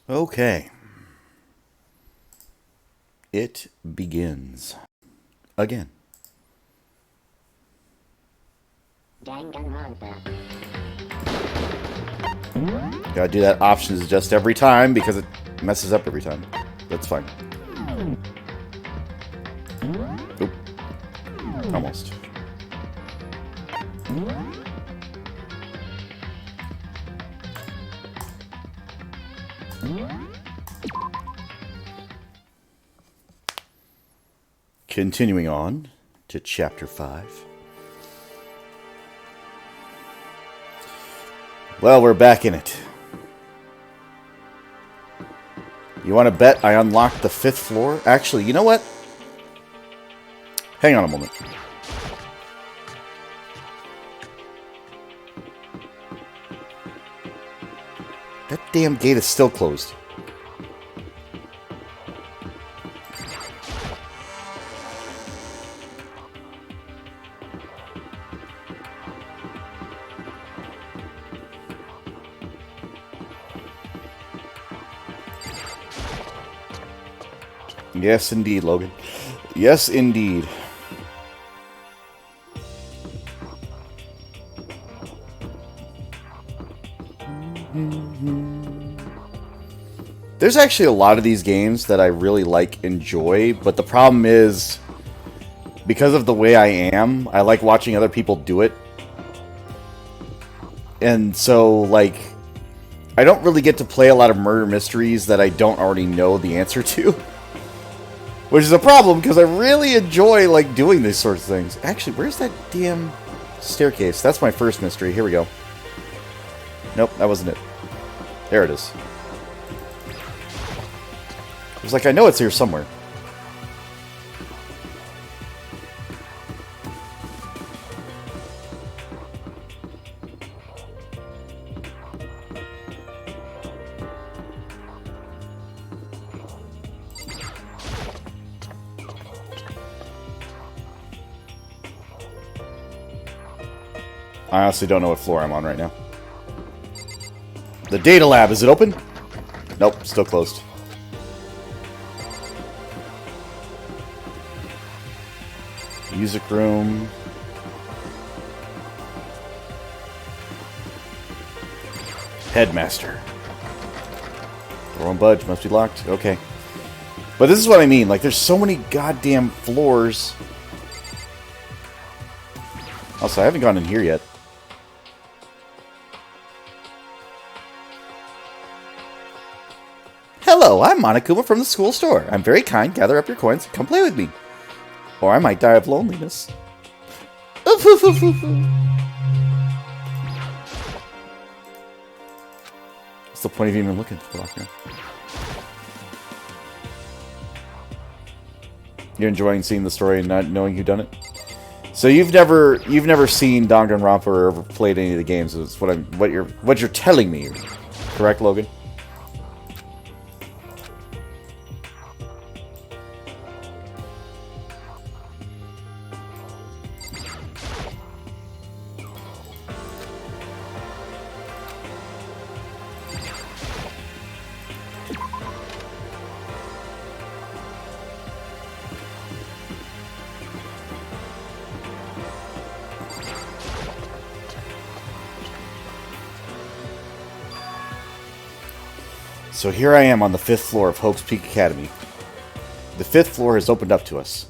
Okay. It begins. Again. Danganronpa. Gotta do that options adjust every time because it messes up every time. That's fine. Oop. Almost. Continuing on to Chapter 5. Well, we're back in it. You want to bet I unlocked the 5th floor? Actually, you know what? Hang on a moment. That damn gate is still closed. Yes, indeed, Logan. Yes, indeed. There's actually a lot of these games that I really enjoy, but the problem is, because of the way I am, I like watching other people do it. And so, I don't really get to play a lot of murder mysteries that I don't already know the answer to. Which is a problem, because I really enjoy, doing these sorts of things. Actually, where's that damn staircase? That's my first mystery. Here we go. Nope, that wasn't it. There it is. It was I know it's here somewhere. I honestly don't know what floor I'm on right now. The data lab, is it open? Nope, still closed. Music room. Headmaster. Door won't budge, must be locked. Okay. But this is what I mean, there's so many goddamn floors. Also, I haven't gone in here yet. Hello, I'm Monokuma from the school store. I'm very kind. Gather up your coins and come play with me. Or I might die of loneliness. What's the point of even looking for locker? You're enjoying seeing the story and not knowing who done it? So you've never seen Danganronpa or ever played any of the games, is what you're telling me. Correct, Logan? So here I am on the 5th floor of Hope's Peak Academy. The 5th floor has opened up to us.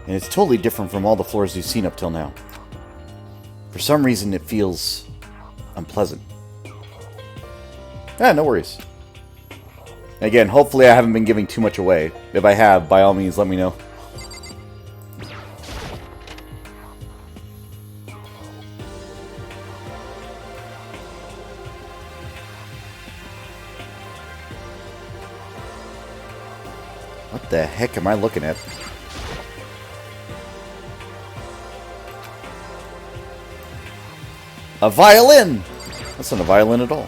And it's totally different from all the floors we've seen up till now. For some reason, it feels unpleasant. No worries. Again, hopefully I haven't been giving too much away. If I have, by all means, let me know. What the heck am I looking at? A violin! That's not a violin at all.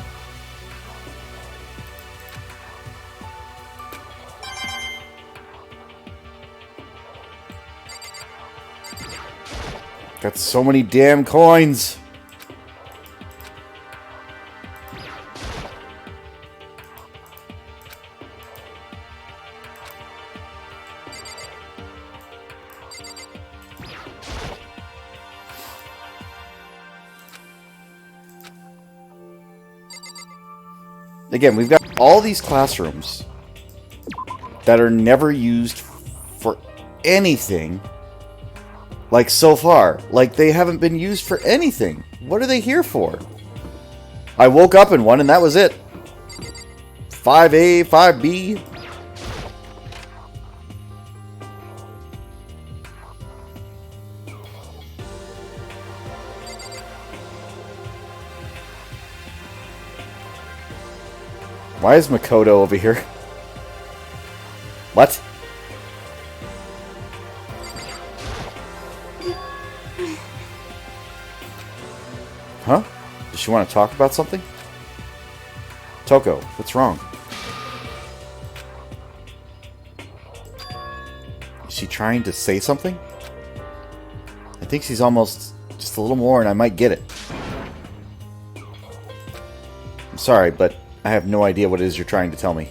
Got so many damn coins! Again, we've got all these classrooms that are never used for anything. Like, so far. Like, they haven't been used for anything. What are they here for? I woke up in one and that was it. 5A, 5B. Why is Makoto over here? What? Huh? Does she want to talk about something? Toko, what's wrong? Is she trying to say something? I think she's almost just a little more and I might get it. I'm sorry, but I have no idea what it is you're trying to tell me.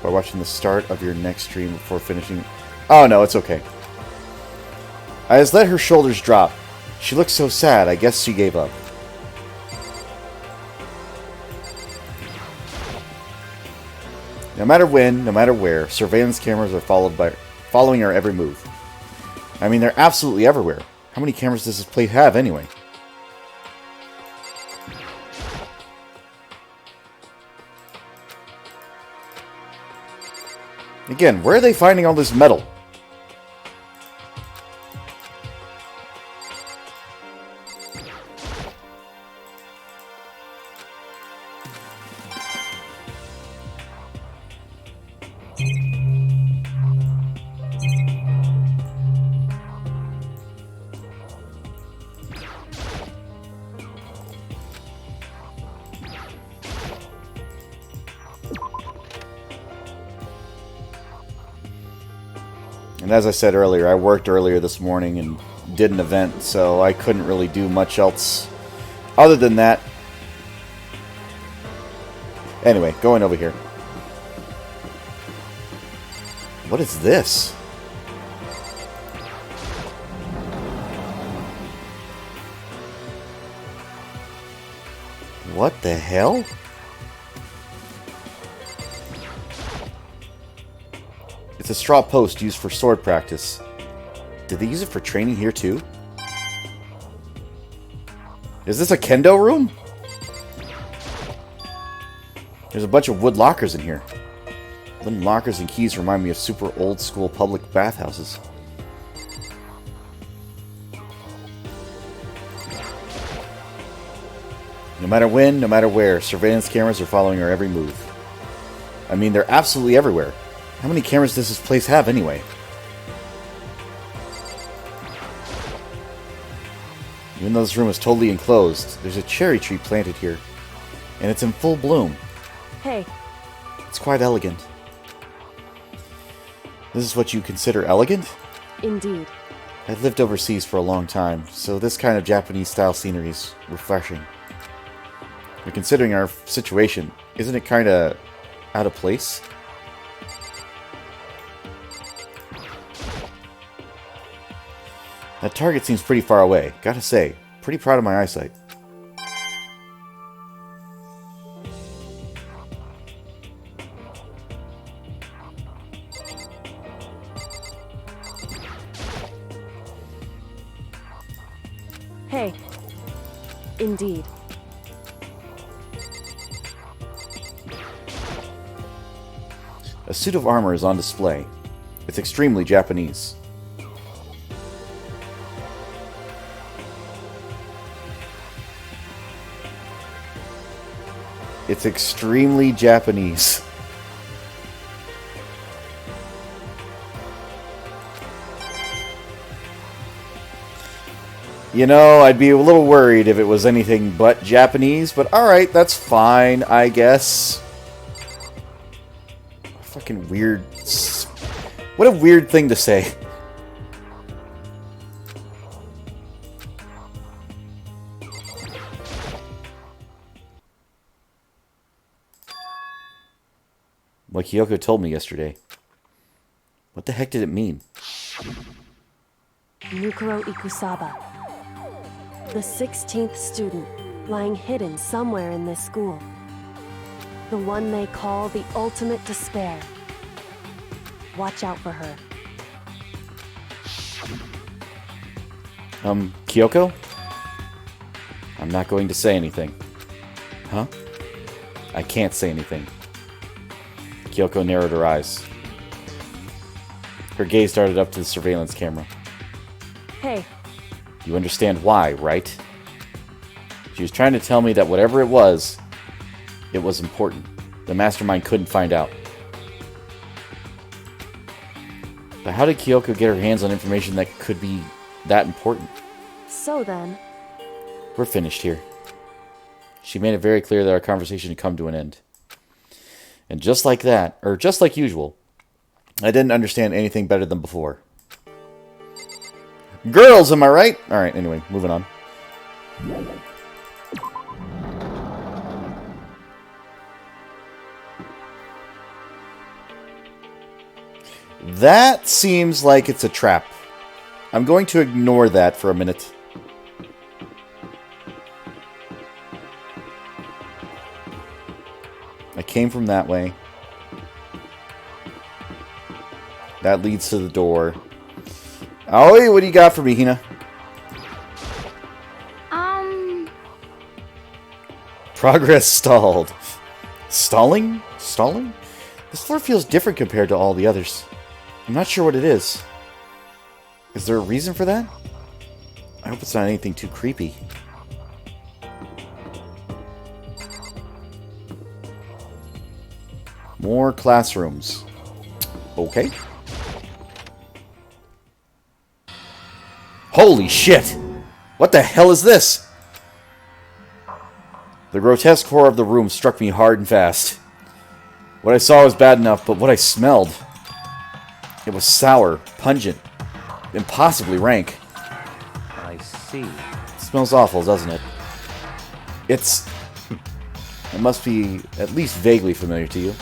By watching the start of your next stream before finishing... Oh, no, it's okay. I just let her shoulders drop. She looked so sad, I guess she gave up. No matter when, no matter where, surveillance cameras are following our every move. I mean, they're absolutely everywhere. How many cameras does this place have, anyway? Again, where are they finding all this metal? And as I said earlier, I worked earlier this morning and did an event, so I couldn't really do much else other than that. Anyway, going over here. What is this? What the hell? It's a straw post used for sword practice. Did they use it for training here too? Is this a kendo room? There's a bunch of wood lockers in here. Wooden lockers and keys remind me of super old school public bathhouses. No matter when, no matter where, surveillance cameras are following our every move. I mean, they're absolutely everywhere. How many cameras does this place have, anyway? Even though this room is totally enclosed, there's a cherry tree planted here. And it's in full bloom. Hey. It's quite elegant. This is what you consider elegant? Indeed. I've lived overseas for a long time, so this kind of Japanese-style scenery is refreshing. But considering our situation, isn't it kind of out of place? That target seems pretty far away. Gotta say, pretty proud of my eyesight. Hey. Indeed. A suit of armor is on display. It's extremely Japanese. It's extremely Japanese. You know, I'd be a little worried if it was anything but Japanese, but alright, that's fine, I guess. Fucking weird. What a weird thing to say. Like Kyoko told me yesterday. What the heck did it mean? Nukuro Ikusaba. The 16th student, lying hidden somewhere in this school. The one they call the ultimate despair. Watch out for her. Kyoko? I'm not going to say anything. Huh? I can't say anything. Kyoko narrowed her eyes. Her gaze darted up to the surveillance camera. Hey. You understand why, right? She was trying to tell me that whatever it was important. The mastermind couldn't find out. But how did Kyoko get her hands on information that could be that important? So then... We're finished here. She made it very clear that our conversation had come to an end. And just like that, or just like usual, I didn't understand anything better than before. Girls, am I right? Alright, anyway, moving on. That seems like it's a trap. I'm going to ignore that for a minute. I came from that way. That leads to the door. Aoi, what do you got for me, Hina? Progress stalled. Stalling? Stalling? This floor feels different compared to all the others. I'm not sure what it is. Is there a reason for that? I hope it's not anything too creepy. More classrooms. Okay. Holy shit! What the hell is this? The grotesque horror of the room struck me hard and fast. What I saw was bad enough, but what I smelled... It was sour, pungent, impossibly rank. I see. It smells awful, doesn't it? It must be at least vaguely familiar to you.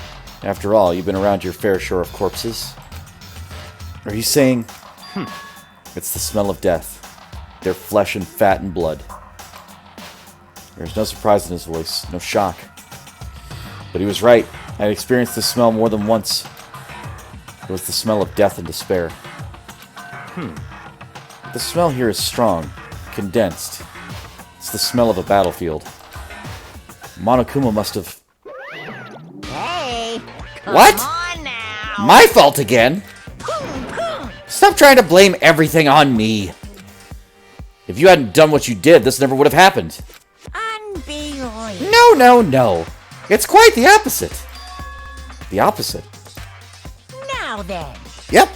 After all, you've been around your fair share of corpses. Are you saying... It's the smell of death. Their flesh and fat and blood. There's no surprise in his voice, no shock. But he was right. I had experienced this smell more than once. It was the smell of death and despair. The smell here is strong, condensed. It's the smell of a battlefield. Monokuma must have... Hey! What? Come on now! My fault again? Stop trying to blame everything on me. If you hadn't done what you did, this never would have happened. Unbelievable. No, no, no. It's quite the opposite. The opposite. Now then. Yep.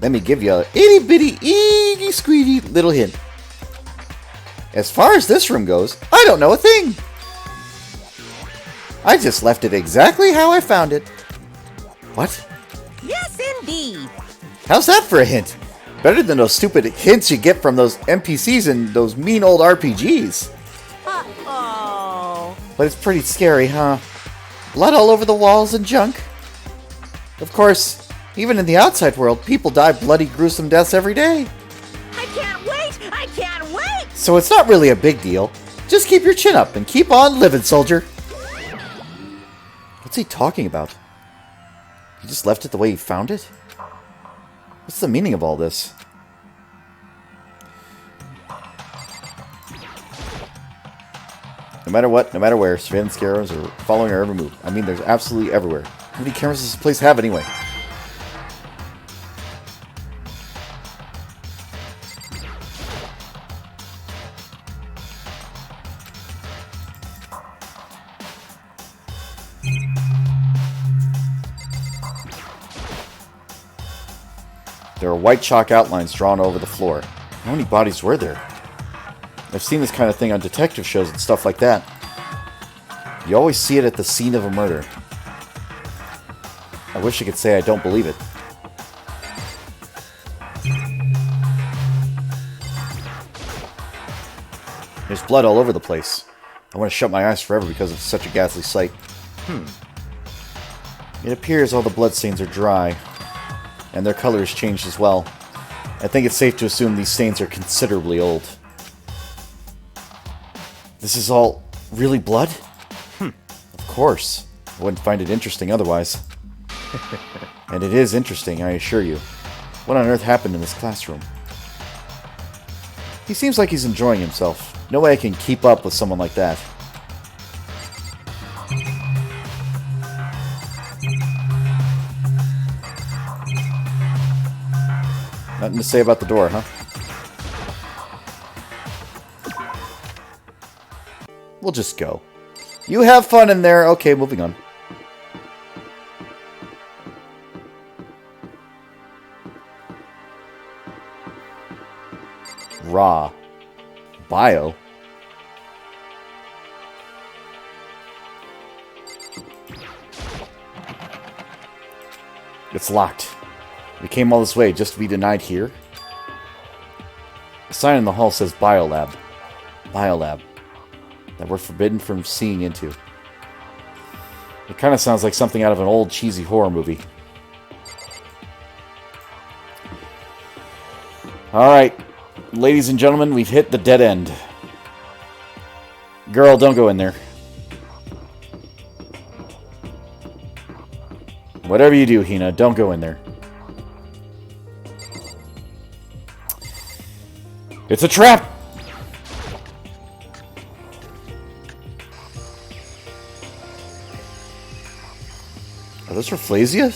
Let me give you a itty bitty, eeny squeedy little hint. As far as this room goes, I don't know a thing. I just left it exactly how I found it. What? Yes, indeed. How's that for a hint? Better than those stupid hints you get from those NPCs and those mean old RPGs. Uh-oh. But it's pretty scary, huh? Blood all over the walls and junk. Of course, even in the outside world, people die bloody, gruesome deaths every day. I can't wait! I can't wait! So it's not really a big deal. Just keep your chin up and keep on living, soldier. What's he talking about? He just left it the way he found it? What's the meaning of all this? No matter what, no matter where, surveillance cameras are following our every move. I mean, there's absolutely everywhere. How many cameras does this place have anyway? There are white chalk outlines drawn over the floor. How many bodies were there? I've seen this kind of thing on detective shows and stuff like that. You always see it at the scene of a murder. I wish I could say I don't believe it. There's blood all over the place. I want to shut my eyes forever because of such a ghastly sight. It appears all the bloodstains are dry. and their color has changed as well. I think it's safe to assume these stains are considerably old. This is all really blood? Of course. I wouldn't find it interesting otherwise. And it is interesting, I assure you. What on earth happened in this classroom? He seems like he's enjoying himself. No way I can keep up with someone like that. Nothing to say about the door, huh? We'll just go. You have fun in there. Okay, moving on. Raw. Bio. It's locked. We came all this way just to be denied here? The sign in the hall says Biolab. Biolab. That we're forbidden from seeing into. It kind of sounds like something out of an old cheesy horror movie. Alright. Ladies and gentlemen, we've hit the dead end. Girl, don't go in there. Whatever you do, Hina, don't go in there. It's a trap! Are those Rafflesia?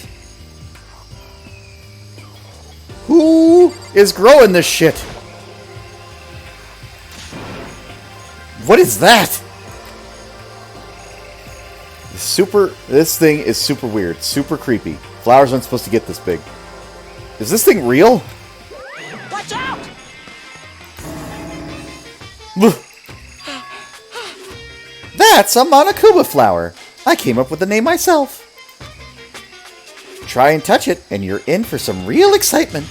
Who is growing this shit? What is that? This thing is super weird, super creepy. Flowers aren't supposed to get this big. Is this thing real? Watch out! That's a Monokuma flower. I came up with the name myself. Try and touch it, and you're in for some real excitement.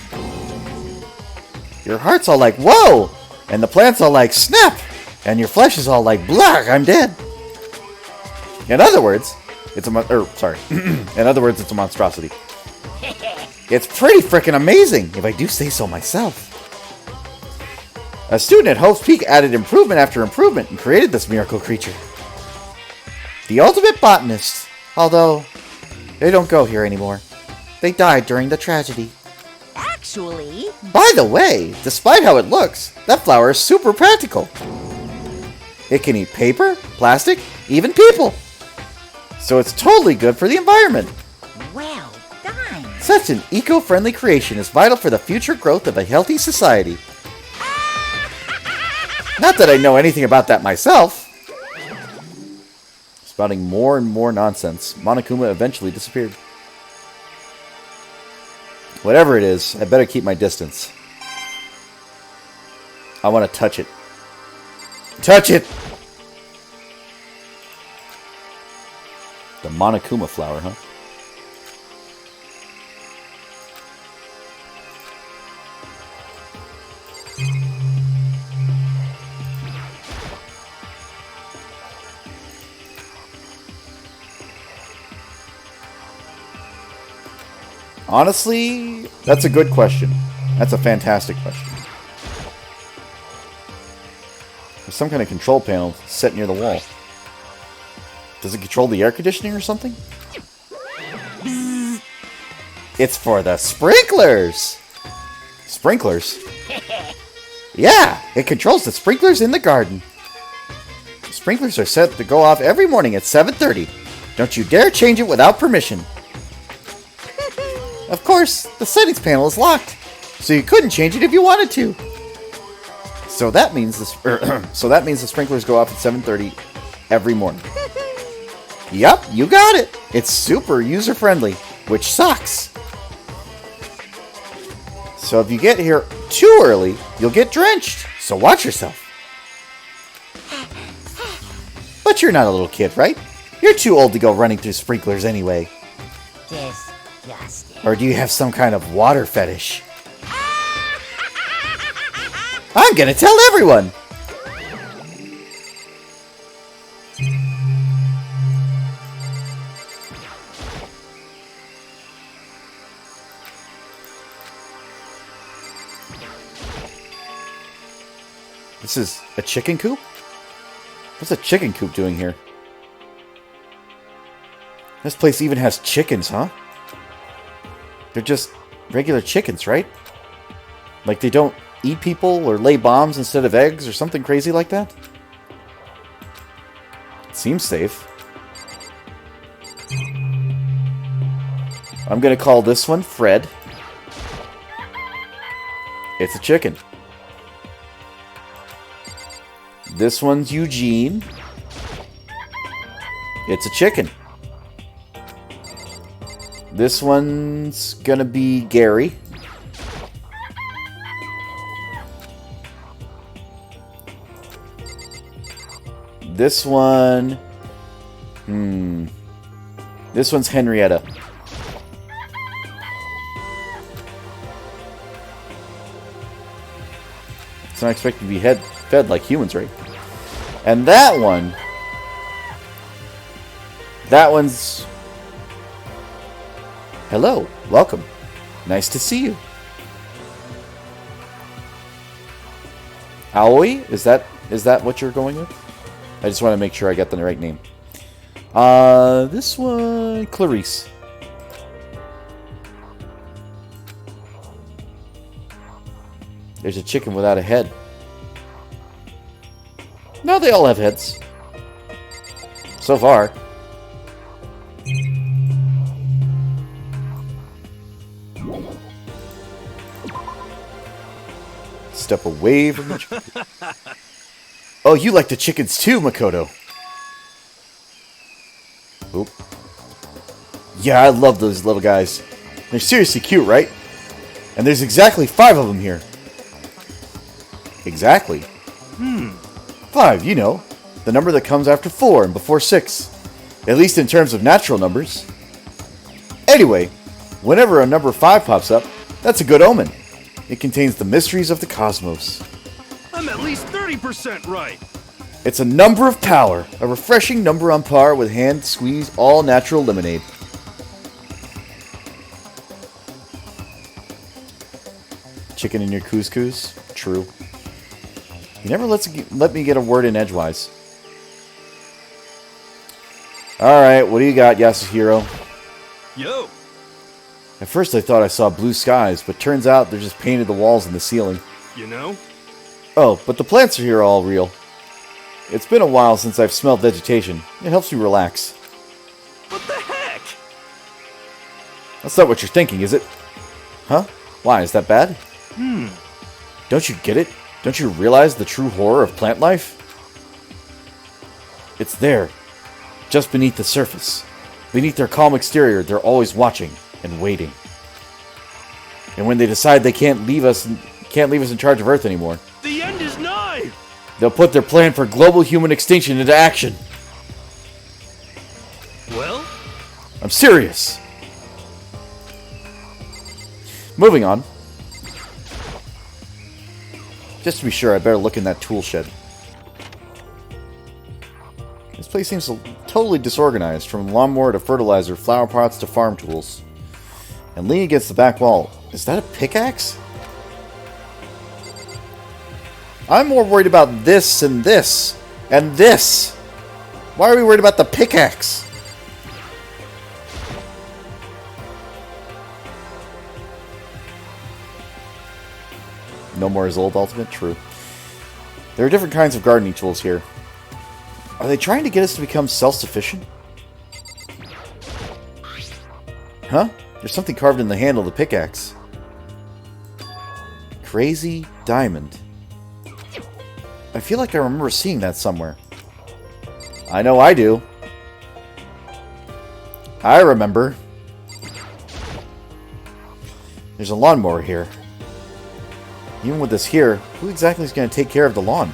Your heart's all like, whoa! And the plant's all like, snap! And your flesh is all like, blah, I'm dead. In other words, it's a In other words, it's a monstrosity. It's pretty freaking amazing, if I do say so myself. A student at Hope's Peak added improvement after improvement and created this miracle creature. The ultimate botanist, although they don't go here anymore. They died during the tragedy. Actually... By the way, despite how it looks, that flower is super practical. It can eat paper, plastic, even people. So it's totally good for the environment. Well done. Such an eco-friendly creation is vital for the future growth of a healthy society. Not that I know anything about that myself. Spouting more and more nonsense, Monokuma eventually disappeared. Whatever it is, I better keep my distance. I want to touch it. Touch it! The Monokuma flower, huh? Honestly, that's a good question. That's a fantastic question. There's some kind of control panel set near the wall. Does it control the air conditioning or something? It's for the sprinklers! Sprinklers? Yeah, it controls the sprinklers in the garden. The sprinklers are set to go off every morning at 7:30. Don't you dare change it without permission. Of course, the settings panel is locked, so you couldn't change it if you wanted to. So that means the sprinklers go off at 7:30 every morning. Yup, you got it. It's super user-friendly, which sucks. So if you get here too early, you'll get drenched. So watch yourself. But you're not a little kid, right? You're too old to go running through sprinklers anyway. Disgusting. Or do you have some kind of water fetish? I'm gonna tell everyone! This is a chicken coop? What's a chicken coop doing here? This place even has chickens, huh? They're just regular chickens, right? Like they don't eat people or lay bombs instead of eggs or something crazy like that? Seems safe. I'm gonna call this one Fred. It's a chicken. This one's Eugene. It's a chicken. This one's gonna be Gary. This one... This one's Henrietta. It's not expected to be fed like humans, right? And that one... That one's... Hello, welcome. Nice to see you. Aoi? Is that what you're going with? I just want to make sure I got the right name. This one, Clarice. There's a chicken without a head. No, they all have heads. So far. Step away from the chicken. Oh, you like the chickens too, Makoto. Oop. Yeah, I love those little guys. They're seriously cute, right? And there's exactly 5 of them here. Exactly. 5, you know. The number that comes after 4 and before 6. At least in terms of natural numbers. Anyway, whenever a number 5 pops up, that's a good omen. It contains the mysteries of the cosmos. I'm at least 30% right. It's a number of power. A refreshing number on par with hand-squeezed all-natural lemonade. Chicken in your couscous? True. He never let me get a word in edgewise. Alright, what do you got, Yasuhiro? Yo. At first I thought I saw blue skies, but turns out they're just painted the walls and the ceiling. You know? Oh, but the plants are here are all real. It's been a while since I've smelled vegetation. It helps me relax. What the heck? That's not what you're thinking, is it? Huh? Why, is that bad? Don't you get it? Don't you realize the true horror of plant life? It's there, just beneath the surface. Beneath their calm exterior, they're always watching and waiting. And when they decide they can't leave us in charge of Earth anymore, The end is nigh! they'll put their plan for global human extinction into action. Well? I'm serious. Moving on. Just to be sure, I better look in that tool shed. This place seems totally disorganized, from lawnmower to fertilizer, flower pots to farm tools. And leaning against the back wall, is that a pickaxe? I'm more worried about this and this and this. Why are we worried about the pickaxe? No more is old ultimate? True. There are different kinds of gardening tools here. Are they trying to get us to become self-sufficient? Huh? There's something carved in the handle of the pickaxe. Crazy diamond. I feel like I remember seeing that somewhere. I know I do. I remember. There's a lawnmower here. Even with this here, who exactly is going to take care of the lawn?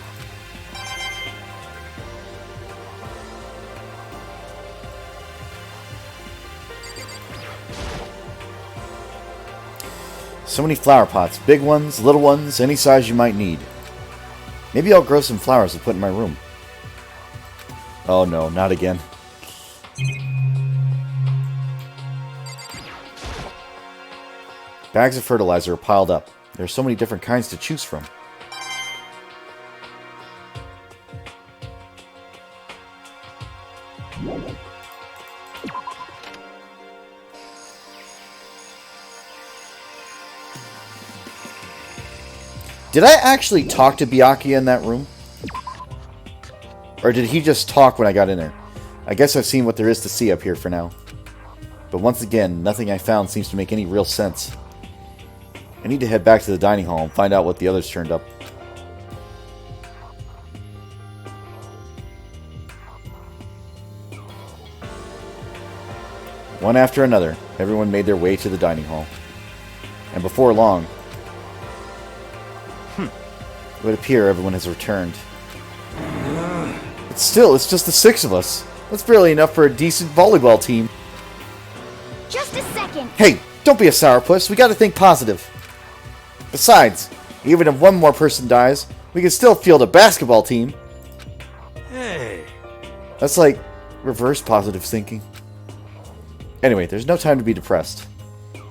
So many flower pots. Big ones, little ones, any size you might need. Maybe I'll grow some flowers to put in my room. Oh no, not again. Bags of fertilizer are piled up. There are so many different kinds to choose from. Did I actually talk to Byakuya in that room? Or did he just talk when I got in there? I guess I've seen what there is to see up here for now. But once again, nothing I found seems to make any real sense. I need to head back to the dining hall and find out what the others turned up. One after another, everyone made their way to the dining hall. And before long, it would appear everyone has returned. But still, it's just the 6 of us. That's barely enough for a decent volleyball team. Just a second. Hey, don't be a sourpuss. We gotta think positive. Besides, even if one more person dies, we can still field a basketball team. Hey. That's like reverse positive thinking. Anyway, there's no time to be depressed.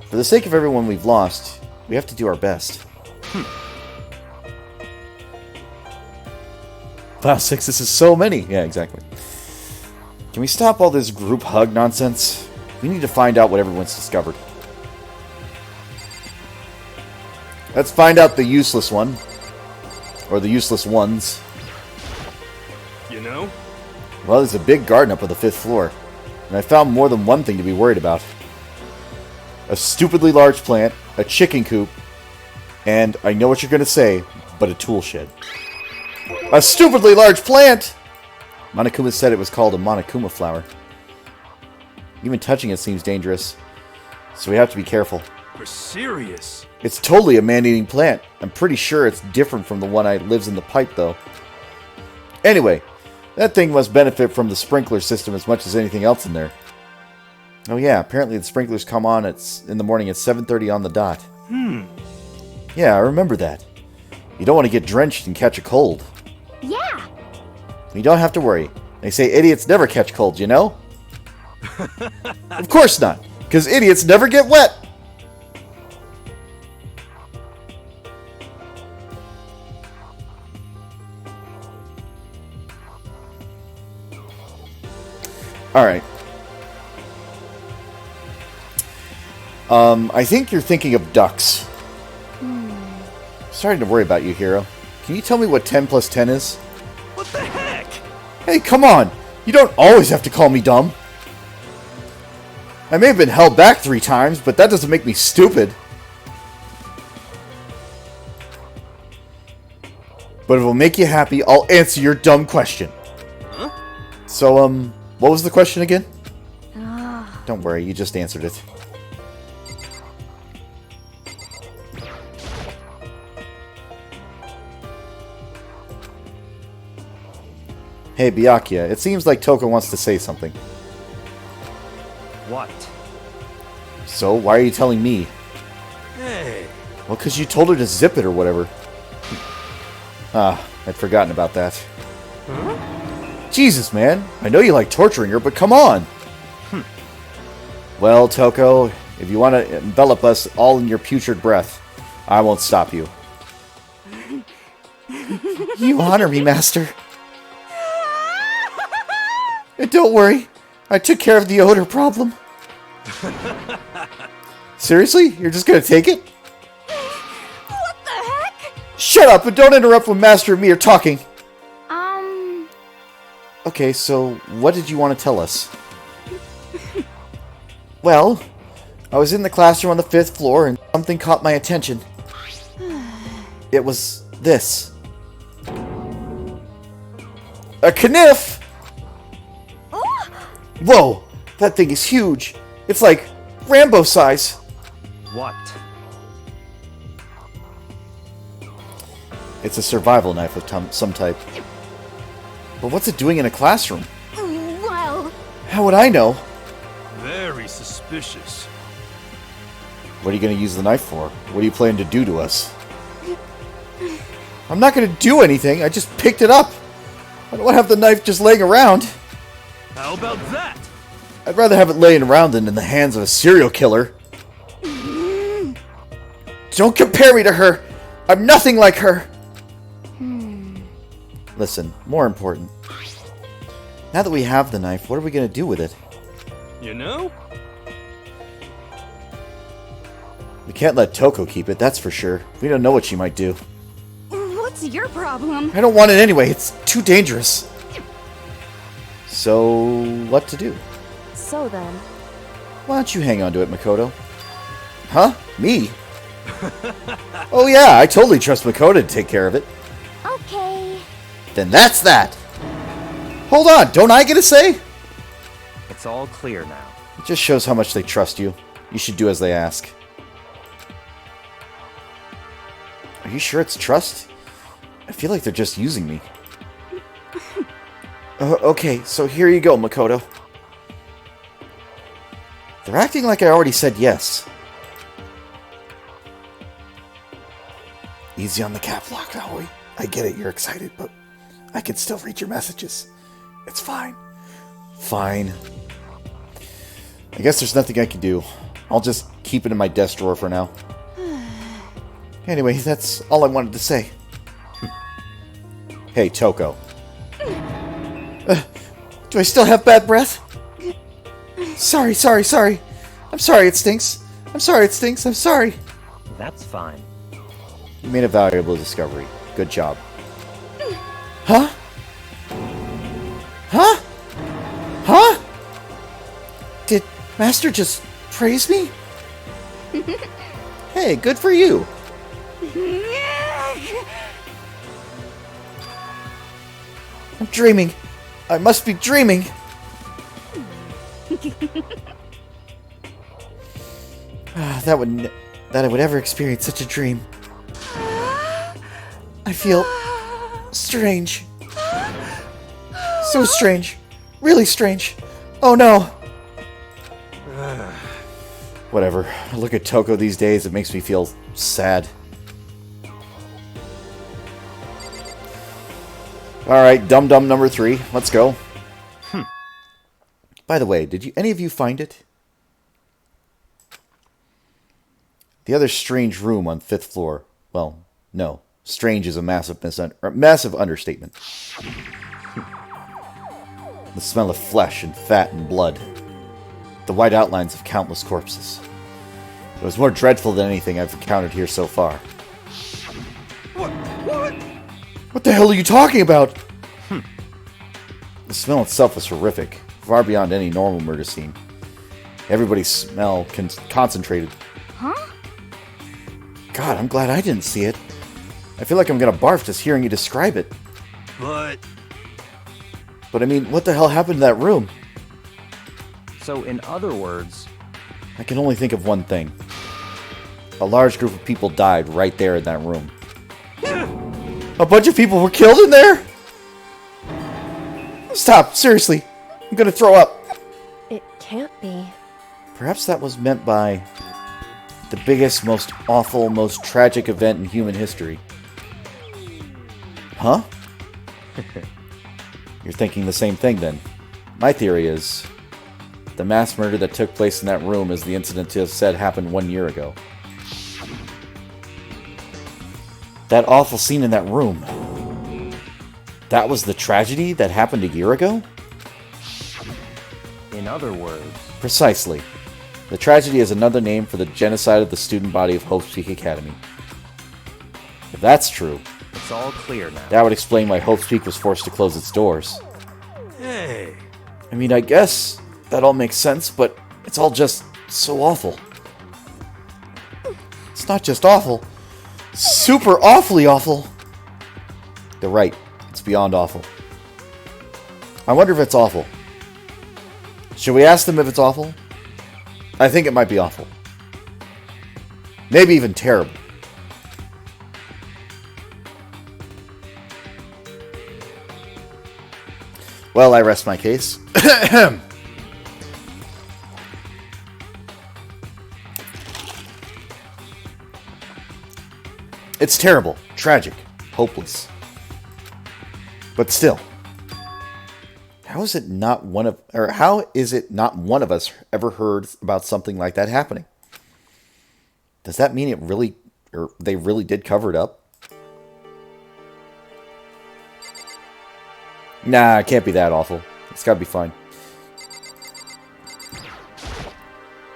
For the sake of everyone we've lost, we have to do our best. Wow, 6, this is so many. Yeah, exactly. Can we stop all this group hug nonsense? We need to find out what everyone's discovered. Let's find out the useless one. Or the useless ones. You know? Well, there's a big garden up on the 5th floor. And I found more than one thing to be worried about. A stupidly large plant, a chicken coop, and I know what you're going to say, but a tool shed. A stupidly large plant! Monokuma said it was called a Monokuma flower. Even touching it seems dangerous, so we have to be careful. You're serious? It's totally a man-eating plant. I'm pretty sure it's different from the one that lives in the pipe, though. Anyway, that thing must benefit from the sprinkler system as much as anything else in there. Oh yeah, apparently the sprinklers come on in the morning at 7:30 on the dot. Yeah, I remember that. You don't want to get drenched and catch a cold. Yeah. You don't have to worry. They say idiots never catch colds, you know? Of course not, because idiots never get wet. Alright. I think you're thinking of ducks. Starting to worry about you, Hero. Can you tell me what 10 plus 10 is? What the heck? Hey, come on! You don't always have to call me dumb. I may have been held back 3 times, but that doesn't make me stupid. But if it'll make you happy, I'll answer your dumb question. Huh? So, what was the question again? Don't worry, you just answered it. Hey, Byakuya, it seems like Toko wants to say something. What? So, why are you telling me? Hey. Well, because you told her to zip it or whatever. Ah, I'd forgotten about that. Jesus, man. I know you like torturing her, but come on. Well, Toko, if you want to envelop us all in your putrid breath, I won't stop you. You honor me, Master. And don't worry, I took care of the odor problem. Seriously? You're just gonna take it? What the heck? Shut up and don't interrupt when Master and me are talking. Okay, so what did you want to tell us? Well, I was in the classroom on the 5th floor and something caught my attention. It was this. A kniff! Whoa, that thing is huge. It's like Rambo size. What? It's a survival knife of some type. But what's it doing in a classroom? Well, How would I know? Very suspicious. What are you going to use the knife for? What are you planning to do to us? I'm not going to do anything. I just picked it up. I don't want to have the knife just laying around. How about that? I'd rather have it laying around than in the hands of a serial killer. Don't compare me to her. I'm nothing like her. Listen, more important. Now that we have the knife, what are we going to do with it? You know? We can't let Toko keep it, that's for sure. We don't know what she might do. That's your problem. I don't want it anyway. It's too dangerous. So, what to do? So then, Why don't you hang on to it, Makoto? Huh? Me? Oh yeah, I totally trust Makoto to take care of it. Okay. Then that's that. Hold on, don't I get a say? It's all clear now. It just shows how much they trust you. You should do as they ask. Are you sure it's trust? I feel like they're just using me. Okay, so here you go, Makoto. They're acting like I already said yes. Easy on the cap lock, Aoi. I get it, you're excited, but I can still read your messages. It's fine. Fine. I guess there's nothing I can do. I'll just keep it in my desk drawer for now. Anyway, that's all I wanted to say. Hey, Toko. Do I still have bad breath? Sorry. I'm sorry it stinks. I'm sorry. That's fine. You made a valuable discovery. Good job. Huh? Did Master just praise me? Hey, good for you. I'm dreaming. I must be dreaming. That I would ever experience such a dream. I feel strange. So strange. Really strange. Oh no. Whatever. I look at Toko these days, it makes me feel sad. Alright, Dum-Dum number 3. Let's go. By the way, did any of you find it? The other strange room on 5th floor. Well, no. Strange is a massive understatement. The smell of flesh and fat and blood. The white outlines of countless corpses. It was more dreadful than anything I've encountered here so far. What the hell are you talking about? The smell itself was horrific, far beyond any normal murder scene. Everybody's smell concentrated. Huh? God, I'm glad I didn't see it. I feel like I'm gonna barf just hearing you describe it. But But I mean, what the hell happened to that room? So, in other words, I can only think of one thing. A large group of people died right there in that room. A bunch of people were killed in there? Stop, seriously. I'm gonna throw up. it can't be. Perhaps that was meant by the biggest, most awful, most tragic event in human history. Huh? You're thinking the same thing then. My theory is the mass murder that took place in that room is the incident Tiff said happened 1 year ago. That awful scene in that room. That was the tragedy that happened a year ago? in other words, Precisely. The tragedy is another name for the genocide of the student body of Hope's Peak Academy. If that's true, it's all clear now. that would explain why Hope's Peak was forced to close its doors. hey, I mean, I guess that all makes sense, but it's all just so awful. It's not just awful. Super awfully awful. They're right. It's beyond awful. I wonder if it's awful. Should we ask them if it's awful? I think it might be awful. Maybe even terrible. Well, I rest my case. It's terrible, tragic, hopeless. But still, how is it not one of us ever heard about something like that happening? Does that mean they really did cover it up? Nah, it can't be that awful. It's gotta be fine.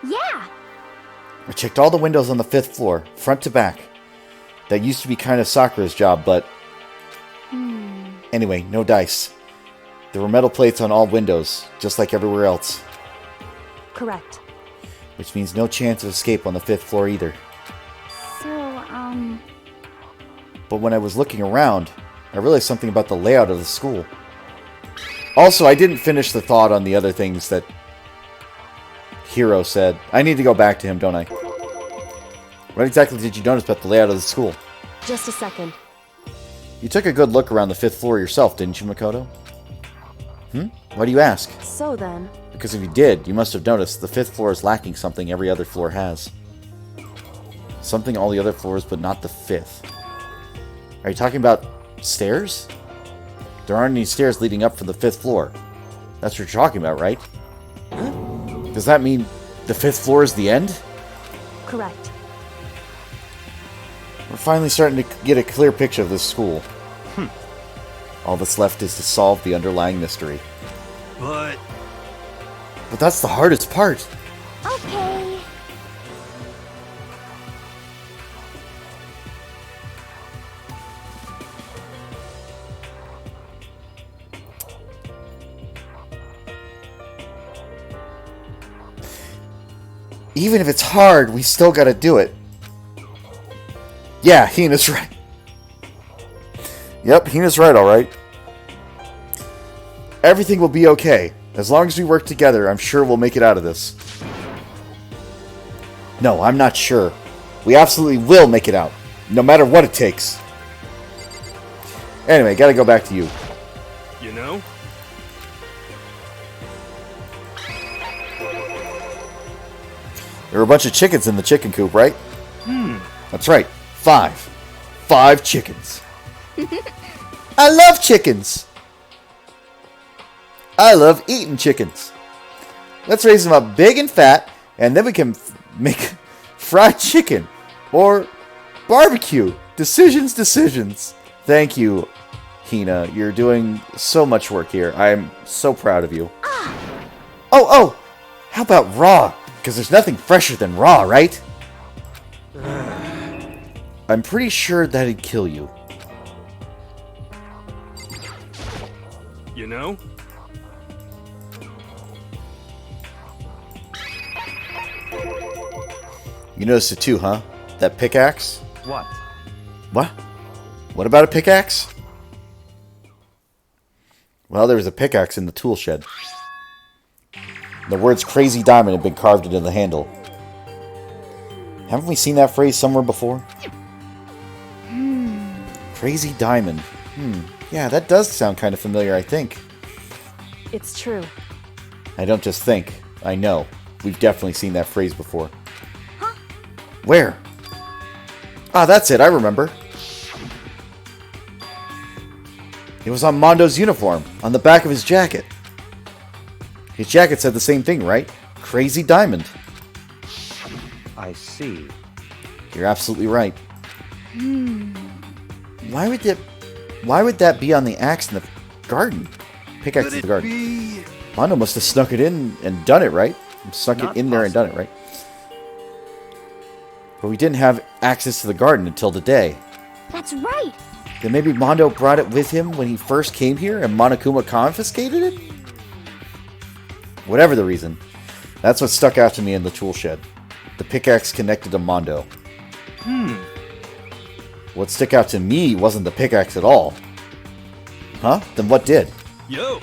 Yeah. I checked all the windows on the 5th floor, front to back. That used to be kind of Sakura's job, but Anyway, no dice. There were metal plates on all windows, just like everywhere else. Correct. Which means no chance of escape on the 5th floor either. So, But when I was looking around, I realized something about the layout of the school. Also, I didn't finish the thought on the other things that Hiro said. I need to go back to him, don't I? What exactly did you notice about the layout of the school? Just a second. You took a good look around the 5th floor yourself, didn't you, Makoto? Why do you ask? So then, Because if you did, you must have noticed the 5th floor is lacking something every other floor has. Something all the other floors, but not the 5th. Are you talking about stairs? There aren't any stairs leading up from the 5th floor. That's what you're talking about, right? Does that mean the 5th floor is the end? correct. We're finally starting to get a clear picture of this school. All that's left is to solve the underlying mystery. But But that's the hardest part. okay. Even if it's hard, we still gotta do it. Yeah, Hina's right. Yep, Hina's right, alright. Everything will be okay. As long as we work together, I'm sure we'll make it out of this. No, I'm not sure. We absolutely will make it out. No matter what it takes. Anyway, gotta go back to you. you know, There were a bunch of chickens in the chicken coop, right? That's right. 5. 5 chickens. I love chickens. I love eating chickens. Let's raise them up big and fat, and then we can make fried chicken or barbecue. Decisions. Thank you, Hina. You're doing so much work here. I'm so proud of you. Oh, how about raw? Because there's nothing fresher than raw, right? I'm pretty sure that'd kill you. you know, You noticed it too, huh? That pickaxe? What? What? What about a pickaxe? Well, there was a pickaxe in the tool shed. The words Crazy Diamond had been carved into the handle. Haven't we seen that phrase somewhere before? Crazy Diamond. Yeah, that does sound kind of familiar, I think. It's true. I don't just think. I know. We've definitely seen that phrase before. Where? Ah, that's it. I remember. It was on Mondo's uniform, on the back of his jacket. His jacket said the same thing, right? Crazy Diamond. I see. You're absolutely right. Why would that be on the axe in the garden? Pickaxe could in it the garden. be? Mondo must have snuck it in and done it, right? Snuck Not it in there and done it, right? But we didn't have access to the garden until today. That's right. Then maybe Mondo brought it with him when he first came here and Monokuma confiscated it? Whatever the reason, that's what stuck out to me in the tool shed. The pickaxe connected to Mondo. What stuck out to me wasn't the pickaxe at all. Huh? Then what did? Yo,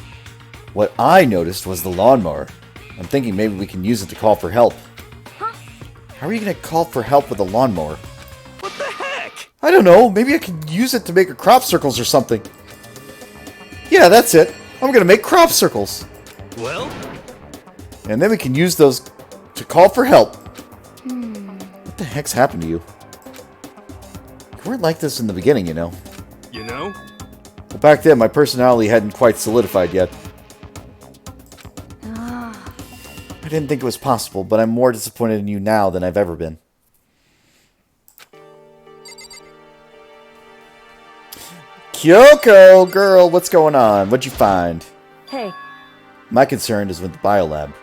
What I noticed was the lawnmower. I'm thinking maybe we can use it to call for help. How are you going to call for help with a lawnmower? what the heck? I don't know. Maybe I could use it to make crop circles or something. Yeah, that's it. I'm going to make crop circles. Well, And then we can use those to call for help. What the heck's happened to you? You weren't like this in the beginning, you know. you know, Well, back then, my personality hadn't quite solidified yet. I didn't think it was possible, but I'm more disappointed in you now than I've ever been. Kyoko, girl, what's going on? What'd you find? Hey, My concern is with the biolab.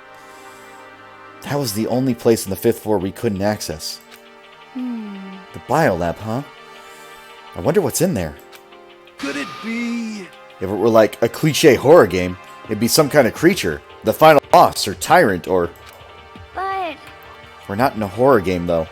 That was the only place in the 5th floor we couldn't access. The biolab, huh? I wonder what's in there. could it be? If it were like a cliche horror game, it'd be some kind of creature, the final boss, or tyrant, or... But We're not in a horror game, though.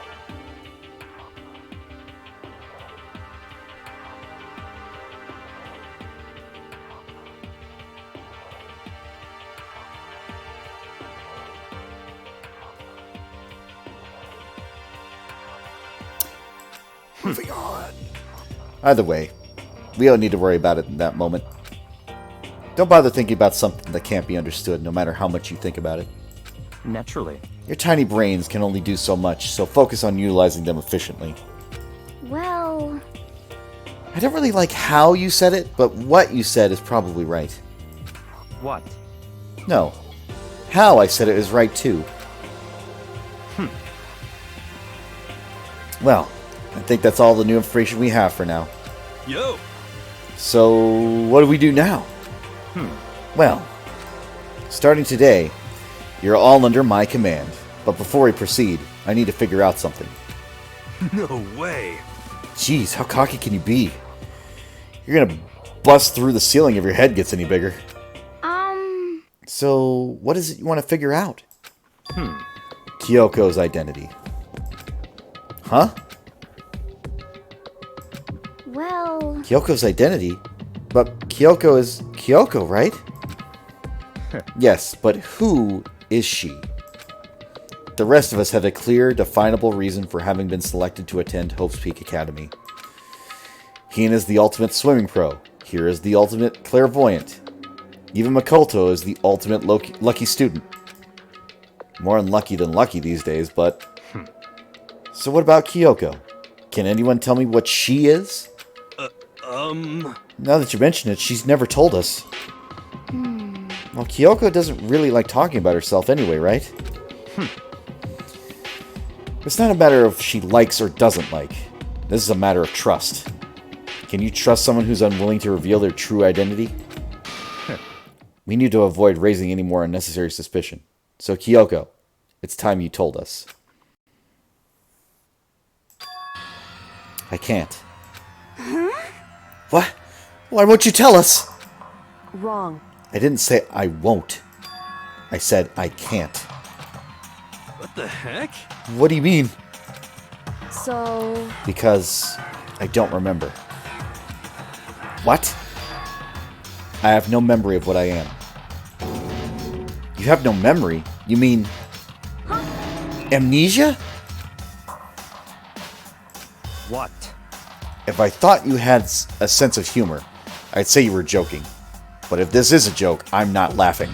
Moving on. Either way, we don't need to worry about it in that moment. Don't bother thinking about something that can't be understood, no matter how much you think about it. Naturally. Your tiny brains can only do so much, so focus on utilizing them efficiently. well, I don't really like how you said it, but what you said is probably right. What? No. How I said it is right, too. Well, I think that's all the new information we have for now. Yo! So, what do we do now? Well, starting today, you're all under my command. But before we proceed, I need to figure out something. No way! Jeez, how cocky can you be? You're gonna bust through the ceiling if your head gets any bigger. So, what is it you want to figure out? Kyoko's identity. Huh? well, Kyoko's identity? But Kyoko is Kyoko, right? Yes, but who is she? The rest of us have a clear, definable reason for having been selected to attend Hope's Peak Academy. Hina is the ultimate swimming pro. Kira is the ultimate clairvoyant. Even Makoto is the ultimate lucky student. More unlucky than lucky these days, but... So what about Kyoko? Can anyone tell me what she is? Now that you mention it, she's never told us. Well, Kyoko doesn't really like talking about herself anyway, right? It's not a matter of she likes or doesn't like. This is a matter of trust. Can you trust someone who's unwilling to reveal their true identity? We need to avoid raising any more unnecessary suspicion. So, Kyoko, it's time you told us. I can't. What? Why won't you tell us? Wrong. I didn't say I won't. I said I can't. What the heck? What do you mean? So, Because I don't remember. What? I have no memory of what I am. You have no memory? You mean... amnesia? What? If I thought you had a sense of humor, I'd say you were joking. But if this is a joke, I'm not laughing.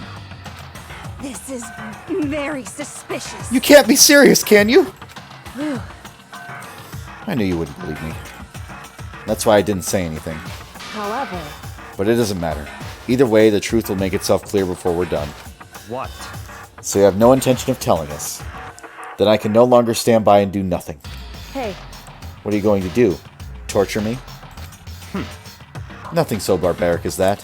This is very suspicious. You can't be serious, can you? I knew you wouldn't believe me. That's why I didn't say anything. however, But it doesn't matter. Either way, the truth will make itself clear before we're done. What? So you have no intention of telling us. Then I can no longer stand by and do nothing. hey, What are you going to do? Torture me? Nothing so barbaric as that.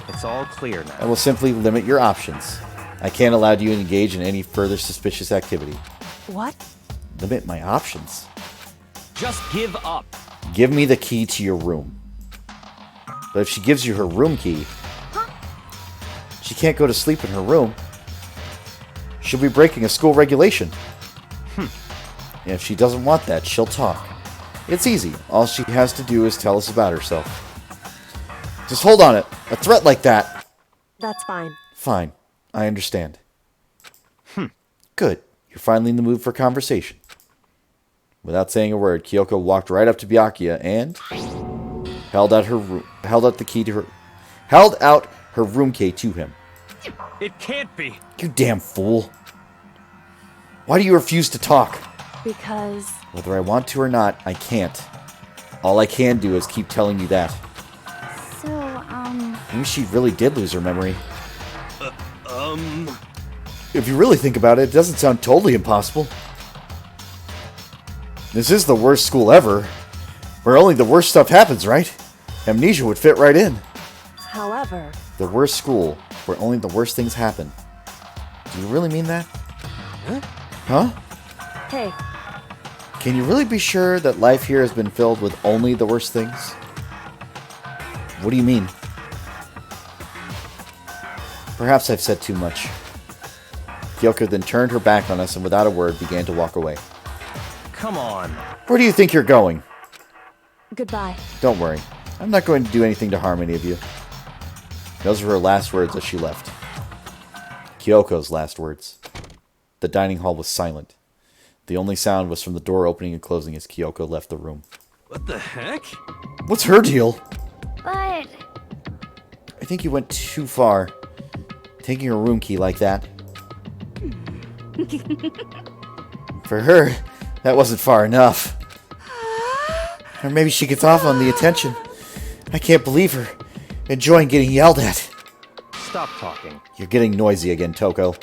It's all clear I now. will simply limit your options. I can't allow you to engage in any further suspicious activity. what? Limit my options? Just give up. Give me the key to your room. But if she gives you her room key, she can't go to sleep in her room. She'll be breaking a school regulation. And if she doesn't want that, she'll talk. It's easy. All she has to do is tell us about herself. Just hold on it. A threat like that. That's fine. Fine. I understand. Good. You're finally in the mood for conversation. Without saying a word, Kyoko walked right up to Byakuya and held out her room key to him. It can't be. You damn fool. Why do you refuse to talk? Because, Whether I want to or not, I can't. All I can do is keep telling you that. so, Maybe she really did lose her memory. If you really think about it, it doesn't sound totally impossible. This is the worst school ever, where only the worst stuff happens, right? Amnesia would fit right in. however, The worst school, where only the worst things happen. Do you really mean that? Huh? hey, Can you really be sure that life here has been filled with only the worst things? What do you mean? Perhaps I've said too much. Kyoko then turned her back on us and without a word began to walk away. Come on. Where do you think you're going? Goodbye. Don't worry. I'm not going to do anything to harm any of you. Those were her last words as she left. Kyoko's last words. The dining hall was silent. The only sound was from the door opening and closing as Kyoko left the room. What the heck? What's her deal? But I think you went too far. Taking her room key like that. For her, that wasn't far enough. Or maybe she gets off on the attention. I can't believe her. Enjoying getting yelled at. Stop talking. You're getting noisy again, Toko.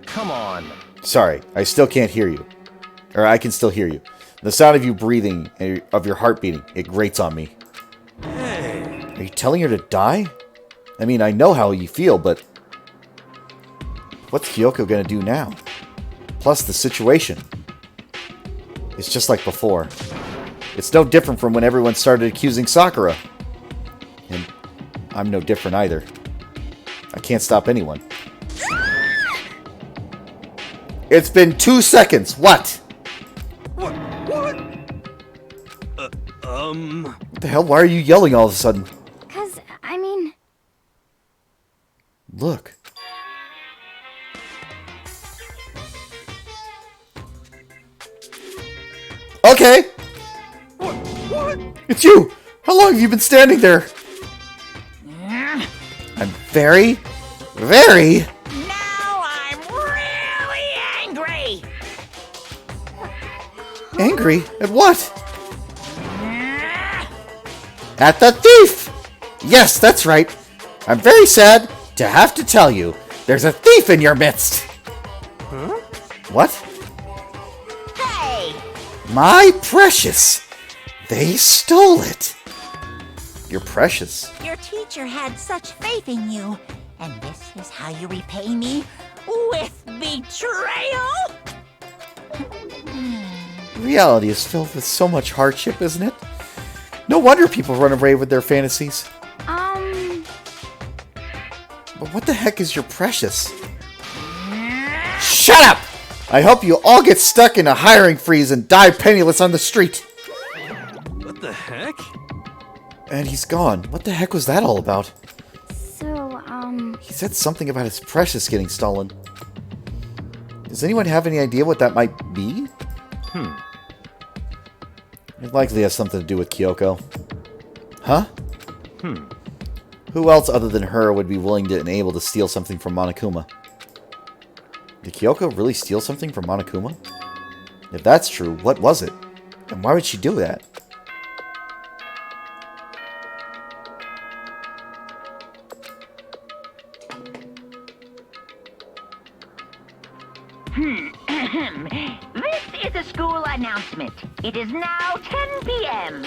Come on. Sorry, I still can't hear you. Or I can still hear you. The sound of you breathing, and of your heart beating, it grates on me. Hey. Are you telling her to die? I mean, I know how you feel, but... What's Kyoko gonna do now? Plus the situation. It's just like before. It's no different from when everyone started accusing Sakura. And I'm no different either. I can't stop anyone. It's been 2 seconds. What? What? What the hell? Why are you yelling all of a sudden? 'cause I mean, Look. Okay. What? It's you. How long have you been standing there? I'm very... Now I'm really angry! angry. At what? At the thief! Yes, that's right. I'm very sad to have to tell you, there's a thief in your midst. Huh? What? Hey! My precious. They stole it. You're precious. Your teacher had such faith in you, and this is how you repay me? With betrayal? Reality is filled with so much hardship, isn't it? No wonder people run away with their fantasies. But what the heck is your precious? Shut up! I hope you all get stuck in a hiring freeze and die penniless on the street. What the heck? And he's gone. What the heck was that all about? so, He said something about his precious getting stolen. Does anyone have any idea what that might be? It likely has something to do with Kyoko. Huh? Who else other than her would be willing to and able to steal something from Monokuma? Did Kyoko really steal something from Monokuma? If that's true, what was it? And why would she do that? This is a school announcement. It is now 10 p.m.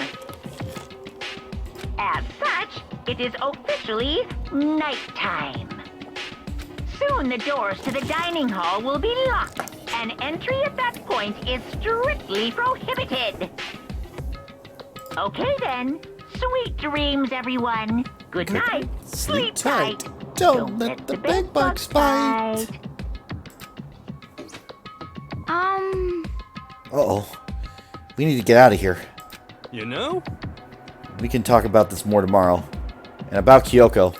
As such, it is officially nighttime. Soon the doors to the dining hall will be locked, and entry at that point is strictly prohibited. Okay then. Sweet dreams, everyone. Good night. Sleep tight. Don't let the bed bugs bite. Uh-oh. We need to get out of here. You know? We can talk about this more tomorrow. And about Kyoko.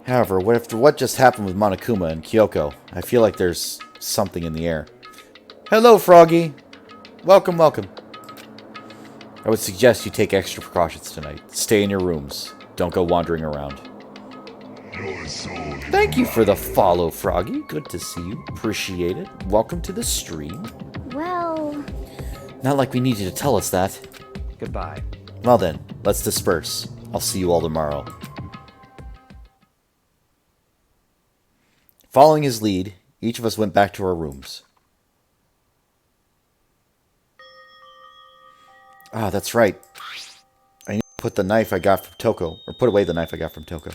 However, after what just happened with Monokuma and Kyoko, I feel like there's something in the air. Hello, Froggy. Welcome, welcome. I would suggest you take extra precautions tonight. Stay in your rooms. Don't go wandering around. Thank you for the follow, Froggy. Good to see you. Appreciate it. Welcome to the stream. well, Not like we need you to tell us that. Goodbye. Well then, let's disperse. I'll see you all tomorrow. Following his lead, each of us went back to our rooms. Ah, that's right. I need to put the knife I got from Toko, or put away the knife I got from Toko.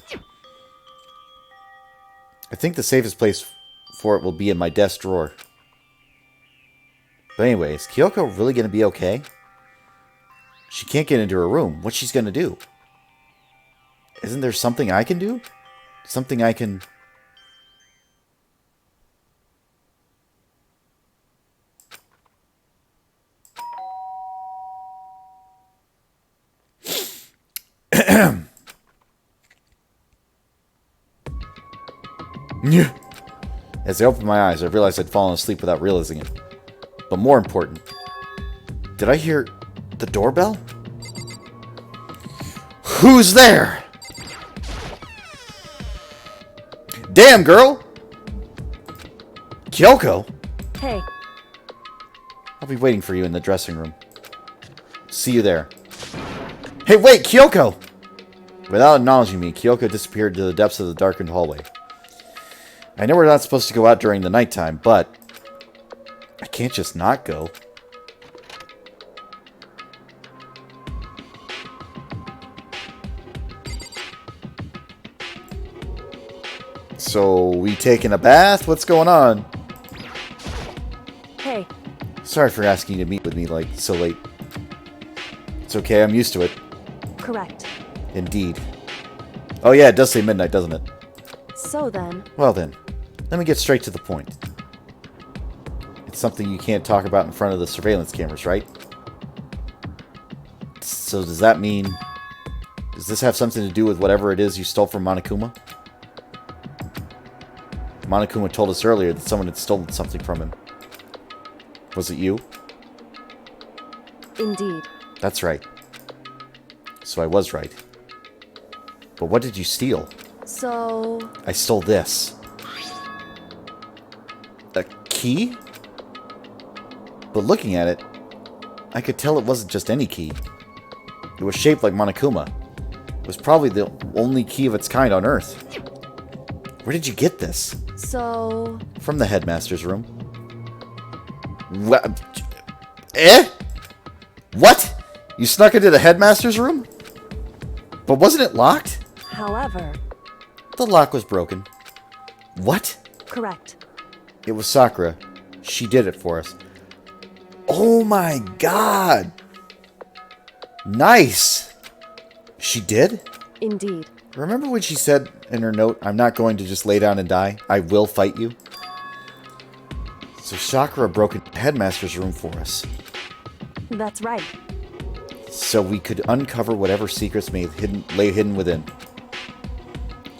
I think the safest place for it will be in my desk drawer. But anyway, is Kyoko really going to be okay? She can't get into her room. What's she going to do? Isn't there something I can do? Something I can... As I opened my eyes, I realized I'd fallen asleep without realizing it. But more important, did I hear the doorbell? Who's there? Damn, girl! Kyoko? Hey, I'll be waiting for you in the dressing room. See you there. Hey, wait, Kyoko! Without acknowledging me, Kyoko disappeared to the depths of the darkened hallway. I know we're not supposed to go out during the nighttime, but I can't just not go. So, we taking a bath? What's going on? hey, Sorry for asking you to meet with me, like, so late. It's okay, I'm used to it. correct. Indeed. Oh yeah, it does say midnight, doesn't it? So then, Well then, let me get straight to the point. It's something you can't talk about in front of the surveillance cameras, right? So does that mean... Does this have something to do with whatever it is you stole from Monokuma? Monokuma told us earlier that someone had stolen something from him. Was it you? indeed. That's right. So I was right. But what did you steal? So, I stole this. A key? But looking at it, I could tell it wasn't just any key. It was shaped like Monokuma. It was probably the only key of its kind on Earth. Where did you get this? so... From the headmaster's room. What? Eh? What? You snuck into the headmaster's room? But wasn't it locked? However, The lock was broken. What? correct. It was Sakura. She did it for us. Oh my god! Nice! She did? Indeed. Remember when she said in her note, I'm not going to just lay down and die. I will fight you. So Sakura broke into the headmaster's room for us. That's right. So we could uncover whatever secrets lay hidden within.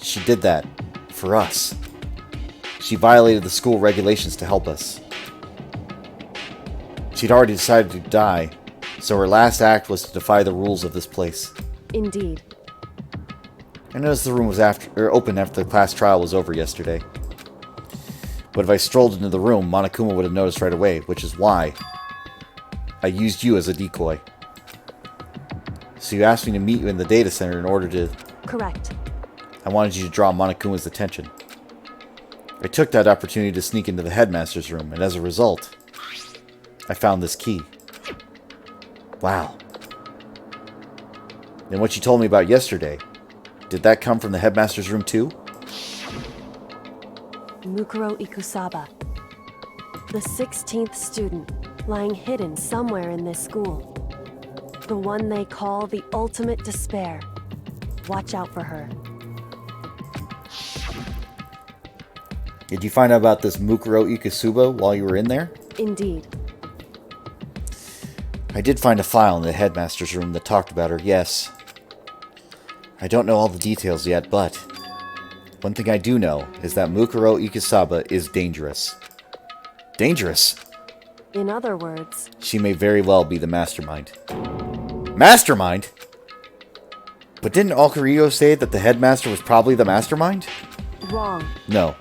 She did that. For us. She violated the school regulations to help us. She'd already decided to die, so her last act was to defy the rules of this place. Indeed. I noticed the room was open after the class trial was over yesterday. But if I strolled into the room, Monokuma would have noticed right away, which is why I used you as a decoy. So you asked me to meet you in the data center in order to... Correct. I wanted you to draw Monokuma's attention. I took that opportunity to sneak into the headmaster's room, and as a result, I found this key. Wow. And what you told me about yesterday, did that come from the headmaster's room too? Mukuro Ikusaba. The 16th student, lying hidden somewhere in this school. The one they call the ultimate despair. Watch out for her. Did you find out about this Mukuro Ikusuba while you were in there? Indeed. I did find a file in the headmaster's room that talked about her, yes. I don't know all the details yet, but one thing I do know is that Mukuro Ikusaba is dangerous. Dangerous? In other words, She may very well be the mastermind. Mastermind? But didn't Okarito say that the headmaster was probably the mastermind? wrong. No.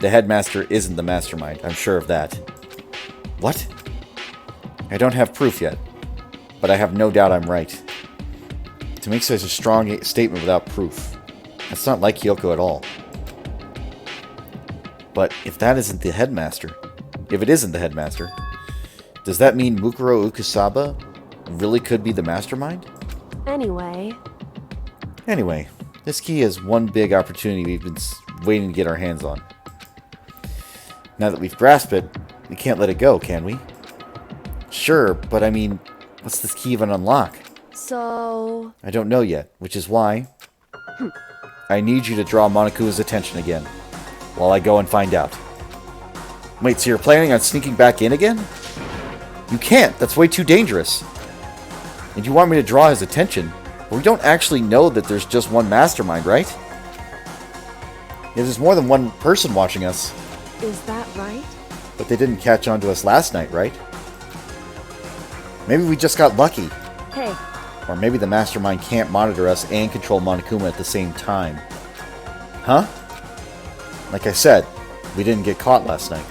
The headmaster isn't the mastermind. I'm sure of that. What? I don't have proof yet, but I have no doubt I'm right. To make such a strong statement without proof, that's not like Kyoko at all. But if that isn't the headmaster, if it isn't the headmaster, does that mean Mukuro Ukusaba really could be the mastermind? Anyway, Anyway, this key is one big opportunity we've been waiting to get our hands on. Now that we've grasped it, we can't let it go, can we? Sure, but I mean, what's this key even unlock? so... I don't know yet, which is why I need you to draw Monokuma's attention again, while I go and find out. Wait, so you're planning on sneaking back in again? You can't, that's way too dangerous. And you want me to draw his attention, but we don't actually know that there's just one mastermind, right? Yeah, there's more than one person watching us. Is that right? But they didn't catch on to us last night, right? Maybe we just got lucky. Hey, Or maybe the mastermind can't monitor us and control Monokuma at the same time. Huh? Like I said, we didn't get caught last night.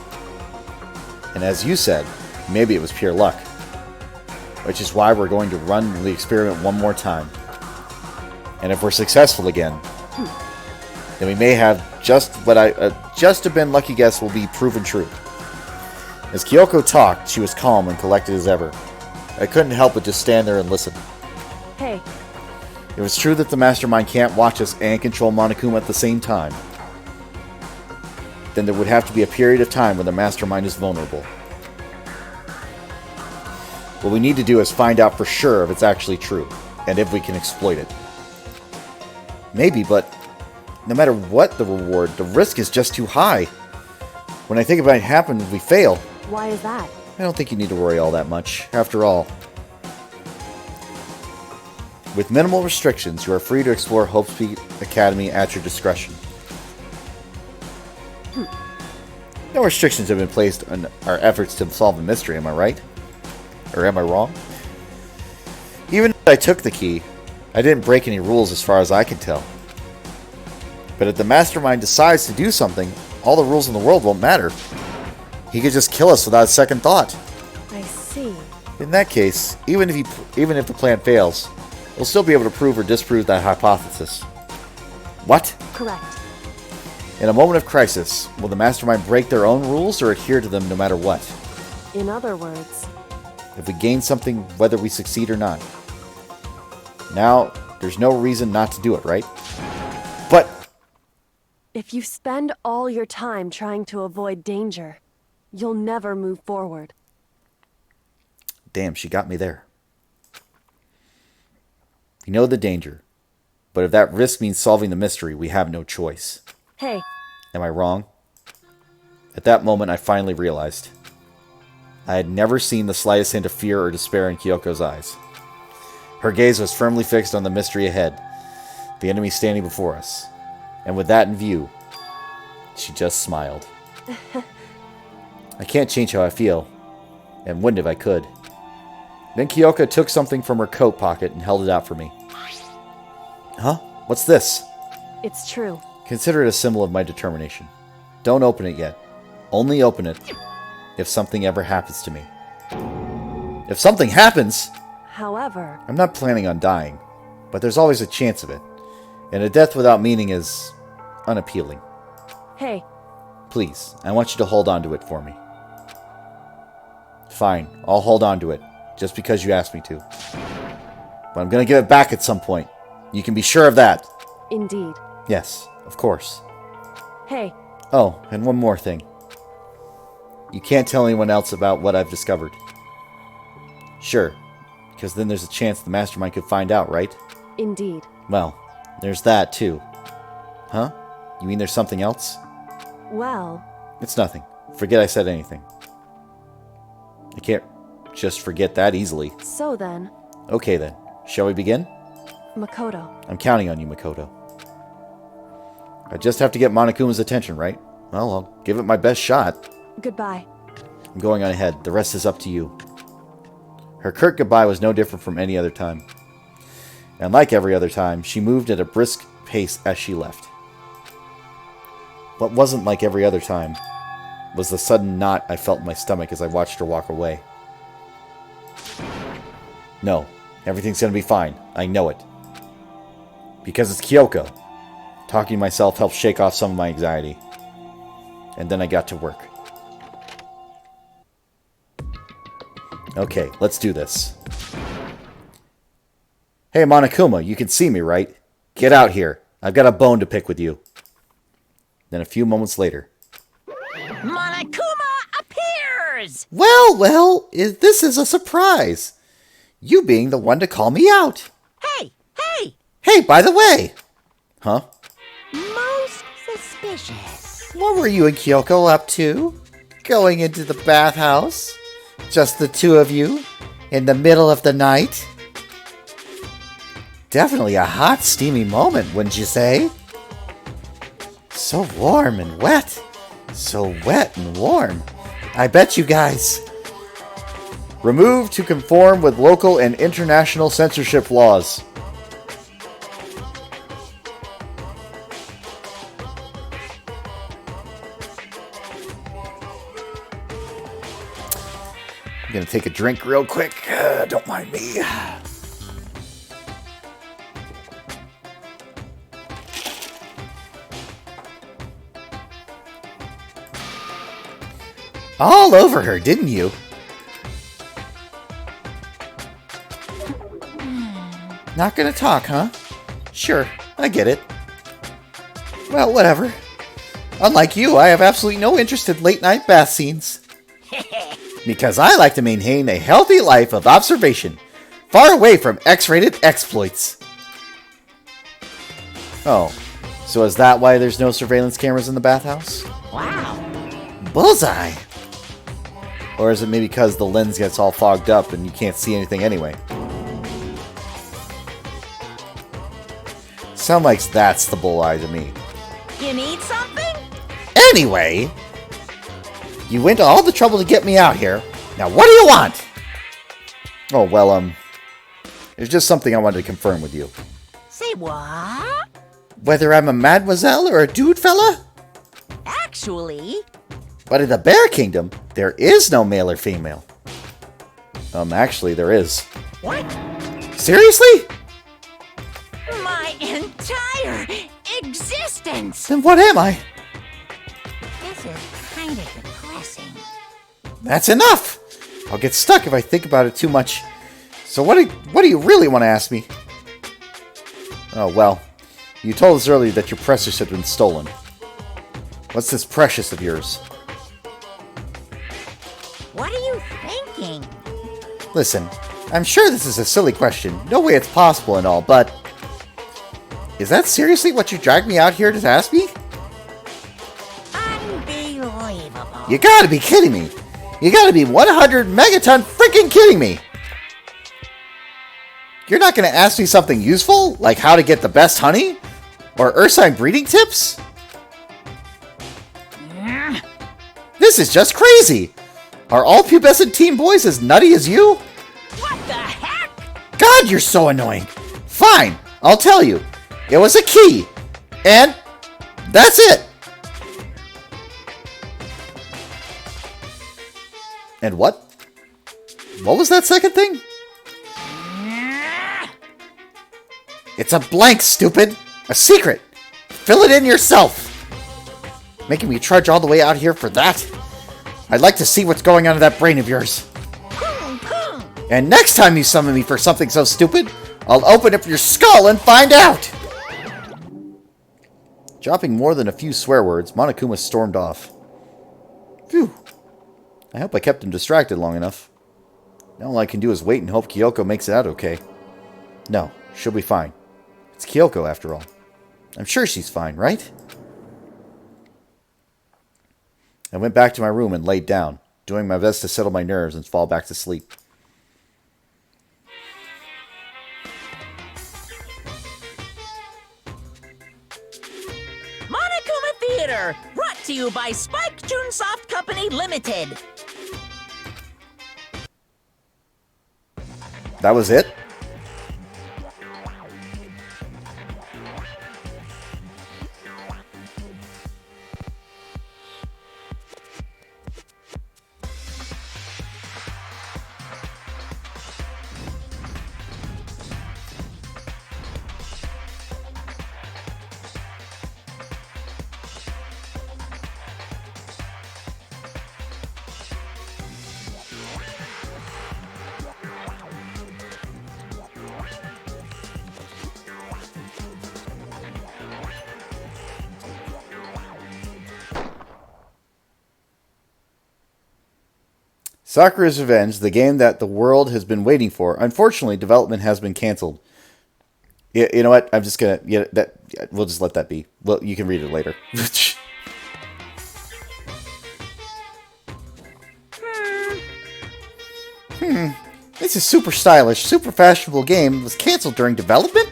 And as you said, maybe it was pure luck. Which is why we're going to run the experiment one more time. And if we're successful again, then we may have just what just a been lucky guess will be proven true. As Kyoko talked, she was calm and collected as ever. I couldn't help but just stand there and listen. hey, If it's true that the mastermind can't watch us and control Monokuma at the same time, then there would have to be a period of time when the mastermind is vulnerable. What we need to do is find out for sure if it's actually true, and if we can exploit it. Maybe, but no matter what the reward, the risk is just too high. When I think about it happening if we fail, why is that? I don't think you need to worry all that much. After all, with minimal restrictions, you are free to explore Hope's Peak Academy at your discretion. No restrictions have been placed on our efforts to solve the mystery, am I right? Or am I wrong? Even if I took the key, I didn't break any rules as far as I can tell. But if the mastermind decides to do something, all the rules in the world won't matter. He could just kill us without a second thought. I see. In that case, even if the plan fails, we'll still be able to prove or disprove that hypothesis. What? Correct. In a moment of crisis, will the mastermind break their own rules or adhere to them no matter what? In other words, If we gain something, whether we succeed or not. Now, there's no reason not to do it, right? But if you spend all your time trying to avoid danger, you'll never move forward. damn, she got me there. We know the danger, but if that risk means solving the mystery, we have no choice. Hey, Am I wrong? At that moment, I finally realized. I had never seen the slightest hint of fear or despair in Kyoko's eyes. Her gaze was firmly fixed on the mystery ahead, the enemy standing before us. And with that in view, she just smiled. I can't change how I feel, and wouldn't if I could. Then Kyoko took something from her coat pocket and held it out for me. Huh? What's this? it's true. Consider it a symbol of my determination. Don't open it yet. Only open it if something ever happens to me. If something happens! However, I'm not planning on dying, but there's always a chance of it. And a death without meaning is unappealing. hey, Please, I want you to hold on to it for me. Fine, I'll hold on to it, just because you asked me to. But I'm gonna give it back at some point. You can be sure of that. indeed. Yes, of course. Hey, Oh, and one more thing. You can't tell anyone else about what I've discovered. Sure, because then there's a chance the mastermind could find out, right? indeed. Well, there's that too. Huh? You mean there's something else? Well, It's nothing. Forget I said anything. I can't just forget that easily. so then, Okay then, shall we begin? Makoto. I'm counting on you, Makoto. I just have to get Monokuma's attention, right? Well, I'll give it my best shot. Goodbye. I'm going on ahead. The rest is up to you. Her curt goodbye was no different from any other time. And like every other time, she moved at a brisk pace as she left. What wasn't like every other time was the sudden knot I felt in my stomach as I watched her walk away. No, everything's going to be fine. I know it. Because it's Kyoko. Talking to myself helped shake off some of my anxiety. And then I got to work. Okay, let's do this. Hey, Monokuma, you can see me, right? Get out here. I've got a bone to pick with you. Then a few moments later. Monokuma appears! This is a surprise. You being the one to call me out. Hey! Hey, by the way, Huh? Most suspicious. What were you and Kyoko up to? Going into the bathhouse? Just the two of you? In the middle of the night? Definitely a hot, steamy moment, wouldn't you say? So warm and wet. So wet and warm. I bet you guys. Removed to conform with local and international censorship laws. I'm gonna take a drink real quick. Don't mind me. All over her, didn't you? Not gonna talk, huh? Sure, I get it. Well, whatever. Unlike you, I have absolutely no interest in late-night bath scenes. Because I like to maintain a healthy life of observation, far away from X-rated exploits. Oh, so is that why there's no surveillance cameras in the bathhouse? Wow. Bullseye! Or is it maybe because the lens gets all fogged up and you can't see anything anyway? Sounds like that's the bullseye to me. You need something? Anyway, you went to all the trouble to get me out here. Now what do you want? Oh, well, there's just something I wanted to confirm with you. Say what? Whether I'm a mademoiselle or a dude fella? Actually, But in the Bear Kingdom, there is no male or female. Actually, there is. what? Seriously? My entire existence! Then what am I? This is kind of depressing. That's enough! I'll get stuck if I think about it too much. So what do you really want to ask me? Oh, well. You told us earlier that your precious had been stolen. What's this precious of yours? What are you thinking? Listen, I'm sure this is a silly question. No way it's possible and all, but... Is that seriously what you dragged me out here to ask me? Unbelievable. You gotta be kidding me! You gotta be 100 megaton freaking kidding me! You're not gonna ask me something useful? Like how to get the best honey? Or ursine breeding tips? This is just crazy! Are all pubescent teen boys as nutty as you? What the heck? God, you're so annoying! Fine, I'll tell you. It was a key. And that's it! And what? What was that second thing? It's a blank, stupid! A secret! Fill it in yourself! Making me trudge all the way out here for that? I'd like to see what's going on in that brain of yours. And next time you summon me for something so stupid, I'll open up your skull and find out! Dropping more than a few swear words, Monokuma stormed off. Phew. I hope I kept him distracted long enough. Now all I can do is wait and hope Kyoko makes it out okay. No, she'll be fine. It's Kyoko, after all. I'm sure she's fine, right? I went back to my room and laid down, doing my best to settle my nerves and fall back to sleep. Monokuma Theater, brought to you by Spike Chunsoft Company Limited. That was it? Sakura's Revenge, the game that the world has been waiting for. Unfortunately, development has been cancelled. You know what? I'm just gonna we'll just let that be. Well, you can read it later. This is super stylish, super fashionable game was canceled during development?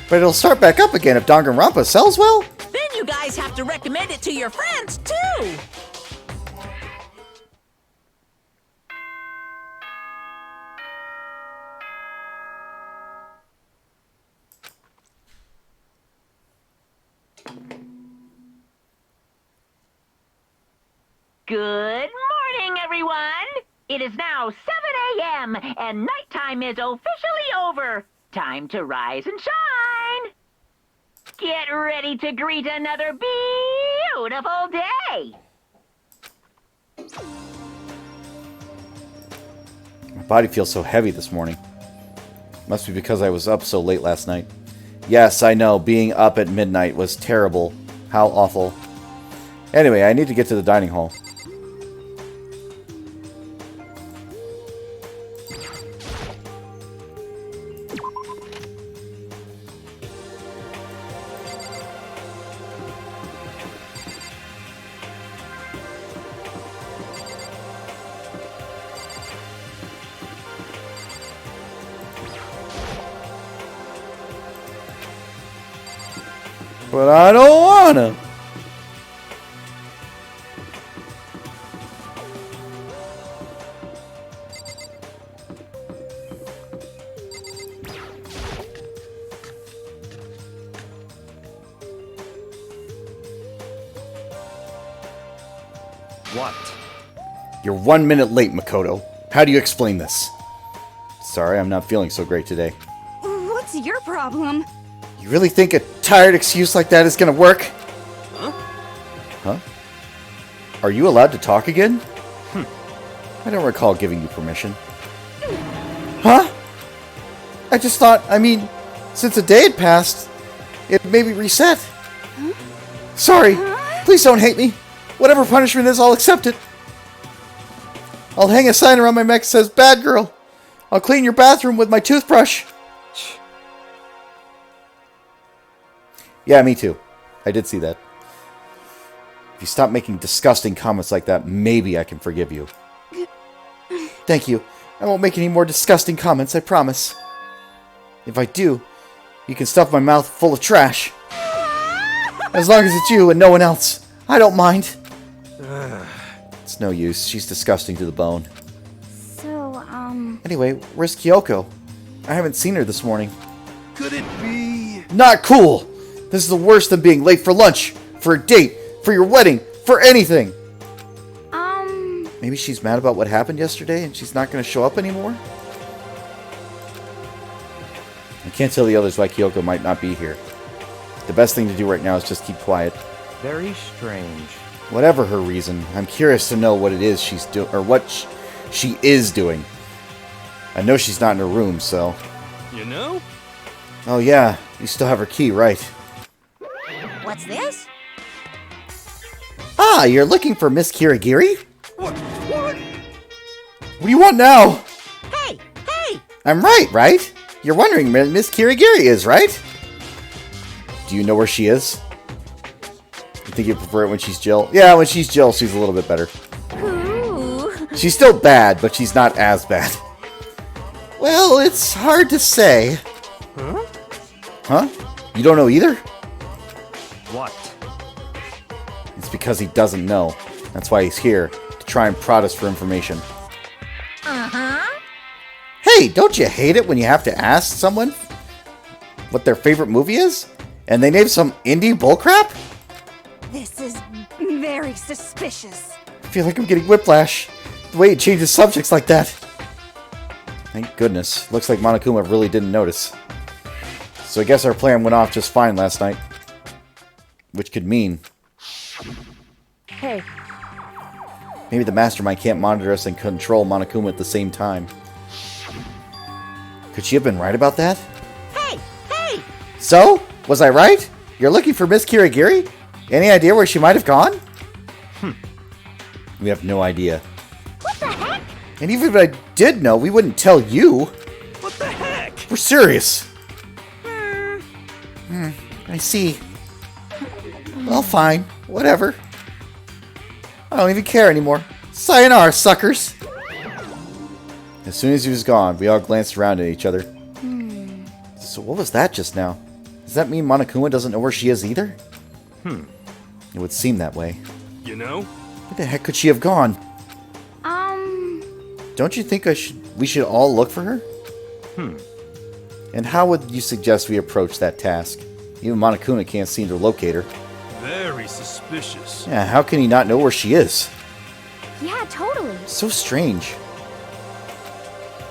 But it'll start back up again if Danganronpa sells well? Then you guys have to recommend it to your friends, too! Good morning, everyone! It is now 7 a.m., and nighttime is officially over. Time to rise and shine! Get ready to greet another beautiful day! My body feels so heavy this morning. Must be because I was up so late last night. Yes, I know, being up at midnight was terrible. How awful. Anyway, I need to get to the dining hall. But I don't wanna. What? You're 1 minute late, Makoto. How do you explain this? Sorry, I'm not feeling so great today. What's your problem? You really think a tired excuse like that is gonna work? Huh? Are you allowed to talk again? I don't recall giving you permission. Huh? I just thought, since a day had passed, it maybe reset. Sorry. Please don't hate me. Whatever punishment is, I'll accept it. I'll hang a sign around my neck that says, "Bad girl." I'll clean your bathroom with my toothbrush. Yeah, me too. I did see that. If you stop making disgusting comments like that, maybe I can forgive you. Thank you. I won't make any more disgusting comments, I promise. If I do, you can stuff my mouth full of trash. As long as it's you and no one else. I don't mind. It's no use. She's disgusting to the bone. So, Anyway, where's Kyoko? I haven't seen her this morning. Could it be? Not cool! This is the worst than being late for lunch, for a date, for your wedding, for anything! Maybe she's mad about what happened yesterday and she's not going to show up anymore? I can't tell the others why Kyoko might not be here. The best thing to do right now is just keep quiet. Very strange. Whatever her reason, I'm curious to know what it is she's doing, or what she is doing. I know she's not in her room, so... You know? Oh yeah, you still have her key, right? What's this? Ah, you're looking for Miss Kirigiri? What? What do you want now? Hey! Hey! I'm right? You're wondering where Miss Kirigiri is, right? Do you know where she is? You think you prefer it when she's Jill? Yeah, when she's Jill, she's a little bit better. Ooh! She's still bad, but she's not as bad. Well, it's hard to say. Huh? Huh? You don't know either? What? It's because he doesn't know. That's why he's here, to try and prod us for information. Uh-huh. Hey, don't you hate it when you have to ask someone what their favorite movie is? And they name some indie bullcrap? this is very suspicious. I feel like I'm getting whiplash. The way he changes subjects like that. Thank goodness. Looks like Monokuma really didn't notice. So I guess our plan went off just fine last night. Which could mean... Hey, maybe the mastermind can't monitor us and control Monokuma at the same time. Could she have been right about that? Hey! Hey! So? Was I right? You're looking for Miss Kirigiri? Any idea where she might have gone? We have no idea. What the heck? And even if I did know, we wouldn't tell you. What the heck? We're serious. I see. Well, fine. Whatever. I don't even care anymore. Sayonara, suckers. As soon as he was gone, we all glanced around at each other. So what was that just now? Does that mean Monokuma doesn't know where she is either? It would seem that way. You know? Where the heck could she have gone? Don't you think we should all look for her? And how would you suggest we approach that task? Even Monokuma can't seem to locate her. Very suspicious. Yeah, how can he not know where she is? Yeah, totally. So strange.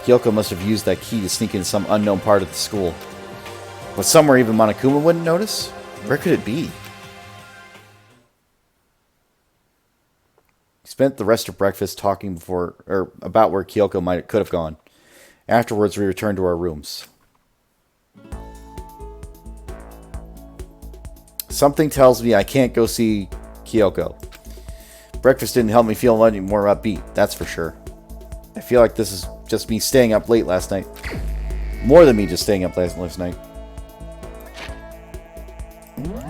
Kyoko must have used that key to sneak into some unknown part of the school. But somewhere even Monokuma wouldn't notice? Where could it be? We spent the rest of breakfast talking about where Kyoko could have gone. Afterwards, we returned to our rooms. Something tells me I can't go see Kyoko. Breakfast didn't help me feel any more upbeat, that's for sure. I feel like this is just me staying up late last night. More than me just staying up last night.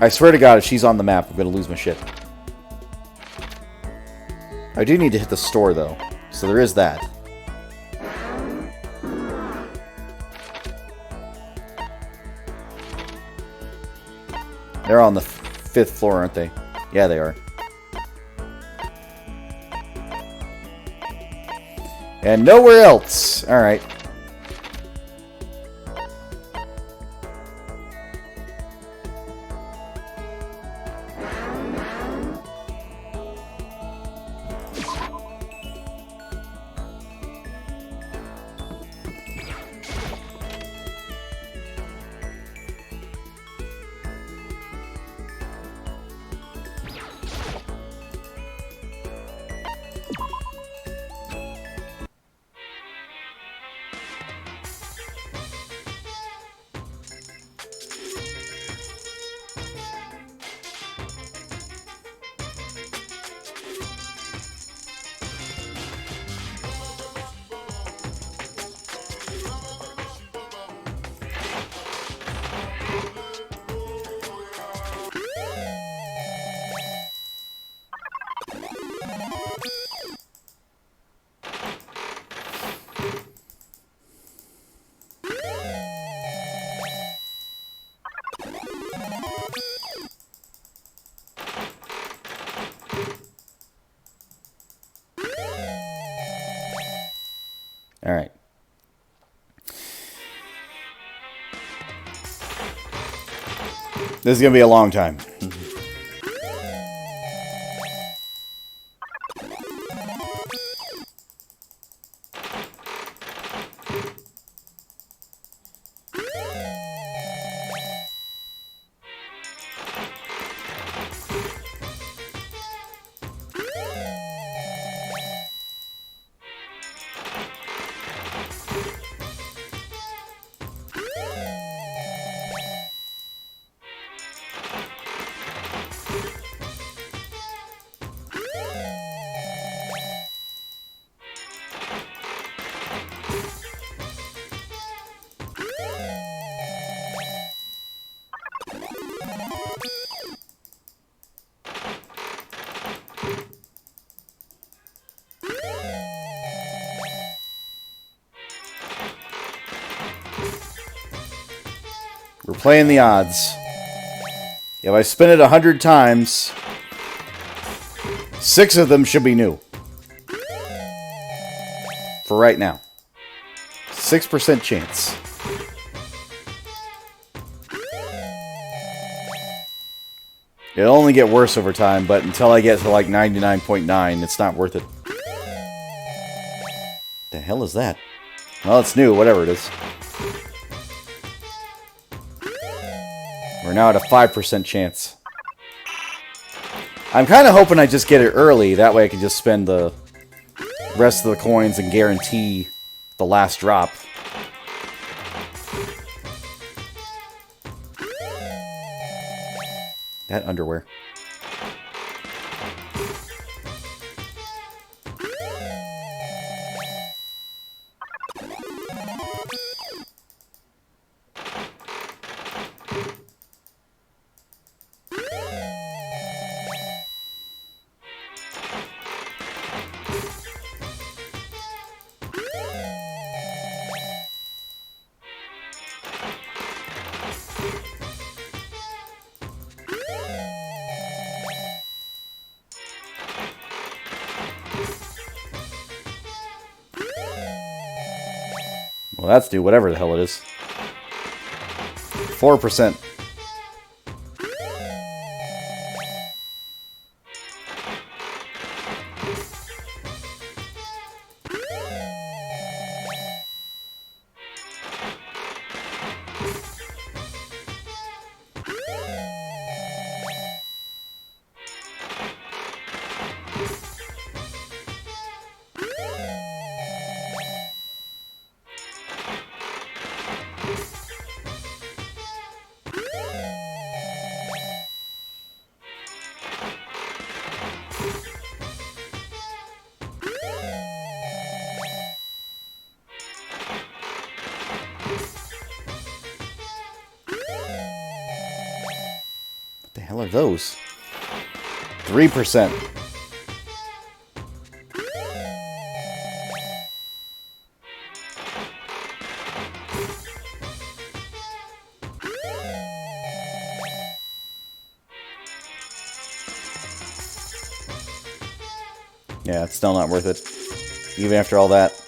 I swear to God, if she's on the map, I'm going to lose my shit. I do need to hit the store, though. So there is that. They're on the 5th floor, aren't they? Yeah, they are. And nowhere else. Alright. Alright. This is going to be a long time. We're playing the odds. If I spin it 100 times, 6 of them should be new. For right now. 6% chance. It'll only get worse over time, but until I get to like 99.9, it's not worth it. The hell is that? Well, it's new, whatever it is. We're now at a 5% chance. I'm kind of hoping I just get it early. That way I can just spend the rest of the coins and guarantee the last drop. That underwear. Well, that's due, whatever the hell it is. 4%. What the hell are those? 3%. Yeah, it's still not worth it. Even after all that.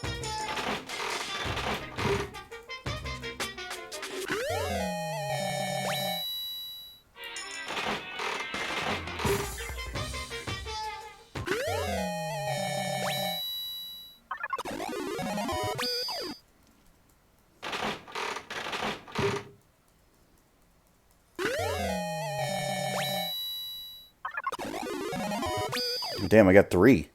Damn, I got 3.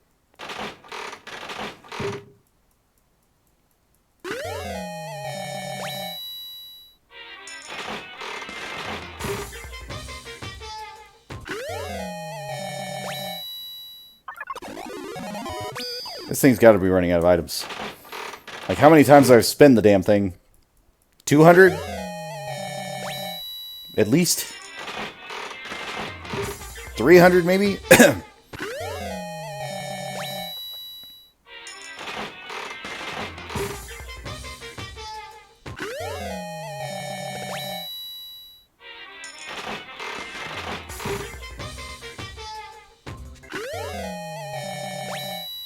This thing's got to be running out of items. Like, how many times have I spent the damn thing? 200? At least? 300 maybe?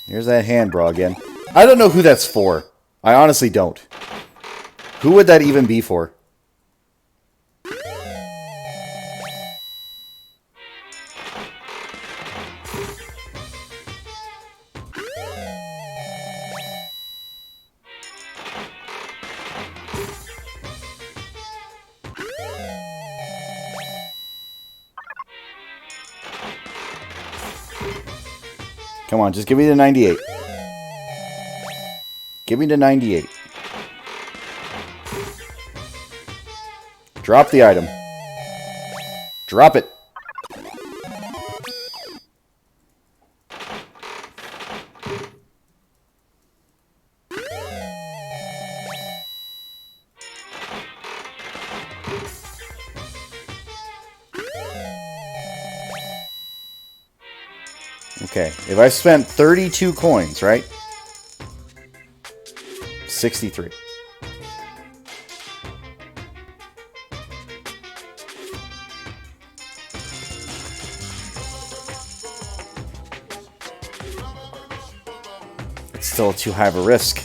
Here's that hand bra again. I don't know who that's for. I honestly don't. Who would that even be for? Come on, just give me the 98. Give me the 98. Drop the item. Drop it. Okay, if I spent 32 coins, right? 63. It's still too high of a risk.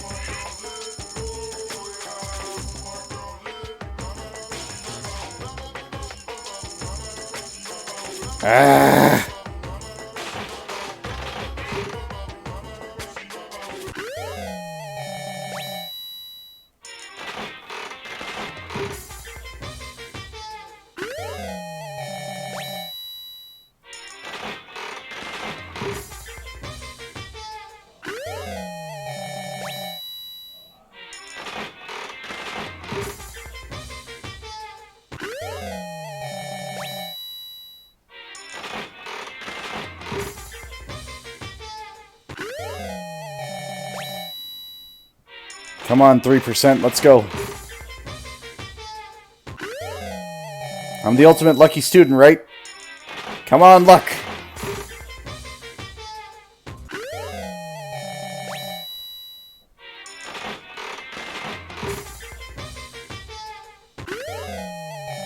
Ah! Come on, 3%, let's go. I'm the ultimate lucky student, right? Come on, luck.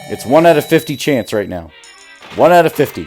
It's 1 out of 50 chance right now. 1 out of 50.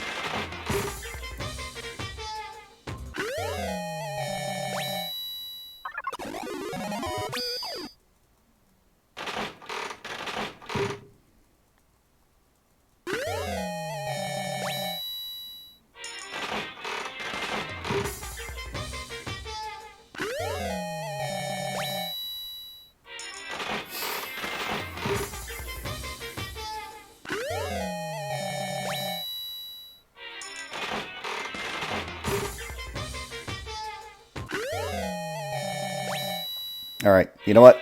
Alright, you know what?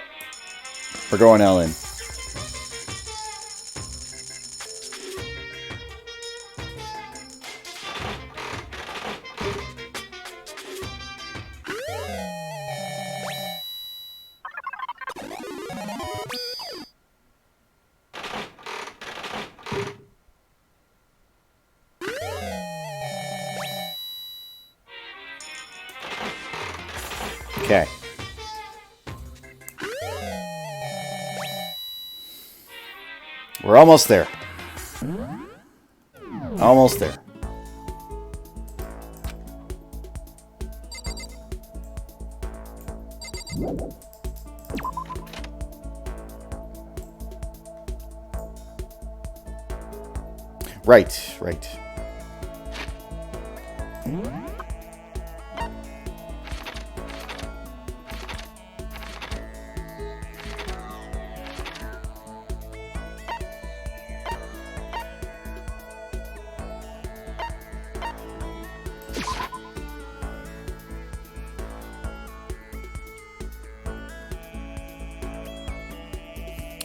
We're going all in. Okay. We're almost there. Almost there. Right, right.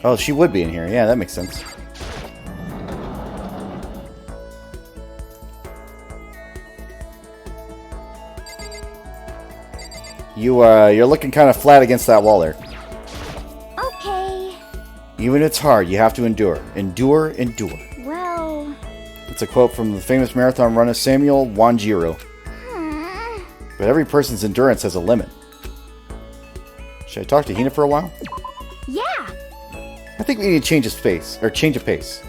Oh, she would be in here. Yeah, that makes sense. You're looking kind of flat against that wall there. Okay. Even if it's hard, you have to endure. Endure, endure. Well... It's a quote from the famous marathon runner Samuel Wanjiro. But every person's endurance has a limit. Should I talk to Hina for a while? Yeah. I think we need to change of pace, or change of pace.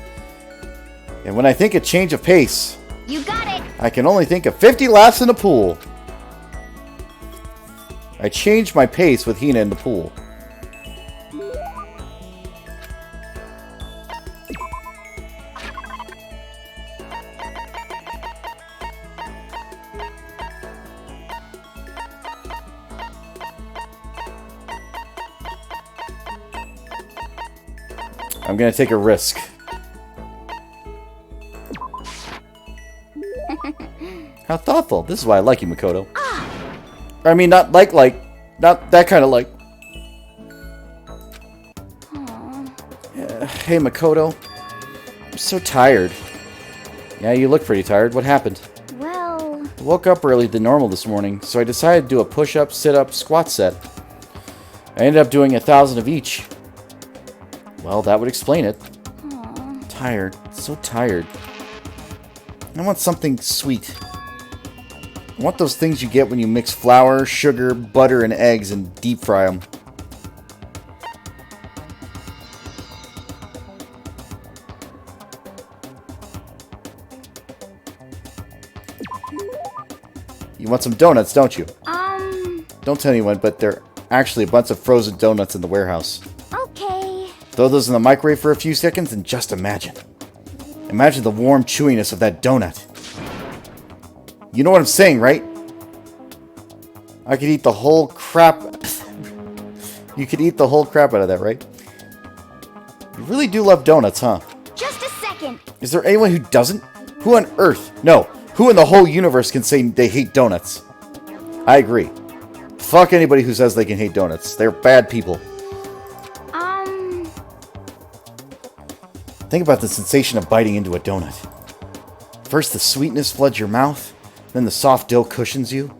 And when I think of change of pace, You got it. I can only think of 50 laps in a pool. I changed my pace with Hina in the pool. I'm gonna take a risk. How thoughtful. This is why I like you, Makoto. I mean, not like, not that kind of like. Hey, Makoto. I'm so tired. Yeah, you look pretty tired. What happened? Well... I woke up early than normal this morning, so I decided to do a push-up, sit-up, squat set. I ended up doing 1,000 of each. Well, that would explain it. Tired. So tired. I want something sweet. I want those things you get when you mix flour, sugar, butter, and eggs and deep fry them. You want some donuts, don't you? Don't tell anyone, but there are actually a bunch of frozen donuts in the warehouse. Okay. Throw those in the microwave for a few seconds and just imagine. Imagine the warm chewiness of that donut. You know what I'm saying, right? I could eat the whole crap... You could eat the whole crap out of that, right? You really do love donuts, huh? Just a second. Is there anyone who doesn't? Who on earth? No. Who in the whole universe can say they hate donuts? I agree. Fuck anybody who says they can hate donuts. They're bad people. Think about the sensation of biting into a donut. First the sweetness floods your mouth, then the soft dough cushions you.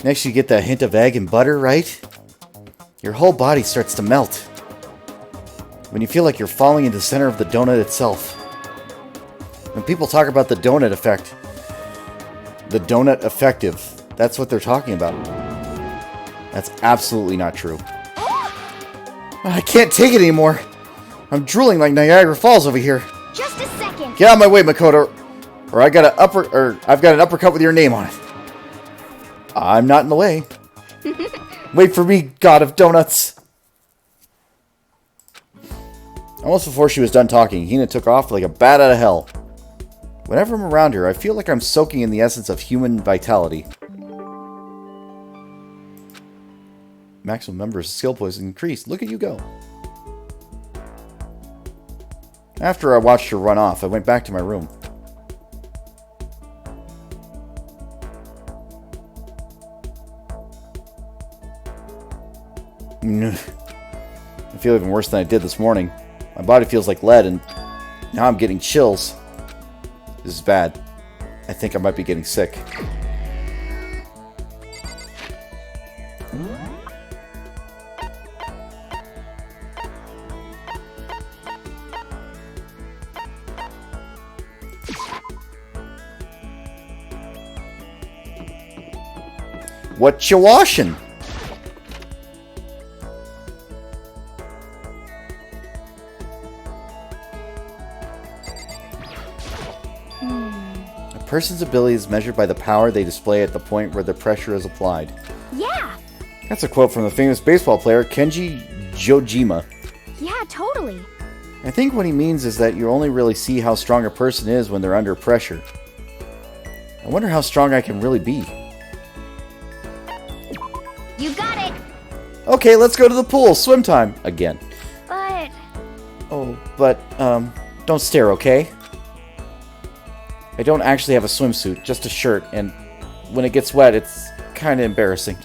Next you get that hint of egg and butter, right? Your whole body starts to melt. When you feel like you're falling into the center of the donut itself. When people talk about the donut effect, the donut effective, that's what they're talking about. That's absolutely not true. I can't take it anymore. I'm drooling like Niagara Falls over here. Just a second. Get out of my way, Makoto, or I've got an uppercut with your name on it. I'm not in the way. Wait for me, God of Donuts. Almost before she was done talking, Hina took off like a bat out of hell. Whenever I'm around her, I feel like I'm soaking in the essence of human vitality. Maximum numbers of skill points increased. Look at you go. After I watched her run off, I went back to my room. I feel even worse than I did this morning. My body feels like lead, and now I'm getting chills. This is bad. I think I might be getting sick. What you washing? A person's ability is measured by the power they display at the point where the pressure is applied. Yeah. That's a quote from the famous baseball player Kenji Jojima. Yeah, totally. I think what he means is that you only really see how strong a person is when they're under pressure. I wonder how strong I can really be. You got it. Okay, let's go to the pool. Swim time. Again. But... Oh, but, don't stare, okay? I don't actually have a swimsuit, just a shirt, and when it gets wet, it's kind of embarrassing.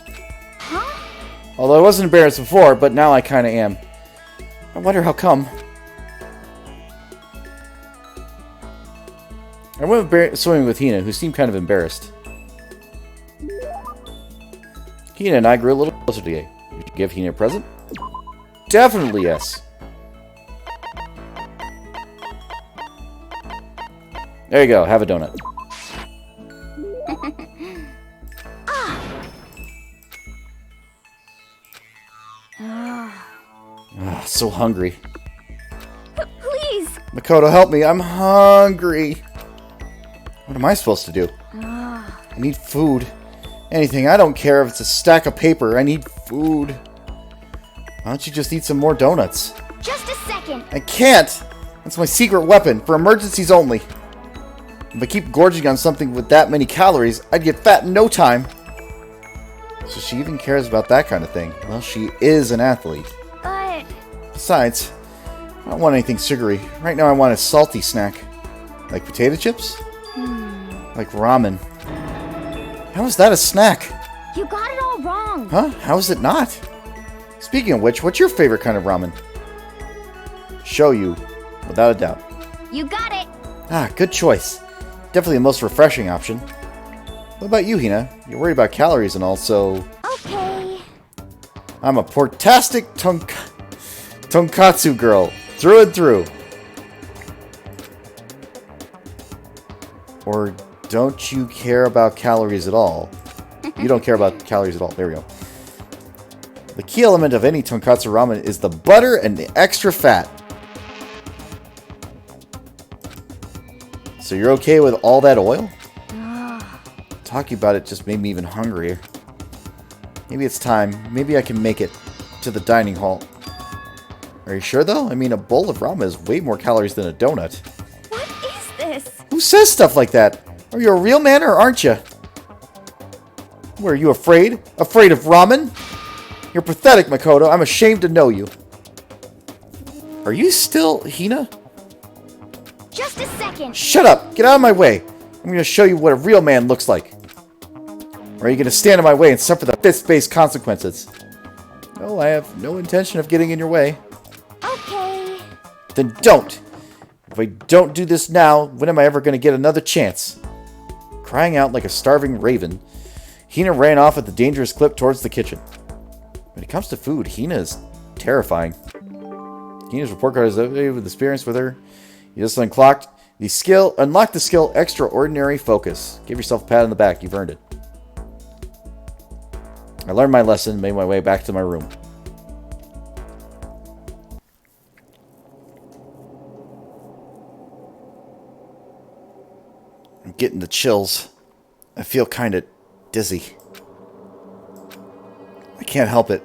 Huh? Although I wasn't embarrassed before, but now I kind of am. I wonder how come. I went swimming with Hina, who seemed kind of embarrassed. Hina and I grew a little closer today. You should give Hina a present? Definitely yes. There you go, have a donut. So hungry. Please. Makoto, help me, I'm hungry. What am I supposed to do? I need food. Anything, I don't care if it's a stack of paper, I need food. Why don't you just eat some more donuts? Just a second. I can't! That's my secret weapon, for emergencies only. If I keep gorging on something with that many calories, I'd get fat in no time. So she even cares about that kind of thing. Well, she is an athlete. But... Besides, I don't want anything sugary. Right now I want a salty snack. Like potato chips? Like ramen. How is that a snack? You got it all wrong. Huh? How is it not? Speaking of which, what's your favorite kind of ramen? Show you, without a doubt. You got it. Ah, good choice. Definitely the most refreshing option. What about you, Hina? You're worried about calories and all, so... Okay. I'm a portastic tonkatsu girl, through and through. Or don't you care about calories at all? You don't care about calories at all. There we go. The key element of any tonkatsu ramen is the butter and the extra fat. So you're okay with all that oil? Talking about it just made me even hungrier. Maybe it's time. Maybe I can make it to the dining hall. Are you sure though? I mean, a bowl of ramen is way more calories than a donut. What is this? Who says stuff like that? Are you a real man or aren't you? Were you afraid? Afraid of ramen? You're pathetic, Makoto. I'm ashamed to know you. Are you still Hina? Just a second. Shut up! Get out of my way! I'm going to show you what a real man looks like. Or are you going to stand in my way and suffer the fist-based consequences? No, I have no intention of getting in your way. Okay. Then don't! If I don't do this now, when am I ever going to get another chance? Crying out like a starving raven, Hina ran off at the dangerous clip towards the kitchen. When it comes to food, Hina is terrifying. Hina's report card is updated with experience with her. You just unlocked the skill Extraordinary Focus. Give yourself a pat on the back. You've earned it. I learned my lesson and made my way back to my room. I'm getting the chills. I feel kind of dizzy. I can't help it.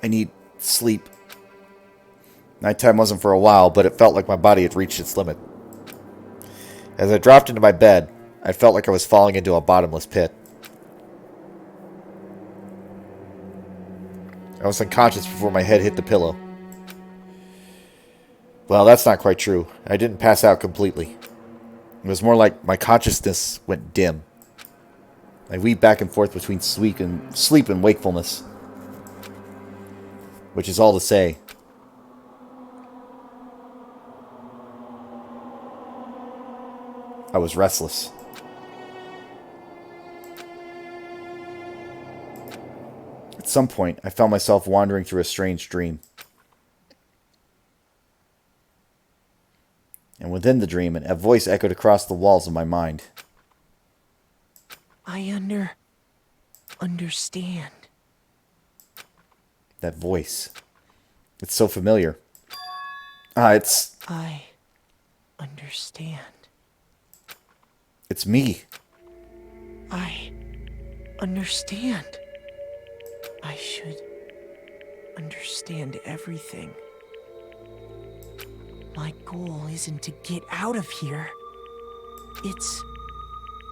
I need sleep. Nighttime wasn't for a while, but it felt like my body had reached its limit. As I dropped into my bed, I felt like I was falling into a bottomless pit. I was unconscious before my head hit the pillow. Well, that's not quite true. I didn't pass out completely. It was more like my consciousness went dim. I weaved back and forth between sleep and wakefulness. which is all to say, I was restless. At some point, I found myself wandering through a strange dream. And within the dream, a voice echoed across the walls of my mind. I understand. That voice. It's so familiar. It's I understand. It's me. I understand. I should understand everything. My goal isn't to get out of here. It's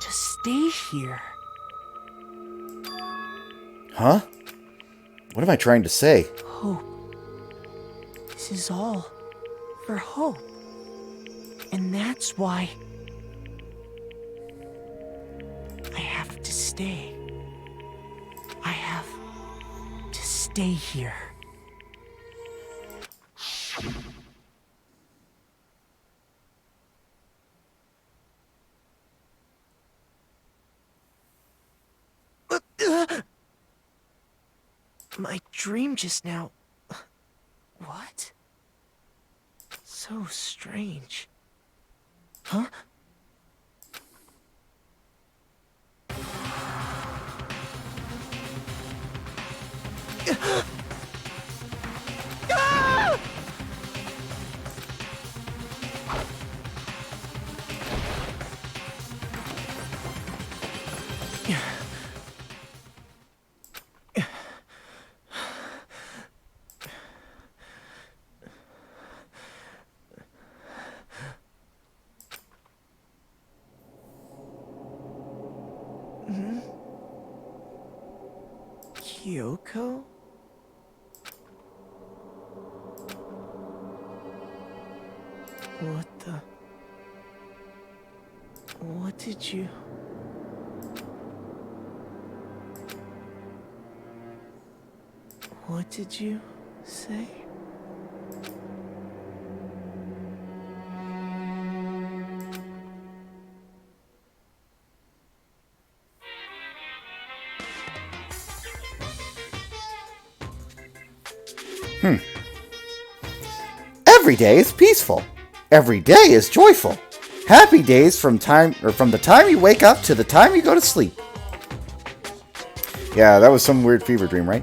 to stay here. Huh? What am I trying to say? Hope. This is all for hope. And that's why I have to stay. I have to stay here. My dream just now. What? So strange. Huh? Kyoko? What the... What did you... What did you say? Every day is peaceful. Every day is joyful. Happy days from the time you wake up to the time you go to sleep. Yeah, that was some weird fever dream, right?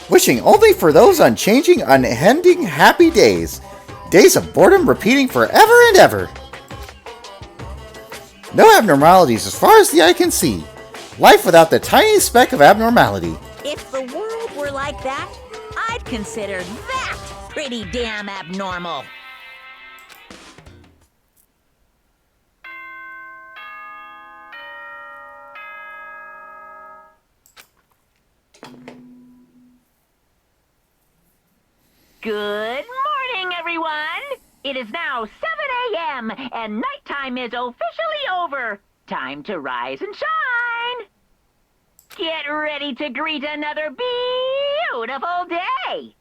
Wishing only for those unchanging, unending happy days. Days of boredom repeating forever and ever. No abnormalities as far as the eye can see. Life without the tiniest speck of abnormality. If the world were like that, I'd consider that pretty damn abnormal. Good morning, everyone! It is now 7 a.m., and nighttime is officially over. Time to rise and shine! Get ready to greet another beautiful day!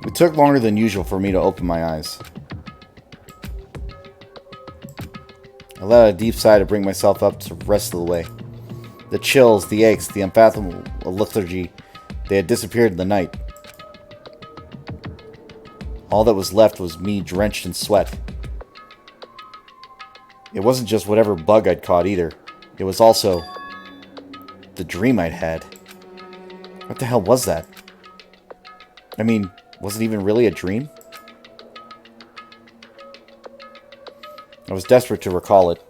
It took longer than usual for me to open my eyes. I let out a deep sigh to bring myself up to the rest of the way. The chills, the aches, the unfathomable lethargy, they had disappeared in the night. All that was left was me drenched in sweat. It wasn't just whatever bug I'd caught either. It was also the dream I'd had. What the hell was that? I mean, was it even really a dream? I was desperate to recall it.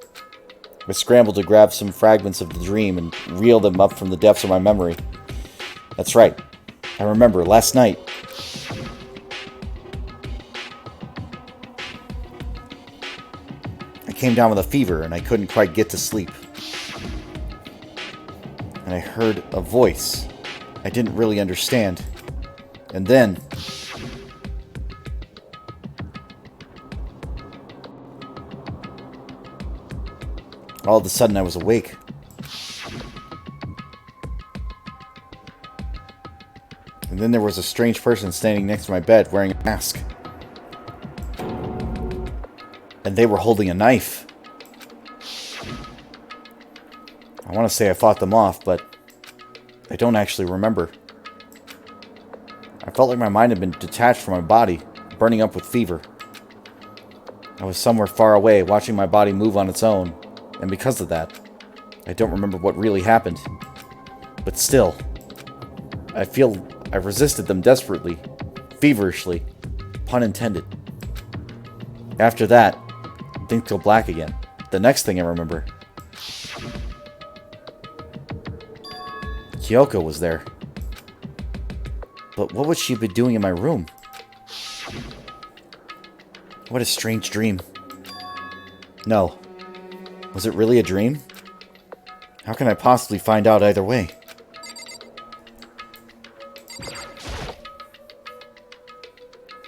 I scrambled to grab some fragments of the dream and reel them up from the depths of my memory. That's right. I remember last night. I came down with a fever and I couldn't quite get to sleep. And I heard a voice I didn't really understand. And then... All of a sudden, I was awake. And then there was a strange person standing next to my bed wearing a mask. And they were holding a knife. I want to say I fought them off, but I don't actually remember. I felt like my mind had been detached from my body, burning up with fever. I was somewhere far away, watching my body move on its own, and because of that, I don't remember what really happened. But still, I feel I resisted them desperately, feverishly, pun intended. After that, things go black again. The next thing I remember, Kyoko was there. But what would she be doing in my room? What a strange dream. No. Was it really a dream? How can I possibly find out either way?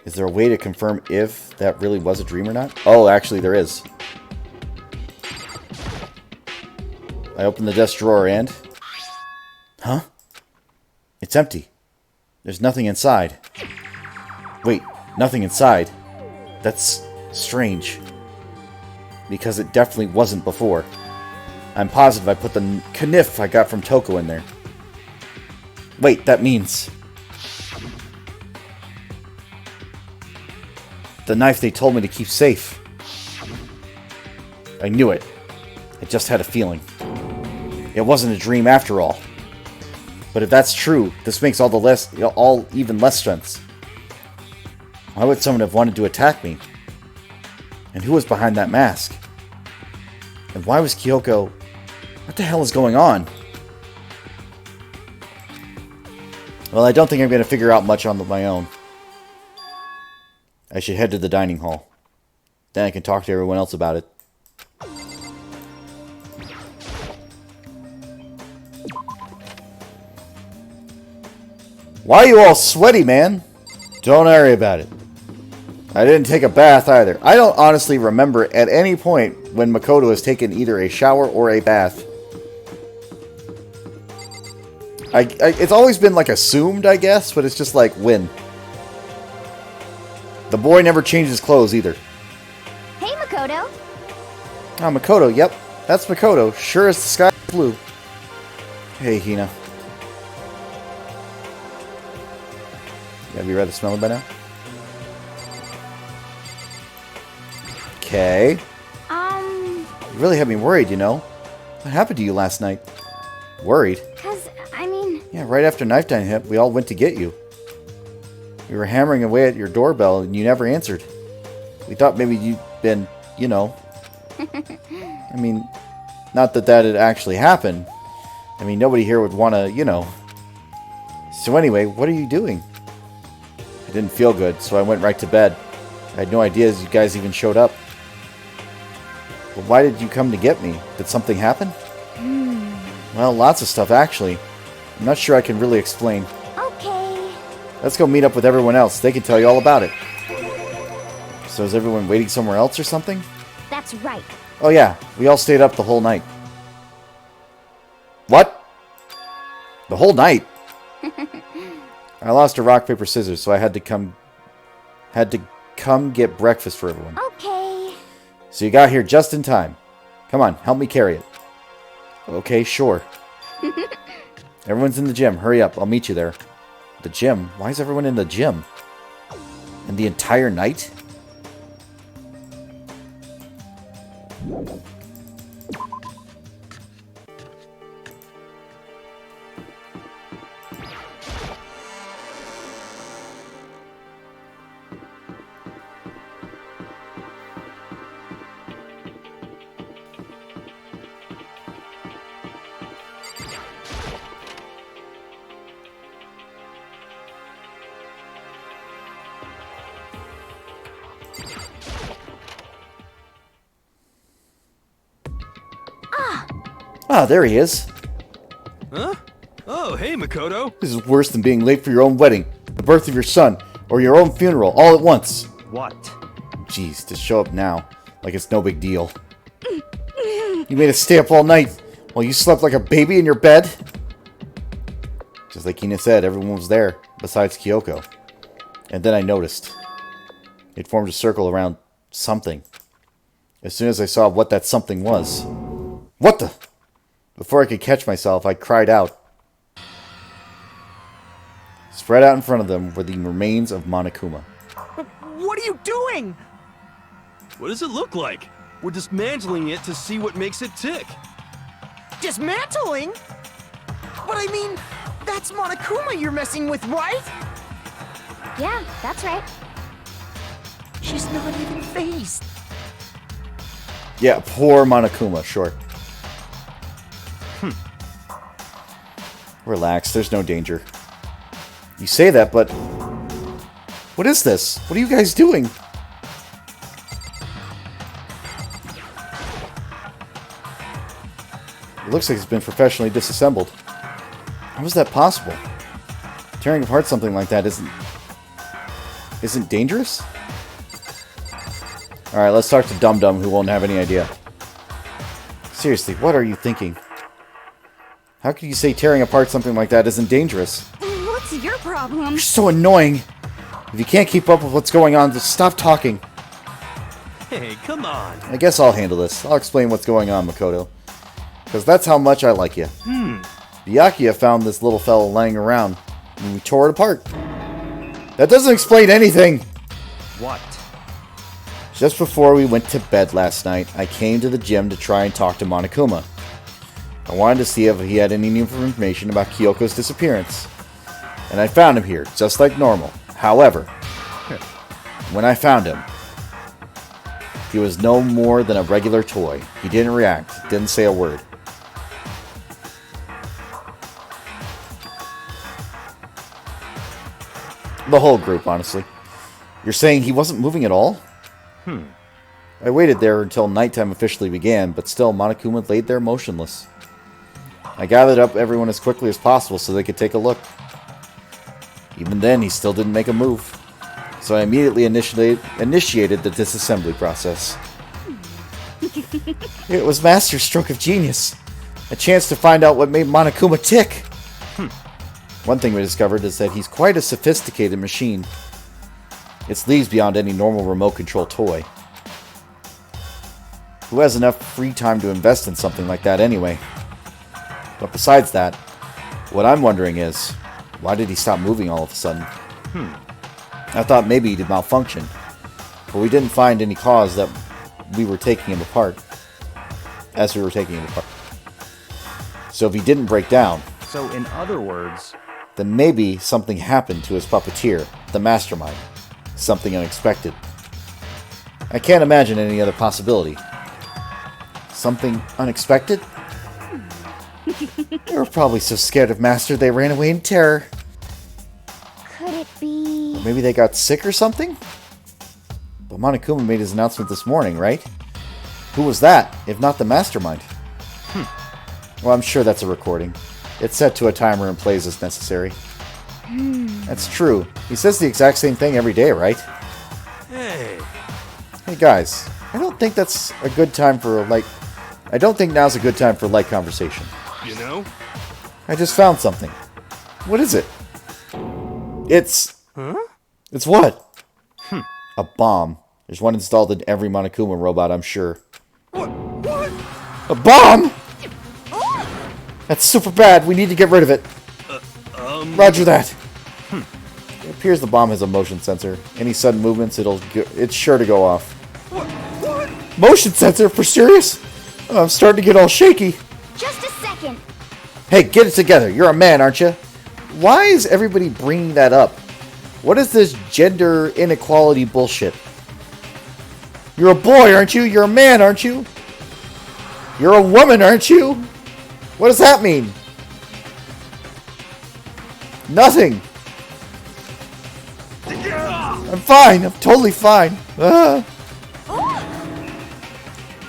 Is there a way to confirm if that really was a dream or not? Oh, actually there is. I open the desk drawer and... Huh? It's empty. There's nothing inside. Wait, nothing inside? That's strange. Because it definitely wasn't before. I'm positive I put the kniff I got from Toko in there. Wait, that means... the knife they told me to keep safe. I knew it. I just had a feeling. It wasn't a dream after all. But if that's true, this makes all even less sense. Why would someone have wanted to attack me? And who was behind that mask? And why was Kyoko... What the hell is going on? Well, I don't think I'm going to figure out much on my own. I should head to the dining hall. Then I can talk to everyone else about it. Why are you all sweaty, man? Don't worry about it. I didn't take a bath either. I don't honestly remember at any point when Makoto has taken either a shower or a bath. It's always been like assumed, I guess, but it's just like when. The boy never changed his clothes either. Hey, Makoto. Oh, Makoto, yep. That's Makoto. Sure as the sky is blue. Hey, Hina. Have you read the smell by now? Okay. You really had me worried, you know. What happened to you last night? Worried? Yeah, right after knife time hit, we all went to get you. We were hammering away at your doorbell and you never answered. We thought maybe you'd been, you know. I mean, not that that had actually happened. I mean, nobody here would want to, you know. So anyway, what are you doing? I didn't feel good, so I went right to bed. I had no idea you guys even showed up. But why did you come to get me? Did something happen? Well, lots of stuff, actually. I'm not sure I can really explain. Okay. Let's go meet up with everyone else. They can tell you all about it. So is everyone waiting somewhere else or something? That's right. Oh yeah, we all stayed up the whole night. What? The whole night? I lost a rock, paper, scissors, so I had to come get breakfast for everyone. Okay. So you got here just in time. Come on, help me carry it. Okay, sure. Everyone's in the gym. Hurry up, I'll meet you there. The gym? Why is everyone in the gym? And the entire night? Ah, there he is. Huh? Oh, hey, Makoto. This is worse than being late for your own wedding, the birth of your son, or your own funeral, all at once. What? Jeez, to show up now, like it's no big deal. You made us stay up all night while you slept like a baby in your bed? Just like Ina said, everyone was there, besides Kyoko. And then I noticed. It formed a circle around something. As soon as I saw what that something was. What the? Before I could catch myself, I cried out. Spread out in front of them were the remains of Monokuma. What are you doing? What does it look like? We're dismantling it to see what makes it tick. Dismantling? But I mean, that's Monokuma you're messing with, right? Yeah, that's right. She's not even phased. Yeah, poor Monokuma, sure. Relax, there's no danger. You say that, but... What is this? What are you guys doing? It looks like it's been professionally disassembled. How is that possible? Tearing apart something like that isn't dangerous? Alright, let's talk to Dum Dum, who won't have any idea. Seriously, what are you thinking? How could you say tearing apart something like that isn't dangerous? What's your problem? You're so annoying. If you can't keep up with what's going on, just stop talking. Hey, come on. I guess I'll handle this. I'll explain what's going on, Makoto. Because that's how much I like you. Byakuya found this little fella laying around, and we tore it apart. That doesn't explain anything! What? Just before we went to bed last night, I came to the gym to try and talk to Monokuma. I wanted to see if he had any new information about Kyoko's disappearance. And I found him here, just like normal. However, when I found him, he was no more than a regular toy. He didn't react, didn't say a word. The whole group, honestly. You're saying he wasn't moving at all? I waited there until nighttime officially began, but still Monokuma laid there motionless. I gathered up everyone as quickly as possible so they could take a look. Even then, he still didn't make a move. So I immediately initiated the disassembly process. It was Master's stroke of genius. A chance to find out what made Monokuma tick. One thing we discovered is that he's quite a sophisticated machine. It's leagues beyond any normal remote control toy. Who has enough free time to invest in something like that anyway? But besides that, what I'm wondering is, why did he stop moving all of a sudden? I thought maybe he'd malfunction, but we didn't find any cause that we were taking him apart. As we were taking him apart. So if he didn't break down, So in other words, then maybe something happened to his puppeteer, the mastermind. Something unexpected. I can't imagine any other possibility. Something unexpected? They were probably so scared of Master they ran away in terror. Could it be... Or maybe they got sick or something? But Monokuma made his announcement this morning, right? Who was that, if not the mastermind? Well, I'm sure that's a recording. It's set to a timer and plays as necessary. That's true. He says the exact same thing every day, right? Hey. Hey guys, I don't think that's a good time for I don't think now's a good time for light conversation. You know? I just found something. What is it? It's... Huh? It's what? A bomb. There's one installed in every Monokuma robot, I'm sure. What? A bomb?! That's super bad. We need to get rid of it. Roger that. It appears the bomb has a motion sensor. Any sudden movements, it's sure to go off. What? Motion sensor? For serious? Oh, I'm starting to get all shaky. Just a second. Hey, get it together. You're a man, aren't you? Why is everybody bringing that up? What is this gender inequality bullshit? You're a boy, aren't you? You're a man, aren't you? You're a woman, aren't you? What does that mean? Nothing. I'm fine. I'm totally fine.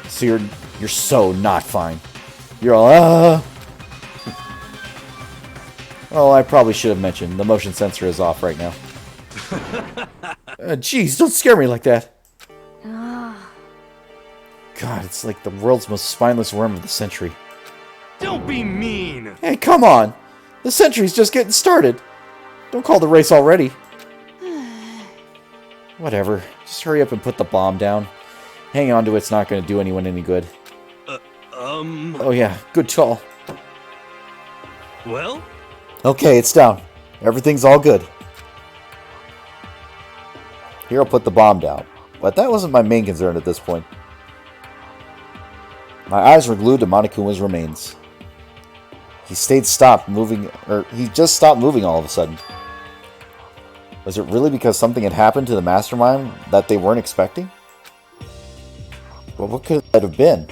So you're so not fine. You're all Oh, I probably should have mentioned the motion sensor is off right now. Jeez, don't scare me like that. God, it's like the world's most spineless worm of the century. Don't be mean! Hey, come on! The century's just getting started. Don't call the race already. Whatever. Just hurry up and put the bomb down. Hanging on to it's not going to do anyone any good. Oh yeah, good call. Well? Okay, it's down. Everything's all good. Here, I'll put the bomb down. But that wasn't my main concern at this point. My eyes were glued to Monokuma's remains. He just stopped moving all of a sudden. Was it really because something had happened to the mastermind that they weren't expecting? Well, what could that have been?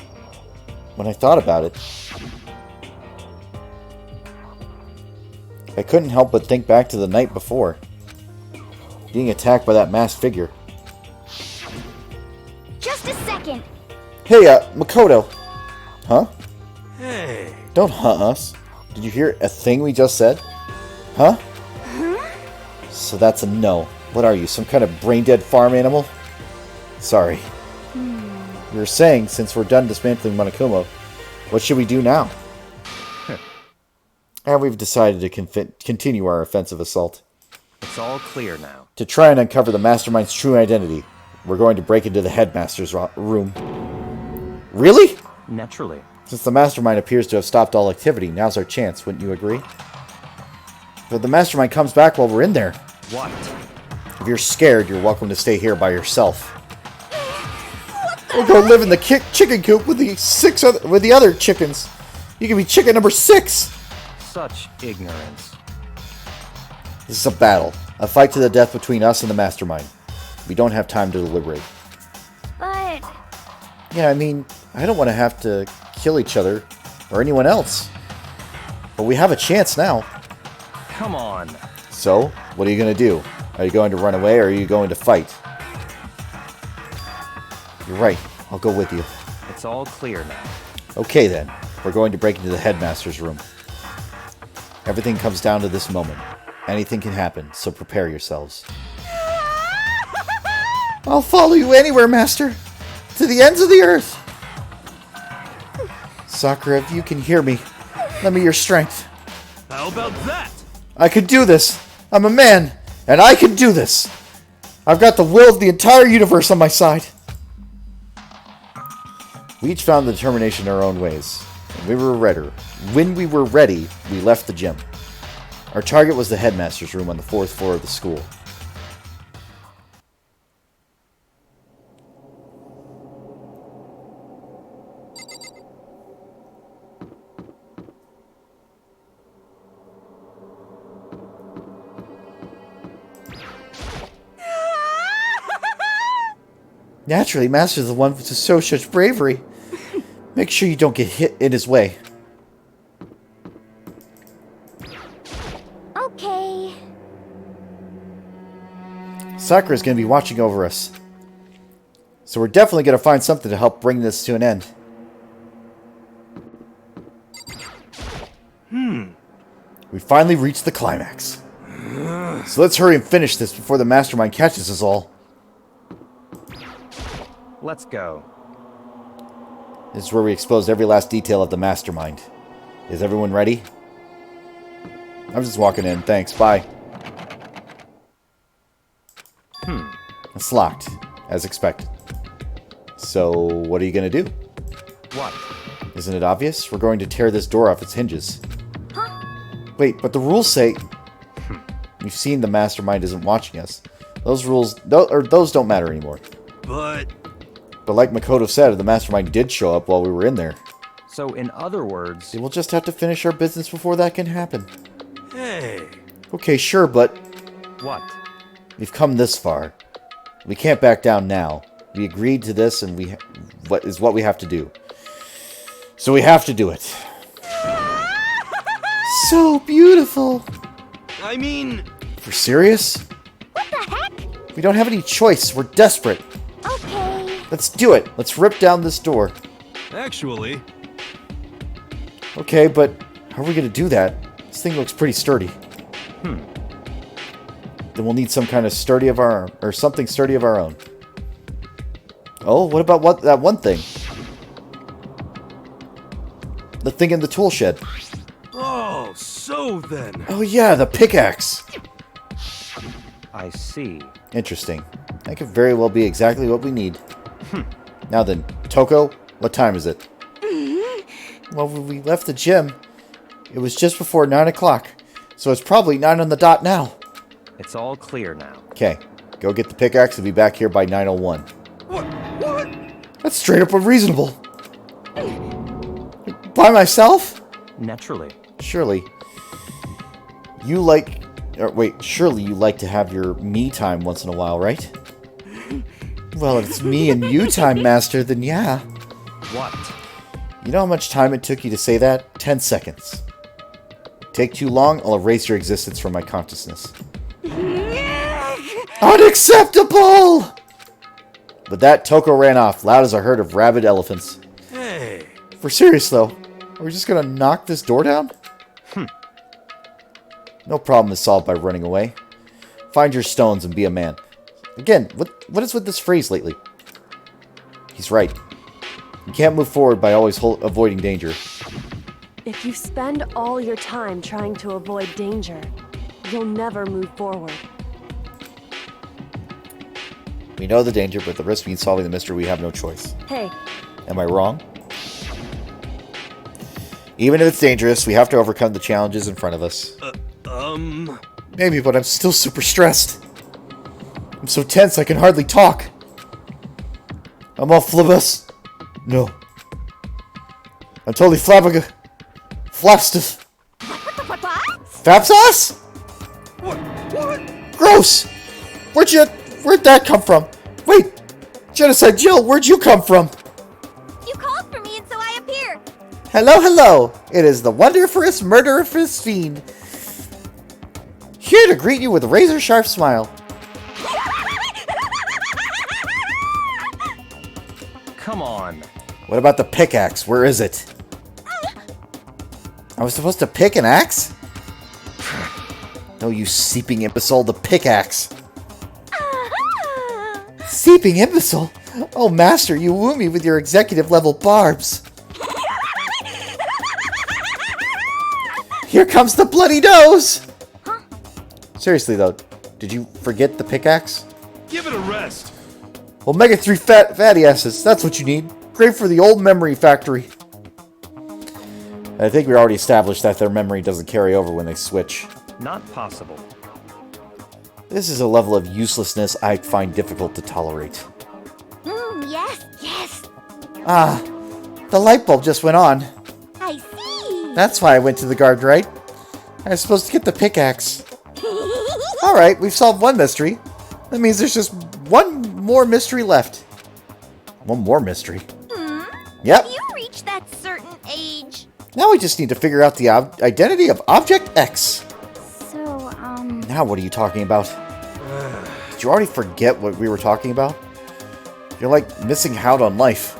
When I thought about it, I couldn't help but think back to the night before. Being attacked by that masked figure. Just a second. Hey, Makoto. Huh? Hey. Don't us. Did you hear a thing we just said? Huh? So that's a no. What are you, some kind of brain-dead farm animal? Sorry. You were saying, since we're done dismantling Monokuma, what should we do now? And we've decided to continue our offensive assault. It's all clear now. To try and uncover the mastermind's true identity, we're going to break into the headmaster's room. Really? Naturally. Since the mastermind appears to have stopped all activity, now's our chance, wouldn't you agree? But the mastermind comes back while we're in there. What? If you're scared, you're welcome to stay here by yourself. Or go live in the chicken coop with the other chickens. You can be chicken number 6. Such ignorance. This is a battle. A fight to the death between us and the mastermind. We don't have time to deliberate. But... Yeah, I mean, I don't want to have to kill each other or anyone else. But we have a chance now. Come on. So, what are you going to do? Are you going to run away or are you going to fight? You're right. I'll go with you. It's all clear now. Okay then. We're going to break into the headmaster's room. Everything comes down to this moment. Anything can happen, so prepare yourselves. I'll follow you anywhere, Master. To the ends of the earth. Sakura, if you can hear me, lend me your strength. How about that? I can do this. I'm a man, and I can do this. I've got the will of the entire universe on my side. We each found the determination in our own ways. When we were ready, we left the gym. Our target was the headmaster's room on the 4th floor of the school. Naturally, Master's the one to show such bravery. Make sure you don't get hit in his way. Okay. Sakura's going to be watching over us. So we're definitely going to find something to help bring this to an end. We finally reached the climax. So let's hurry and finish this before the mastermind catches us all. Let's go. This is where we exposed every last detail of the mastermind. Is everyone ready? I'm just walking in. Thanks. Bye. It's locked, as expected. So, what are you going to do? What? Isn't it obvious? We're going to tear this door off its hinges. Wait, but the rules say... You've seen the mastermind isn't watching us. Those rules... those don't matter anymore. But like Makoto said, the mastermind did show up while we were in there. So, in other words... We'll just have to finish our business before that can happen. hey, Okay, sure, but... What? We've come this far. We can't back down now. We agreed to this, and what we have to do. So we have to do it. So beautiful. I mean, We're serious? What the heck? We don't have any choice. We're desperate. Okay. Let's do it. Let's rip down this door. actually, Okay, but how are we going to do that? This thing looks pretty sturdy. Then we'll need some kind of something sturdy of our own. Oh, what about that one thing? The thing in the tool shed. Oh, so then. Oh yeah, the pickaxe. I see. Interesting. That could very well be exactly what we need. Now then, Toko, what time is it? Well, when we left the gym, it was just before 9 o'clock. So it's probably 9 on the dot now. It's all clear now. Okay, go get the pickaxe and be back here by 9:01. What? That's straight up unreasonable. By myself? Naturally. Surely you like to have your me time once in a while, right? Well, if it's me and you time, Master, then yeah. What? You know how much time it took you to say that? 10 seconds. Take too long, I'll erase your existence from my consciousness. Unacceptable! With that, Toko ran off, loud as a herd of rabid elephants. Hey. For serious, though, are we just gonna knock this door down? No problem is solved by running away. Find your stones and be a man. Again, what is with this phrase lately? He's right. You can't move forward by always avoiding danger. If you spend all your time trying to avoid danger, you'll never move forward. We know the danger, but the risk means solving the mystery. We have no choice. Hey, Am I wrong? Even if it's dangerous, we have to overcome the challenges in front of us. Maybe, but I'm still super stressed. I'm so tense I can hardly talk. I'm all flabus. No. I'm totally flapstiff. Fapsauce? What? Gross! Where'd that come from? Wait! Genocide Jill, where'd you come from? You called for me and so I appear. Hello, hello! It is the wonderfulest murderous fiend. Here to greet you with a razor-sharp smile. Come on. What about the pickaxe? Where is it? I was supposed to pick an axe? No, you seeping imbecile, the pickaxe. Seeping imbecile? Oh, Master, you woo me with your executive-level barbs. Here comes the bloody nose! Seriously, though, did you forget the pickaxe? Give it a rest. Omega-3 fatty acids, that's what you need. Great for the old memory factory. I think we already established that their memory doesn't carry over when they switch. Not possible. This is a level of uselessness I find difficult to tolerate. Yes. Ah, the light bulb just went on. I see. That's why I went to the garden, right? I was supposed to get the pickaxe. Alright, we've solved one mystery. That means there's just one more mystery left. One more mystery? Yep. Have you reached that certain age? Now we just need to figure out the identity of Object X. So, Now what are you talking about? Did you already forget what we were talking about? You're like missing out on life.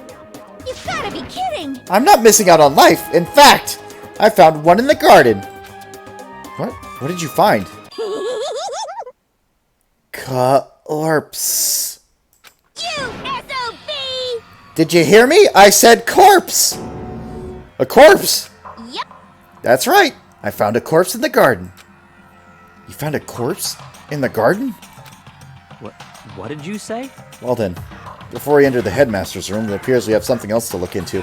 You've gotta be kidding! I'm not missing out on life. In fact, I found one in the garden. What? What did you find? Corpse. You SOB! Did you hear me? I said corpse. A corpse? Yep. That's right. I found a corpse in the garden. You found a corpse in the garden? What did you say? Well then, before we enter the headmaster's room, it appears we have something else to look into.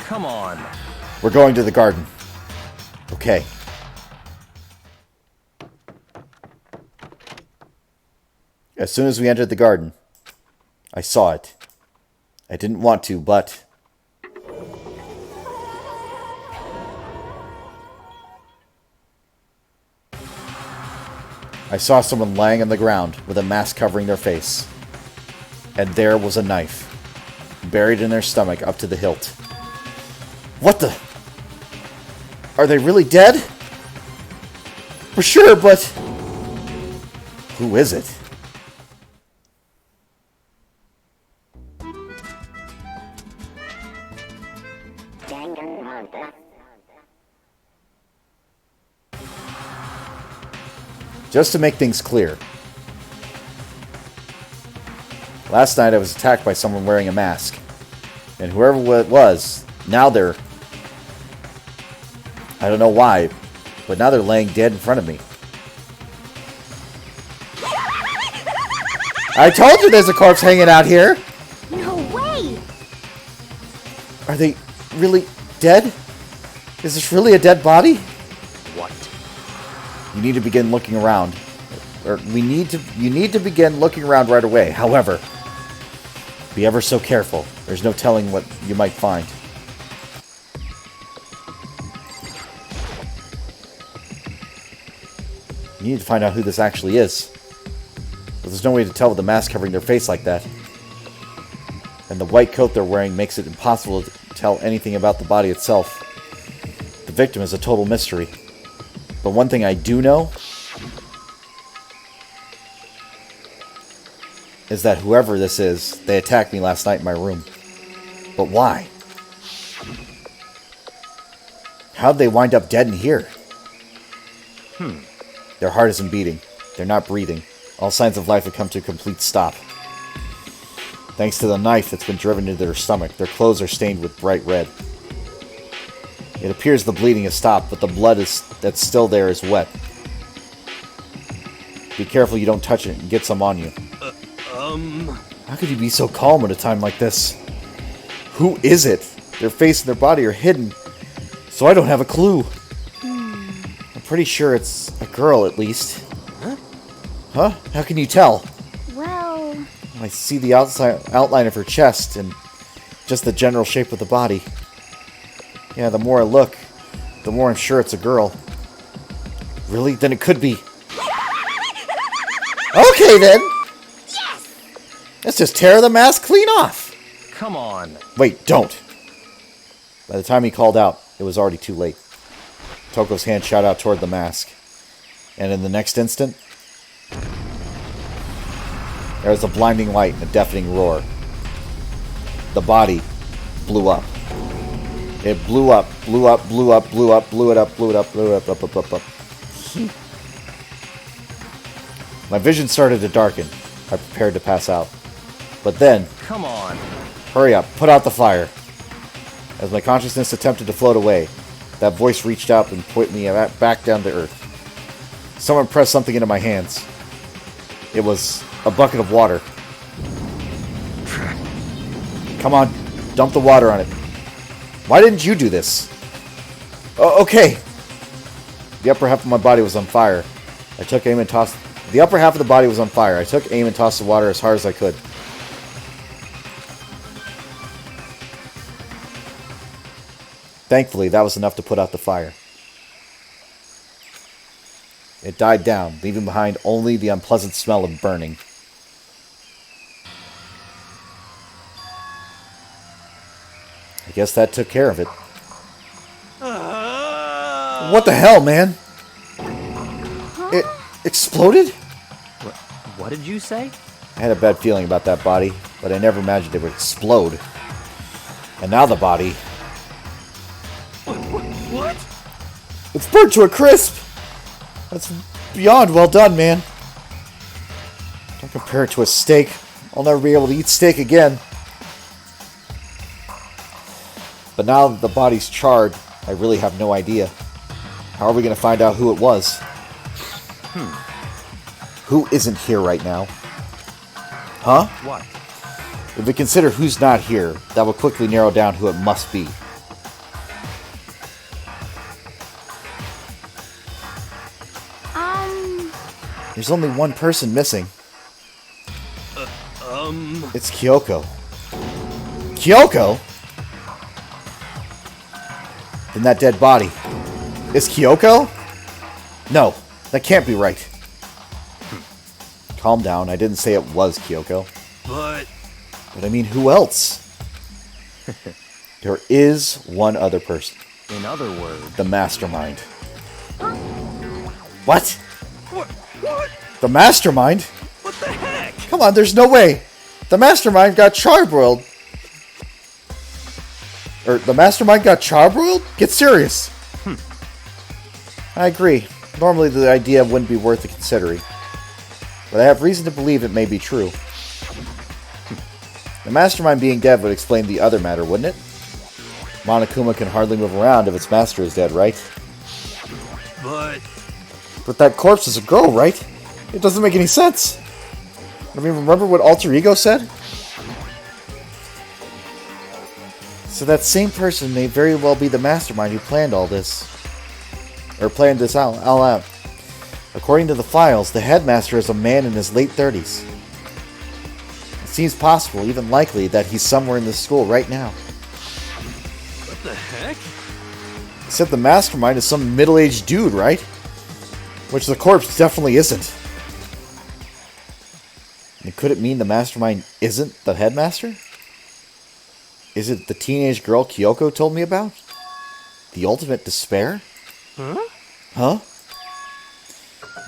Come on. We're going to the garden. Okay. As soon as we entered the garden, I saw it. I didn't want to, but... I saw someone lying on the ground with a mask covering their face. And there was a knife, buried in their stomach up to the hilt. What the? Are they really dead? For sure, but... Who is it? Danganronpa. Just to make things clear. Last night I was attacked by someone wearing a mask. And whoever it was, now they're I don't know why, but now they're laying dead in front of me. I told you there's a corpse hanging out here! No way! Are they really dead? Is this really a dead body? What? You need to begin looking around. You need to begin looking around right away. However, be ever so careful. There's no telling what you might find. You need to find out who this actually is. But there's no way to tell with the mask covering their face like that. And the white coat they're wearing makes it impossible to tell anything about the body itself. The victim is a total mystery. But one thing I do know is that whoever this is, they attacked me last night in my room. But why? How'd they wind up dead in here? Their heart isn't beating. They're not breathing. All signs of life have come to a complete stop. Thanks to the knife that's been driven into their stomach, their clothes are stained with bright red. It appears the bleeding has stopped, but the blood that's still there is wet. Be careful you don't touch it and get some on you. How could you be so calm at a time like this? Who is it? Their face and their body are hidden, so I don't have a clue. I'm pretty sure it's a girl, at least. Huh? How can you tell? Well, I see the outline of her chest and just the general shape of the body. Yeah, the more I look, the more I'm sure it's a girl. Really? Then it could be. Okay, then. yes! Let's just tear the mask clean off. Come on. Wait, don't. By the time he called out, it was already too late. Toko's hand shot out toward the mask. And in the next instant, there was a blinding light and a deafening roar. The body blew up. It blew up, blew up, blew up, blew up, blew it up, blew it up, blew it up. My vision started to darken. I prepared to pass out. But then, Come on. hurry up, put out the fire. As my consciousness attempted to float away, that voice reached up and put me back down to earth. Someone pressed something into my hands. It was a bucket of water. Come on, dump the water on it. Why didn't you do this? Oh, okay. The upper half of my body was on fire. I took aim and tossed... The upper half of the body was on fire. I took aim and tossed the water as hard as I could. Thankfully, that was enough to put out the fire. It died down, leaving behind only the unpleasant smell of burning. I guess that took care of it. What the hell, man? It exploded? What did you say? I had a bad feeling about that body, but I never imagined it would explode. And now the body... What? It's burnt to a crisp! That's beyond well done, man. Don't compare it to a steak. I'll never be able to eat steak again. But now that the body's charred, I really have no idea. How are we going to find out who it was? Who isn't here right now? Huh? What? If we consider who's not here, that will quickly narrow down who it must be. There's only one person missing. It's Kyoko. Kyoko? Then that dead body. Is Kyoko? No, that can't be right. Calm down, I didn't say it was Kyoko. But But I mean, who else? There is one other person. In other words, The mastermind. What? what? The mastermind? What the heck? Come on, there's no way. The mastermind got charbroiled. Or the mastermind got charbroiled? Get serious. I agree. Normally the idea wouldn't be worth considering. But I have reason to believe it may be true. The mastermind being dead would explain the other matter, wouldn't it? Monokuma can hardly move around if its master is dead, right? But that corpse is a girl, right? It doesn't make any sense. I mean, remember what Alter Ego said? So that same person may very well be the mastermind who planned all this. Or planned this all out. According to the files, the headmaster is a man in his late 30s. It seems possible, even likely, that he's somewhere in this school right now. What the heck? Except the mastermind is some middle-aged dude, right? Which the corpse definitely isn't. And could it mean the mastermind isn't the headmaster? Is it the teenage girl Kyoko told me about? The ultimate despair? Huh?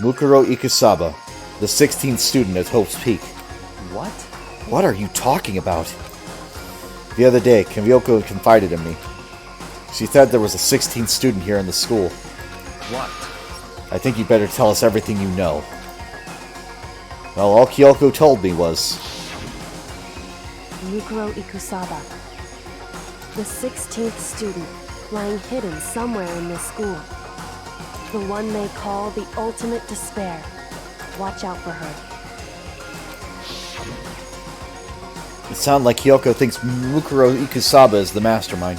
Mukuro Ikusaba, the 16th student at Hope's Peak. What? What are you talking about? The other day, Kyoko confided in me. She said there was a 16th student here in the school. What? I think you better tell us everything you know. Well, all Kyoko told me was... Mukuro Ikusaba. The 16th student, lying hidden somewhere in this school. The one they call the ultimate despair. Watch out for her. It sounds like Kyoko thinks Mukuro Ikusaba is the mastermind.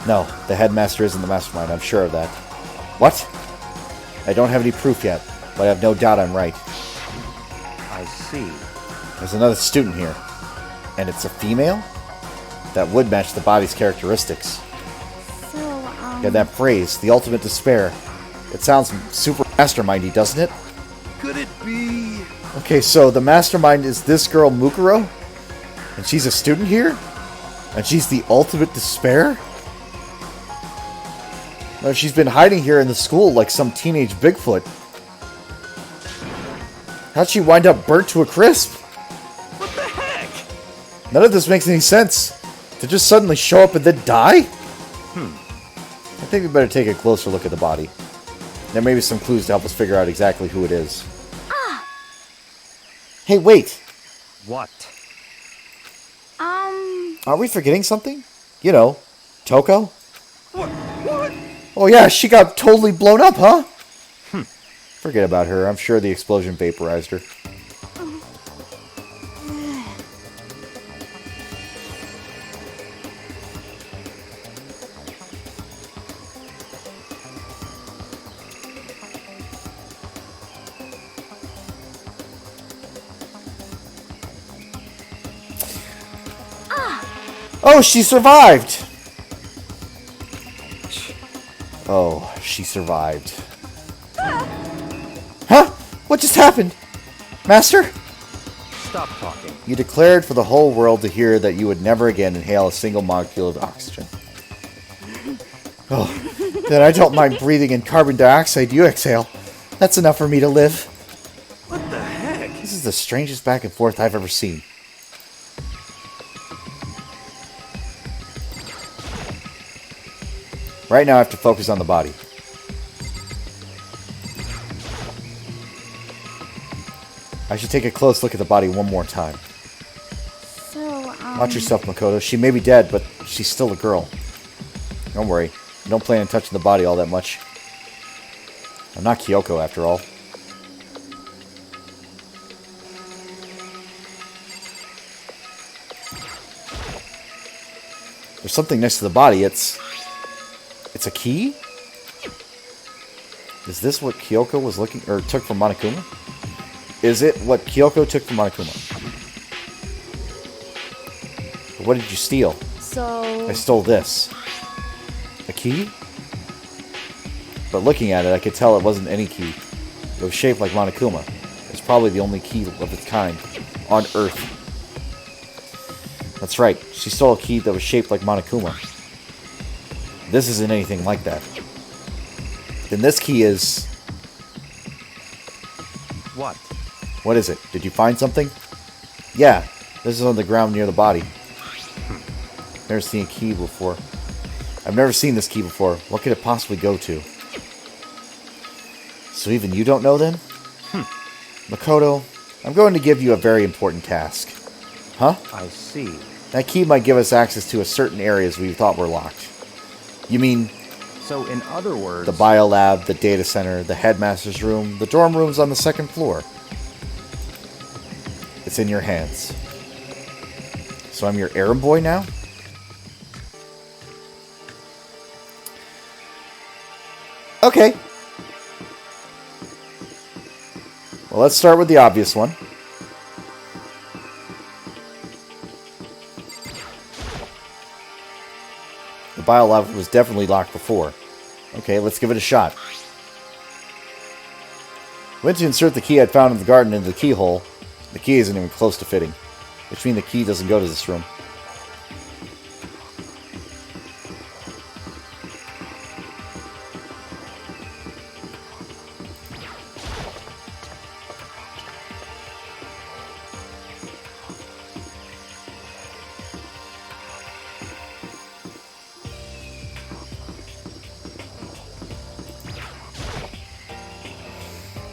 No, the headmaster isn't the mastermind, I'm sure of that. What? I don't have any proof yet, but I have no doubt I'm right. I see. There's another student here. And it's a female? That would match the body's characteristics. So, Yeah, that phrase, the ultimate despair. It sounds super mastermindy, doesn't it? Could it be... Okay, so the mastermind is this girl Mukuro? And she's a student here? And she's the ultimate despair? No, she's been hiding here in the school like some teenage Bigfoot. How'd she wind up burnt to a crisp? What the heck? None of this makes any sense. To just suddenly show up and then die? I think we better take a closer look at the body. There may be some clues to help us figure out exactly who it is. Hey, wait! What? Are we forgetting something? You know, Toko? What? Oh yeah, she got totally blown up, huh? Forget about her. I'm sure the explosion vaporized her. Oh, she survived! Oh, she survived. Huh? What just happened? Master? Stop talking. You declared for the whole world to hear that you would never again inhale a single molecule of oxygen. Oh, then I don't mind breathing in carbon dioxide you exhale. That's enough for me to live. What the heck? This is the strangest back and forth I've ever seen. Right now I have to focus on the body. I should take a close look at the body one more time. So, Watch yourself, Makoto. She may be dead, but she's still a girl. Don't worry. I don't plan on touching the body all that much. I'm not Kyoko, after all. There's something next to the body. It's a key? Is this what Kyoko was looking, or took from Monokuma? Is it what Kyoko took from Monokuma? What did you steal? So... I stole this. A key? But looking at it, I could tell it wasn't any key. It was shaped like Monokuma. It's probably the only key of its kind on Earth. That's right. She stole a key that was shaped like Monokuma. This isn't anything like that. Then this key is... What? What is it? Did you find something? Yeah. This is on the ground near the body. Never seen a key before. I've never seen this key before. What could it possibly go to? So even you don't know then? Makoto, I'm going to give you a very important task. Huh? I see. That key might give us access to a certain areas we thought were locked. You mean... So, in other words... The biolab, the data center, the headmaster's room, the dorm room's on the second floor. It's in your hands. So I'm your errand boy now? Okay. Well, let's start with the obvious one. The biolab was definitely locked before. Okay, let's give it a shot. Went to insert the key I'd found in the garden into the keyhole. The key isn't even close to fitting, which means the key doesn't go to this room.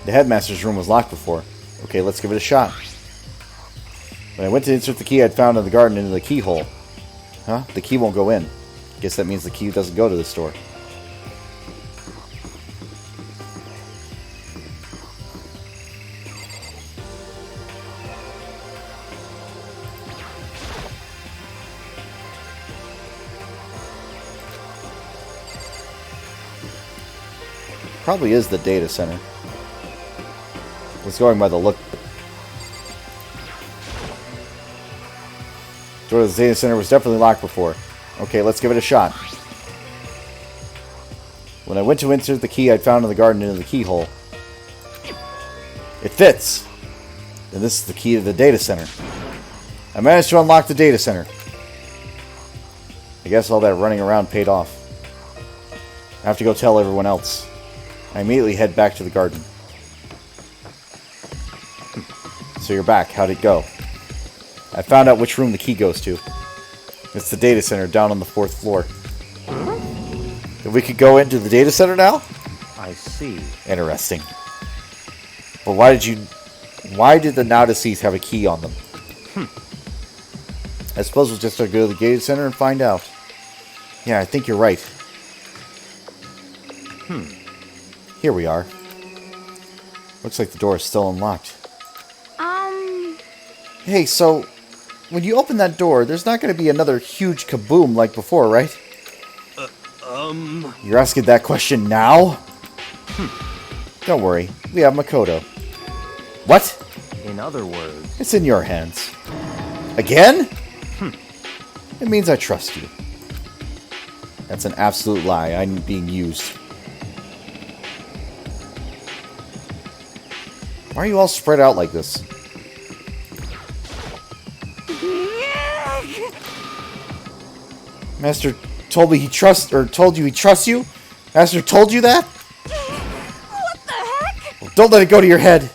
The headmaster's room was locked before. Okay, let's give it a shot. When I went to insert the key I'd found in the garden into the keyhole. Huh? The key won't go in. Guess that means the key doesn't go to the store. Probably is the data center. It's going by the look. Door to the data center was definitely locked before. Okay, let's give it a shot. When I went to insert the key I'd found in the garden into the keyhole, it fits. And this is the key to the data center. I managed to unlock the data center. I guess all that running around paid off. I have to go tell everyone else. I immediately head back to the garden. So you're back. How'd it go? I found out which room the key goes to. It's the data center down on the 4th floor. And we could go into the data center now? I see. Interesting. But why did the now deceased have a key on them? I suppose we'll just have to go to the data center and find out. Yeah, I think you're right. Here we are. Looks like the door is still unlocked. Hey, so when you open that door, there's not going to be another huge kaboom like before, right? You're asking that question now? Don't worry, we have Makoto. What? In other words... It's in your hands. Again? It means I trust you. That's an absolute lie. I'm being used. Why are you all spread out like this? Master told me told you he trusts you? Master told you that? What the heck? Well, don't let it go to your head.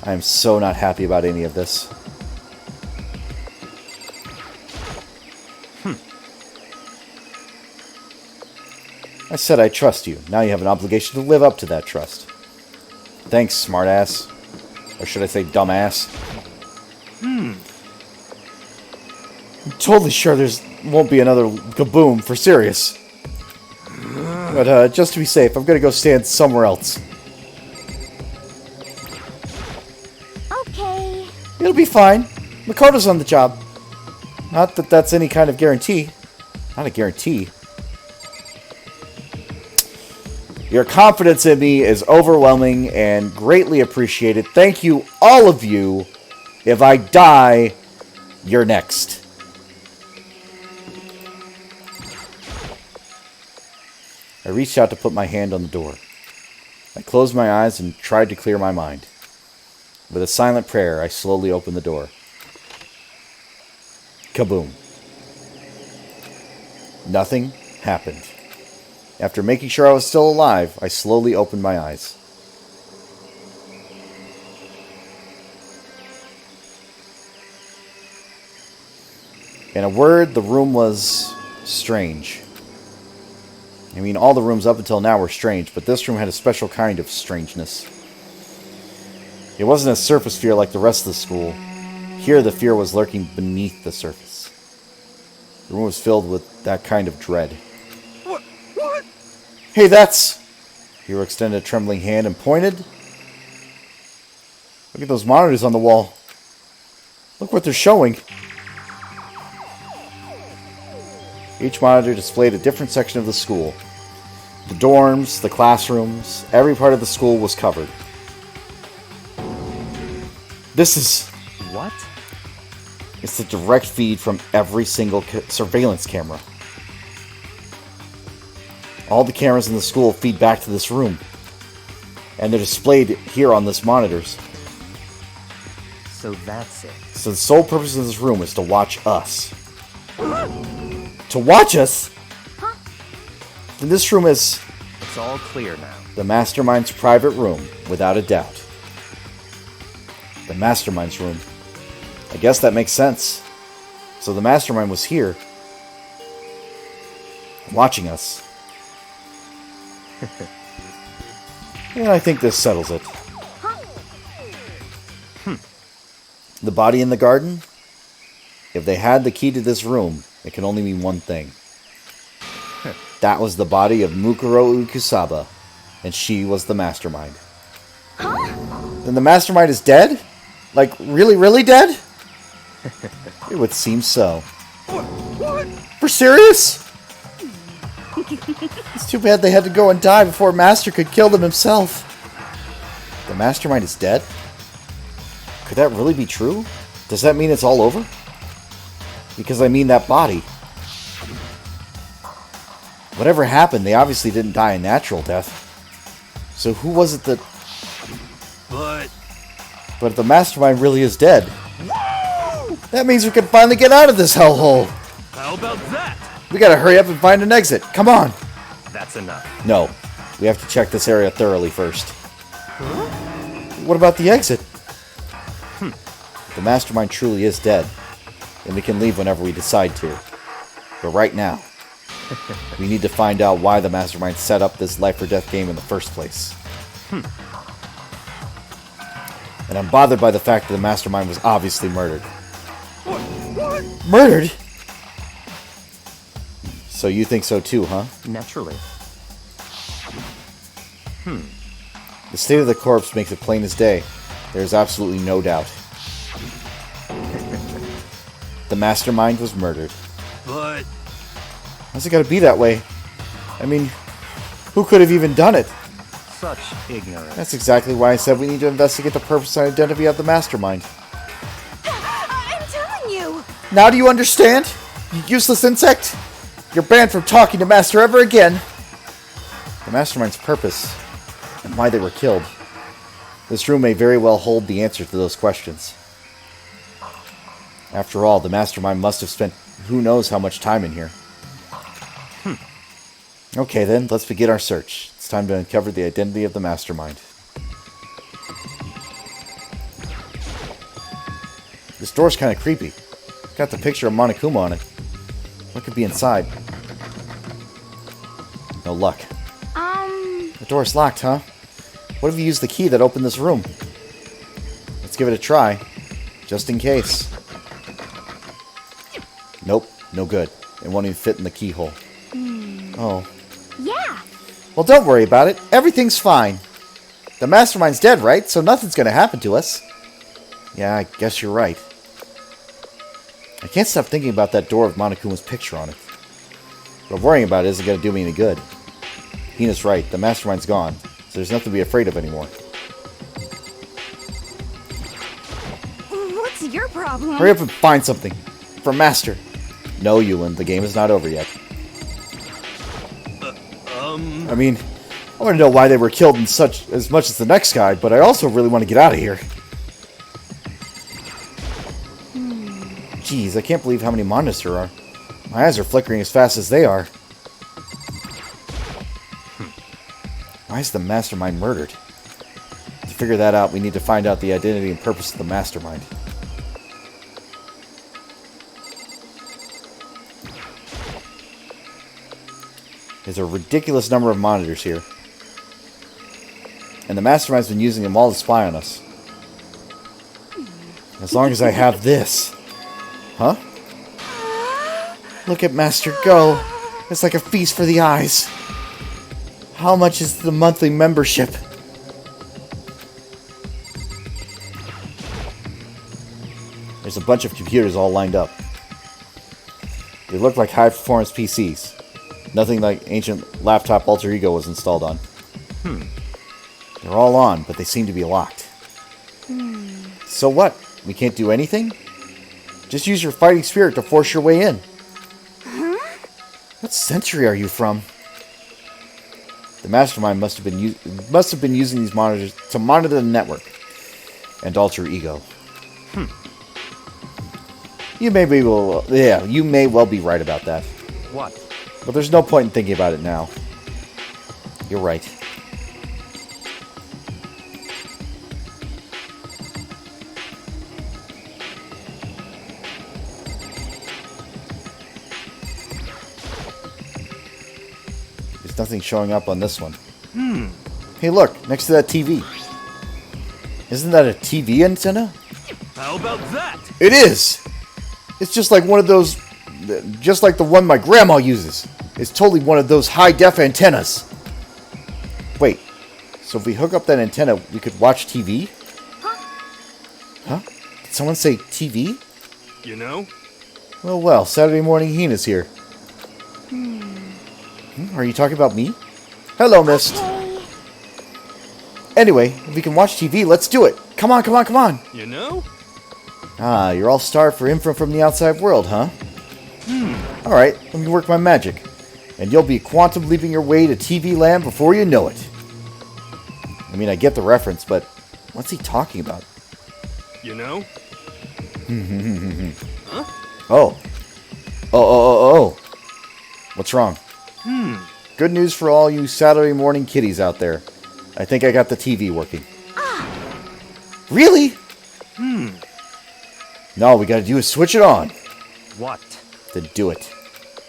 I am so not happy about any of this. I said I trust you. Now you have an obligation to live up to that trust. Thanks, smartass. Or should I say dumbass? I'm totally sure won't be another kaboom, for serious. But just to be safe, I'm gonna go stand somewhere else. Okay. It'll be fine. Makoto's on the job. Not that that's any kind of guarantee. Not a guarantee. Your confidence in me is overwhelming and greatly appreciated. Thank you, all of you. If I die, you're next. I reached out to put my hand on the door. I closed my eyes and tried to clear my mind. With a silent prayer, I slowly opened the door. Kaboom. Nothing happened. After making sure I was still alive, I slowly opened my eyes. In a word, the room was strange. I mean, all the rooms up until now were strange, but this room had a special kind of strangeness. It wasn't a surface fear like the rest of the school. Here, the fear was lurking beneath the surface. The room was filled with that kind of dread. What Hey, that's... Hero extended a trembling hand and pointed. Look at those monitors on the wall. Look what they're showing. Each monitor displayed a different section of the school. The dorms, the classrooms, every part of the school was covered. This is... What? It's the direct feed from every single surveillance camera. All the cameras in the school feed back to this room. And they're displayed here on this monitors. So that's it. So the sole purpose of this room is to watch us. To watch us? Then this room is It's all clear now. the Mastermind's private room, without a doubt. The Mastermind's room. I guess that makes sense. So the Mastermind was here, watching us. And I think this settles it. The body in the garden? If they had the key to this room, it can only mean one thing. That was the body of Mukuro Ukusaba, and she was the Mastermind. Then the Mastermind is dead? Like, really, really dead? It would seem so. What? For serious? It's too bad they had to go and die before Master could kill them himself. The Mastermind is dead? Could that really be true? Does that mean it's all over? Because I mean that body. Whatever happened, they obviously didn't die a natural death. So who was it that... But But if the Mastermind really is dead, that means we can finally get out of this hellhole. how about that? We gotta hurry up and find an exit. Come on. That's enough. No. We have to check this area thoroughly first. What about the exit? If the Mastermind truly is dead, then we can leave whenever we decide to. But right now, we need to find out why the Mastermind set up this life or death game in the first place. And I'm bothered by the fact that the Mastermind was obviously murdered. What? Murdered? So you think so too, huh? Naturally. The state of the corpse makes it plain as day. There is absolutely no doubt. The Mastermind was murdered. But How's it gotta be that way? I mean, who could have even done it? Such ignorance. That's exactly why I said we need to investigate the purpose and identity of the Mastermind. I'm telling you! Now do you understand? You useless insect? You're banned from talking to Master ever again. The Mastermind's purpose and why they were killed. This room may very well hold the answer to those questions. After all, the Mastermind must have spent who knows how much time in here. Okay then, let's begin our search. It's time to uncover the identity of the Mastermind. This door's kind of creepy. It's got the picture of Monokuma on it. What could be inside? No luck. The door's locked, huh? What if you used the key that opened this room? Let's give it a try, just in case. Nope, no good. It won't even fit in the keyhole. Oh. Yeah! Well, don't worry about it. Everything's fine. The Mastermind's dead, right? So nothing's gonna happen to us. Yeah, I guess you're right. I can't stop thinking about that door with Monokuma's picture on it. But worrying about it isn't gonna do me any good. Hina's right. The Mastermind's gone. So there's nothing to be afraid of anymore. What's your problem? Hurry up and find something. For Master. No, Yulin. The game is not over yet. I mean, I want to know why they were killed in as much as the next guy, but I also really want to get out of here. Jeez, I can't believe how many monitors there are. My eyes are flickering as fast as they are. Why is the Mastermind murdered? To figure that out, we need to find out the identity and purpose of the Mastermind. There's a ridiculous number of monitors here. And the Mastermind's been using them all to spy on us. As long as I have this. Huh? Look at Master go. It's like a feast for the eyes. How much is the monthly membership? There's a bunch of computers all lined up. They look like high-performance PCs. Nothing like ancient laptop alter ego was installed on. They're all on, but they seem to be locked. So what? We can't do anything? Just use your fighting spirit to force your way in. What century are you from? The mastermind must have been using these monitors to monitor the network and alter ego. You may well be right about that. What? But there's no point in thinking about it now. You're right. There's nothing showing up on this one. Hey, look, next to that TV. Isn't that a TV antenna? How about that? It is! It's just like one of those... Just like the one my grandma uses. It's totally one of those high-def antennas. Wait, so if we hook up that antenna, we could watch TV? Huh? Did someone say TV? You know? Well, Saturday morning Hina's here. Are you talking about me? Hello, Mist. Anyway, if we can watch TV, let's do it. Come on, come on, come on. You know? Ah, you're all starved for info from the outside world, huh? Alright, let me work my magic. And you'll be quantum leaping your way to TV land before you know it. I mean, I get the reference, but what's he talking about? You know? Huh? Oh. What's wrong? Good news for all you Saturday morning kiddies out there. I think I got the TV working. Really? No, all we gotta do is switch it on. What? Then do it.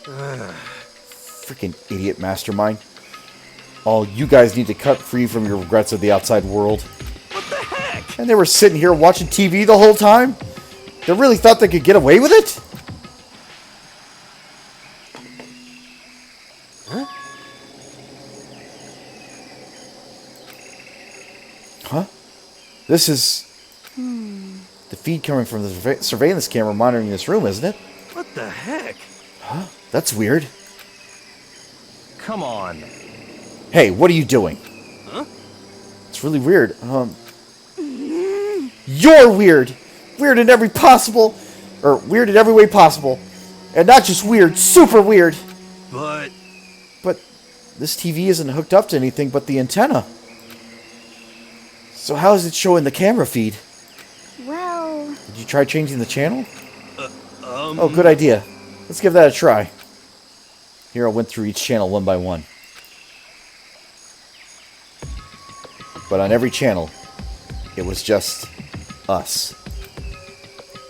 Freaking idiot mastermind. All you guys need to cut free from your regrets of the outside world. What the heck? And they were sitting here watching TV the whole time? They really thought they could get away with it? Huh? This is... the feed coming from the surveillance camera monitoring this room, isn't it? What the heck? Huh? That's weird. Come on. Hey, what are you doing? Huh? It's really weird. You're weird! Weird in every possible... Or weird in every way possible. And not just weird, super weird! But this TV isn't hooked up to anything but the antenna. So how is it showing the camera feed? Well... Did you try changing the channel? Oh, good idea. Let's give that a try. Here, I went through each channel one by one. But on every channel, it was just us.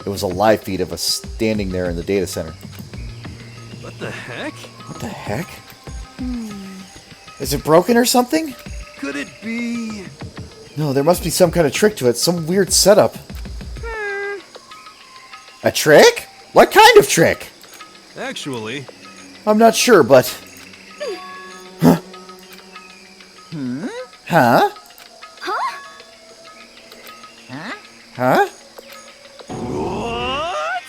It was a live feed of us standing there in the data center. What the heck? What the heck? Is it broken or something? Could it be? No, there must be some kind of trick to it. Some weird setup. A trick? What kind of trick? Actually... I'm not sure, but... Huh? Huh? Huh? What?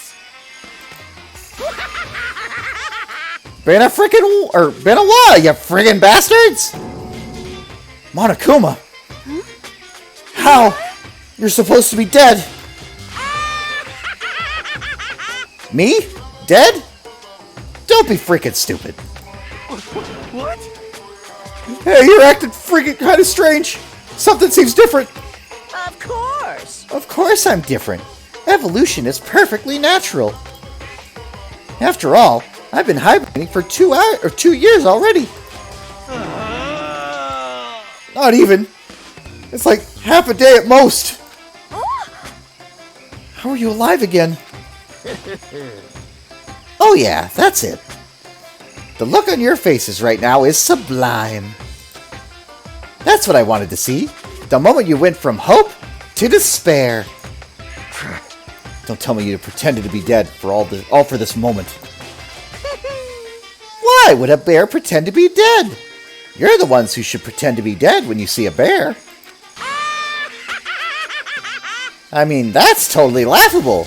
Been a frickin' or been a while, you friggin' bastards! Monokuma! How? You're supposed to be dead! Me? Dead? Don't be freaking stupid. What? Hey, you're acting freaking kind of strange. Something seems different. Of course. Of course I'm different. Evolution is perfectly natural. After all, I've been hibernating for 2 years already. Not even. It's like half a day at most. How are you alive again? Oh yeah, that's it. The look on your faces right now is sublime. That's what I wanted to see. The moment you went from hope to despair. Don't tell me you pretended to be dead for all for this moment. Why would a bear pretend to be dead? You're the ones who should pretend to be dead when you see a bear. I mean, that's totally laughable.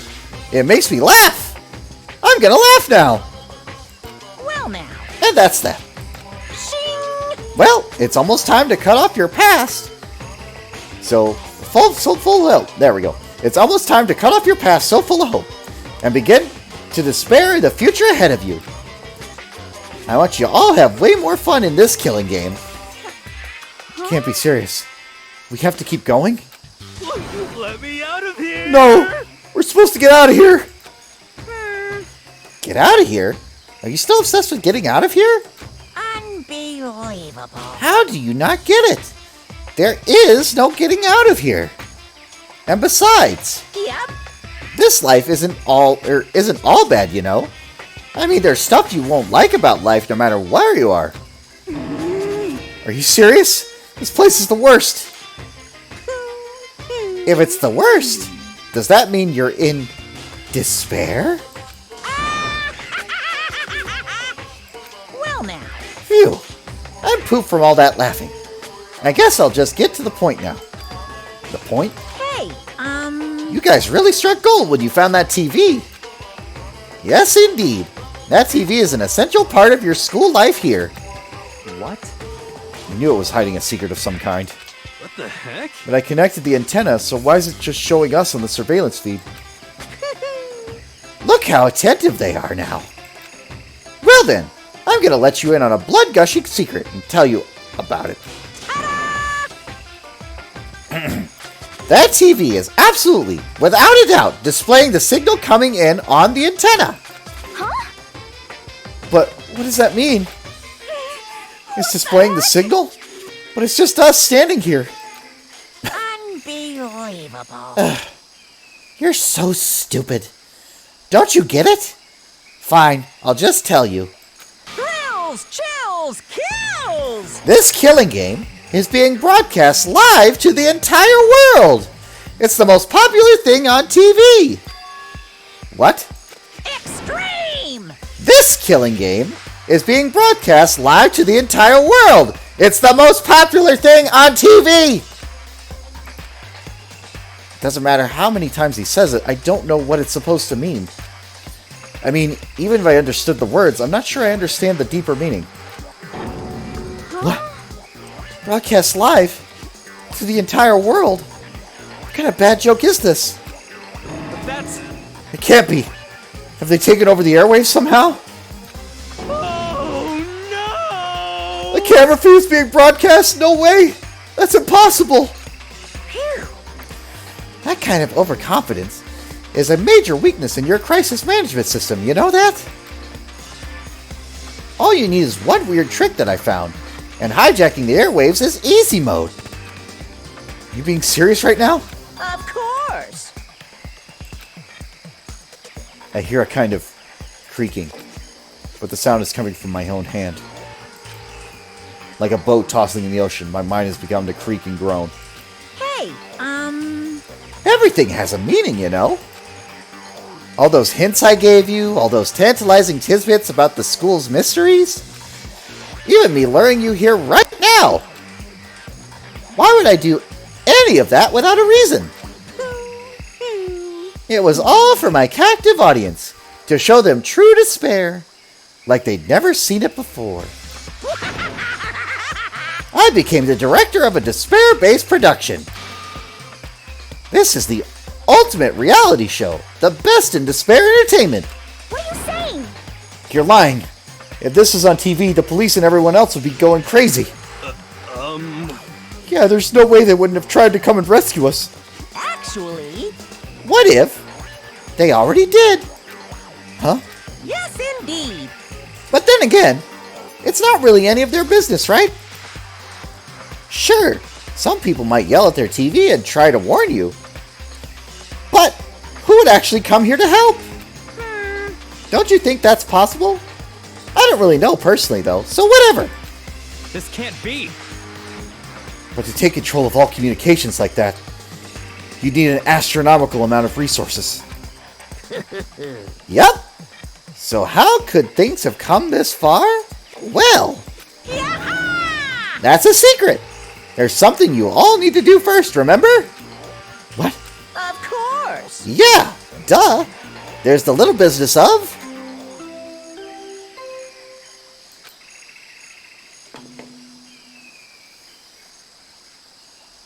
It makes me laugh. I'm gonna laugh now. Well now. And that's that. Shing! Well, it's almost time to cut off your past. So full of hope. There we go. It's almost time to cut off your past so full of hope and begin to despair in the future ahead of you. I want you all to have way more fun in this killing game. Can't be serious. We have to keep going? Let me out of here! No! We're supposed to get out of here! Get out of here? Are you still obsessed with getting out of here? Unbelievable. How do you not get it? There is no getting out of here. And besides, Yep. this life isn't all bad, you know. I mean, there's stuff you won't like about life no matter where you are. Are you serious? This place is the worst. If it's the worst, does that mean you're in despair? Well now. Phew. I'm pooped from all that laughing. I guess I'll just get to the point now. The point? Hey, You guys really struck gold when you found that TV. Yes, indeed. That TV is an essential part of your school life here. What? I knew it was hiding a secret of some kind. What the heck? But I connected the antenna, so why is it just showing us on the surveillance feed? Look how attentive they are now. Well then, I'm gonna let you in on a blood-gushing secret and tell you about it. That TV is absolutely, without a doubt, displaying the signal coming in on the antenna. Huh? But what does that mean? It's displaying the signal? But it's just us standing here. unbelievable. You're so stupid. Don't you get it? Fine, I'll just tell you. Thrills, chills, kills! This killing game is being broadcast live to the entire world. It's the most popular thing on TV. What? Extreme! This killing game is being broadcast live to the entire world. It's the most popular thing on TV. Doesn't matter how many times he says it, I don't know what it's supposed to mean. I mean, even if I understood the words, I'm not sure I understand the deeper meaning. What? Broadcast live to the entire world? What kind of bad joke is this? But that's... It can't be. Have they taken over the airwaves somehow? Oh, no! The camera feed is being broadcast? No way! That's impossible! Phew. That kind of overconfidence is a major weakness in your crisis management system, you know that? All you need is one weird trick that I found, and hijacking the airwaves is easy mode. You being serious right now? Of course. I hear a kind of creaking, but the sound is coming from my own hand. Like a boat tossing in the ocean, my mind has begun to creak and groan. Hey, Everything has a meaning, you know. All those hints I gave you, all those tantalizing tidbits about the school's mysteries, even me luring you here right now. Why would I do any of that without a reason? It was all for my captive audience, to show them true despair, like they'd never seen it before. I became the director of a despair-based production. This is the ultimate reality show, the best in despair entertainment. What are you saying? You're lying. If this was on TV, the police and everyone else would be going crazy. Yeah, there's no way they wouldn't have tried to come and rescue us. actually, What if they already did? Huh? yes indeed. But then again, it's not really any of their business, right? Sure, some people might yell at their TV and try to warn you. But who would actually come here to help? Don't you think that's possible? I don't really know personally, though, so whatever. This can't be. But to take control of all communications like that, you need an astronomical amount of resources. Yep. So how could things have come this far? Well, Yaha! That's a secret. There's something you all need to do first, remember? What? Of course. Yeah, duh. There's the little business of...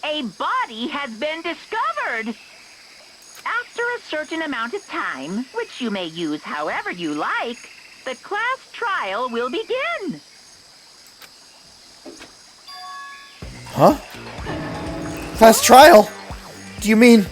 A body has been discovered. After a certain amount of time, which you may use however you like, the class trial will begin. Huh? Class trial? Do you mean...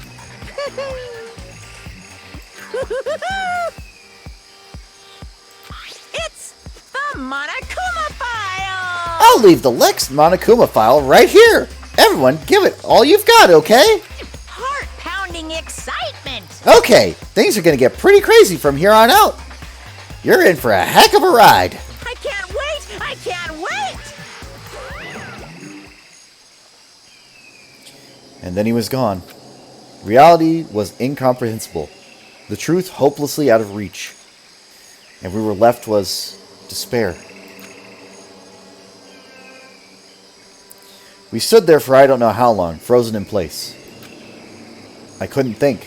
It's the Monokuma file! I'll leave the Lex Monokuma file right here. Everyone, give it all you've got, okay? Heart-pounding excitement! Okay, things are gonna get pretty crazy from here on out. You're in for a heck of a ride. I can't wait! I can't wait! And then he was gone. Reality was incomprehensible. The truth hopelessly out of reach. And we were left was despair. We stood there for I don't know how long, frozen in place. I couldn't think.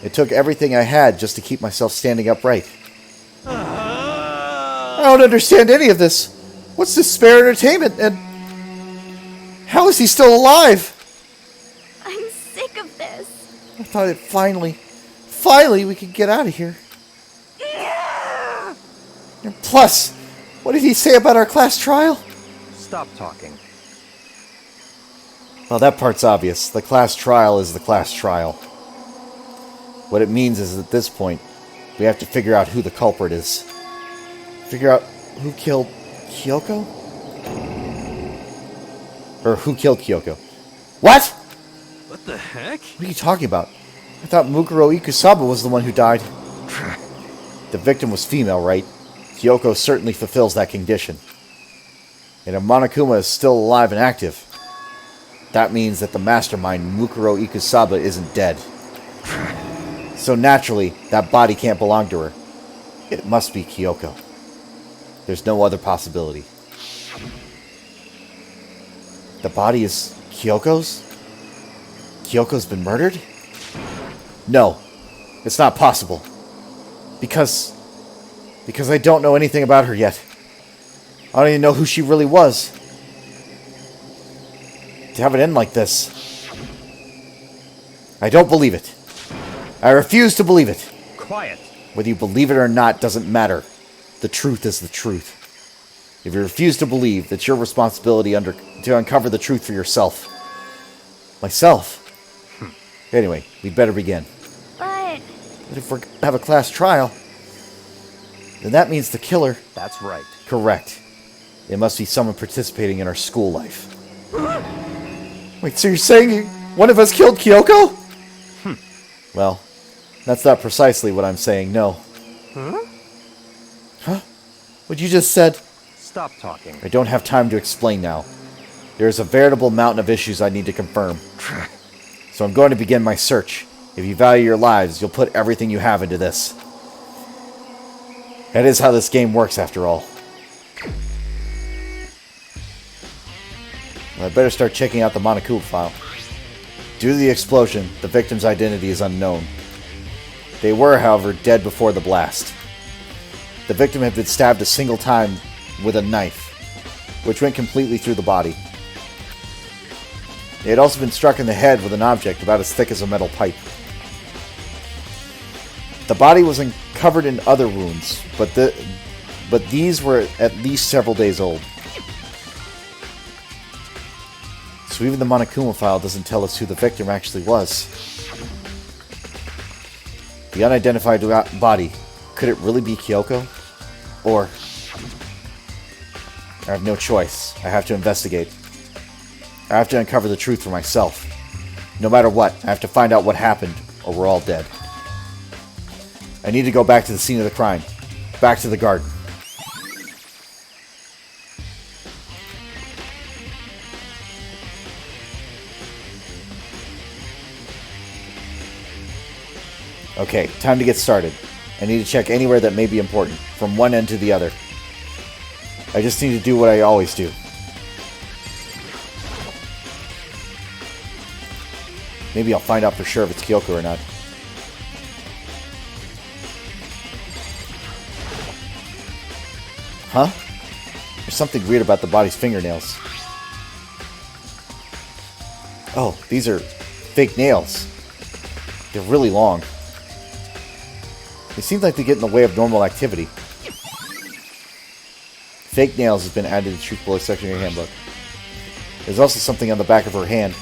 It took everything I had just to keep myself standing upright. I don't understand any of this. What's despair entertainment, and how is he still alive? I'm sick of this. I thought it finally we could get out of here. And plus, what did he say about our class trial? Stop talking. Well, that part's obvious. The class trial is the class trial. What it means is at this point, we have to figure out who the culprit is. Figure out who killed Kyoko? Or who killed Kyoko. What? What the heck? What are you talking about? I thought Mukuro Ikusaba was the one who died. The victim was female, right? Kyoko certainly fulfills that condition. And if Monokuma is still alive and active, that means that the mastermind, Mukuro Ikusaba, isn't dead. So naturally, that body can't belong to her. It must be Kyoko. There's no other possibility. The body is Kyoko's? Kyoko's been murdered? No, it's not possible. Because I don't know anything about her yet. I don't even know who she really was. To have it end like this. I don't believe it. I refuse to believe it. Quiet. Whether you believe it or not doesn't matter. The truth is the truth. If you refuse to believe, it's your responsibility to uncover the truth for yourself. Myself? Anyway, we'd better begin. But If we're gonna have a class trial, then that means the killer... That's right. Correct. It must be someone participating in our school life. Wait, so you're saying one of us killed Kyoko? Well, that's not precisely what I'm saying, no. Huh? What you just said? Stop talking. I don't have time to explain now. There is a veritable mountain of issues I need to confirm. So I'm going to begin my search. If you value your lives, you'll put everything you have into this. That is how this game works, after all. Well, I better start checking out the Monokuma file. Due to the explosion, the victim's identity is unknown. They were, however, dead before the blast. The victim had been stabbed a single time with a knife, which went completely through the body. They had also been struck in the head with an object about as thick as a metal pipe. The body was covered in other wounds, but these were at least several days old. So even the Monokuma file doesn't tell us who the victim actually was. The unidentified body, could it really be Kyoko? Or... I have no choice. I have to investigate. I have to uncover the truth for myself. No matter what, I have to find out what happened, or we're all dead. I need to go back to the scene of the crime. Back to the garden. Okay, time to get started. I need to check anywhere that may be important, from one end to the other. I just need to do what I always do. Maybe I'll find out for sure if it's Kyoko or not. Huh? There's something weird about the body's fingernails. Oh, these are fake nails. They're really long. They seem like they get in the way of normal activity. Fake nails has been added to the Truth Bullet section of your handbook. There's also something on the back of her hand.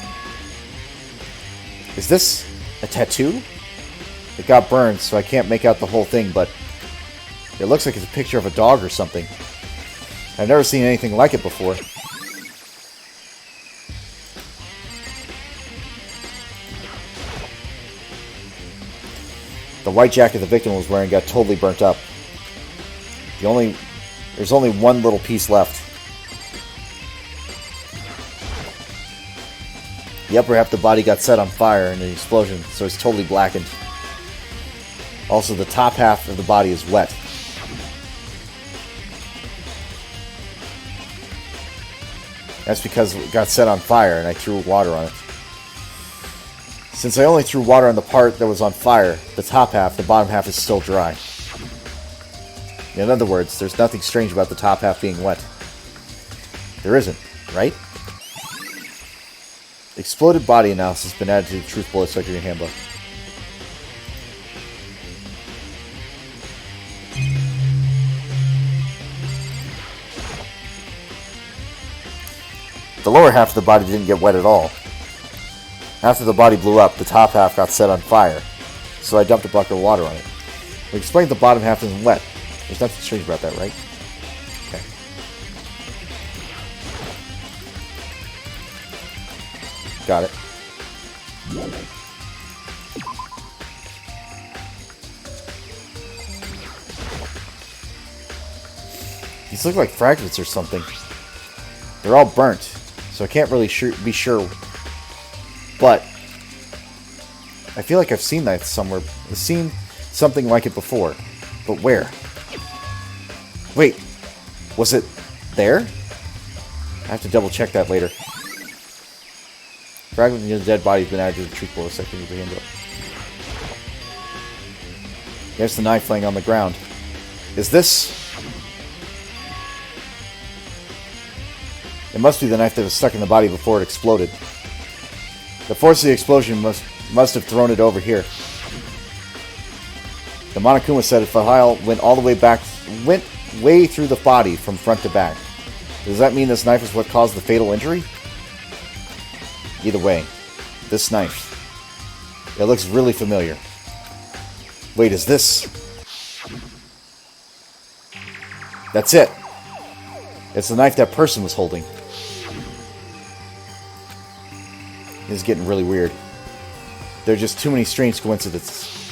Is this a tattoo? It got burned, so I can't make out the whole thing, but it looks like it's a picture of a dog or something. I've never seen anything like it before. The white jacket the victim was wearing got totally burnt up. There's only one little piece left. The upper half of the body got set on fire in an explosion, so it's totally blackened. Also, the top half of the body is wet. That's because it got set on fire and I threw water on it. Since I only threw water on the part that was on fire, the top half, the bottom half is still dry. In other words, there's nothing strange about the top half being wet. There isn't, right? Exploded body analysis has been added to the Truth Bullet section of your handbook. The lower half of the body didn't get wet at all. After the body blew up, the top half got set on fire, so I dumped a bucket of water on it. We explained the bottom half isn't wet. There's nothing strange about that, right? Okay. Got it. These look like fragments or something. They're all burnt, so I can't really be sure. But I feel like I've seen that somewhere. I've seen something like it before. But where? Wait, was it there? I have to double check that later. Fragment of the dead body has been added to the Truth Bullet section of the handbook. There's the knife laying on the ground. Is this... It must be the knife that was stuck in the body before it exploded. The force of the explosion must have thrown it over here. The Monokuma said if the file went all the way back, went way through the body from front to back. Does that mean this knife is what caused the fatal injury? Either way, this knife. It looks really familiar. Wait, is this... That's it. It's the knife that person was holding. This is getting really weird. There are just too many strange coincidences.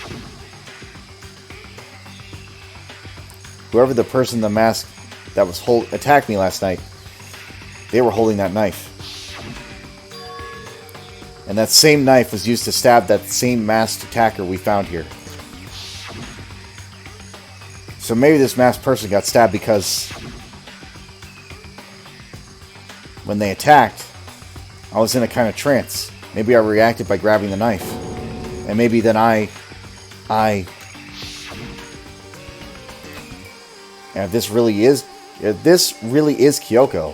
Whoever the person in the mask that was attacked me last night, they were holding that knife. And that same knife was used to stab that same masked attacker we found here. So maybe this masked person got stabbed because when they attacked, I was in a kind of trance. Maybe I reacted by grabbing the knife. And maybe then And if this really is Kyoko,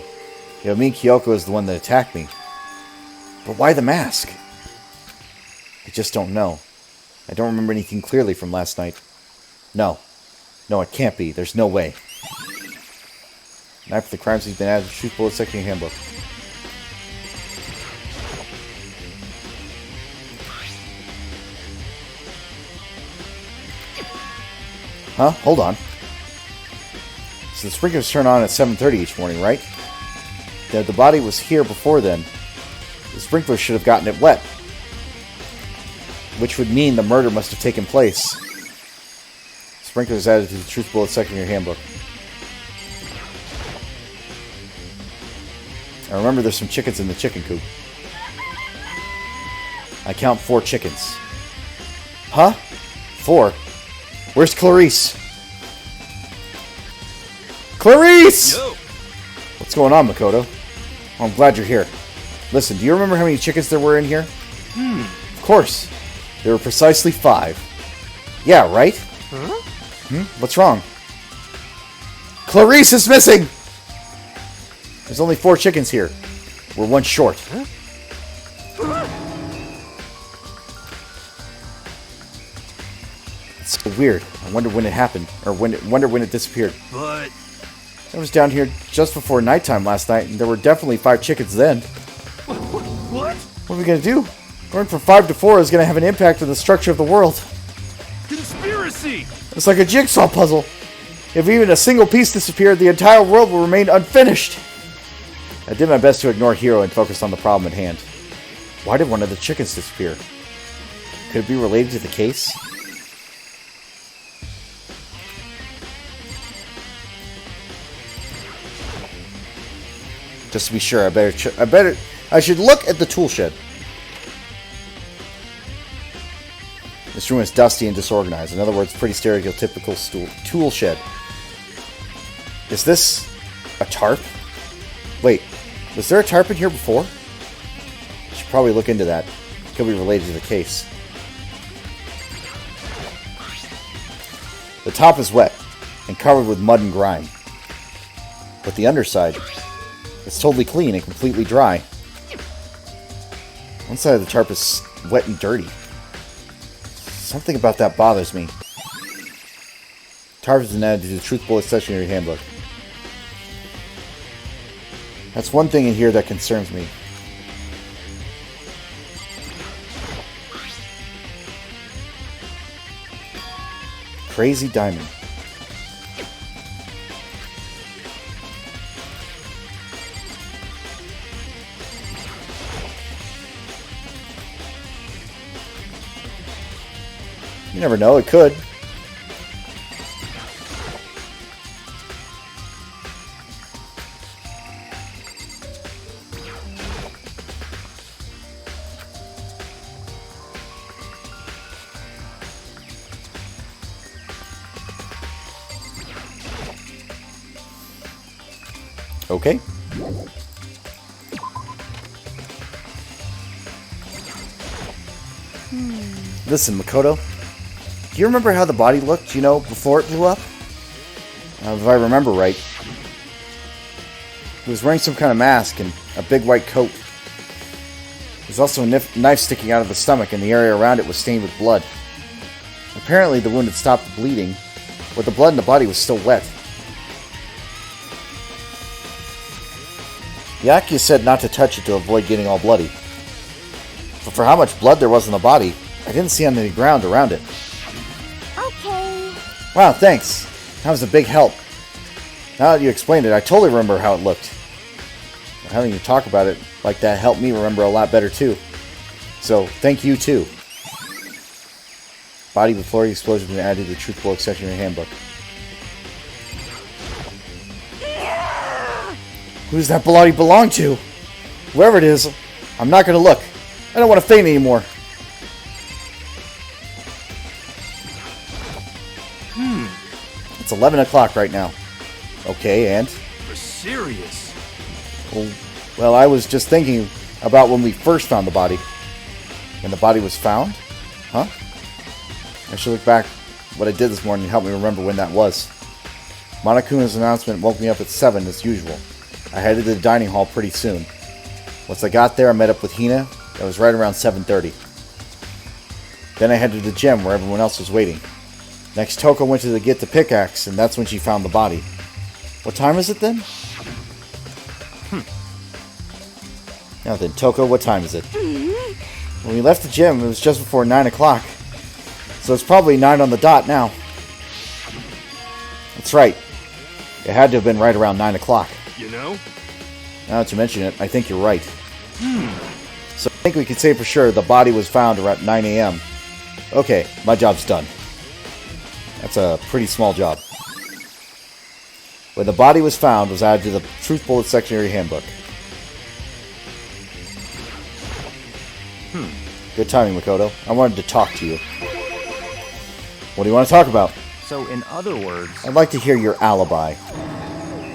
it would mean Kyoko is the one that attacked me. But why the mask? I just don't know. I don't remember anything clearly from last night. No, it can't be. There's no way. Knife for the crimes has been added to the Truth Bullet section of your handbook. Huh? Hold on. So the sprinklers turn on at 7:30 each morning, right? Then if the body was here before then, the sprinklers should have gotten it wet. Which would mean the murder must have taken place. Sprinklers added to the Truth Bullet section of your handbook. And remember, there's some chickens in the chicken coop. I count 4 chickens. Huh? 4? Where's Clarice? Clarice! Yo. What's going on, Makoto? Oh, I'm glad you're here. Listen, do you remember how many chickens there were in here? Of course. There were precisely 5. Yeah, right? What's wrong? Clarice is missing! There's only 4 chickens here. We're 1 short. It's so weird. I wonder when it happened. Or wonder when it disappeared. But I was down here just before nighttime last night, and there were definitely 5 chickens then. what? What are we gonna do? Going from 5 to 4 is gonna have an impact on the structure of the world. Conspiracy! It's like a jigsaw puzzle. If even a single piece disappeared, the entire world will remain unfinished. I did my best to ignore Hiro and focus on the problem at hand. Why did one of the chickens disappear? Could it be related to the case? Just to be sure, I should look at the tool shed. This room is dusty and disorganized. In other words, pretty stereotypical tool shed. Is this a tarp? Wait, was there a tarp in here before? I should probably look into that. It could be related to the case. The top is wet and covered with mud and grime. But the underside, it's totally clean and completely dry. One side of the tarp is wet and dirty. Something about that bothers me. Tarp is an added to the Truth Bullet section of your handbook. That's one thing in here that concerns me. Crazy diamond. You never know, it could. Okay. Listen, Makoto. Do you remember how the body looked, before it blew up? If I remember right. He was wearing some kind of mask and a big white coat. There's also a knife sticking out of the stomach, and the area around it was stained with blood. Apparently, the wound had stopped the bleeding, but the blood in the body was still wet. Yakuya said not to touch it to avoid getting all bloody. But for how much blood there was in the body, I didn't see any ground around it. Okay. Wow, thanks. That was a big help. Now that you explained it, I totally remember how it looked. Having you talk about it like that helped me remember a lot better, too. So, thank you, too. Body before the explosion has been added to the Truth Bullet section of your handbook. Who does that body belong to? Whoever it is, I'm not going to look. I don't want to faint anymore. It's 11 o'clock right now. Okay, and? You're serious? Well, I was just thinking about when we first found the body. When the body was found? Huh? I should look back what I did this morning and help me remember when that was. Monokuna's announcement woke me up at 7 as usual. I headed to the dining hall pretty soon. Once I got there, I met up with Hina. That was right around 7:30. Then I headed to the gym where everyone else was waiting. Next, Toko went to get the pickaxe, and that's when she found the body. What time is it then? Now then, Toko, what time is it? When we left the gym, it was just before 9 o'clock. So it's probably 9 on the dot now. That's right. It had to have been right around 9 o'clock. You know? Now that you mention it, I think you're right. So I think we can say for sure the body was found around 9 a.m. Okay, my job's done. That's a pretty small job. When the body was found, was added to the Truth Bullet section of your handbook. Good timing, Makoto. I wanted to talk to you. What do you want to talk about? So, in other words... I'd like to hear your alibi.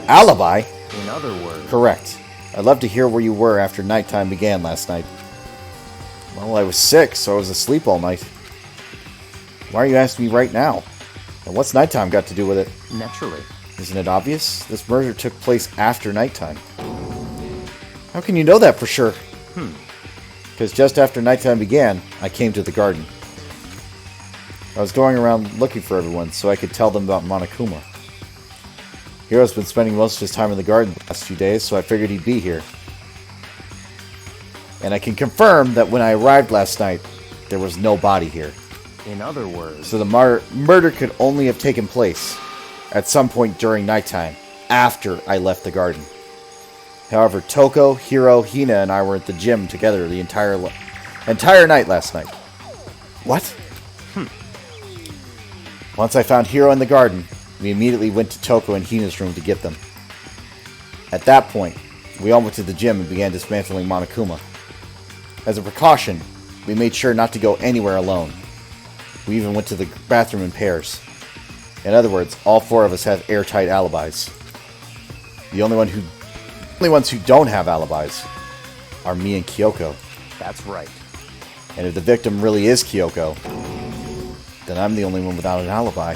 Alibi? In other words... Correct. I'd love to hear where you were after nighttime began last night. Well, I was sick, so I was asleep all night. Why are you asking me right now? And what's nighttime got to do with it? Naturally. Isn't it obvious? This murder took place after nighttime. How can you know that for sure? Because just after nighttime began, I came to the garden. I was going around looking for everyone so I could tell them about Monokuma. Hiro's been spending most of his time in the garden the last few days, so I figured he'd be here. And I can confirm that when I arrived last night, there was no body here. In other words... So the murder could only have taken place at some point during nighttime, after I left the garden. However, Toko, Hiro, Hina, and I were at the gym together the entire night last night. What? Once I found Hiro in the garden, we immediately went to Toko and Hina's room to get them. At that point, we all went to the gym and began dismantling Monokuma. As a precaution, we made sure not to go anywhere alone. We even went to the bathroom in pairs. In other words, all four of us have airtight alibis. The only ones who don't have alibis are me and Kyoko. That's right. And if the victim really is Kyoko, then I'm the only one without an alibi.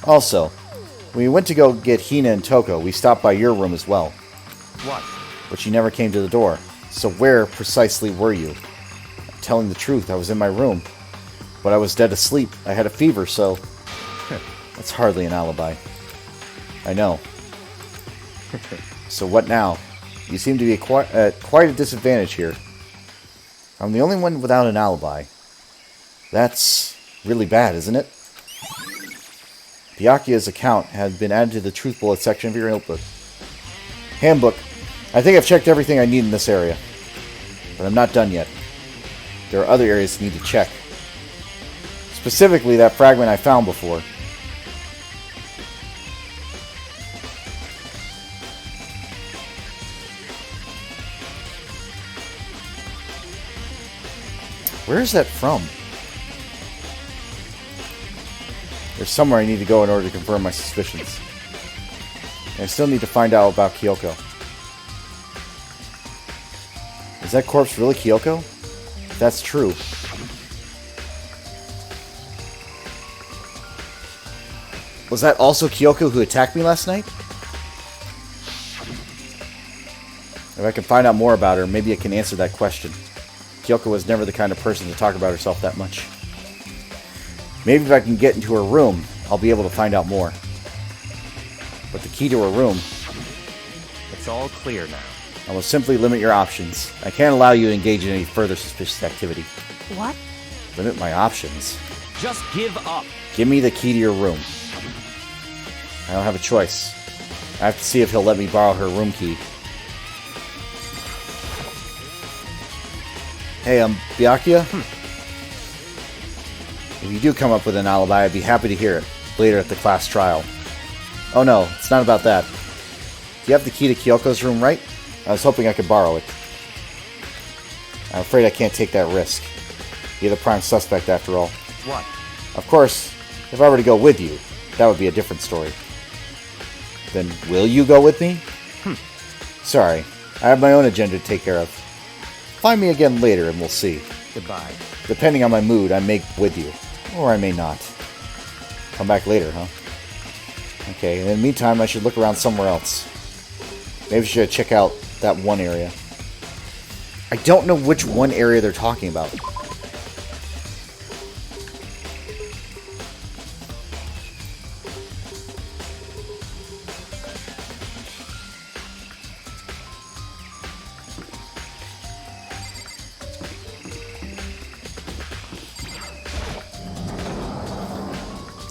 Also, when we went to go get Hina and Toko, we stopped by your room as well. What? But you never came to the door. So where precisely were you? Telling the truth, I was in my room. But I was dead asleep. I had a fever, so... That's hardly an alibi. I know. So what now? You seem to be at quite a disadvantage here. I'm the only one without an alibi. That's really bad, isn't it? Byakuya's account had been added to the Truth Bullet section of your notebook. Handbook. I think I've checked everything I need in this area. But I'm not done yet. There are other areas I need to check. Specifically, that fragment I found before. Where is that from? There's somewhere I need to go in order to confirm my suspicions. And I still need to find out about Kyoko. Is that corpse really Kyoko? If that's true... Was that also Kyoko who attacked me last night? If I can find out more about her, maybe I can answer that question. Kyoko was never the kind of person to talk about herself that much. Maybe if I can get into her room, I'll be able to find out more. But the key to her room... It's all clear now. I will simply limit your options. I can't allow you to engage in any further suspicious activity. What? Limit my options. Just give up. Give me the key to your room. I don't have a choice. I have to see if he'll let me borrow her room key. Hey, Byakuya? If you do come up with an alibi, I'd be happy to hear it later at the class trial. Oh no, it's not about that. You have the key to Kyoko's room, right? I was hoping I could borrow it. I'm afraid I can't take that risk. You're the prime suspect after all. What? Of course, if I were to go with you, that would be a different story. Then will you go with me? Sorry, I have my own agenda to take care of. Find me again later and we'll see. Goodbye. Depending on my mood, I may go with you. Or I may not. Come back later, huh? Okay, in the meantime, I should look around somewhere else. Maybe I should check out that one area. I don't know which one area they're talking about.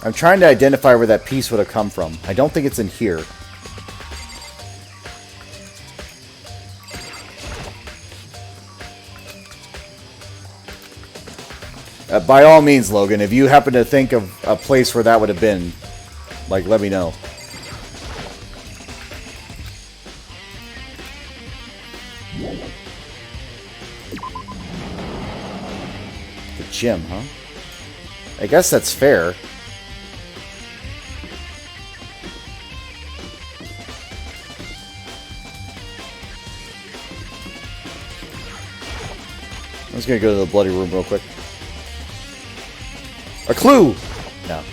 I'm trying to identify where that piece would have come from. I don't think it's in here. By all means, Logan, if you happen to think of a place where that would have been, like, let me know. The gym, huh? I guess that's fair. I'm just gonna go to the bloody room real quick. A clue! No.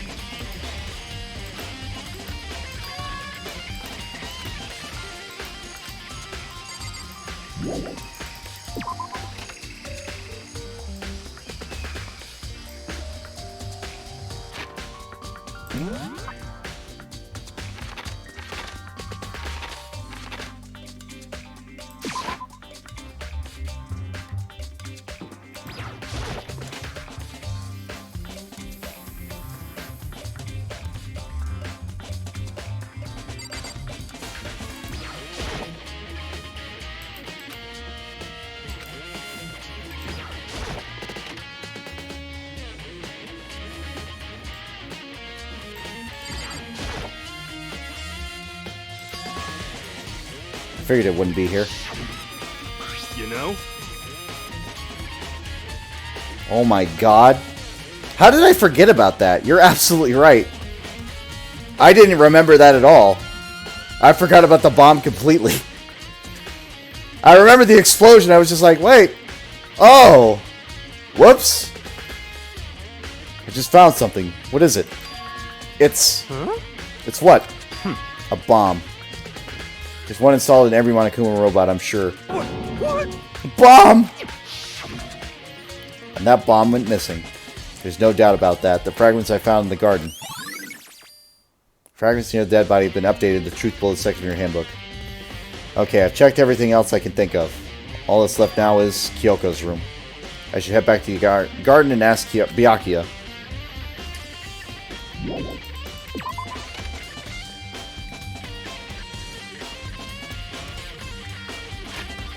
Figured it wouldn't be here. You know? Oh my god. How did I forget about that? You're absolutely right. I didn't remember that at all. I forgot about the bomb completely. I remember the explosion. I was just like, wait. Oh. Whoops. I just found something. What is it? It's... Huh? It's what? A bomb. There's one installed in every Monokuma robot, I'm sure. What? Bomb! And that bomb went missing. There's no doubt about that. The fragments I found in the garden. Fragments near the dead body have been updated. The truth bullet section in your handbook. Okay, I've checked everything else I can think of. All that's left now is Kyoko's room. I should head back to the garden and ask Byakuya.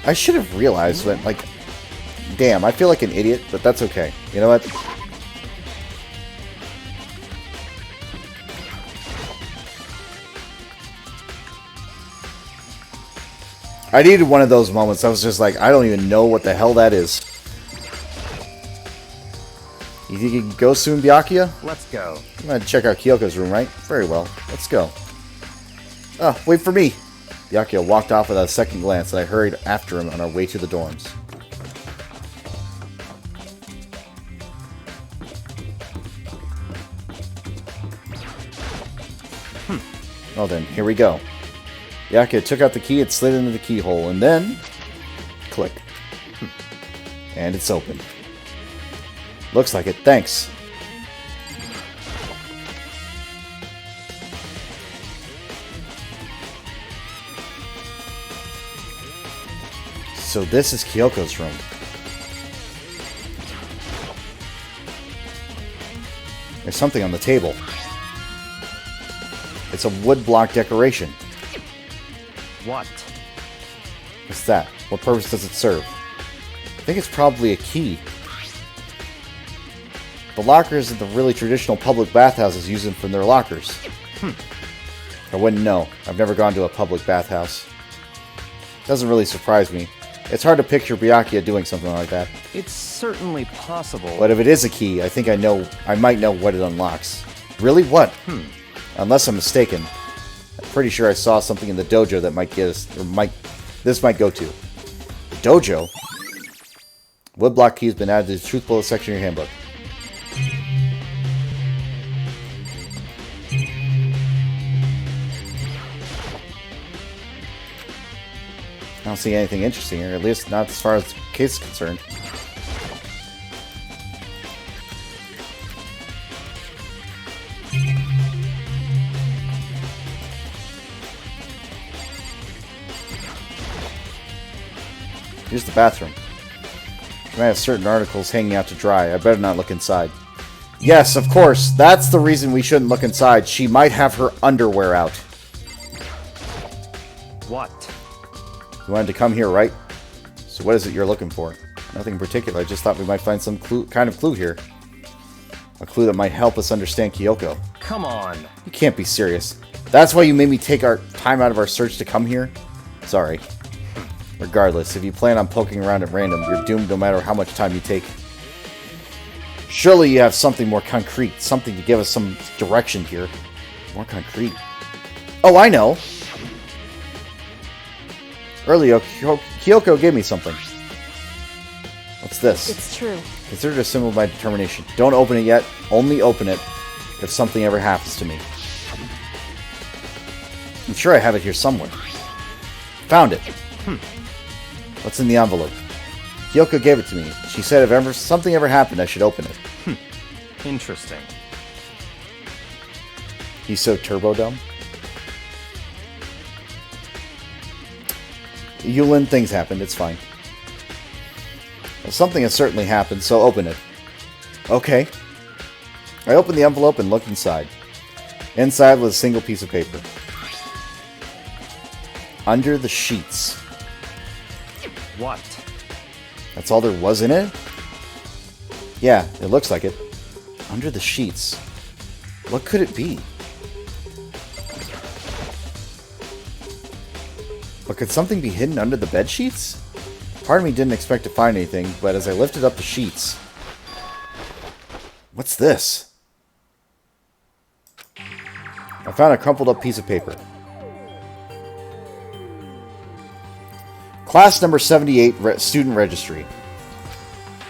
I should have realized when, like, damn, I feel like an idiot, but that's okay. You know what? I needed one of those moments. I was just like, I don't even know what the hell that is. You think you can go soon, Byakuya? Let's go. I'm gonna check out Kyoko's room, right? Very well. Let's go. Oh, wait for me. Byakuya walked off without a second glance, and I hurried after him on our way to the dorms. Well then, here we go. Byakuya took out the key and slid into the keyhole, and then... click. And it's open. Looks like it. Thanks. So this is Kyoko's room. There's something on the table. It's a wood block decoration. What? What's that? What purpose does it serve? I think it's probably a key. The lockers that the really traditional public bathhouses use them from their lockers. I wouldn't know. I've never gone to a public bathhouse. Doesn't really surprise me. It's hard to picture Byakuya doing something like that. It's certainly possible. But if it is a key, I think I might know what it unlocks. Really? What? Unless I'm mistaken. I'm pretty sure I saw something in the dojo that might get us, or this might go to. The dojo? Woodblock key has been added to the truth bullet section of your handbook. I don't see anything interesting here, at least not as far as the case is concerned. Here's the bathroom. You might have certain articles hanging out to dry. I better not look inside. Yes, of course. That's the reason we shouldn't look inside. She might have her underwear out. What? You wanted to come here, right? So what is it you're looking for? Nothing in particular. I just thought we might find some kind of clue here. A clue that might help us understand Kyoko. Come on. You can't be serious. That's why you made me take our time out of our search to come here? Sorry. Regardless, if you plan on poking around at random, you're doomed no matter how much time you take. Surely you have something more concrete. Something to give us some direction here. More concrete. Oh, I know! Earlier, Kyoko gave me something. What's this? It's true. Consider it a symbol of my determination. Don't open it yet. Only open it if something ever happens to me. I'm sure I have it here somewhere. Found it. What's in the envelope? Kyoko gave it to me. She said if something ever happened, I should open it. Interesting. He's so turbo dumb. Yulin, things happened. It's fine. Well, something has certainly happened, so open it. Okay. I opened the envelope and looked inside. Inside was a single piece of paper. Under the sheets. What? That's all there was in it? Yeah, it looks like it. Under the sheets. What could it be? But could something be hidden under the bed sheets? Part of me didn't expect to find anything, but as I lifted up the sheets... What's this? I found a crumpled up piece of paper. Class number 78 student registry.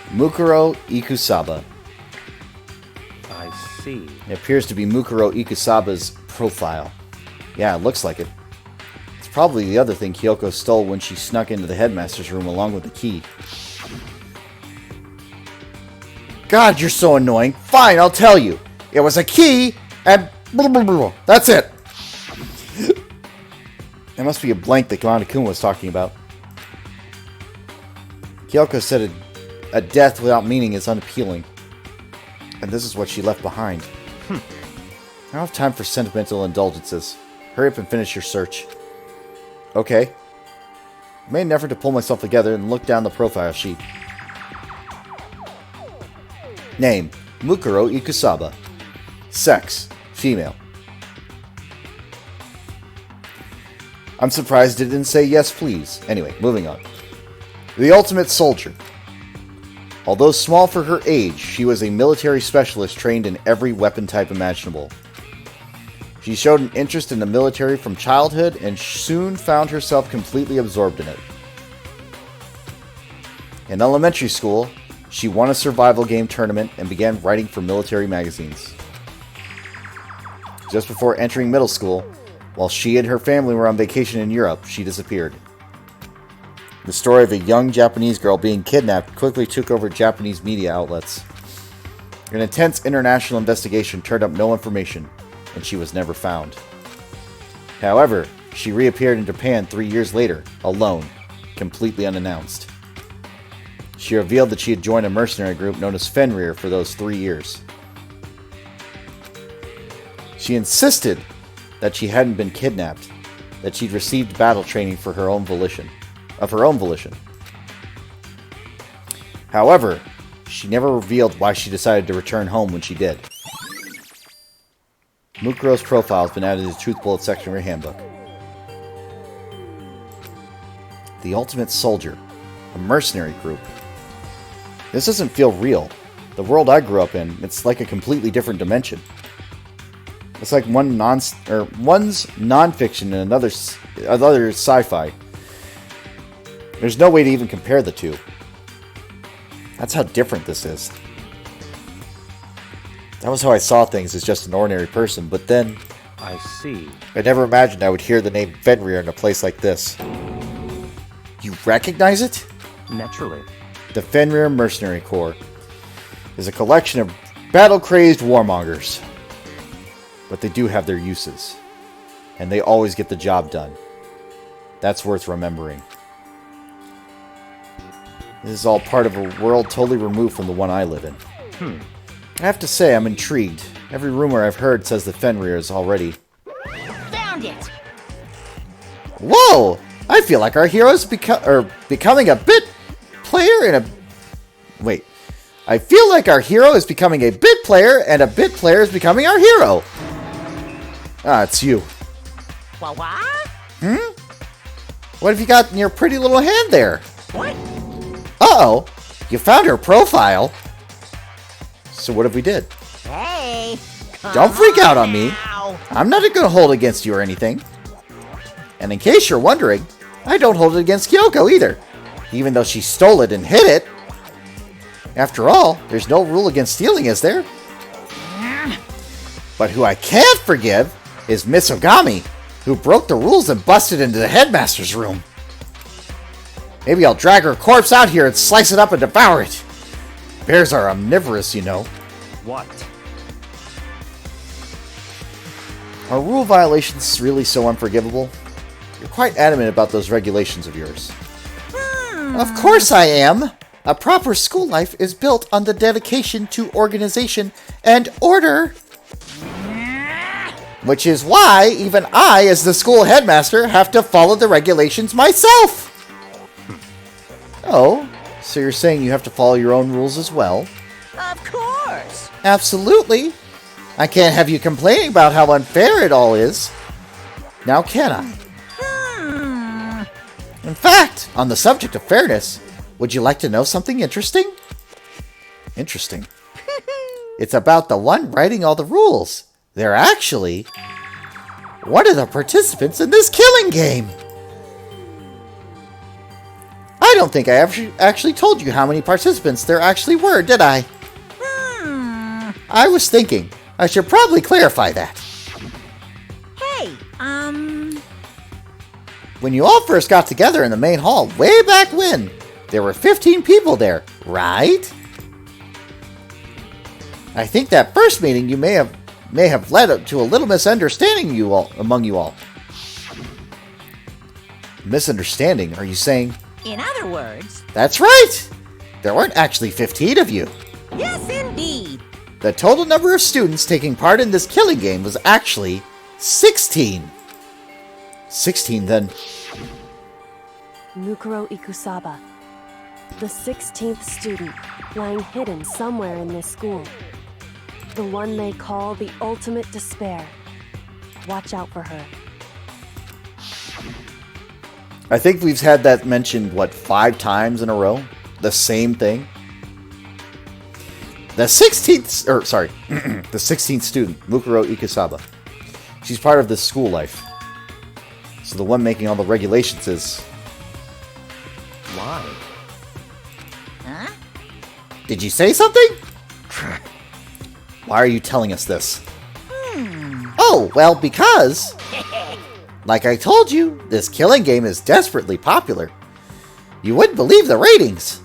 Mukuro Ikusaba. I see. It appears to be Mukuro Ikusaba's profile. Yeah, it looks like it. It's probably the other thing Kyoko stole when she snuck into the headmaster's room along with the key. God, you're so annoying. Fine, I'll tell you. It was a key and blah, blah, blah, blah. That's it. It must be a blank that Kamada-kun was talking about. Kyoko said a death without meaning is unappealing. And this is what she left behind. I don't have time for sentimental indulgences. Hurry up and finish your search. Okay. I made an effort to pull myself together and look down the profile sheet. Name, Mukuro Ikusaba. Sex, female. I'm surprised it didn't say yes, please. Anyway, moving on. The ultimate soldier. Although small for her age, she was a military specialist trained in every weapon type imaginable. She showed an interest in the military from childhood and soon found herself completely absorbed in it. In elementary school, she won a survival game tournament and began writing for military magazines. Just before entering middle school, while she and her family were on vacation in Europe, she disappeared. The story of a young Japanese girl being kidnapped quickly took over Japanese media outlets. An intense international investigation turned up no information, and she was never found. However, she reappeared in Japan 3 years later, alone, completely unannounced. She revealed that she had joined a mercenary group known as Fenrir for those 3 years. She insisted that she hadn't been kidnapped, that she'd received battle training for her own volition. However, she never revealed why she decided to return home when she did. Mukuro's profile has been added to the Truth Bullet section of her handbook. The Ultimate Soldier, a mercenary group. This doesn't feel real. The world I grew up in, it's like a completely different dimension. It's like one's non-fiction and another sci-fi. There's no way to even compare the two. That's how different this is. That was how I saw things as just an ordinary person, but then... I see. I never imagined I would hear the name Fenrir in a place like this. You recognize it? Naturally. The Fenrir Mercenary Corps is a collection of battle-crazed warmongers. But they do have their uses. And they always get the job done. That's worth remembering. This is all part of a world totally removed from the one I live in. I have to say, I'm intrigued. Every rumor I've heard says the Fenrir is already... Found it! Whoa! I feel like our hero is becoming a bit player and a... Wait. I feel like our hero is becoming a bit player and a bit player is becoming our hero. Ah, it's you. What? What have you got in your pretty little hand there? What? Uh-oh. You found her profile. So what if we did? Hey! Don't freak out on me. Now. I'm not going to hold it against you or anything. And in case you're wondering, I don't hold it against Kyoko either. Even though she stole it and hid it. After all, there's no rule against stealing, is there? But who I can't forgive is Miss Ogami, who broke the rules and busted into the headmaster's room. Maybe I'll drag her corpse out here and slice it up and devour it. Bears are omnivorous, you know. What? Are rule violations really so unforgivable? You're quite adamant about those regulations of yours. Of course I am! A proper school life is built on the dedication to organization and order. Which is why even I, as the school headmaster, have to follow the regulations myself! Oh, so you're saying you have to follow your own rules as well? Of course. Absolutely. I can't have you complaining about how unfair it all is. Now can I? In fact, on the subject of fairness, would you like to know something interesting? Interesting. It's about the one writing all the rules. They're actually one of the participants in this killing game. I don't think I actually told you how many participants there actually were, did I? I was thinking I should probably clarify that. Hey, When you all first got together in the main hall way back when, there were 15 people there, right? I think that first meeting you may have led up to a little misunderstanding among you all. Misunderstanding, are you saying? in other words, That's right! There weren't actually 15 of you. yes indeed. The total number of students taking part in this killing game was actually 16. 16 then. Mukuro Ikusaba, the 16th student, lying hidden somewhere in this school. The one they call the ultimate despair. Watch out for her. I think we've had that mentioned, 5 times in a row? The same thing? The 16th, the 16th student, Mukuro Ikusaba. She's part of this school life. So the one making all the regulations is... Why? Huh? Did you say something? Why are you telling us this? Oh, well, because... Like I told you, this killing game is desperately popular. You wouldn't believe the ratings.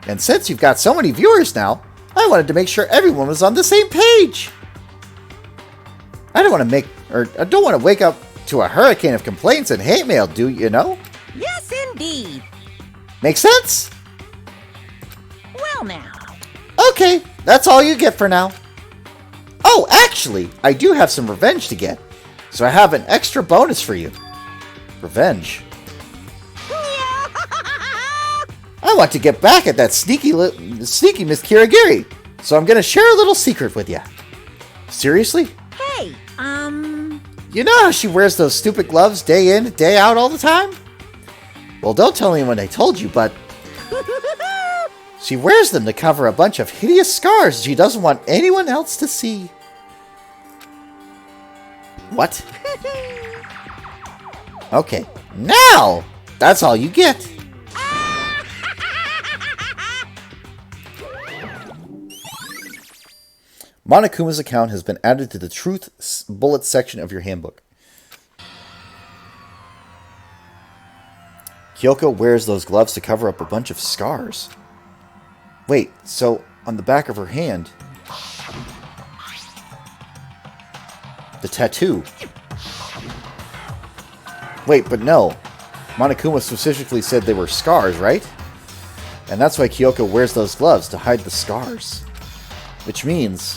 And since you've got so many viewers now, I wanted to make sure everyone was on the same page. I don't want to wake up to a hurricane of complaints and hate mail, do you know? Yes indeed. Make sense? Well now. Okay, that's all you get for now. Oh, actually, I do have some revenge to get. So I have an extra bonus for you. Revenge. I want to get back at that sneaky Miss Kirigiri. So I'm going to share a little secret with you. Seriously? Hey, You know how she wears those stupid gloves day in, day out all the time? Well, don't tell anyone I told you, but... she wears them to cover a bunch of hideous scars she doesn't want anyone else to see. What? Okay, now that's all you get. Monokuma's account has been added to the truth bullet section of your handbook. Kyoko wears those gloves to cover up a bunch of scars. Wait, so on the back of her hand... the tattoo. Wait, but no. Monokuma specifically said they were scars, right? And that's why Kyoko wears those gloves, to hide the scars. Which means...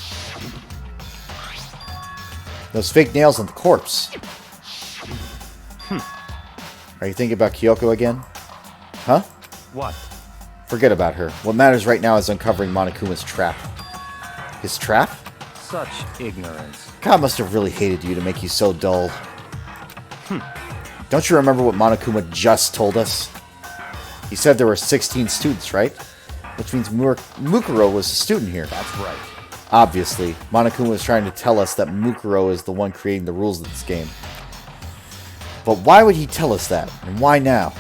those fake nails on the corpse. Are you thinking about Kyoko again? Huh? What? Forget about her. What matters right now is uncovering Monokuma's trap. His trap? Such ignorance. God must have really hated you to make you so dull. Don't you remember what Monokuma just told us? He said there were 16 students, right? Which means Mukuro was a student here. That's right. Obviously, Monokuma was trying to tell us that Mukuro is the one creating the rules of this game. But why would he tell us that? And why now?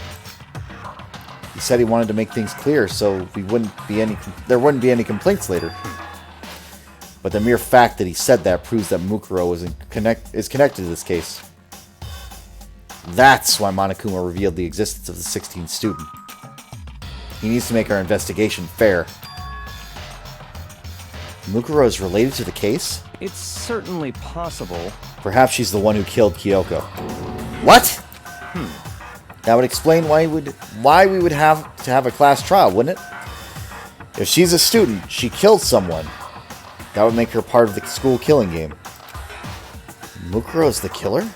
He He said he wanted to make things clear so there wouldn't be any complaints later. But the mere fact that he said that proves that Mukuro is connected to this case. That's why Monokuma revealed the existence of the 16th student. He needs to make our investigation fair. Mukuro is related to the case? It's certainly possible. Perhaps she's the one who killed Kyoko. What? That would explain why we would have to have a class trial, wouldn't it? If she's a student, she killed someone. That would make her part of the school killing game. Mukuro is the killer?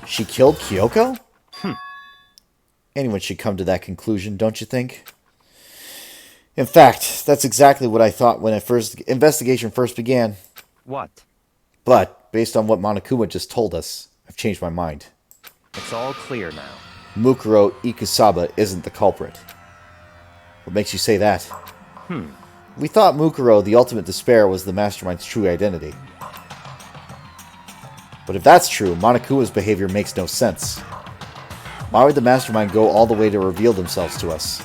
She killed Kyoko? Anyone should come to that conclusion, don't you think? In fact, that's exactly what I thought when investigation first began. What? But, based on what Monokuma just told us, I've changed my mind. It's all clear now. Mukuro Ikusaba isn't the culprit. What makes you say that? We thought Mukuro, the ultimate despair, was the mastermind's true identity. But if that's true, Monokuma's behavior makes no sense. Why would the mastermind go all the way to reveal themselves to us?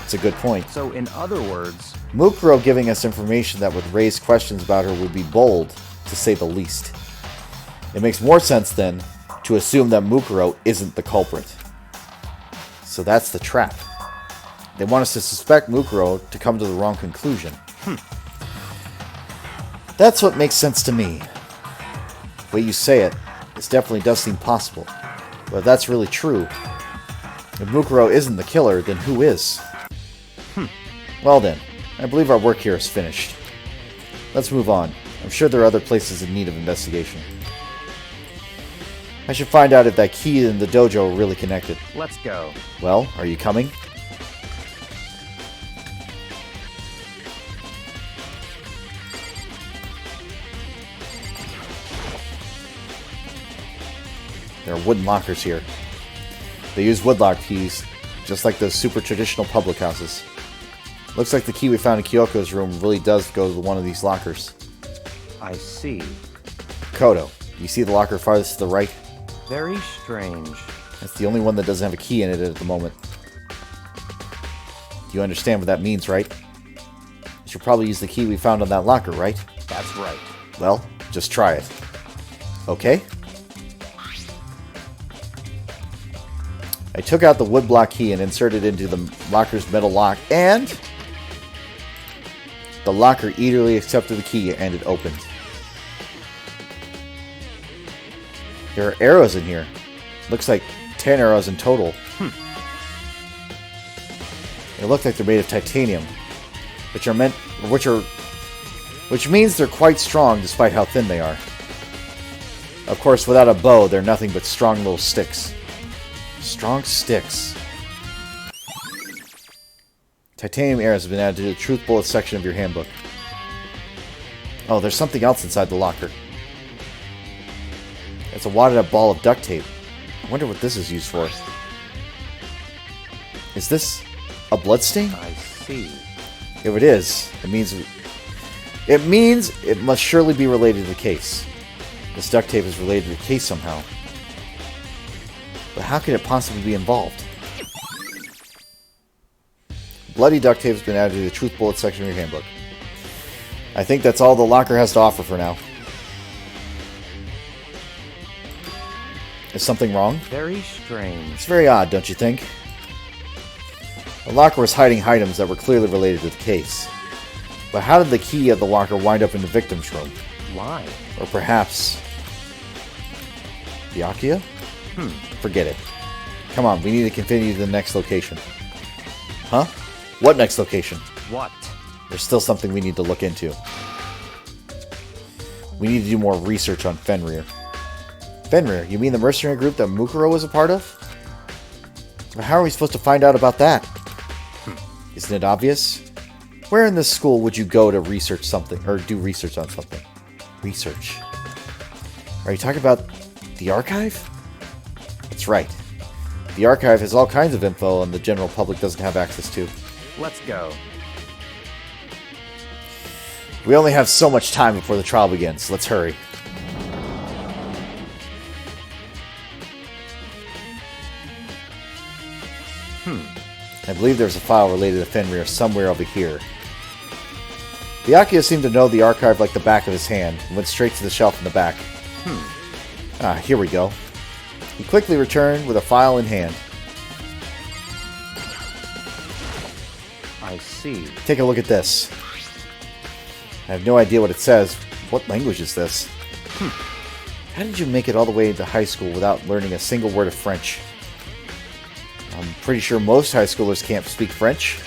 It's a good point. So, in other words... Mukuro giving us information that would raise questions about her would be bold, to say the least. It makes more sense, then, to assume that Mukuro isn't the culprit. So that's the trap. They want us to suspect Mukuro to come to the wrong conclusion. That's what makes sense to me. The way you say it, this definitely does seem possible. But if that's really true, if Mukuro isn't the killer, then who is? Well then, I believe our work here is finished. Let's move on. I'm sure there are other places in need of investigation. I should find out if that key and the dojo are really connected. Let's go. Well, are you coming? There are wooden lockers here. They use woodlock keys, just like those super traditional public houses. Looks like the key we found in Kyoko's room really does go to one of these lockers. I see. Kodo, you see the locker farthest to the right? Very strange. That's the only one that doesn't have a key in it at the moment. Do you understand what that means, right? You should probably use the key we found on that locker, right? That's right. Well, just try it. Okay? I took out the woodblock key and inserted it into the locker's metal lock, and the locker eagerly accepted the key and it opened. There are arrows in here. Looks like 10 arrows in total. They look like they're made of titanium, which means they're quite strong despite how thin they are. Of course, without a bow, they're nothing but strong little sticks. Strong sticks. Titanium arrows have been added to the Truth Bullet section of your handbook. Oh, there's something else inside the locker. It's a wadded up ball of duct tape. I wonder what this is used for. Is this a bloodstain? I see. If it is, it means it must surely be related to the case. This duct tape is related to the case somehow. But how could it possibly be involved? Bloody duct tape has been added to the Truth Bullet section of your handbook. I think that's all the locker has to offer for now. Is something wrong? Very strange. It's very odd, don't you think? The locker was hiding items that were clearly related to the case. But how did the key of the locker wind up in the victim's room? Why? Or perhaps... Byakuya? Forget it. Come on, we need to continue to the next location. Huh? What next location? What? There's still something we need to look into. We need to do more research on Fenrir. Fenrir? You mean the mercenary group that Mukuro was a part of? But how are we supposed to find out about that? Isn't it obvious? Where in this school would you go to research something, or do research on something? Research. Are you talking about the archive? That's right. The archive has all kinds of info and the general public doesn't have access to. Let's go. We only have so much time before the trial begins. Let's hurry. I believe there's a file related to Fenrir somewhere over here. Byakuya seemed to know the archive like the back of his hand, and went straight to the shelf in the back. Here we go. He quickly returned with a file in hand. I see. Take a look at this. I have no idea what it says. What language is this? How did you make it all the way into high school without learning a single word of French? I'm pretty sure most high schoolers can't speak French.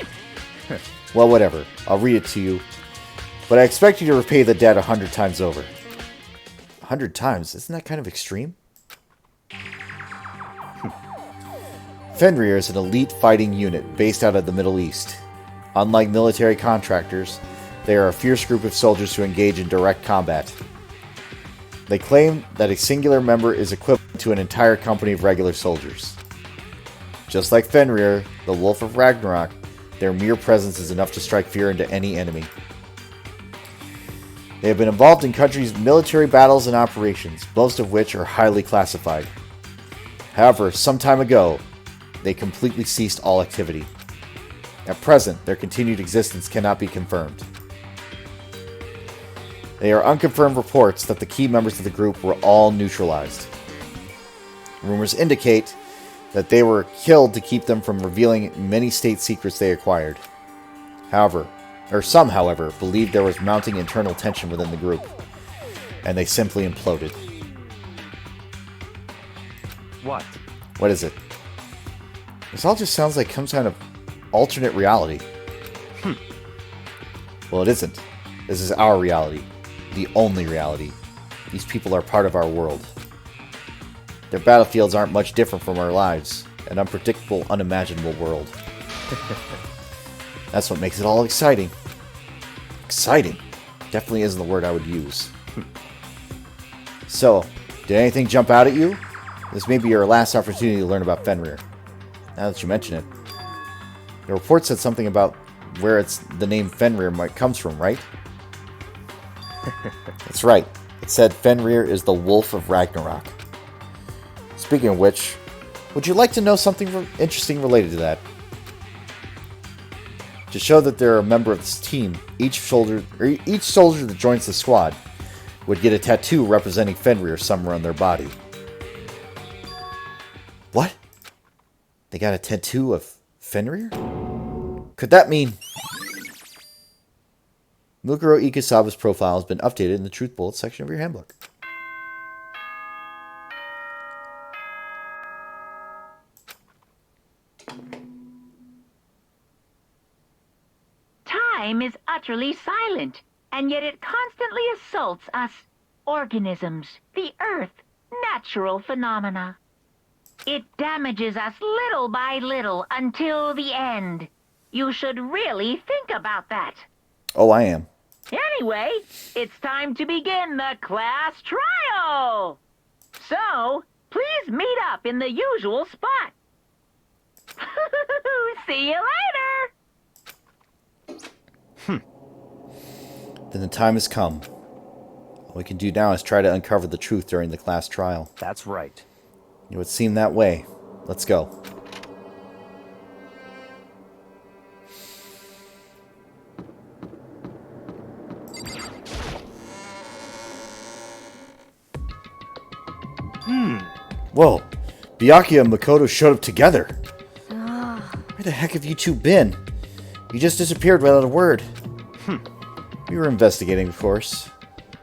Well, whatever. I'll read it to you. But I expect you to repay the debt 100 times over. 100 times? Isn't that kind of extreme? Fenrir is an elite fighting unit based out of the Middle East. Unlike military contractors, they are a fierce group of soldiers who engage in direct combat. They claim that a singular member is equivalent to an entire company of regular soldiers. Just like Fenrir, the Wolf of Ragnarok, their mere presence is enough to strike fear into any enemy. They have been involved in countries' military battles and operations, most of which are highly classified. However, some time ago, they completely ceased all activity. At present, their continued existence cannot be confirmed. They are unconfirmed reports that the key members of the group were all neutralized. Rumors indicate that they were killed to keep them from revealing many state secrets they acquired. Some, however, believed there was mounting internal tension within the group, and they simply imploded. What? What is it? This all just sounds like some kind of alternate reality. Well, it isn't. This is our reality. The only reality. These people are part of our world. Their battlefields aren't much different from our lives. An unpredictable, unimaginable world. That's what makes it all exciting. Exciting? Definitely isn't the word I would use. So, did anything jump out at you? This may be your last opportunity to learn about Fenrir. Now that you mention it. The report said something about where the name Fenrir comes from, right? That's right. It said Fenrir is the Wolf of Ragnarok. Speaking of which, would you like to know something interesting related to that? To show that they're a member of this team, each soldier that joins the squad would get a tattoo representing Fenrir somewhere on their body. What? They got a tattoo of Fenrir? Could that mean... Mukuro Ikusaba's profile has been updated in the Truth Bullet section of your handbook. Time is utterly silent, and yet it constantly assaults us, organisms, the earth, natural phenomena. It damages us little by little until the end. You should really think about that. Oh, I am. Anyway, it's time to begin the class trial. So, please meet up in the usual spot. See you later. Then the time has come. All we can do now is try to uncover the truth during the class trial. That's right. It would seem that way. Let's go. Whoa. Byakuya and Makoto showed up together. Where the heck have you two been? You just disappeared without a word. We were investigating, of course.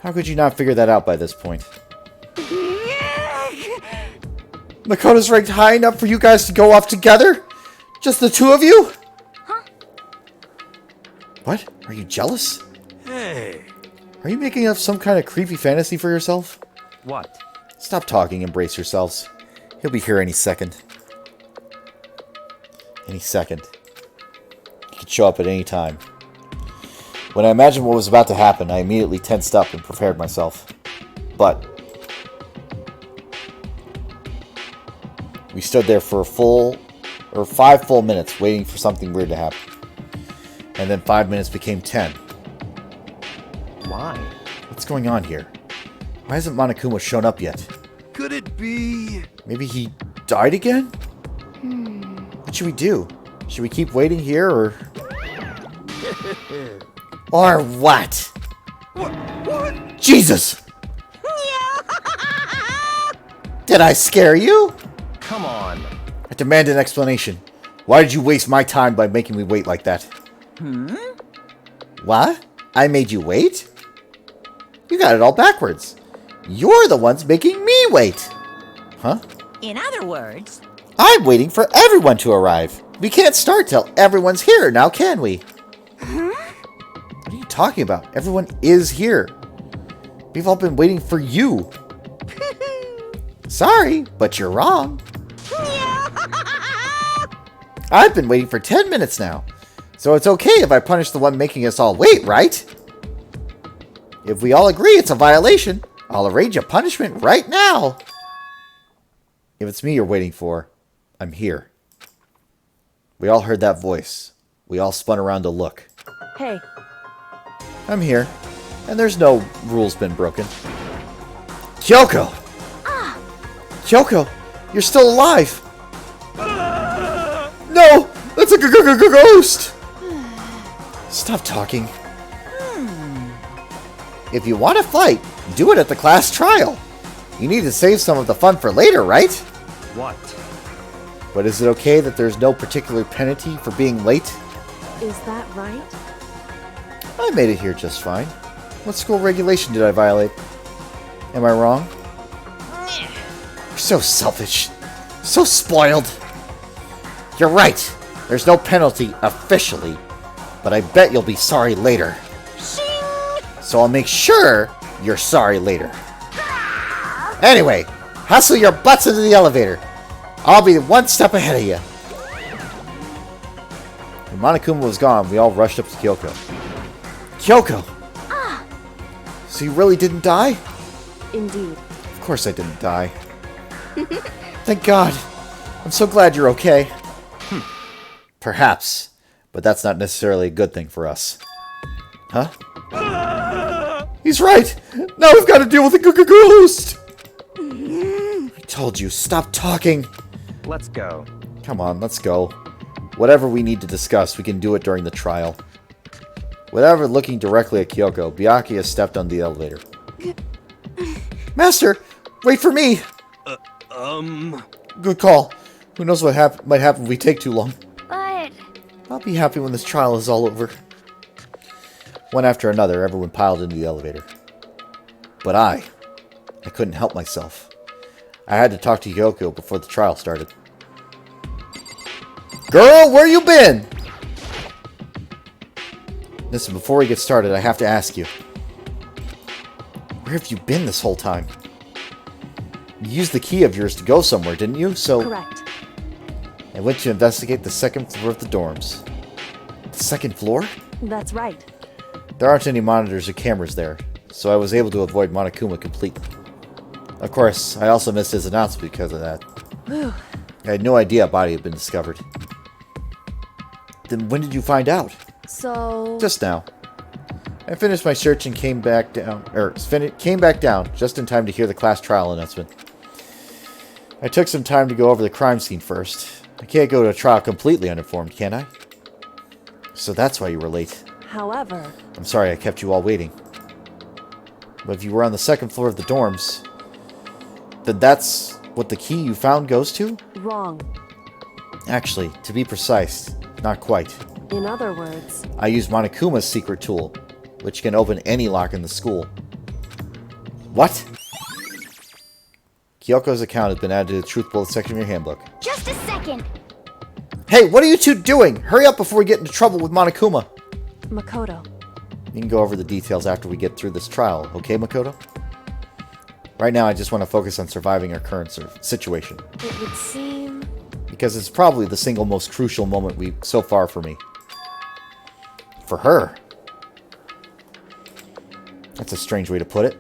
How could you not figure that out by this point? Makoto's ranked high enough for you guys to go off together? Just the two of you? Huh? What? Are you jealous? Hey. Are you making up some kind of creepy fantasy for yourself? What? Stop talking and brace yourselves. He'll be here any second. Any second. He could show up at any time. When I imagined what was about to happen, I immediately tensed up and prepared myself. But we stood there for 5 full minutes waiting for something weird to happen. And then 5 minutes became 10. Why? What's going on here? Why hasn't Monokuma shown up yet? Could it be... Maybe he died again? What should we do? Should we keep waiting here, or... or what? What? Jesus! Did I scare you? Come on. I demand an explanation. Why did you waste my time by making me wait like that? What? I made you wait? You got it all backwards. You're the ones making me wait. Huh? In other words, I'm waiting for everyone to arrive. We can't start till everyone's here, now can we? What are you talking about? Everyone is here. We've all been waiting for you. Sorry, but you're wrong. I've been waiting for 10 minutes now. So it's okay if I punish the one making us all wait, right? If we all agree it's a violation, I'll arrange a punishment right now. If it's me you're waiting for, I'm here. We all heard that voice. We all spun around to look. Hey, I'm here, and there's no rules been broken. Kyoko! Kyoko, you're still alive! No! That's a ghost! Stop talking. If you want to fight, do it at the class trial. You need to save some of the fun for later, right? What? But is it okay that there's no particular penalty for being late? is that right? I made it here just fine. What school regulation did I violate? Am I wrong? You're so selfish. So spoiled. You're right. There's no penalty officially. But I bet you'll be sorry later. So I'll make sure you're sorry later. Anyway, hustle your butts into the elevator. I'll be one step ahead of you. When Monokuma was gone, we all rushed up to Kyoko. Kyoko! So you really didn't die? Indeed. Of course I didn't die. Thank God. I'm so glad you're okay. Perhaps. But that's not necessarily a good thing for us. Huh? He's right! Now we've got to deal with the ghost! I told you, stop talking! Let's go. Come on, let's go. Whatever we need to discuss, we can do it during the trial. Without ever looking directly at Kyoko, Byakuya stepped on the elevator. Master! Wait for me! Good call. Who knows what might happen if we take too long. But I'll be happy when this trial is all over. One after another, everyone piled into the elevator. But I couldn't help myself. I had to talk to Kyoko before the trial started. Girl, where you been? Listen, before we get started, I have to ask you. Where have you been this whole time? You used the key of yours to go somewhere, didn't you? So Correct. I went to investigate the second floor of the dorms. The second floor? That's right. There aren't any monitors or cameras there, so I was able to avoid Monokuma completely. Of course, I also missed his announcement because of that. Whew. I had no idea a body had been discovered. Then when did you find out? So... Just now. I finished my search and came back down just in time to hear the class trial announcement. I took some time to go over the crime scene first. I can't go to a trial completely uninformed, can I? So that's why you were late. However... I'm sorry I kept you all waiting. But if you were on the second floor of the dorms, then that's what the key you found goes to? Wrong. Actually, to be precise, not quite. In other words... I used Monokuma's secret tool, which can open any lock in the school. What? Kyoko's account has been added to the truth bullet section of your handbook. just a second. Hey, what are you two doing? Hurry up before we get into trouble with Monokuma. Makoto. You can go over the details after we get through this trial, okay, Makoto? Right now, I just want to focus on surviving our current situation. It would seem... Because it's probably the single most crucial moment so far for me. For her. That's a strange way to put it.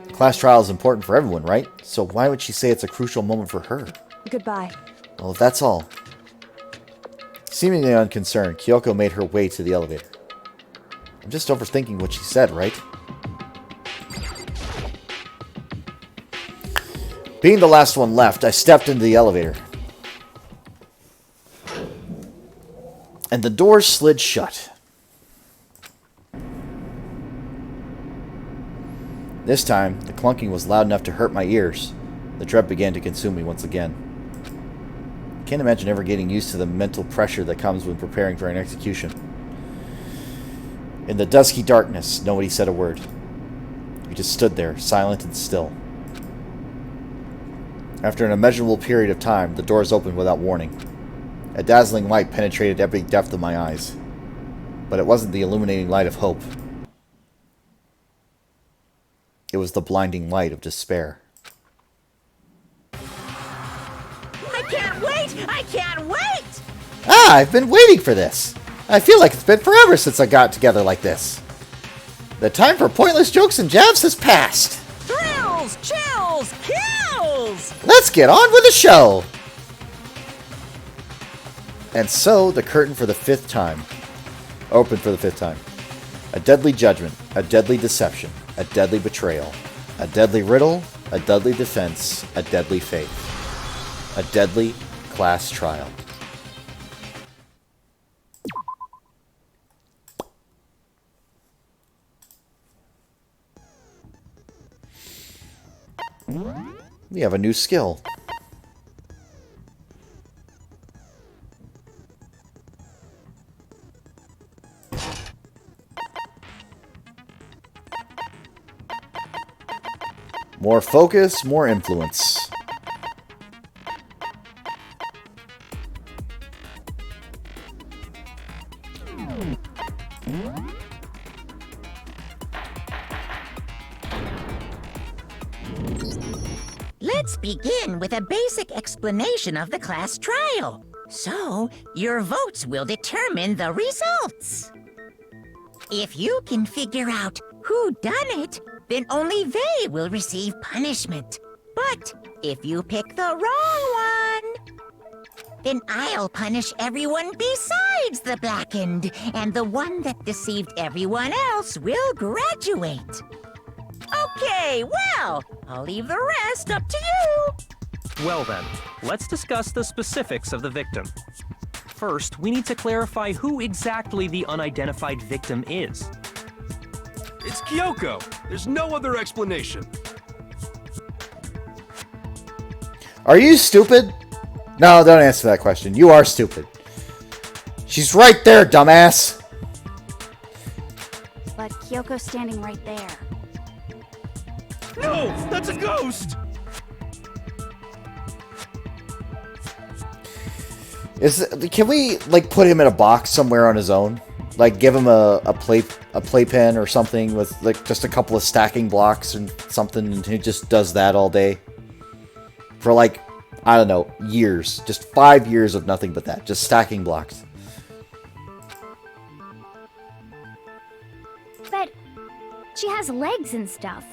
The class trial is important for everyone, right? So why would she say it's a crucial moment for her? Goodbye. Well, if that's all. Seemingly unconcerned, Kyoko made her way to the elevator. I'm just overthinking what she said, right? Being the last one left, I stepped into the elevator. And the door slid shut. This time, the clunking was loud enough to hurt my ears. The dread began to consume me once again. I can't imagine ever getting used to the mental pressure that comes when preparing for an execution. In the dusky darkness, nobody said a word. We just stood there, silent and still. After an immeasurable period of time, the doors opened without warning. A dazzling light penetrated every depth of my eyes. But it wasn't the illuminating light of hope. It was the blinding light of despair. I can't wait! I can't wait! Ah, I've been waiting for this. I feel like it's been forever since I got together like this. The time for pointless jokes and jabs has passed. Thrills, chills, kills! Let's get on with the show! And so, the curtain for the 5th time. Opened for the 5th time. A deadly judgment, a deadly deception, a deadly betrayal, a deadly riddle, a deadly defense, a deadly faith. A deadly class trial. We have a new skill. More focus, more influence. Let's begin with a basic explanation of the class trial. So, your votes will determine the results. If you can figure out who done it, then only they will receive punishment. But if you pick the wrong one, then I'll punish everyone besides the blackened, and the one that deceived everyone else will graduate. Okay, well, I'll leave the rest up to you. Well then, let's discuss the specifics of the victim. First, we need to clarify who exactly the unidentified victim is. It's Kyoko. There's no other explanation. Are you stupid? No, don't answer that question. You are stupid. She's right there, dumbass. But Kyoko's standing right there. No, that's a ghost! Can we like put him in a box somewhere on his own? Like give him a playpen or something with like just a couple of stacking blocks and something, and he just does that all day for like, I don't know, years. Just 5 years of nothing but that, just stacking blocks. But she has legs and stuff.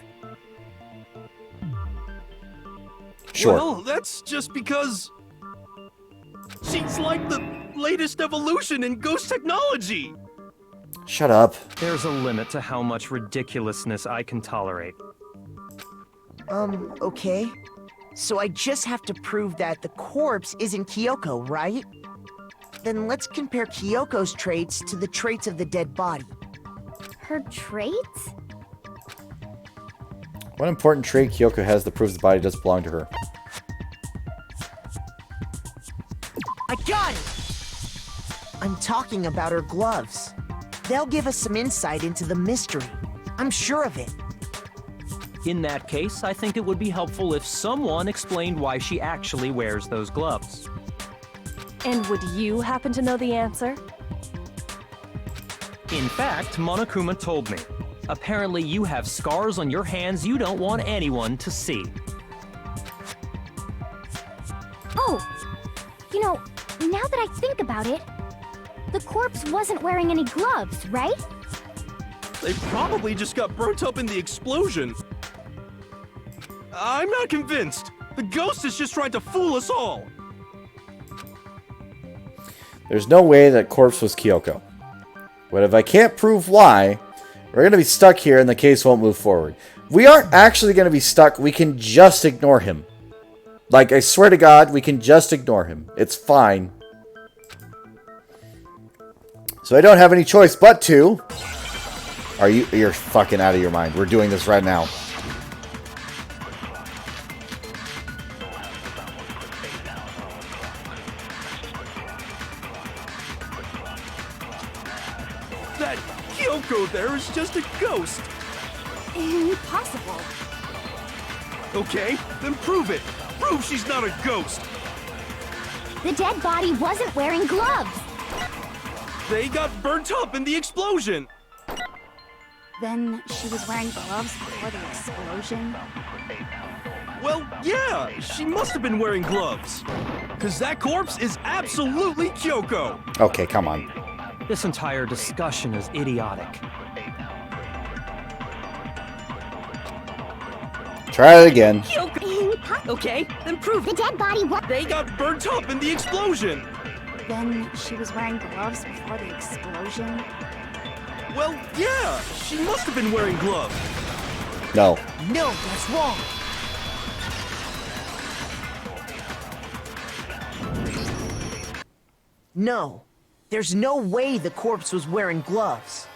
Sure. Well, that's just because she's like the latest evolution in ghost technology. Shut up. There's a limit to how much ridiculousness I can tolerate. Okay. So I just have to prove that the corpse isn't Kyoko, right? Then let's compare Kyoko's traits to the traits of the dead body. Her traits? What important trait Kyoko has that proves the body does belong to her? I got it! I'm talking about her gloves. They'll give us some insight into the mystery. I'm sure of it. In that case, I think it would be helpful if someone explained why she actually wears those gloves. And would you happen to know the answer? In fact, Monokuma told me. Apparently you have scars on your hands you don't want anyone to see. Oh! You know, now that I think about it, the corpse wasn't wearing any gloves, right? They probably just got burnt up in the explosion. I'm not convinced. The ghost is just trying to fool us all. There's no way that corpse was Kyoko. But if I can't prove why, we're going to be stuck here and the case won't move forward. We aren't actually going to be stuck. We can just ignore him. Like, I swear to God, we can just ignore him. It's fine. So I don't have any choice but to... You're fucking out of your mind. We're doing this right now. That Kyoko there is just a ghost. Impossible. Okay, then prove it. Prove she's not a ghost. The dead body wasn't wearing gloves. They got burnt up in the explosion. Then she was wearing gloves before the explosion. Well, yeah, she must have been wearing gloves. Because that corpse is absolutely Kyoko. Okay, come on. This entire discussion is idiotic. Try it again. Okay, then prove the dead body was. They got burnt up in the explosion. Then she was wearing gloves before the explosion. Well, yeah, she must have been wearing gloves. No. No, that's wrong. No, there's no way the corpse was wearing gloves.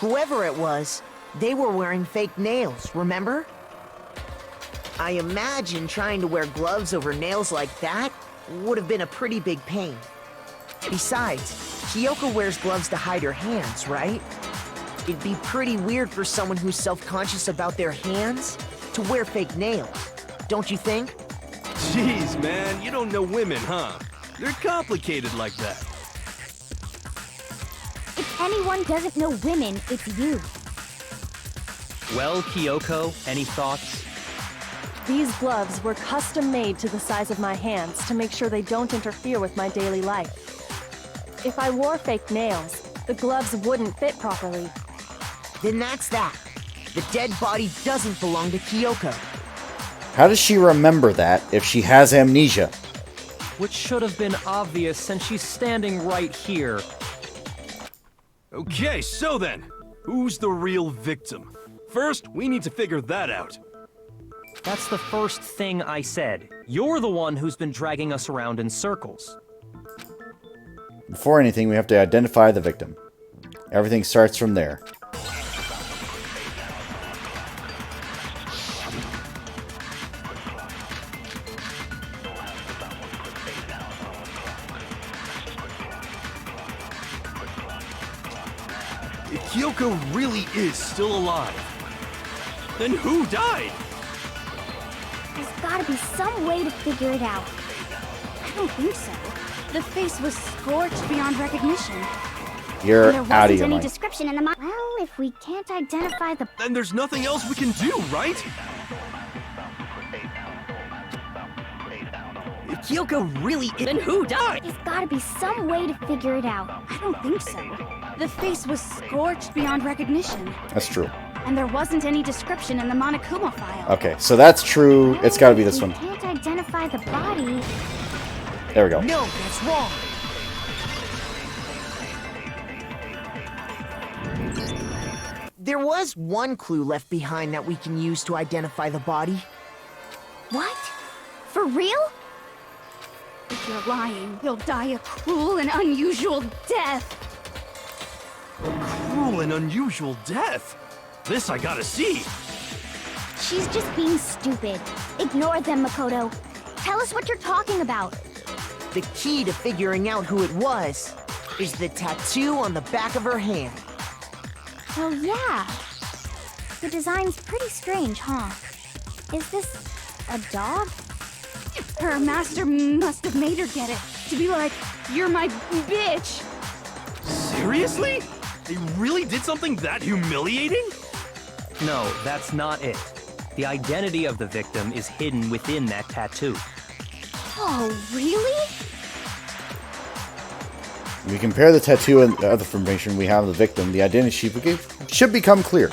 Whoever it was, they were wearing fake nails, remember? I imagine trying to wear gloves over nails like that would have been a pretty big pain. Besides, Kyoko wears gloves to hide her hands, right? It'd be pretty weird for someone who's self-conscious about their hands to wear fake nails, don't you think? Jeez, man, you don't know women, huh? They're complicated like that. If anyone doesn't know women, it's you. Well, Kyoko, any thoughts? These gloves were custom made to the size of my hands to make sure they don't interfere with my daily life. If I wore fake nails, the gloves wouldn't fit properly. Then that's that. The dead body doesn't belong to Kyoko. How does she remember that if she has amnesia? Which should have been obvious since she's standing right here. Okay, so then, who's the real victim? First, we need to figure that out. That's the first thing I said. You're the one who's been dragging us around in circles. Before anything, we have to identify the victim. Everything starts from there. If Kyoko really is still alive, then who died? There's gotta be some way to figure it out. I don't think so. The face was scorched beyond recognition. You're And there out of wasn't your any mind. description in the Well, if we can't identify the... Then there's nothing else we can do, right? If Kyoko really is, then who died? There's gotta be some way to figure it out. I don't think so. The face was scorched beyond recognition. That's true. And there wasn't any description in the Monokuma file. Okay, so that's true. It's got to be this one. We can't identify the body. There we go. No, that's wrong. There was one clue left behind that we can use to identify the body. What? For real? If you're lying, you'll die a cruel and unusual death. Cruel and unusual death. This I gotta see. She's just being stupid. Ignore them, Makoto. Tell us what you're talking about. The key to figuring out who it was is the tattoo on the back of her hand. Oh, yeah. The design's pretty strange, huh? Is this a dog? Her master must have made her get it. To be like, you're my bitch. Seriously? They really did something that humiliating? No, that's not it. The identity of the victim is hidden within that tattoo. Oh, really? We compare the tattoo and the other information we have of the victim. The identity should become clear.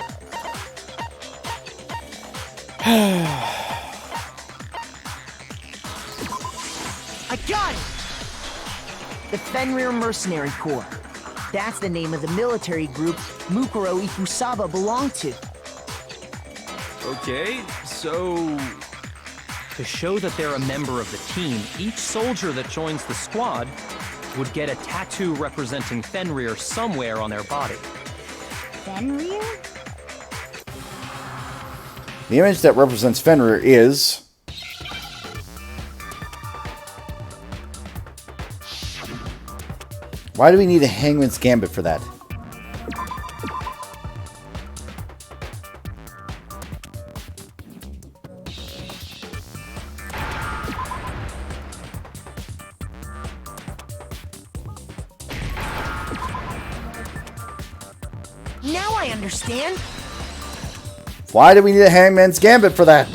I got it! The Fenrir Mercenary Corps. That's the name of the military group Mukuro Ikusaba belonged to. Okay, so... To show that they're a member of the team, each soldier that joins the squad would get a tattoo representing Fenrir somewhere on their body. Fenrir? The image that represents Fenrir is... Why do we need a Hangman's Gambit for that? Now I understand. Why do we need a Hangman's Gambit for that?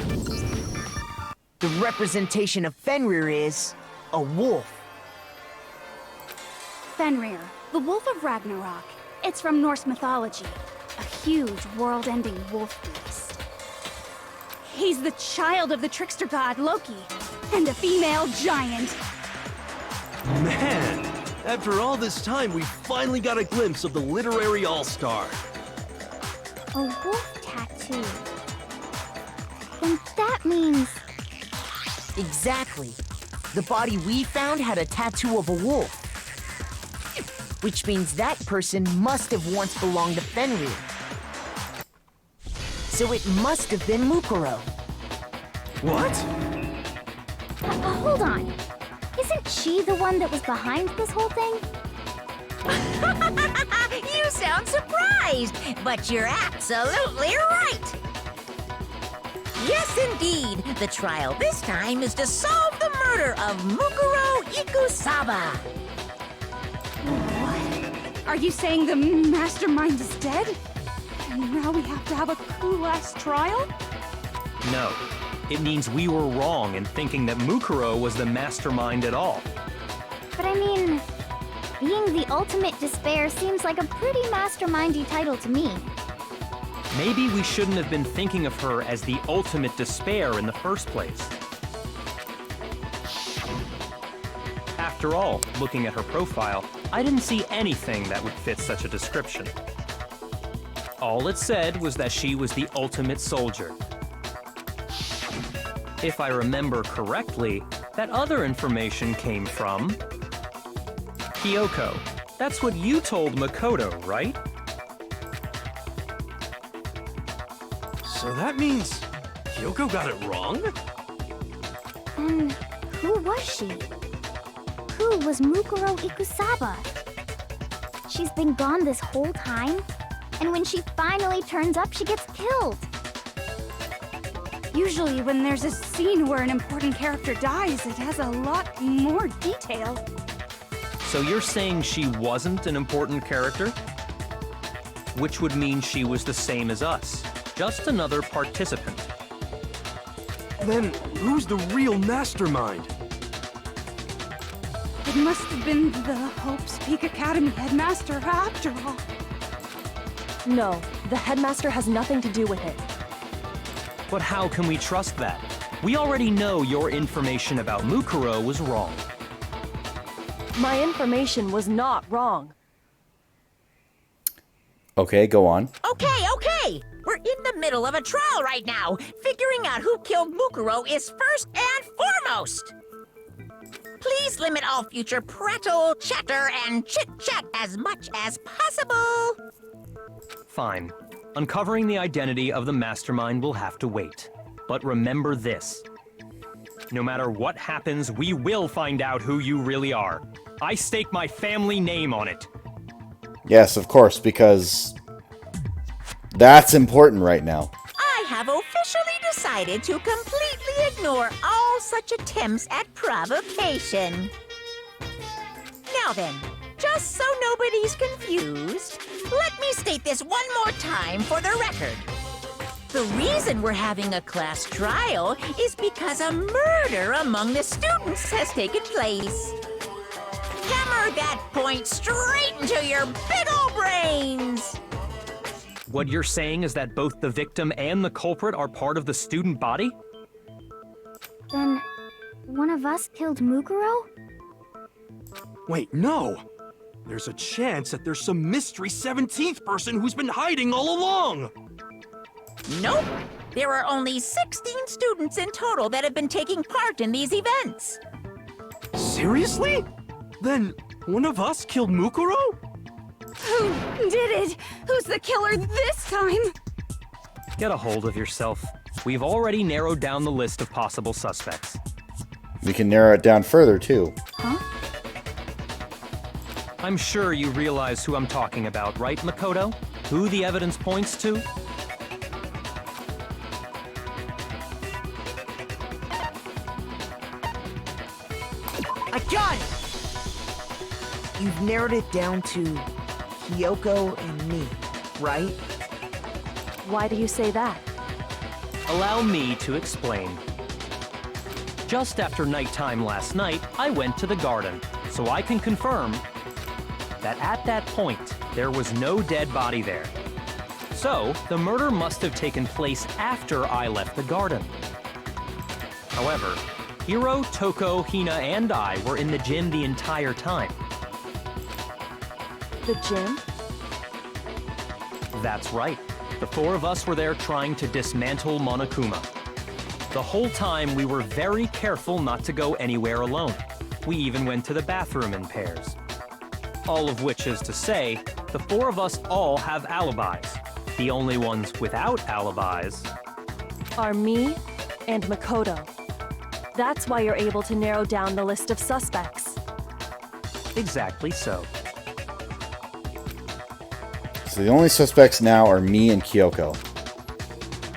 The representation of Fenrir is a wolf. Fenrir, the Wolf of Ragnarok. It's from Norse mythology. A huge, world-ending wolf beast. He's the child of the trickster god Loki, and a female giant. Man, after all this time, we finally got a glimpse of the literary all-star. A wolf tattoo. And that means... Exactly. The body we found had a tattoo of a wolf. Which means that person must have once belonged to Fenrir. So it must have been Mukuro. What? Hold on. Isn't she the one that was behind this whole thing? You sound surprised, but you're absolutely right. Yes, indeed. The trial this time is to solve the murder of Mukuro Ikusaba. What? Are you saying the mastermind is dead? And now we have to have a cool-ass trial? No. It means we were wrong in thinking that Mukuro was the mastermind at all. But I mean, being the ultimate despair seems like a pretty mastermindy title to me. Maybe we shouldn't have been thinking of her as the ultimate despair in the first place. After all, looking at her profile, I didn't see anything that would fit such a description. All it said was that she was the ultimate soldier. If I remember correctly, that other information came from... Kyoko. That's what you told Makoto, right? So that means Kyoko got it wrong? Then who was she? Who was Mukuro Ikusaba? She's been gone this whole time, and when she finally turns up, she gets killed. Usually when there's a scene where an important character dies, it has a lot more detail. So you're saying she wasn't an important character? Which would mean she was the same as us, just another participant. Then who's the real mastermind? It must have been the Hope's Peak Academy headmaster after all. No, the headmaster has nothing to do with it. But how can we trust that? We already know your information about Mukuro was wrong. My information was not wrong. Okay, go on. Okay. We're in the middle of a trial right now. Figuring out who killed Mukuro is first and foremost. Please limit all future prattle, chatter, and chit-chat as much as possible. Fine. Uncovering the identity of the mastermind will have to wait. But remember this. No matter what happens, we will find out who you really are. I stake my family name on it. Yes, of course, because that's important right now. I have officially decided to completely ignore all such attempts at provocation. Now then, just so nobody's confused, let me state this one more time for the record. The reason we're having a class trial is because a murder among the students has taken place. Hammer that point straight into your big ol' brains! What you're saying is that both the victim and the culprit are part of the student body? Then, one of us killed Mukuro? Wait, no! There's a chance that there's some mystery 17th person who's been hiding all along! Nope. There are only 16 students in total that have been taking part in these events. Seriously? Then One of us killed Mukuro? Who did it? Who's the killer this time? Get a hold of yourself. We've already narrowed down the list of possible suspects. We can narrow it down further, too. Huh? I'm sure you realize who I'm talking about, right, Makoto? Who the evidence points to? I got it! You've narrowed it down to Kyoko and me, right? Why do you say that? Allow me to explain. Just after nighttime last night, I went to the garden, so I can confirm that at that point, there was no dead body there. So, the murder must have taken place after I left the garden. However, Hiro, Toko, Hina, and I were in the gym the entire time. The gym? That's right. The four of us were there trying to dismantle Monokuma. The whole time we were very careful not to go anywhere alone. We even went to the bathroom in pairs. All of which is to say, the four of us all have alibis. The only ones without alibis Are me and Makoto. That's why you're able to narrow down the list of suspects. exactly so. So the only suspects now are me and Kyoko.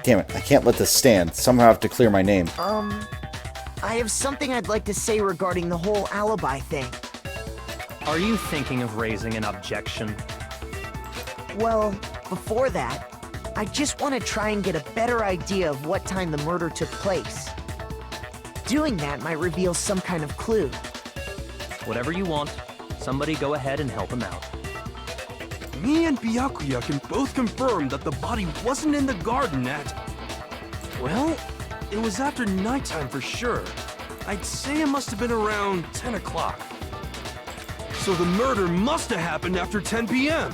Damn it, I can't let this stand. Somehow I have to clear my name. I have something I'd like to say regarding the whole alibi thing. Are you thinking of raising an objection? Well, before that, I just want to try and get a better idea of what time the murder took place. Doing that might reveal some kind of clue. Whatever you want, somebody go ahead and help him out. Me and Byakuya can both confirm that the body wasn't in the garden at... Well, it was after nighttime for sure. I'd say it must have been around 10 o'clock. So the murder must have happened after 10 p.m.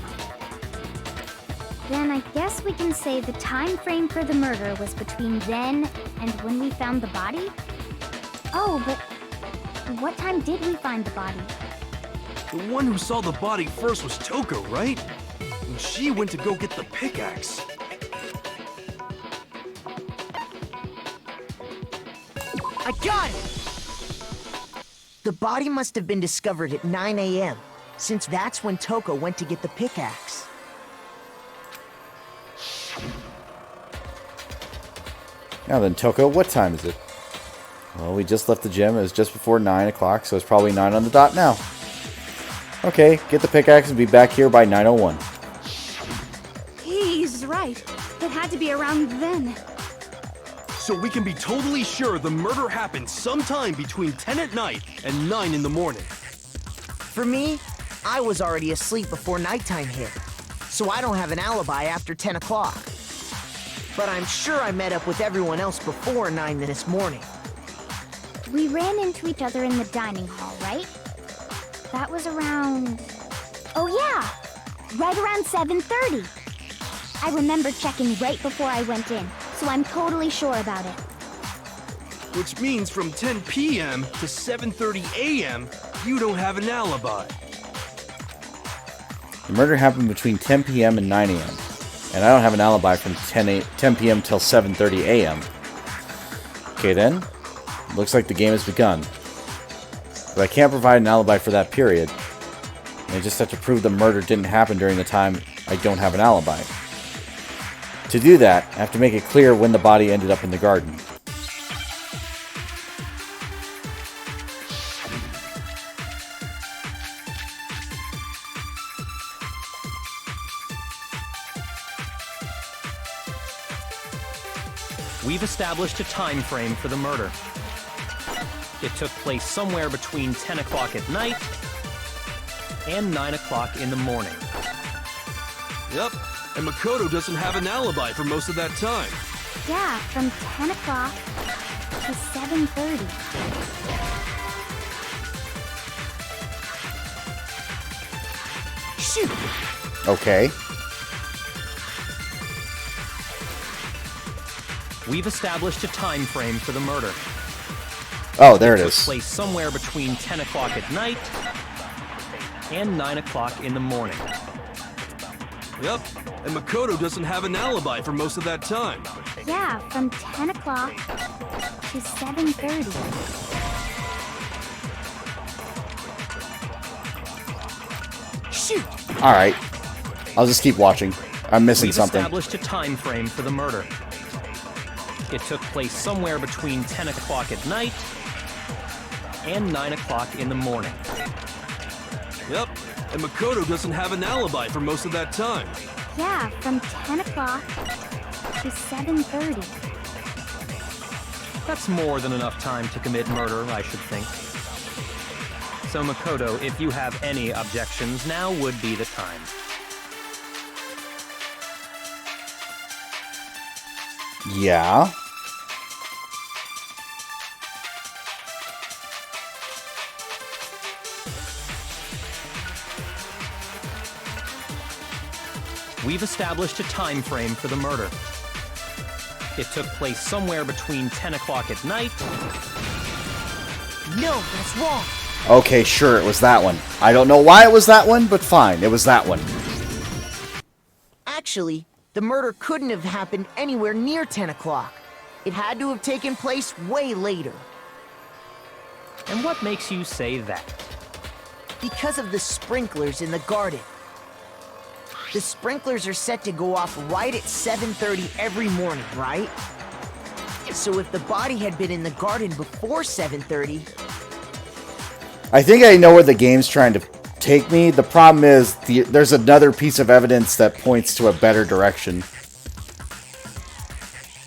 Then I guess we can say the time frame for the murder was between then and when we found the body? Oh, but what time did we find the body? The one who saw the body first was Toko, right? And she went to go get the pickaxe. I got it! The body must have been discovered at 9 a.m., since that's when Toko went to get the pickaxe. Now then, Toko, what time is it? Well, we just left the gym. It was just before 9 o'clock, so it's probably 9 on the dot now. Okay, get the pickaxe and be back here by 9:01. He's right. It had to be around then. So we can be totally sure the murder happened sometime between 10 at night and 9 in the morning. For me, I was already asleep before nighttime hit, so I don't have an alibi after 10 o'clock. But I'm sure I met up with everyone else before 9 this morning. We ran into each other in the dining hall, right? That was around... Oh yeah! Right around 7:30. I remember checking right before I went in, so I'm totally sure about it. Which means from 10 p.m. to 7:30 a.m., you don't have an alibi. The murder happened between 10 p.m. and 9 a.m. And I don't have an alibi from 10 p.m. till 7:30 a.m. Okay then, looks like the game has begun. But I can't provide an alibi for that period. And I just have to prove the murder didn't happen during the time I don't have an alibi. To do that, I have to make it clear when the body ended up in the garden. We've established a time frame for the murder. It took place somewhere between 10 o'clock at night and 9 o'clock in the morning. Yep, and Makoto doesn't have an alibi for most of that time. Yeah, from 10 o'clock to 7:30. Shoot! Okay. We've established a time frame for the murder. Oh, there it Took is. place somewhere between 10 o'clock at night and 9 o'clock in the morning. Yep, and Makoto doesn't have an alibi for most of that time. Yeah, from 10 o'clock to 7:30. Shoot! Alright. I'll just keep watching. I'm missing We've something. established a time frame for the murder. It took place somewhere between 10 o'clock at night and 9 o'clock in the morning. Yep, and Makoto doesn't have an alibi for most of that time. Yeah, from 10 o'clock to 7:30. That's more than enough time to commit murder, I should think. So Makoto, if you have any objections, now would be the time. Yeah. We've established a time frame for the murder. It took place somewhere between 10 o'clock at night. No, that's wrong. Okay, sure, it was that one. I don't know why it was that one, but fine, it was that one. Actually, the murder couldn't have happened anywhere near 10 o'clock. It had to have taken place way later. And what makes you say that? Because of the sprinklers in the garden. The sprinklers are set to go off right at 7:30 every morning, right? So if the body had been in the garden before 7:30... I think I know where the game's trying to take me. The problem is, there's another piece of evidence that points to a better direction.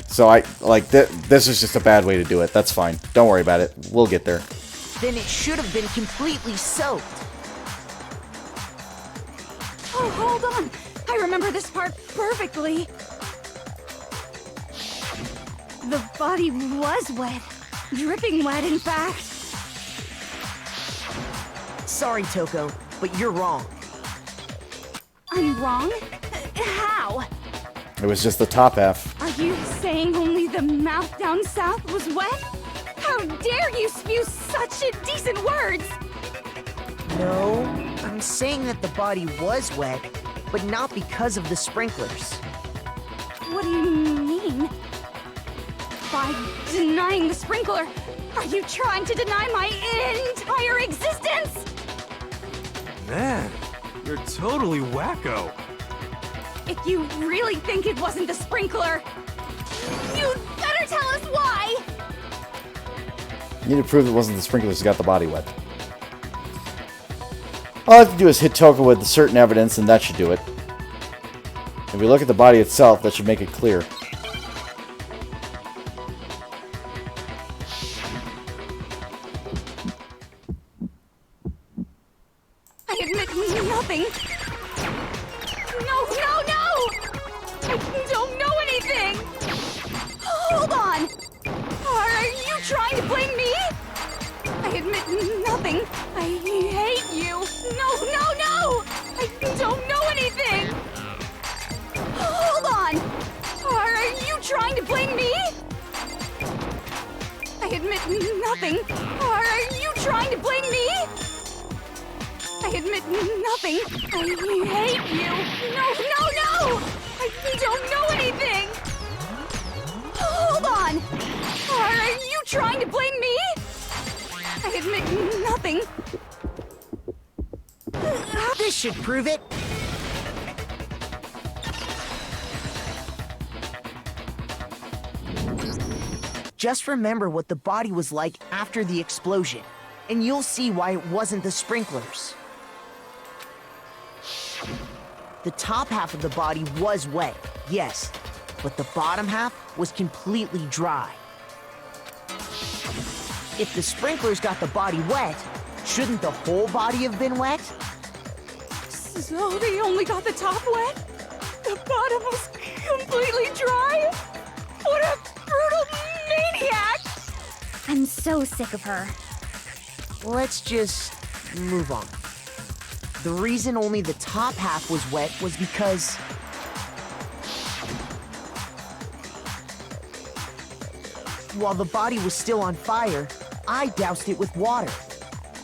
So this is just a bad way to do it. That's fine. Don't worry about it. We'll get there. Then it should have been completely soaked. Oh, hold on! I remember this part perfectly. The body was wet. Dripping wet, in fact. Sorry, Toko, but you're wrong. I'm wrong? How? It was just the top half. Are you saying only the mouth down south was wet? How dare you spew such indecent words! No, I'm saying that the body was wet, but not because of the sprinklers. What do you mean? By denying the sprinkler, are you trying to deny my entire existence? Man, you're totally wacko. If you really think it wasn't the sprinkler, you'd better tell us why! You need to prove it wasn't the sprinklers that got the body wet. All I have to do is hit Toko with certain evidence, and that should do it. If we look at the body itself, that should make it clear. I admit nothing. No! I don't know anything! Hold on! Are you trying to blame me? I admit nothing. I hate you. No! I don't know anything! Hold on! Are you trying to blame me? I admit nothing. Are you trying to blame me? I admit nothing. I hate you. No! I don't know anything! Hold on! Are you trying to blame me? I admit nothing. This should prove it. Just remember what the body was like after the explosion, and you'll see why it wasn't the sprinklers. The top half of the body was wet, yes, but the bottom half was completely dry. If the sprinklers got the body wet, shouldn't the whole body have been wet? So they only got the top wet? The bottom was completely dry? What a brutal maniac! I'm so sick of her. Let's just move on. The reason only the top half was wet was because... while the body was still on fire, I doused it with water.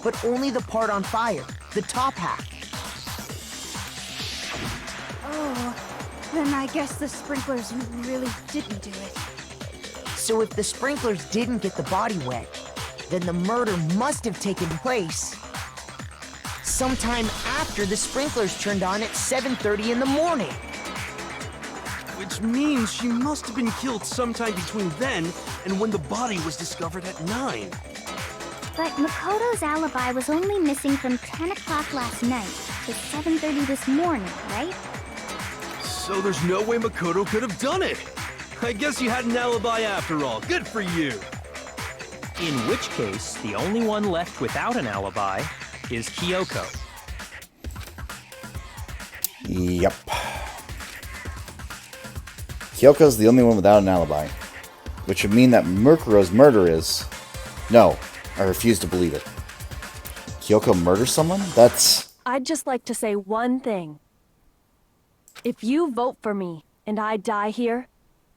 But only the part on fire, the top half. Oh, then I guess the sprinklers really didn't do it. So if the sprinklers didn't get the body wet, then the murder must have taken place sometime after the sprinklers turned on at 7:30 in the morning. Which means she must have been killed sometime between then and when the body was discovered at 9. But Makoto's alibi was only missing from 10 o'clock last night to 7:30 this morning, right? So there's no way Makoto could have done it. I guess you had an alibi after all. Good for you. In which case, the only one left without an alibi is Kyoko. Yep. Kyoko's the only one without an alibi. Which would mean that Mukuro's murder is... No, I refuse to believe it. Kyoko murdered someone? That's... I'd just like to say one thing. If you vote for me, and I die here,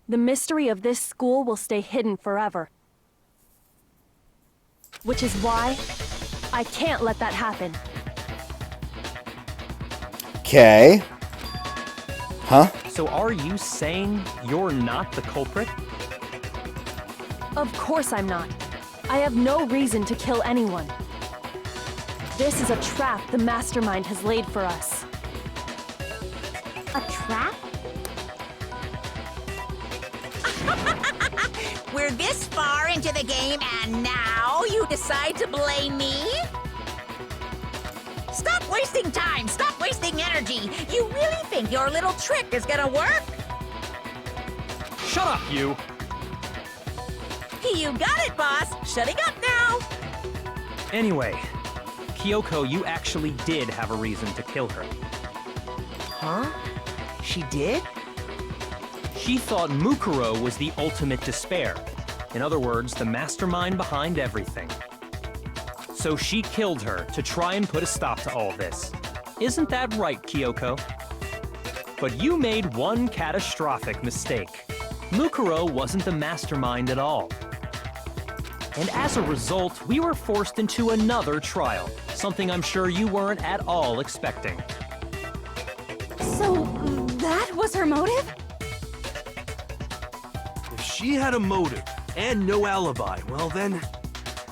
the mystery of this school will stay hidden forever. Which is why I can't let that happen. Okay. Huh? So are you saying you're not the culprit? Of course I'm not. I have no reason to kill anyone. This is a trap the mastermind has laid for us. A trap? We're this far into the game and now you decide to blame me? Stop wasting time! Stop wasting energy! You really think your little trick is gonna work? Shut up, you! You got it, boss! Shutting up now! Anyway, Kyoko, you actually did have a reason to kill her. Huh? She did? She thought Mukuro was the ultimate despair. In other words, the mastermind behind everything. So she killed her to try and put a stop to all this. Isn't that right, Kyoko? But you made one catastrophic mistake. Mukuro wasn't the mastermind at all. And as a result, we were forced into another trial, something I'm sure you weren't at all expecting. So, that was her motive? If she had a motive and no alibi, well then,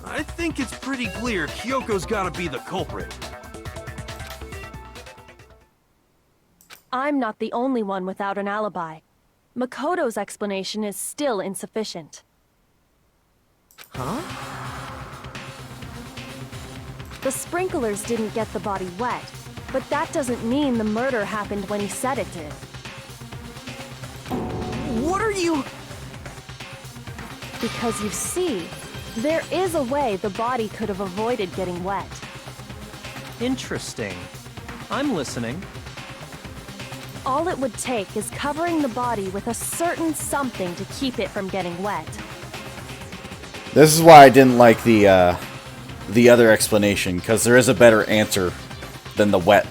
I think it's pretty clear Kyoko's gotta be the culprit. I'm not the only one without an alibi. Makoto's explanation is still insufficient. Huh? The sprinklers didn't get the body wet, but that doesn't mean the murder happened when he said it did. What are you... Because you see, there is a way the body could have avoided getting wet. Interesting. I'm listening. All it would take is covering the body with a certain something to keep it from getting wet. This is why I didn't like the other explanation, because there is a better answer than the wet.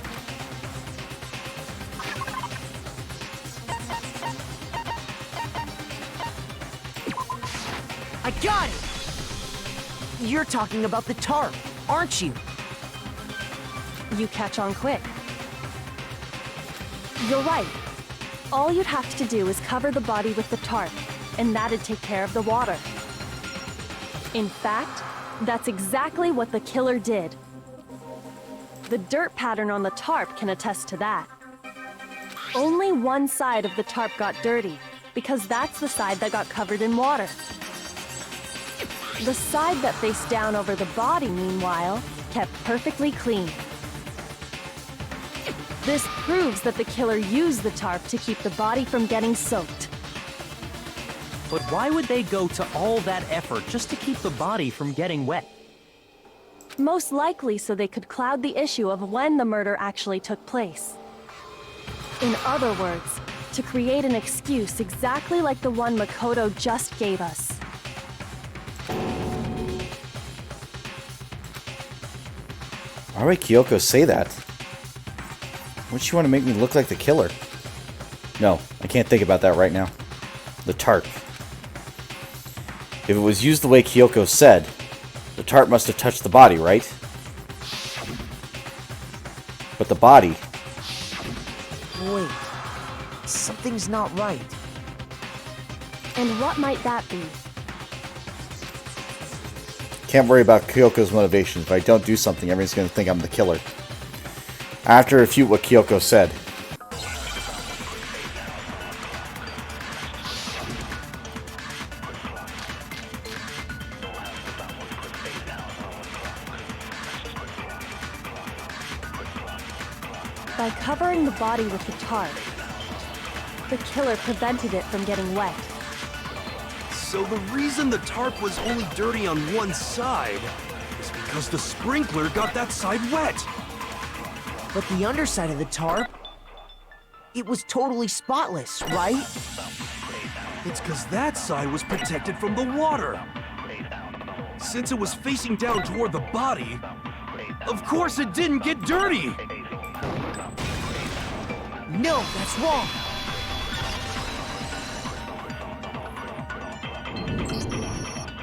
I got it! You're talking about the tarp, aren't you? You catch on quick. You're right. All you'd have to do is cover the body with the tarp, and that'd take care of the water. In fact, that's exactly what the killer did. The dirt pattern on the tarp can attest to that. Only one side of the tarp got dirty, because that's the side that got covered in water. The side that faced down over the body, meanwhile, kept perfectly clean. This proves that the killer used the tarp to keep the body from getting soaked. But why would they go to all that effort just to keep the body from getting wet? Most likely so they could cloud the issue of when the murder actually took place. In other words, to create an excuse exactly like the one Makoto just gave us. Why would Kyoko say that? Would she want to make me look like the killer? No, I can't think about that right now. The tarp. If it was used the way Kyoko said, the tarp must have touched the body, right? But the body... Wait, something's not right. And what might that be? Can't worry about Kyoko's motivations. If I don't do something, everyone's going to think I'm the killer. I have to refute what Kyoko said. By covering the body with the tarp, the killer prevented it from getting wet. So the reason the tarp was only dirty on one side is because the sprinkler got that side wet. But the underside of the tarp, it was totally spotless, right? It's because that side was protected from the water. Since it was facing down toward the body, of course it didn't get dirty. No, that's wrong.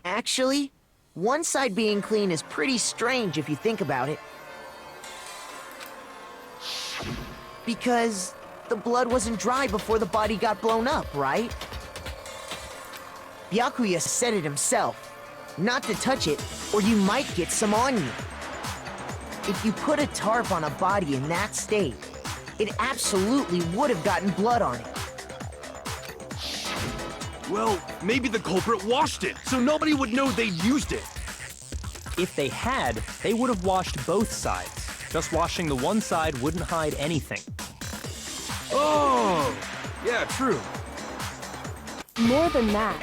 Actually, one side being clean is pretty strange if you think about it. Because the blood wasn't dry before the body got blown up, right? Byakuya said it himself. Not to touch it, or you might get some on you. If you put a tarp on a body in that state, it absolutely would have gotten blood on it. Well, maybe the culprit washed it, so nobody would know they'd used it. If they had, they would have washed both sides. Just washing the one side wouldn't hide anything. Oh, yeah, true. More than that,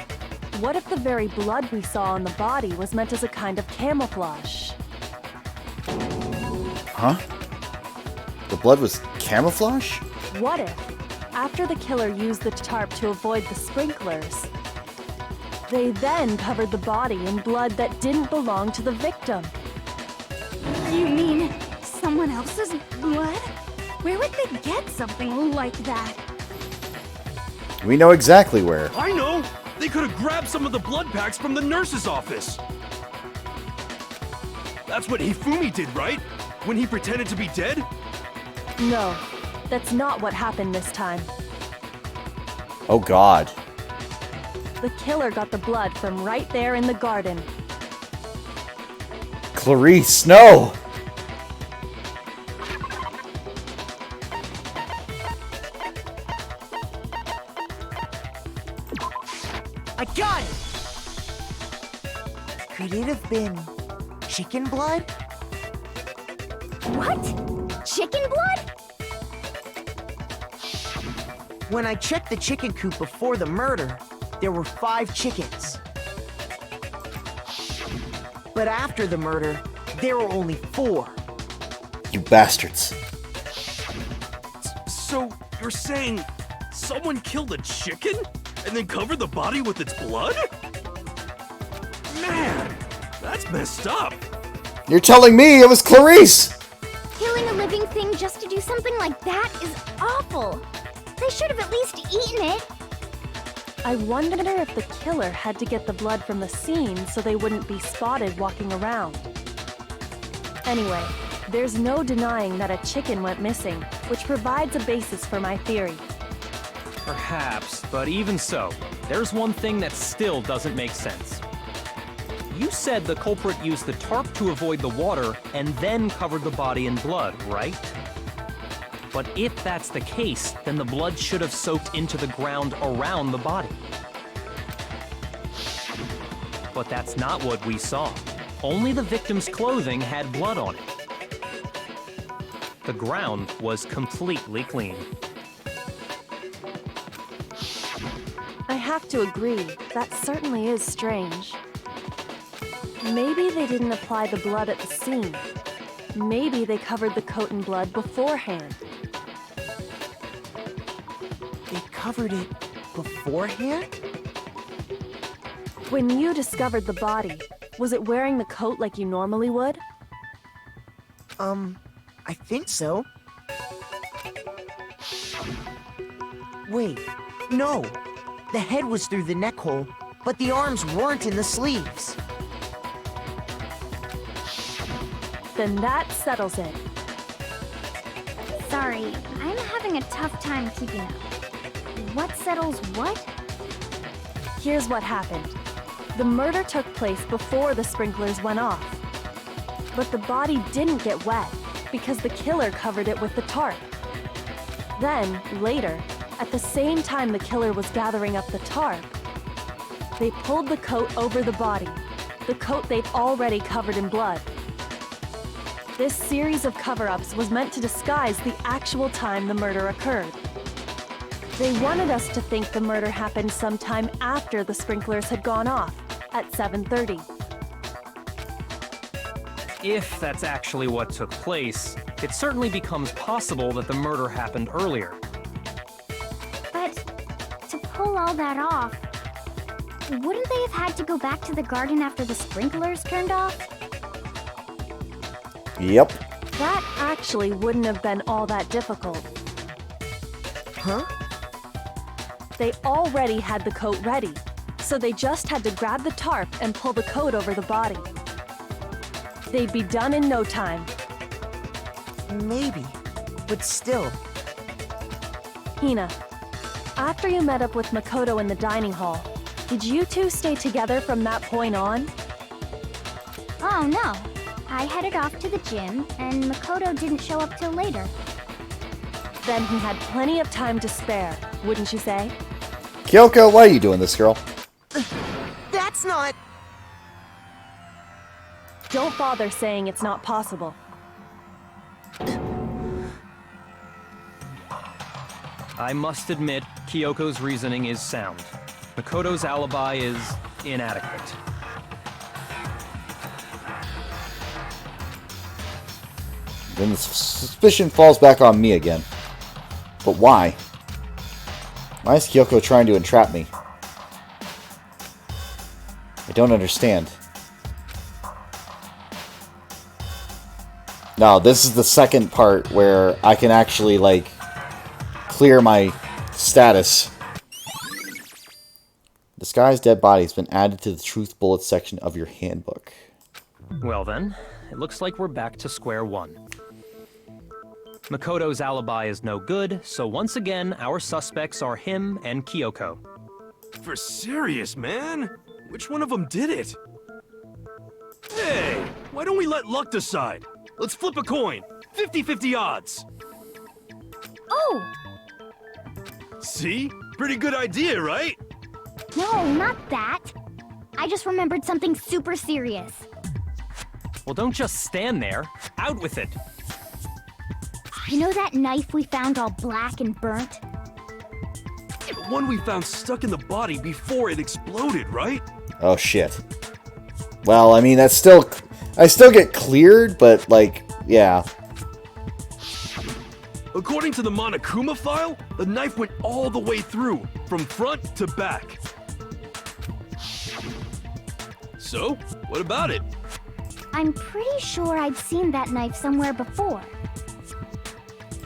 what if the very blood we saw on the body was meant as a kind of camouflage? Huh? The blood was camouflage? What if, after the killer used the tarp to avoid the sprinklers, they then covered the body in blood that didn't belong to the victim? You mean someone else's blood? Where would they get something like that? We know exactly where. I know! They could have grabbed some of the blood packs from the nurse's office. That's what Hifumi did, right? When he pretended to be dead? No, that's not what happened this time. Oh god. The killer got the blood from right there in the garden. Clarice, no! I got it! Could it have been chicken blood? What? Chicken blood? When I checked the chicken coop before the murder, there were 5 chickens. But after the murder, there were only 4. You bastards. So, you're saying someone killed a chicken and then covered the body with its blood? Man, that's messed up. You're telling me it was Clarice! Killing a living thing just to do something like that is awful. They should have at least eaten it. I wonder if the killer had to get the blood from the scene so they wouldn't be spotted walking around. Anyway, there's no denying that a chicken went missing, which provides a basis for my theory. Perhaps, but even so, there's one thing that still doesn't make sense. You said the culprit used the tarp to avoid the water and then covered the body in blood, right? But if that's the case, then the blood should have soaked into the ground around the body. But that's not what we saw. Only the victim's clothing had blood on it. The ground was completely clean. I have to agree, that certainly is strange. Maybe they didn't apply the blood at the scene. Maybe they covered the coat in blood beforehand. They covered it beforehand? When you discovered the body, was it wearing the coat like you normally would? I think so. Wait, no. The head was through the neck hole, but the arms weren't in the sleeves. Then that settles it. sorry. I'm having a tough time keeping up. What settles what? Here's what happened. The murder took place before the sprinklers went off. But the body didn't get wet because the killer covered it with the tarp. Then, later, at the same time the killer was gathering up the tarp, they pulled the coat over the body, the coat they'd already covered in blood. This series of cover-ups was meant to disguise the actual time the murder occurred. They wanted us to think the murder happened sometime after the sprinklers had gone off, at 7:30. If that's actually what took place, it certainly becomes possible that the murder happened earlier. But to pull all that off, wouldn't they have had to go back to the garden after the sprinklers turned off? Yep. That actually wouldn't have been all that difficult. Huh? They already had the coat ready, so they just had to grab the tarp and pull the coat over the body. They'd be done in no time. Maybe. But still. Hina, after you met up with Makoto in the dining hall, did you two stay together from that point on? Oh no. I headed off to the gym, and Makoto didn't show up till later. Then he had plenty of time to spare, wouldn't you say? Kyoko, why are you doing this, girl? That's not... Don't bother saying it's not possible. I must admit, Kyoko's reasoning is sound. Makoto's alibi is inadequate. Then the suspicion falls back on me again. But why? Why is Kyoko trying to entrap me? I don't understand. No, this is the second part where I can actually, like, clear my status. This guy's dead body has been added to the truth bullet section of your handbook. Well then, it looks like we're back to square one. Makoto's alibi is no good, so once again, our suspects are him and Kyoko. For serious, man? Which one of them did it? Hey, why don't we let luck decide? Let's flip a coin. 50-50 odds. Oh! See? Pretty good idea, right? No, not that. I just remembered something super serious. Well, don't just stand there. Out with it. You know that knife we found all black and burnt? The one we found stuck in the body before it exploded, right? Oh, shit. Well, I mean, that's still... I still get cleared, but, like, yeah. According to the Monokuma file, the knife went all the way through, from front to back. So, what about it? I'm pretty sure I'd seen that knife somewhere before.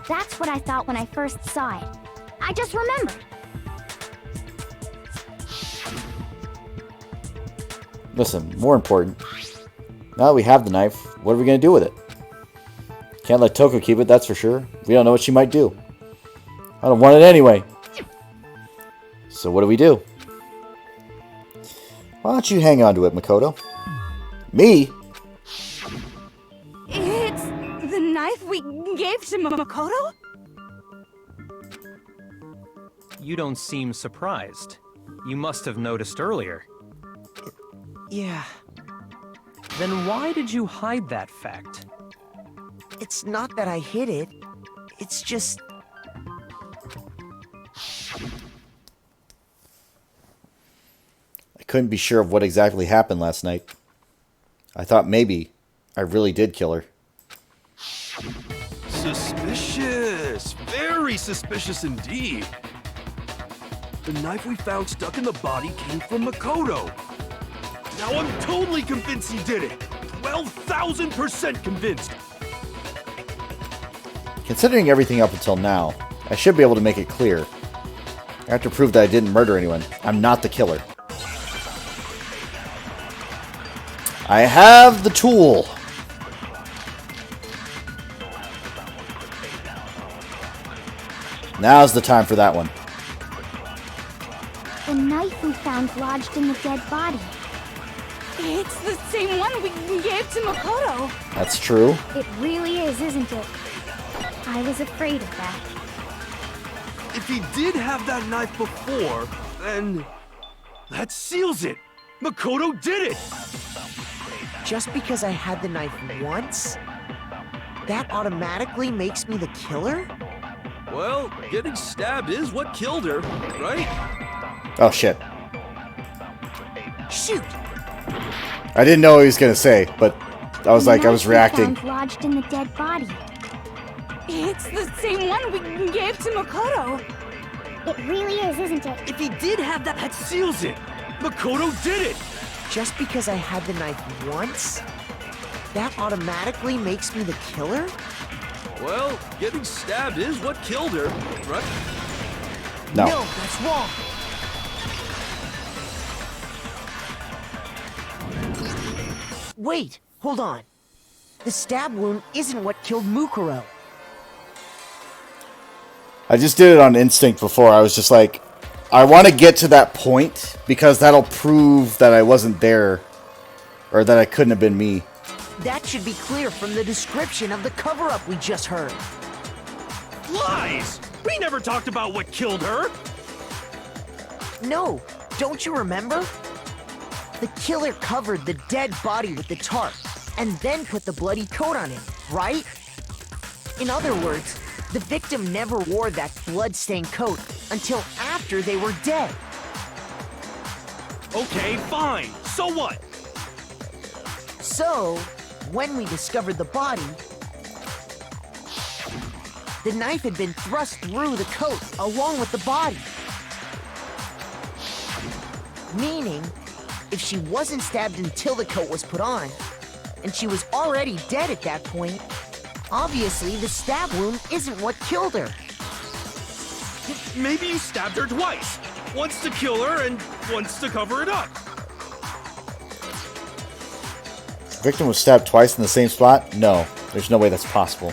That's what I thought when I first saw it. I just remembered. Listen, more important. Now that we have the knife, what are we going to do with it? Can't let Toko keep it, that's for sure. We don't know what she might do. I don't want it anyway. So what do? Why don't you hang on to it, Makoto? Me? It's the knife we gave to Makoto? You don't seem surprised. You must have noticed earlier. Yeah. Then why did you hide that fact? It's not that I hid it. It's just... I couldn't be sure of what exactly happened last night. I thought maybe I really did kill her. Suspicious! Very suspicious indeed. The knife we found stuck in the body came from Makoto. Now I'm totally convinced he did it. 12,000% convinced. Considering everything up until now, I should be able to make it clear. I have to prove that I didn't murder anyone. I'm not the killer. I have the tool. Now's the time for that one. The knife we found lodged in the dead body. It's the same one we gave to Makoto. That's true. It really is, isn't it? I was afraid of that. If he did have that knife before, then that seals it. Makoto did it. Just because I had the knife once, that automatically makes me the killer? Well, getting stabbed is what killed her, right? Oh, shit. Shoot! I didn't know what he was going to say, but I was like, I was reacting. Found lodged in the dead body. It's the same one we gave to Makoto. It really is, isn't it? If he did have that seals it. Makoto did it. Just because I had the knife once, that automatically makes me the killer? Well, getting stabbed is what killed her, right? No. No, that's wrong. Wait, hold on. The stab wound isn't what killed Mukuro. I just did it on instinct before. I was just like, I want to get to that point because that'll prove that I wasn't there or that I couldn't have been me. That should be clear from the description of the cover-up we just heard. Lies! We never talked about what killed her. No, don't you remember? The killer covered the dead body with the tarp and then put the bloody coat on it, right? In other words, the victim never wore that blood-stained coat until after they were dead. Okay, fine. So what? So, when we discovered the body, the knife had been thrust through the coat along with the body. Meaning, if she wasn't stabbed until the coat was put on, and she was already dead at that point, obviously the stab wound isn't what killed her. Maybe you stabbed her twice. Once to kill her and once to cover it up. The victim was stabbed twice in the same spot? No, there's no way that's possible.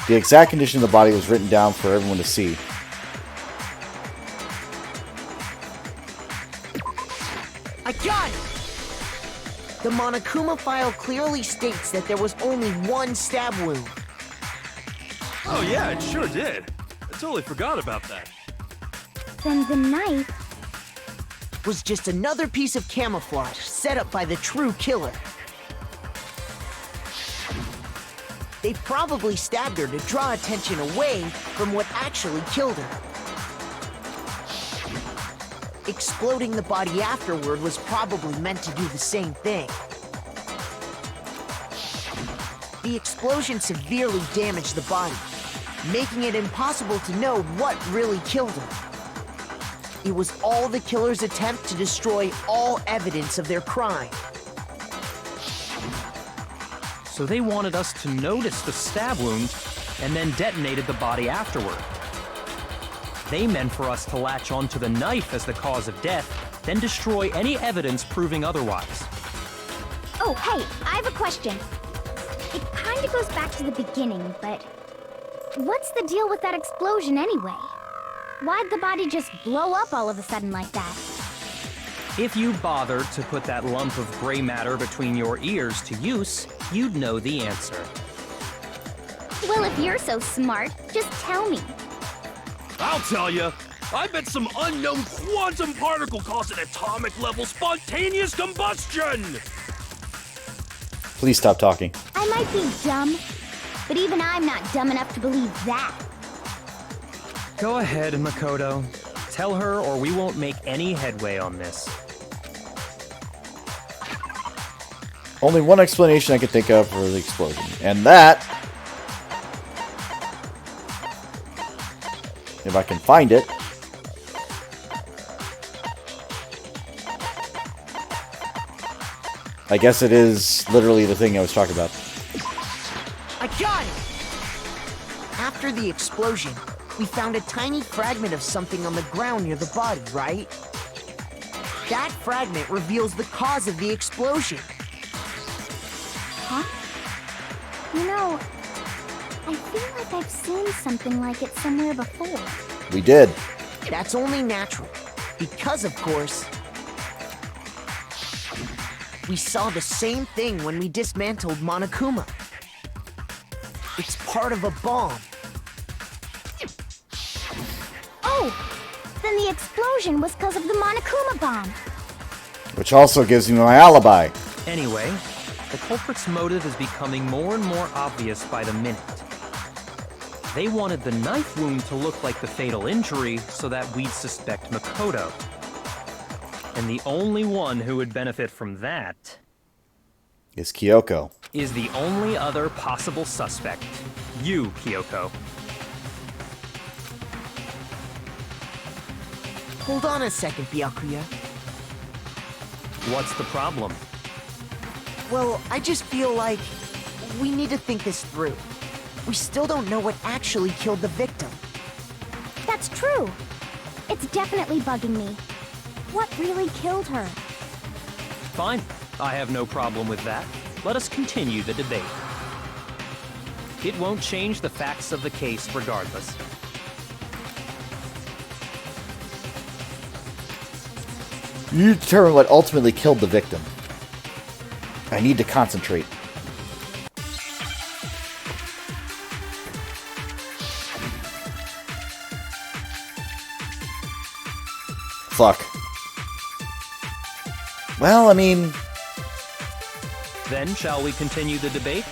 The exact condition of the body was written down for everyone to see. I got it! The Monokuma file clearly states that there was only one stab wound. Oh yeah, it sure did. I totally forgot about that. Then the knife... was just another piece of camouflage set up by the true killer. They probably stabbed her to draw attention away from what actually killed her. Exploding the body afterward was probably meant to do the same thing. The explosion severely damaged the body, making it impossible to know what really killed her. It was all the killer's attempt to destroy all evidence of their crime. So they wanted us to notice the stab wound and then detonated the body afterward. They meant for us to latch onto the knife as the cause of death, then destroy any evidence proving otherwise. Oh, hey, I have a question. It kind of goes back to the beginning, but... what's the deal with that explosion anyway? Why'd the body just blow up all of a sudden like that? If you bothered to put that lump of gray matter between your ears to use, you'd know the answer. Well, if you're so smart, just tell me. I'll tell you. I bet some unknown quantum particle caused an atomic-level spontaneous combustion! Please stop talking. I might be dumb, but even I'm not dumb enough to believe that. Go ahead, Makoto. Tell her or we won't make any headway on this. Only one explanation I could think of for the explosion, and that, if I can find it, I guess it is literally the thing I was talking about. I got it! After the explosion, we found a tiny fragment of something on the ground near the body, right? That fragment reveals the cause of the explosion. Huh? You know, I feel like I've seen something like it somewhere before. We did. That's only natural. Because, of course, we saw the same thing when we dismantled Monokuma. It's part of a bomb. Oh! Then the explosion was because of the Monokuma bomb. Which also gives me my alibi. Anyway, the culprit's motive is becoming more and more obvious by the minute. They wanted the knife wound to look like the fatal injury so that we'd suspect Makoto. And the only one who would benefit from that Is Kyoko. is the only other possible suspect. You, Kyoko. Hold on a second, Byakuya. What's the problem? Well, I just feel like we need to think this through. We still don't know what actually killed the victim. That's true. It's definitely bugging me. What really killed her? Fine. I have no problem with that. Let us continue the debate. It won't change the facts of the case regardless. You determine what ultimately killed the victim. I need to concentrate. Fuck. Well, I mean... Then, shall we continue the debate?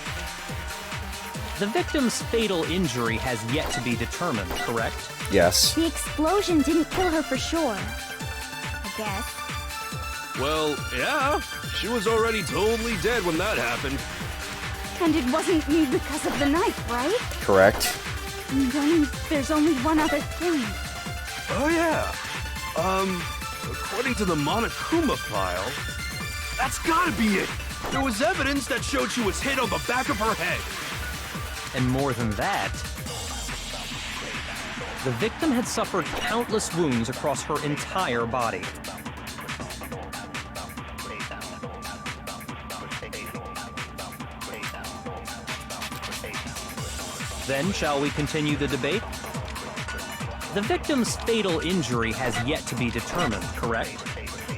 The victim's fatal injury has yet to be determined, correct? Yes. The explosion didn't kill her for sure. I guess. Well, yeah. She was already totally dead when that happened. And it wasn't because of the knife, right? Correct. And then there's only one other thing. Oh, yeah. According to the Monokuma file, that's gotta be it. There was evidence that showed she was hit on the back of her head. And more than that, the victim had suffered countless wounds across her entire body. Then, shall we continue the debate? The victim's fatal injury has yet to be determined, correct?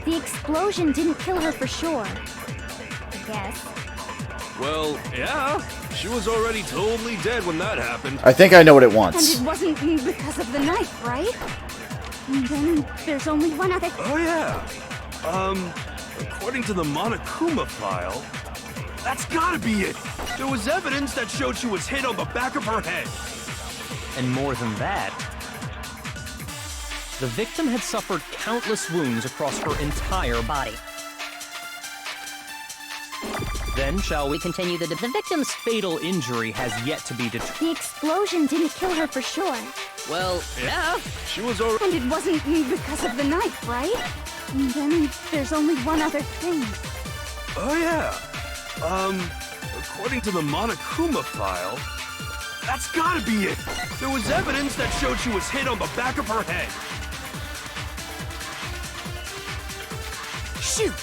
The explosion didn't kill her for sure. I guess. Well, yeah. She was already totally dead when that happened. I think I know what it And wants. it wasn't because of the knife, right? And then there's only one other. Oh, yeah. According to the Monokuma file, that's gotta be it. There was evidence that showed she was hit on the back of her head. And more than that, the victim had suffered countless wounds across her entire body. Then, shall we continue the victim's fatal injury has yet to be determined. The explosion didn't kill her for sure. Well, Yeah. She was already... And it wasn't because of the knife, right? And then there's only one other thing. Oh, yeah. According to the Monokuma file, that's gotta be it. There was evidence that showed she was hit on the back of her head. Shoot!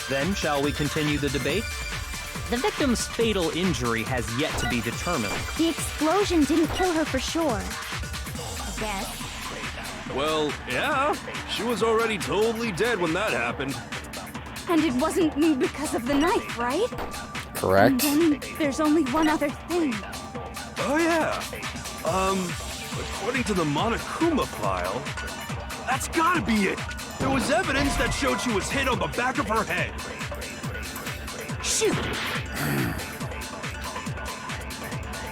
then, shall we continue the debate? The victim's fatal injury has yet to be determined. The explosion didn't kill her for sure. I guess. Well, yeah. She was already totally dead when that happened. And it wasn't because of the knife, right? Correct. And then there's only one other thing. Oh, yeah. According to the Monokuma file, that's gotta be it. There was evidence that showed she was hit on the back of her head. Shoot!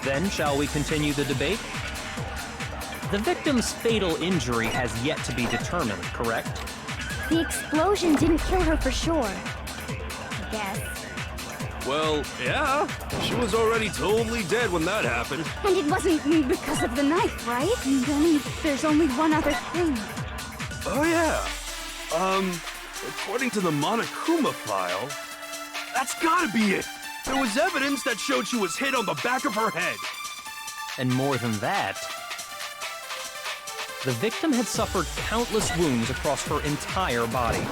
Then, shall we continue the debate? The victim's fatal injury has yet to be determined, correct? The explosion didn't kill her for sure. I guess. Well, yeah. She was already totally dead when that happened. And it wasn't because of the knife, right? And then there's only one other thing. Oh, yeah. According to the Monokuma file, that's gotta be it. There was evidence that showed she was hit on the back of her head. And more than that, the victim had suffered countless wounds across her entire body.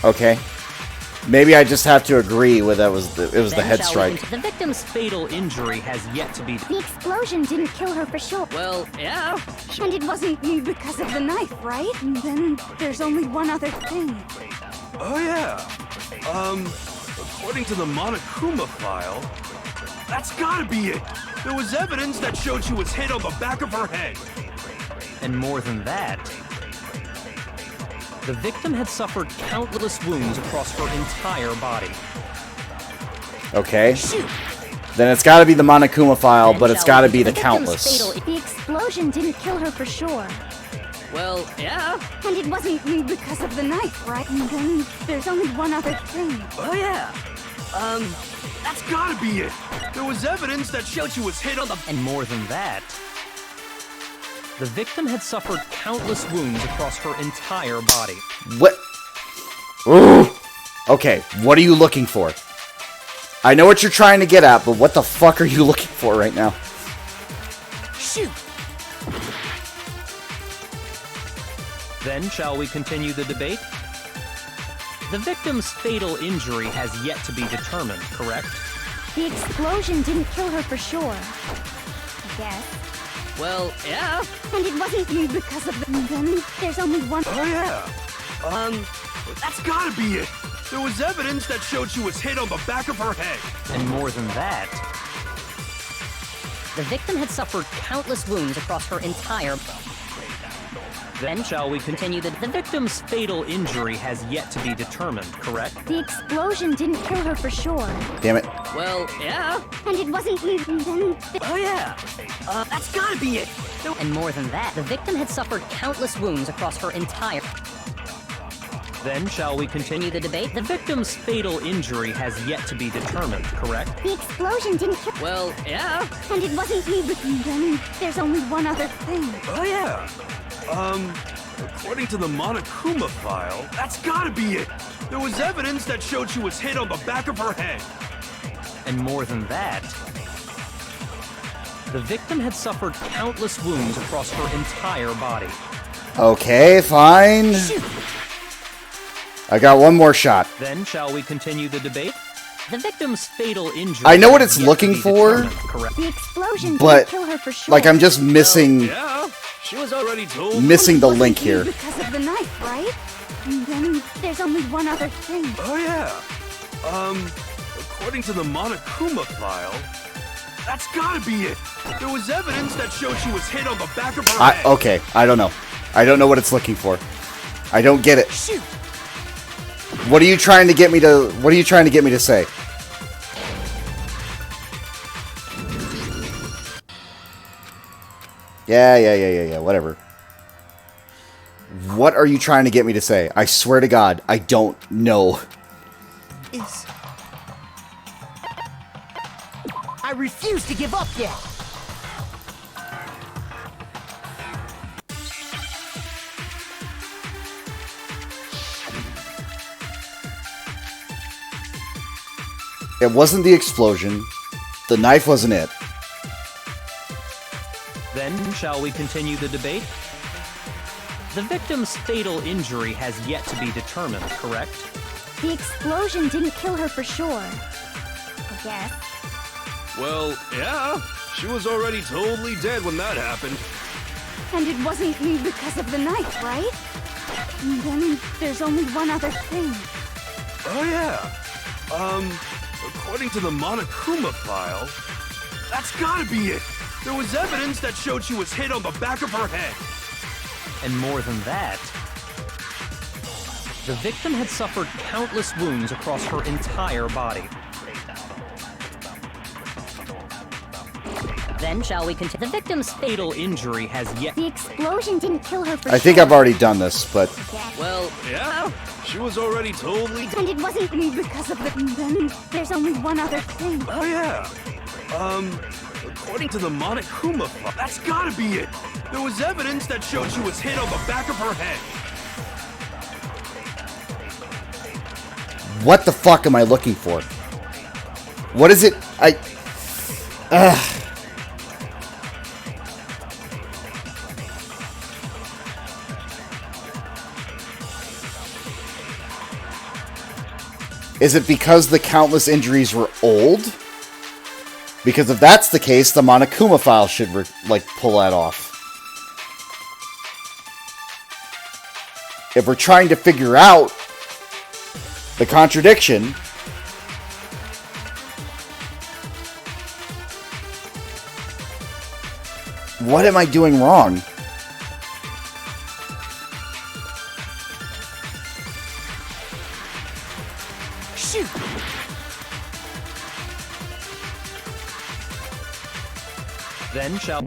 Okay. Maybe I just have to agree with it was the Then head shall we strike. The victim's fatal injury has yet to be... The explosion didn't kill her for sure. Well, yeah. And it wasn't because of the knife, right? And then there's only one other thing. Oh yeah. According to the Monokuma file, that's gotta be it. There was evidence that showed she was hit on the back of her head. And more than that, the victim had suffered countless wounds across her entire body. Okay. Then it's got to be the Monokuma file, Then but it's shall got to we- be the victim's countless. fatal- The explosion didn't kill her for sure. Well, yeah. And it wasn't because of the knife, right? And then there's only one other thing. Oh yeah. That's gotta be it. There was evidence that showed she was hit on the... And more than that, the victim had suffered countless wounds across her entire body. What? Ooh. Okay, what are you looking for? I know what you're trying to get at, but what the fuck are you looking for right now? Shoot! Then shall we continue the debate? The victim's fatal injury has yet to be determined, correct? The explosion didn't kill her for sure. I guess. Well, yeah. And it wasn't because of the... And then there's only one... Oh yeah. That's gotta be it. There was evidence that showed she was hit on the back of her head. And more than that, the victim had suffered countless wounds across her entire body. Then shall we continue the victim's fatal injury has yet to be determined, correct? The explosion didn't kill her for sure. Damn it. Well, yeah. And it wasn't and then... Oh yeah. That's gotta be it. And more than that, the victim had suffered countless wounds across her entire... Then shall we continue the debate? The victim's fatal injury has yet to be determined, correct? The explosion didn't kill... Well, yeah. And it wasn't and then there's only one other thing. Oh yeah. According to the Monokuma file, that's gotta be it. There was evidence that showed she was hit on the back of her head. And more than that, the victim had suffered countless wounds across her entire body. Okay, fine. I got one more shot. Then shall we continue the debate? The victim's fatal injury... I know what it's has yet to looking be for, determined, correct? The explosion but didn't kill her for sure. like I'm just missing Yeah, she was already told. missing the link here. Because of the knife, right? And then there's only one other thing. Oh yeah. According to the Monokuma file, that's gotta be it. There was evidence that showed she was hit on the back of her head. Okay, I don't know. I don't know what it's looking for. I don't get it. Shoot! What are you trying to get me to? What are you trying to get me to say? Yeah. Whatever. What are you trying to get me to say? I swear to God, I don't know. I refuse to give up yet! It wasn't the explosion. The knife wasn't it. Then shall we continue the debate? The victim's fatal injury has yet to be determined, correct? The explosion didn't kill her for sure. I guess. Well, yeah. She was already totally dead when that happened. And it wasn't because of the knife, right? And then there's only one other thing. Oh yeah. According to the Monokuma file, that's gotta be it. There was evidence that showed she was hit on the back of her head. And more than that, the victim had suffered countless wounds across her entire body. Then shall we continue? The victim's fatal injury has yet... The explosion didn't kill her for I think sure. I've already done this, but Well, Yeah. She was already totally dead. And it wasn't because of the... And then there's only one other thing. Oh yeah. According to the Monokuma file, that's gotta be it. There was evidence that showed she was hit on the back of her head. what the fuck am I looking for? What is it? Is it because the countless injuries were old? Because if that's the case, the Monokuma file should, pull that off. If we're trying to figure out the contradiction, what am I doing wrong? Shoot! Then shall...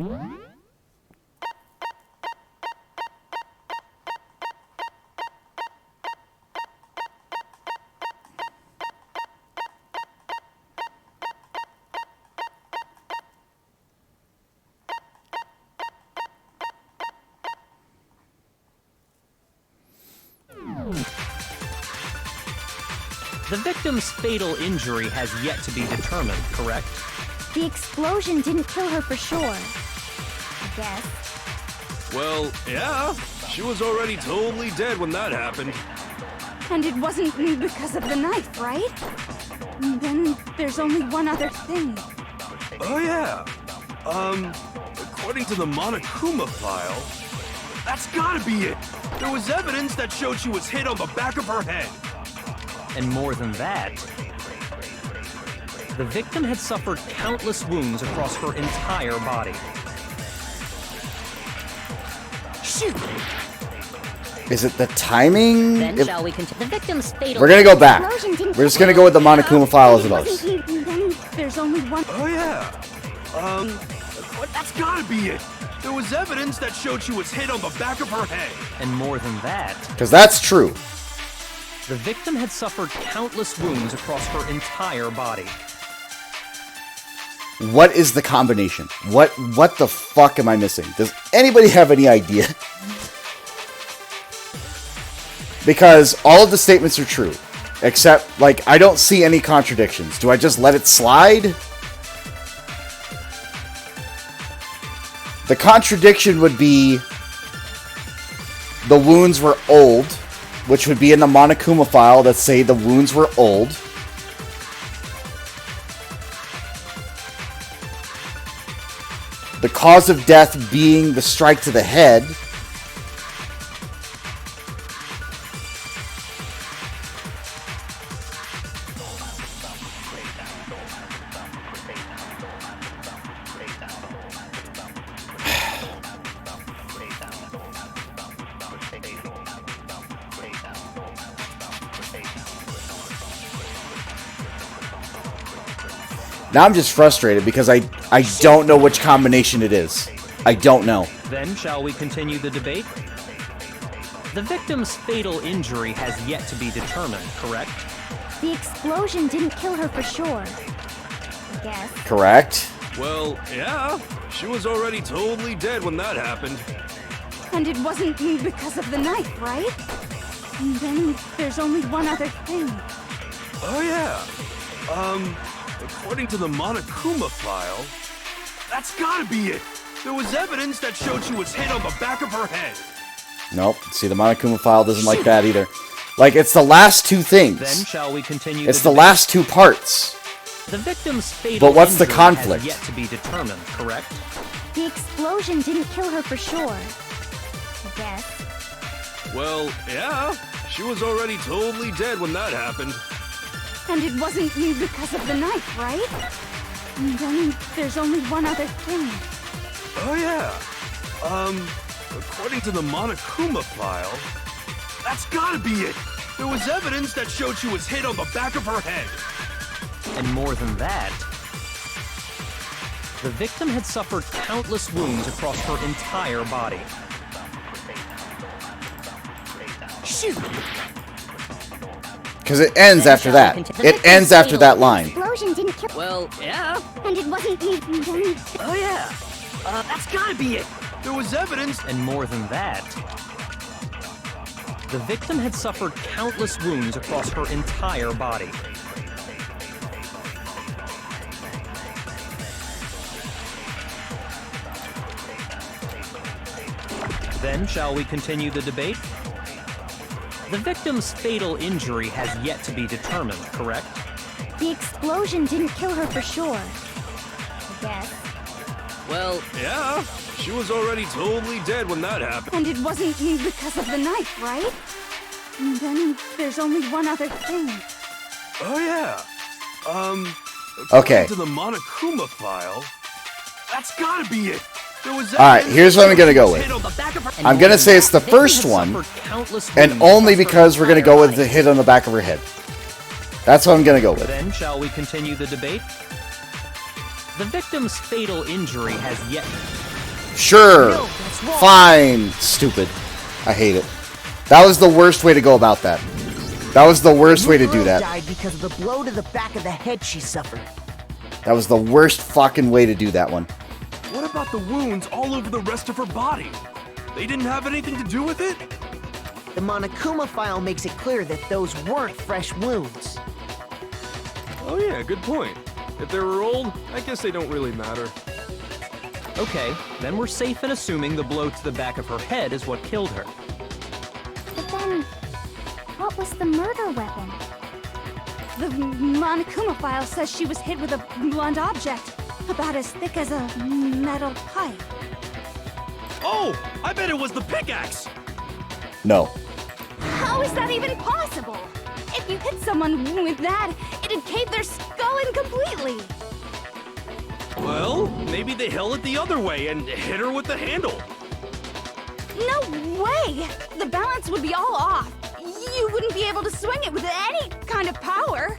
The victim's fatal injury has yet to be determined, correct? The explosion didn't kill her for sure. I guess. Well, yeah. She was already totally dead when that happened. And it wasn't because of the knife, right? And then there's only one other thing. Oh, yeah. According to the Monokuma file, that's gotta be it. There was evidence that showed she was hit on the back of her head. And more than that, the victim had suffered countless wounds across her entire body. Shoot! Is it the timing? Then shall we continue? The victim's fatal... We're gonna go back. We're just gonna go with the Monokuma file as it was. There's only one... Oh, yeah. That's gotta be it. There was evidence that showed she was hit on the back of her head. And more than that, Because that's true. the victim had suffered countless wounds across her entire body. What is the combination? What the fuck am I missing? Does anybody have any idea? Because all of the statements are true. Except, I don't see any contradictions. Do I just let it slide? The contradiction would be the wounds were old, which would be in the Monokuma file that say the wounds were old. The cause of death being the strike to the head. Now I'm just frustrated because I don't know which combination it is. I don't know. Then shall we continue the debate? The victim's fatal injury has yet to be determined, correct? The explosion didn't kill her for sure. I guess. Correct. Well, yeah. She was already totally dead when that happened. And it wasn't because of the knife, right? And then there's only one other thing. Oh, yeah. According to the Monokuma file, that's gotta be it. There was evidence that showed she was hit on the back of her head. Nope. See, the Monokuma file doesn't like that either. It's the last two things. Then shall we continue It's the last two parts. The victim's fatal But what's the injury conflict? has yet to be determined, correct? The explosion didn't kill her for sure. I guess. Well, yeah. She was already totally dead when that happened. And it wasn't because of the knife, right? And then there's only one other thing. Oh, yeah. According to the Monokuma file, that's gotta be it. There was evidence that showed she was hit on the back of her head. And more than that, the victim had suffered countless wounds across her entire body. Shoot! Because it ends after that. It ends after that line. Explosion didn't kill. Well, yeah. And it wasn't. Oh, yeah. That's gotta be it. There was evidence. And more than that, the victim had suffered countless wounds across her entire body. Then shall we continue the debate? The victim's fatal injury has yet to be determined, correct? The explosion didn't kill her for sure. I guess. Well, Yeah, she was already totally dead when that happened. And it wasn't because of the knife, right? And then there's only one other thing. Oh yeah. Okay. According to the Monokuma file, that's gotta be it. There was Alright, here's what I'm gonna go with. hit on the back of her. I'm gonna say it's the first one, and only because we're gonna go with the hit on the back of her head. That's what I'm gonna go with. Then, shall we continue the debate? The victim's fatal injury has yet... Sure. No, that's wrong. Fine. Stupid. I hate it. That was the worst way to go about that. That was the worst way to do Mukuro that. died because of the blow to the back of the head she suffered. That was the worst fucking way to do that one. What about the wounds all over the rest of her body? They didn't have anything to do with it? The Monokuma file makes it clear that those weren't fresh wounds. Oh yeah, good point. If they were old, I guess they don't really matter. Okay, then we're safe in assuming the blow to the back of her head is what killed her. But then, what was the murder weapon? The Monokuma file says she was hit with a blunt object, about as thick as a metal pipe. Oh, I bet it was the pickaxe! No. How is that even possible? If you hit someone with that, it'd cave their skull in completely. Well, maybe they held it the other way and hit her with the handle. No way! The balance would be all off. You wouldn't be able to swing it with any kind of power.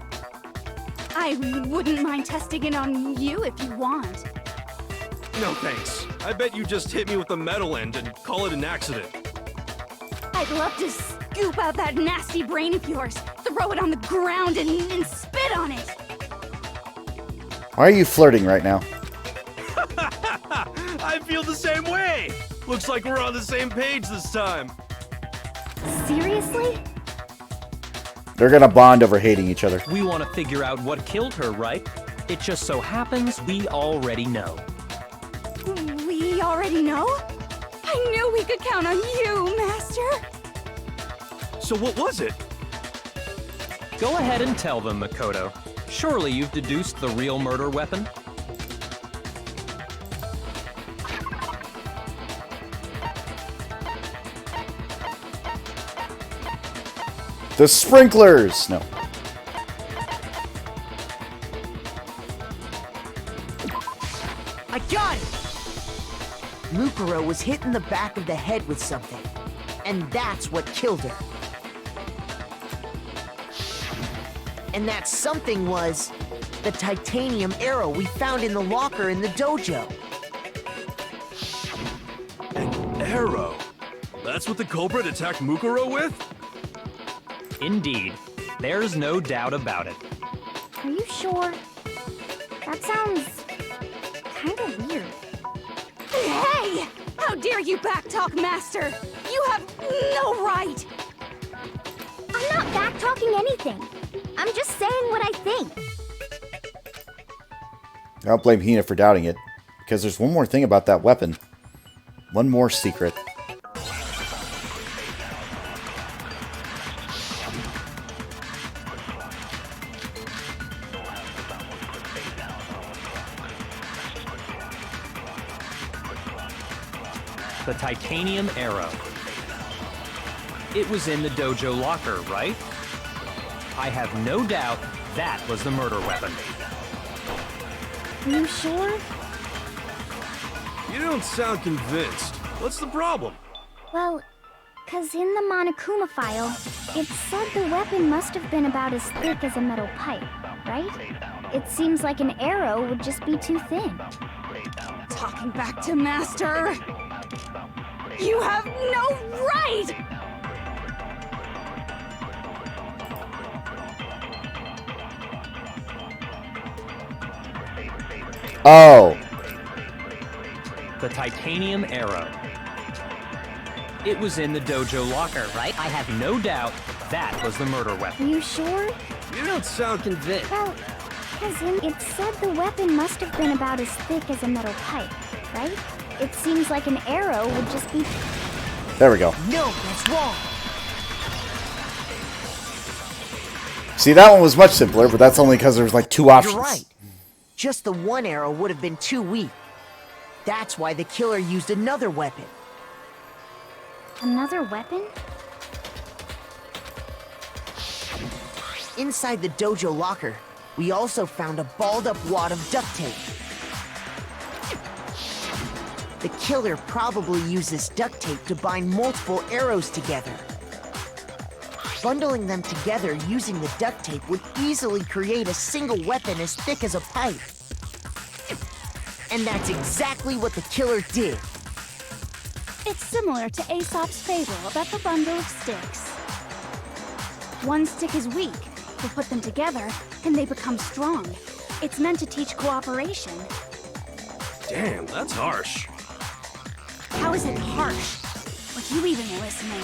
I wouldn't mind testing it on you if you want. No thanks. I bet you just hit me with the metal end and call it an accident. I'd love to scoop out that nasty brain of yours, throw it on the ground, and spit on it. Why are you flirting right now? I feel the same way! Looks like we're on the same page this time. Seriously? They're gonna bond over hating each other. We want to figure out what killed her, right? It just so happens we already know. We already know? I knew we could count on you, Master. So what was it? Go ahead and tell them, Makoto. Surely you've deduced the real murder weapon? The sprinklers! No. I got it! Mukuro was hit in the back of the head with something, and that's what killed her. And that something was the titanium arrow we found in the locker in the dojo. An arrow? That's what the culprit attacked Mukuro with? Indeed. There's no doubt about it. Are you sure? That sounds kind of weird. Hey! How dare you backtalk, Master? You have no right! I'm not back-talking anything. I'm just saying what I think. I don't blame Hina for doubting it, because there's one more thing about that weapon. One more secret. The titanium arrow. It was in the dojo locker, right? I have no doubt that was the murder weapon. Are you sure? You don't sound convinced. What's the problem? Well, 'cause in the Monokuma file, it said the weapon must have been about as thick as a metal pipe, right? It seems like an arrow would just be too thin. Talking back to Master! You have no right! Oh! The titanium arrow. It was in the dojo locker, right? I have no doubt that was the murder Are weapon. you sure? You don't sound convinced. Well, 'cause it said the weapon must have been about as thick as a metal pipe, right? It seems like an arrow would just be... There we go. No, that's wrong. See, that one was much simpler, but that's only because there's like 2 options. You're right. Just the one arrow would have been too weak. That's why the killer used another weapon. Another weapon? Inside the dojo locker, we also found a balled-up wad of duct tape. The killer probably used this duct tape to bind multiple arrows together. Bundling them together using the duct tape would easily create a single weapon as thick as a pipe. And that's exactly what the killer did. It's similar to Aesop's fable about the bundle of sticks. One stick is weak, but put them together, and they become strong. It's meant to teach cooperation. Damn, that's harsh. How is it harsh? Would you even listening?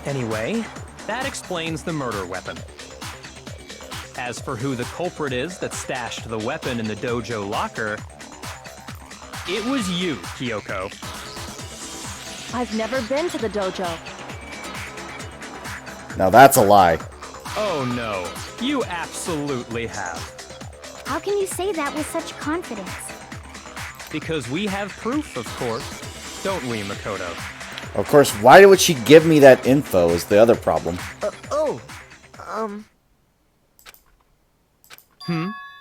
Anyway, that explains the murder weapon. As for who the culprit is that stashed the weapon in the dojo locker, it was you, Kyoko. I've never been to the dojo. Now that's a lie. Oh no, you absolutely have. How can you say that with such confidence? Because we have proof, of course. Don't we, Makoto? Of course, why would she give me that info is the other problem.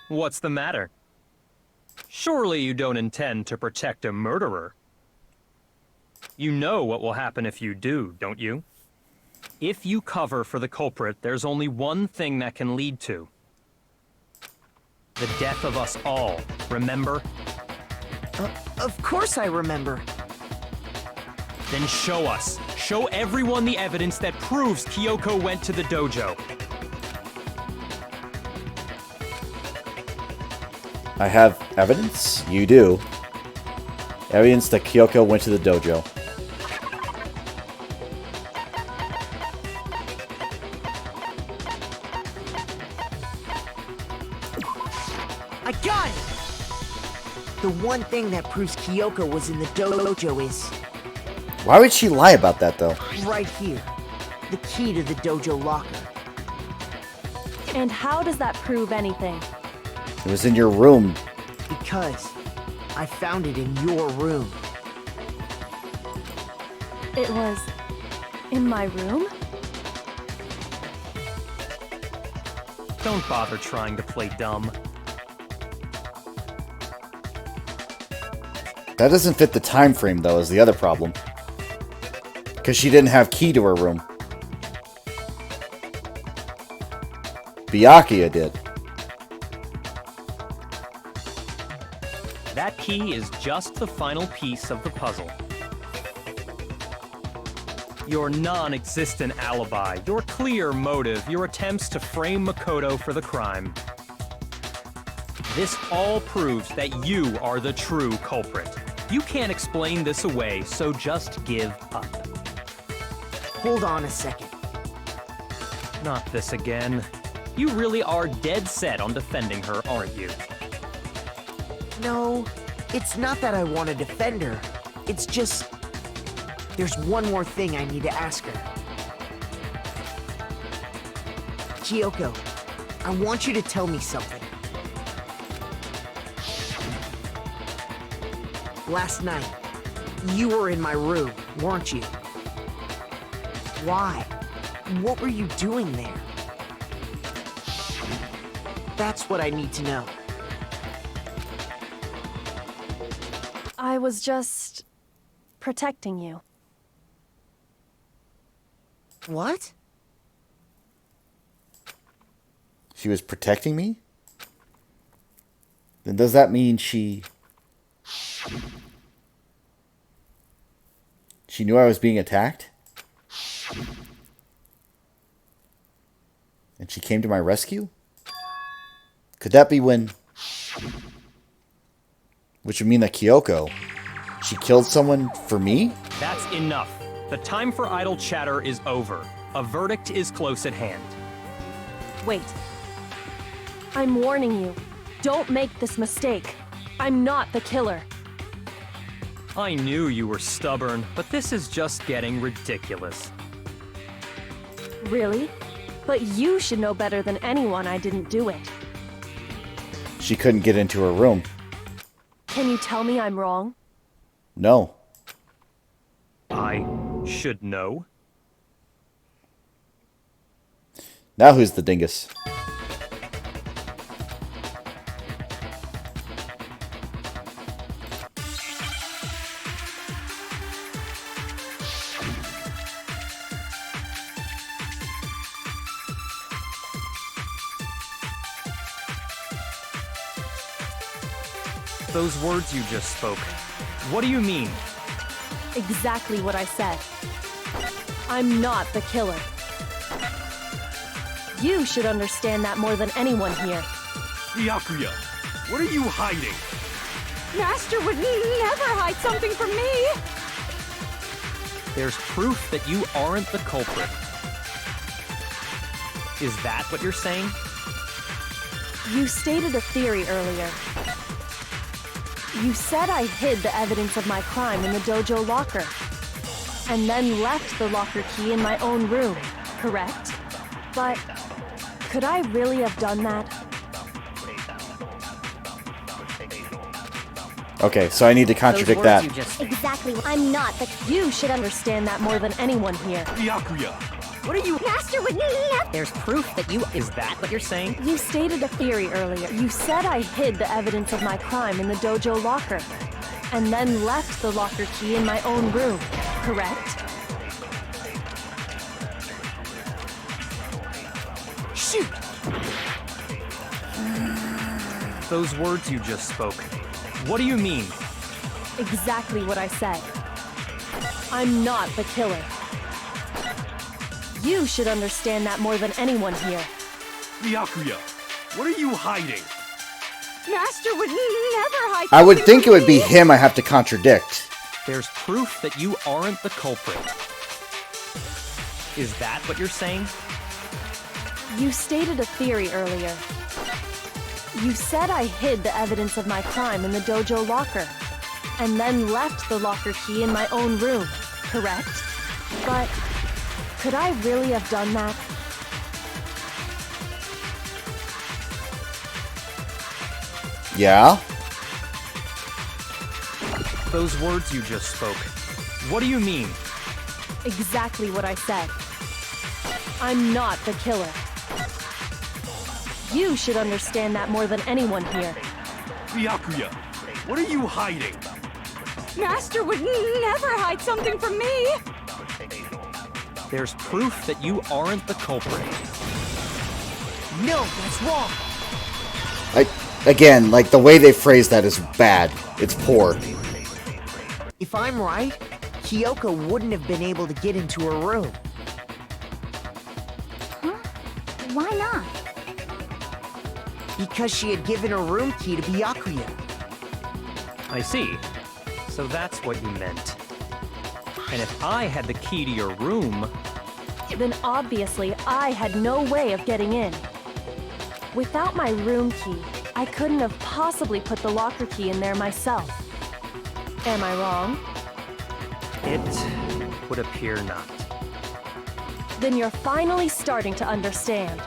What's the matter? Surely you don't intend to protect a murderer. You know what will happen if you do, don't you? If you cover for the culprit, there's only one thing that can lead to. The death of us all, remember? Of course I remember. Then show us. Show everyone the evidence that proves Kyoko went to the dojo. I have evidence? You do. Evidence that Kyoko went to the dojo. I got it! The one thing that proves Kyoko was in the dojo is Why would she lie about that, though? right here. The key to the dojo locker. And how does that prove anything? It was in your room. Because I found it in your room. It was in my room? Don't bother trying to play dumb. That doesn't fit the time frame, though, is the other problem. Because she didn't have key to her room. Byakuya did. That key is just the final piece of the puzzle. Your non-existent alibi, your clear motive, your attempts to frame Makoto for the crime. This all proves that you are the true culprit. You can't explain this away, so just give up. Hold on a second. Not this again. You really are dead set on defending her, aren't you? No, it's not that I want to defend her. It's just... there's one more thing I need to ask her. Kyoko, I want you to tell me something. Last night, you were in my room, weren't you? Why? What were you doing there? That's what I need to know. I was just protecting you. What? She was protecting me? Then does that mean she knew I was being attacked? And she came to my rescue? Could that be when... Which would mean that Kyoko, she killed someone for me? That's enough. The time for idle chatter is over. A verdict is close at hand. Wait. I'm warning you. Don't make this mistake. I'm not the killer. I knew you were stubborn, but this is just getting ridiculous. Really? But you should know better than anyone I didn't do it. She couldn't get into her room. Can you tell me I'm wrong? No. I should know. Now who's the dingus? Those words you just spoke. What do you mean? Exactly what I said. I'm not the killer. You should understand that more than anyone here. Byakuya, what are you hiding? Master would never hide something from me! There's proof that you aren't the culprit. Is that what you're saying? You stated a theory earlier. You said I hid the evidence of my crime in the dojo locker, and then left the locker key in my own room, correct? But could I really have done that? Okay, so I need to contradict that. Exactly. I'm not the... You should understand that more than anyone here. Byakuya, What are you... Master would never... There's proof that you... Is that what you're saying? You stated a theory earlier. You said I hid the evidence of my crime in the dojo locker, and then left the locker key in my own room, correct? shoot! Those words you just spoke. What do you mean? Exactly what I said. I'm not the killer. You should understand that more than anyone here. Byakuya, what are you hiding? Master would never hide. I would something think it from would be me. him I have to contradict. There's proof that you aren't the culprit. Is that what you're saying? You stated a theory earlier. You said I hid the evidence of my crime in the dojo locker, and then left the locker key in my own room, correct? But could I really have done that? Yeah? Those words you just spoke. What do you mean? Exactly what I said. I'm not the killer. You should understand that more than anyone here. Byakuya, what are you hiding? Master would never hide something from me. There's proof that you aren't the culprit. No, that's wrong. Again, like, the way they phrase that is bad. It's poor. If I'm right, Kyoko wouldn't have been able to get into her room. Huh? Why not? Because she had given her room key to Byakuya. I see. So that's what you meant. And if I had the key to your room... Then obviously I had no way of getting in. Without my room key, I couldn't have possibly put the locker key in there myself. Am I wrong? It would appear not. Then you're finally starting to understand.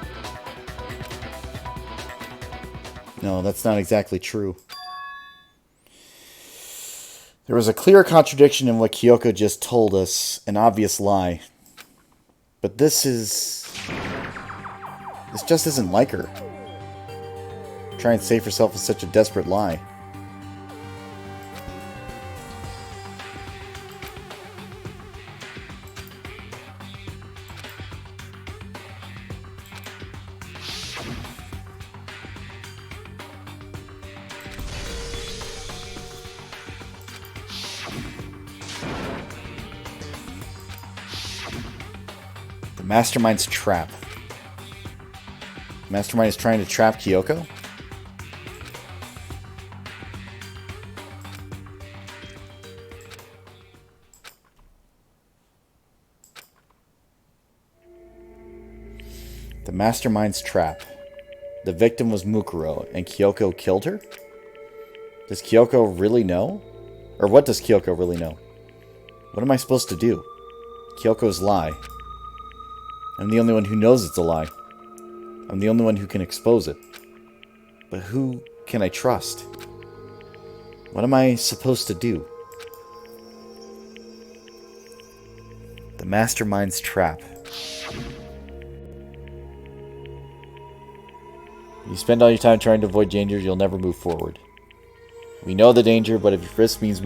No, that's not exactly true. There was a clear contradiction in what Kyoko just told us, an obvious lie. But this just isn't like her. Try and save herself with such a desperate lie. The Mastermind's trap. Mastermind is trying to trap Kyoko? The Mastermind's trap. The victim was Mukuro, and Kyoko killed her? Does Kyoko really know? Or what does Kyoko really know? What am I supposed to do? Kyoko's lie. I'm the only one who knows it's a lie. I'm the only one who can expose it. But who can I trust? What am I supposed to do? The Mastermind's trap. You spend all your time trying to avoid danger, you'll never move forward. We know the danger, but if risk means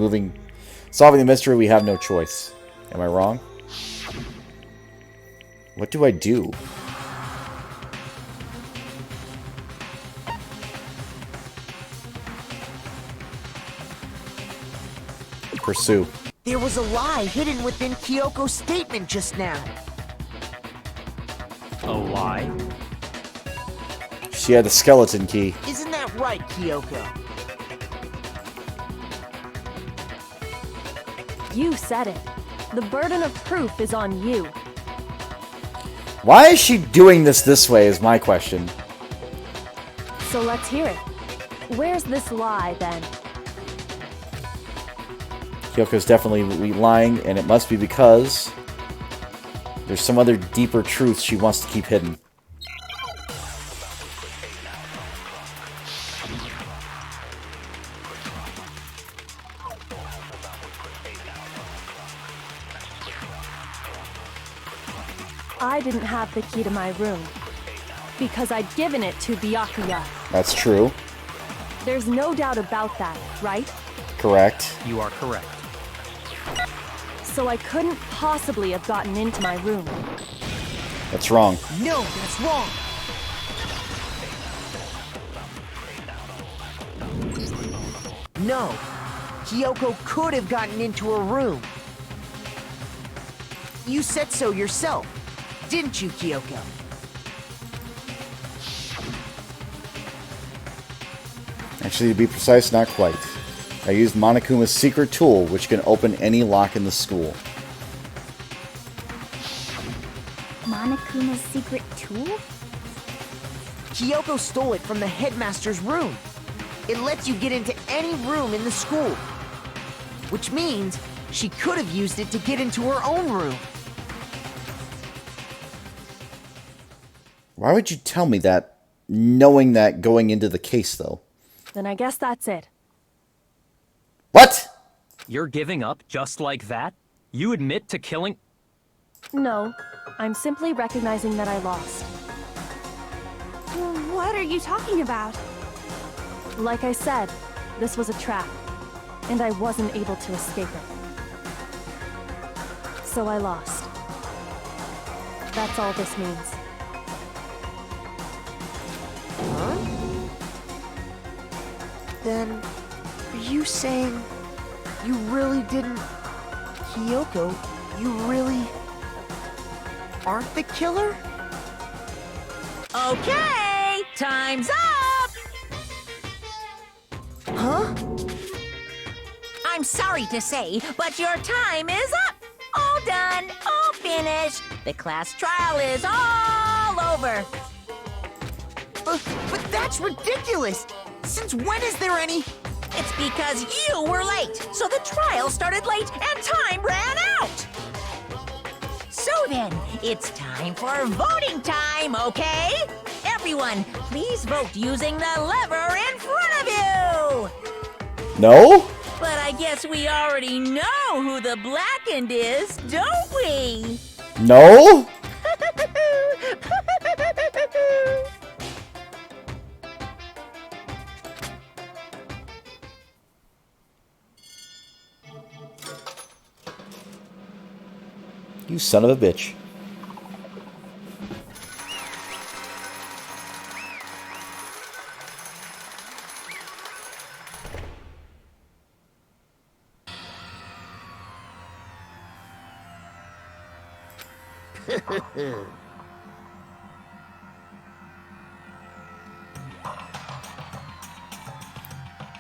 solving the mystery, we have no choice. Am I wrong? What do I do? Pursue. There was a lie hidden within Kyoko's statement just now. A lie? She had the skeleton key. Isn't that right, Kyoko? You said it. The burden of proof is on you. Why is she doing this way is my question. So let's hear it. Where's this lie, then? Kyoko's definitely lying, and it must be because there's some other deeper truth she wants to keep hidden. I didn't have the key to my room because I'd given it to Byakuya. That's true. There's no doubt about that, right? Correct. You are correct. So I couldn't possibly have gotten into my room. That's wrong. No, that's wrong. No, Kyoko could have gotten into her room. You said so yourself, didn't you, Kyoko? Actually, to be precise, not quite. I used Monokuma's secret tool, which can open any lock in the school. Monokuma's secret tool? Kyoko stole it from the headmaster's room. It lets you get into any room in the school. Which means she could have used it to get into her own room. Why would you tell me that, knowing that going into the case, though? Then I guess that's it. What? You're giving up just like that? You admit to killing... No, I'm simply recognizing that I lost. What are you talking about? Like I said, this was a trap, and I wasn't able to escape it. So I lost. That's all this means. Huh? Then, are you saying you really didn't... Kyoko, you really... aren't the killer? Okay, time's up! Huh? I'm sorry to say, but your time is up! All done, all finished. The class trial is all over. But that's ridiculous! Since when is there any... It's because you were late, so the trial started late and time ran out. So then, it's time for voting time, okay? Everyone, please vote using the lever in front of you! No? But I guess we already know who the blackened is, don't we? No? You son of a bitch.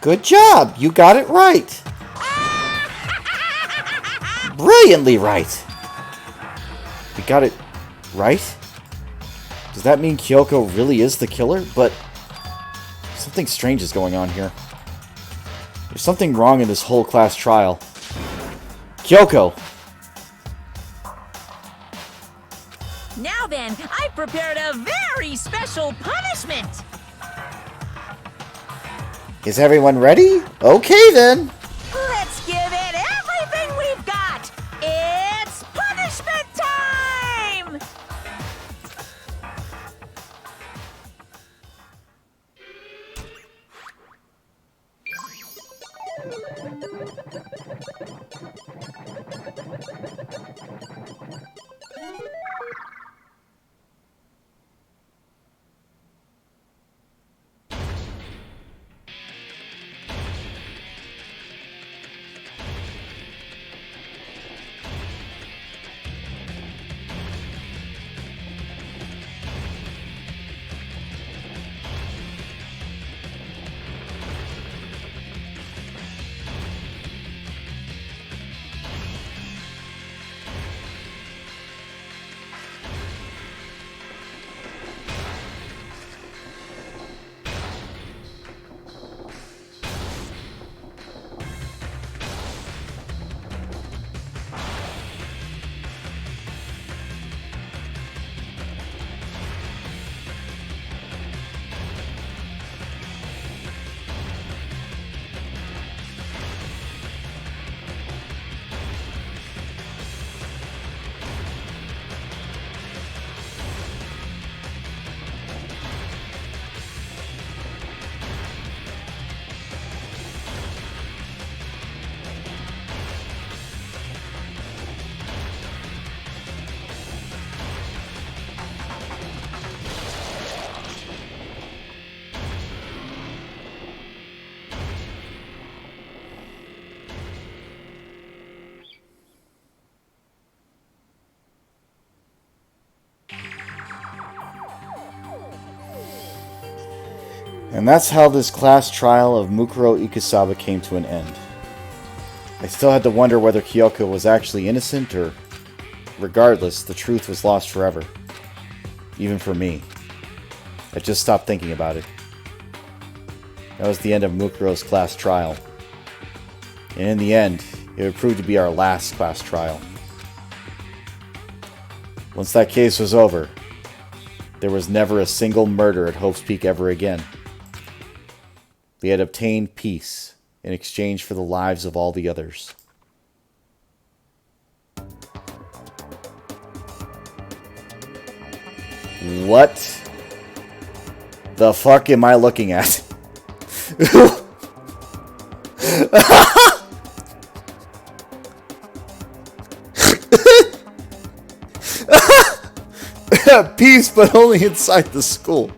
Good job! You got it right! Brilliantly right! You got it right? Does that mean Kyoko really is the killer? But something strange is going on here. There's something wrong in this whole class trial. Kyoko! Now then, prepared a very special punishment. Is everyone ready? Okay then. Let's give it everything we've got. It's punishment time! And that's how this class trial of Mukuro Ikusaba came to an end. I still had to wonder whether Kyoko was actually innocent, or regardless, the truth was lost forever. Even for me. I just stopped thinking about it. That was the end of Mukuro's class trial. And in the end, it would prove to be our last class trial. Once that case was over, there was never a single murder at Hope's Peak ever again. We had obtained peace in exchange for the lives of all the others. What the fuck am I looking at? Peace, but only inside the school.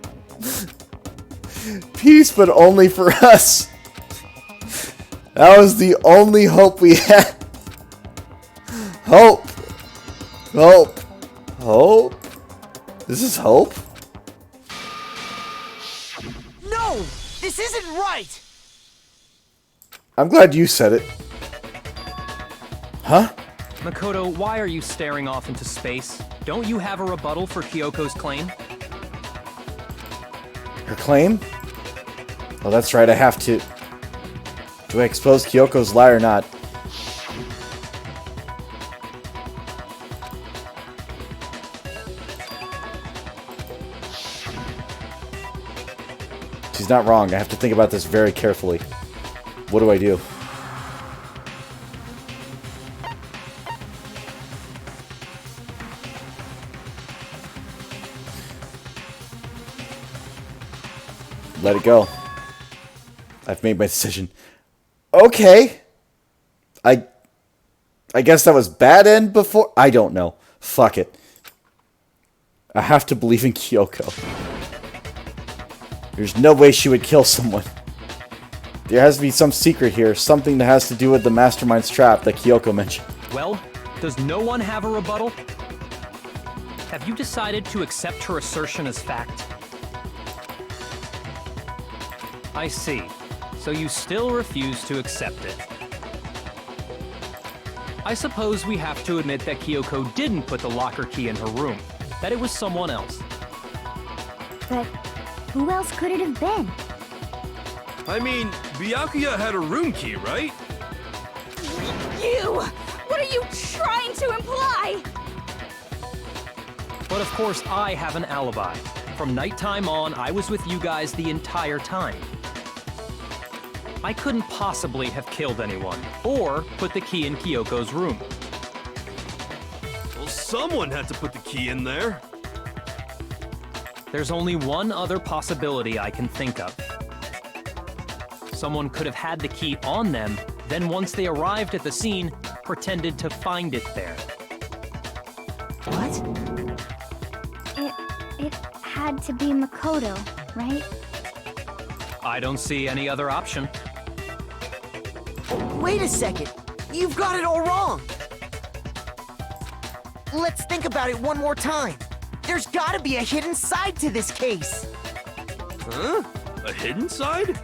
Peace, but only for us. That was the only hope we had. Hope. Hope. Hope? This is hope? No! This isn't right! I'm glad you said it. Huh? Makoto, why are you staring off into space? Don't you have a rebuttal for Kyoko's claim? Her claim? Oh, that's right, I have to. Do I expose Kyoko's lie or not? She's not wrong. I have to think about this very carefully. What do I do? Let it go. I've made my decision. Okay. I guess that was bad end before. I don't know. Fuck it. I have to believe in Kyoko. There's no way she would kill someone. There has to be some secret here. Something that has to do with the Mastermind's trap that Kyoko mentioned. Well, does no one have a rebuttal? Have you decided to accept her assertion as fact? I see. So you still refuse to accept it. I suppose we have to admit that Kyoko didn't put the locker key in her room. That it was someone else. But who else could it have been? I mean, Byakuya had a room key, right? You! What are you trying to imply? But of course, I have an alibi. From nighttime on, I was with you guys the entire time. I couldn't possibly have killed anyone, or put the key in Kyoko's room. Well, someone had to put the key in there. There's only one other possibility I can think of. Someone could have had the key on them, then once they arrived at the scene, pretended to find it there. What? It had to be Makoto, right? I don't see any other option. Wait a second. You've got it all wrong. Let's think about it one more time. There's gotta be a hidden side to this case. Huh? A hidden side?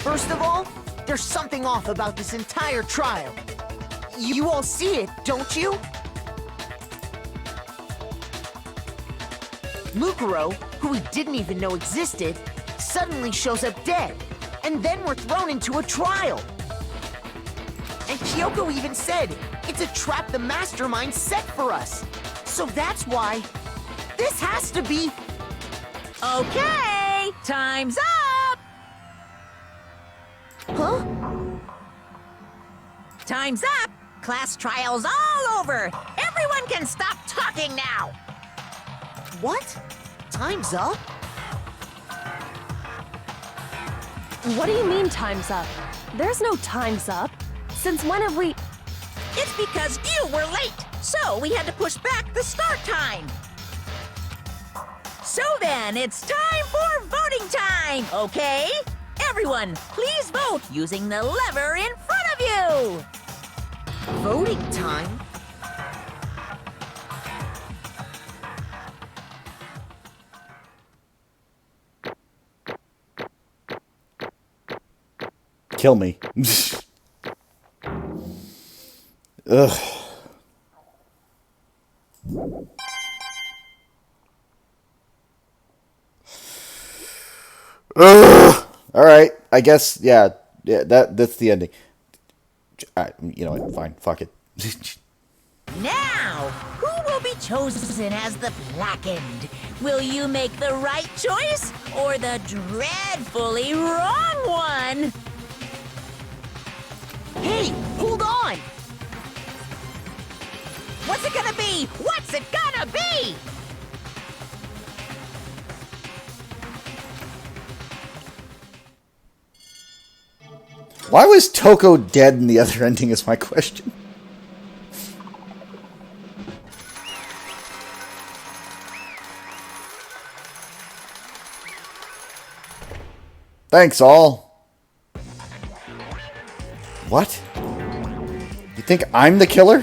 First of all, there's something off about this entire trial. You all see it, don't you? Mukuro, who we didn't even know existed, suddenly shows up dead, and then we're thrown into a trial. And Kyoko even said, it's a trap the mastermind set for us. So that's why this has to be... Okay, time's up! Huh? Time's up! Class trial's all over! Everyone can stop talking now! What? Time's up? What do you mean time's up? There's no time's up. Since when have we... It's because you were late, so we had to push back the start time. So then, it's time for voting time, okay? Everyone, please vote using the lever in front of you! Voting time? Kill me. Ugh. Ugh. All right. I guess, yeah, that's the ending. You know what? Fine. Fuck it. Now, who will be chosen as the blackened? Will you make the right choice or the dreadfully wrong one? Hey, hold on! What's it gonna be? What's it gonna be? Why was Toko dead in the other ending is my question. Thanks, all. What? You think I'm the killer?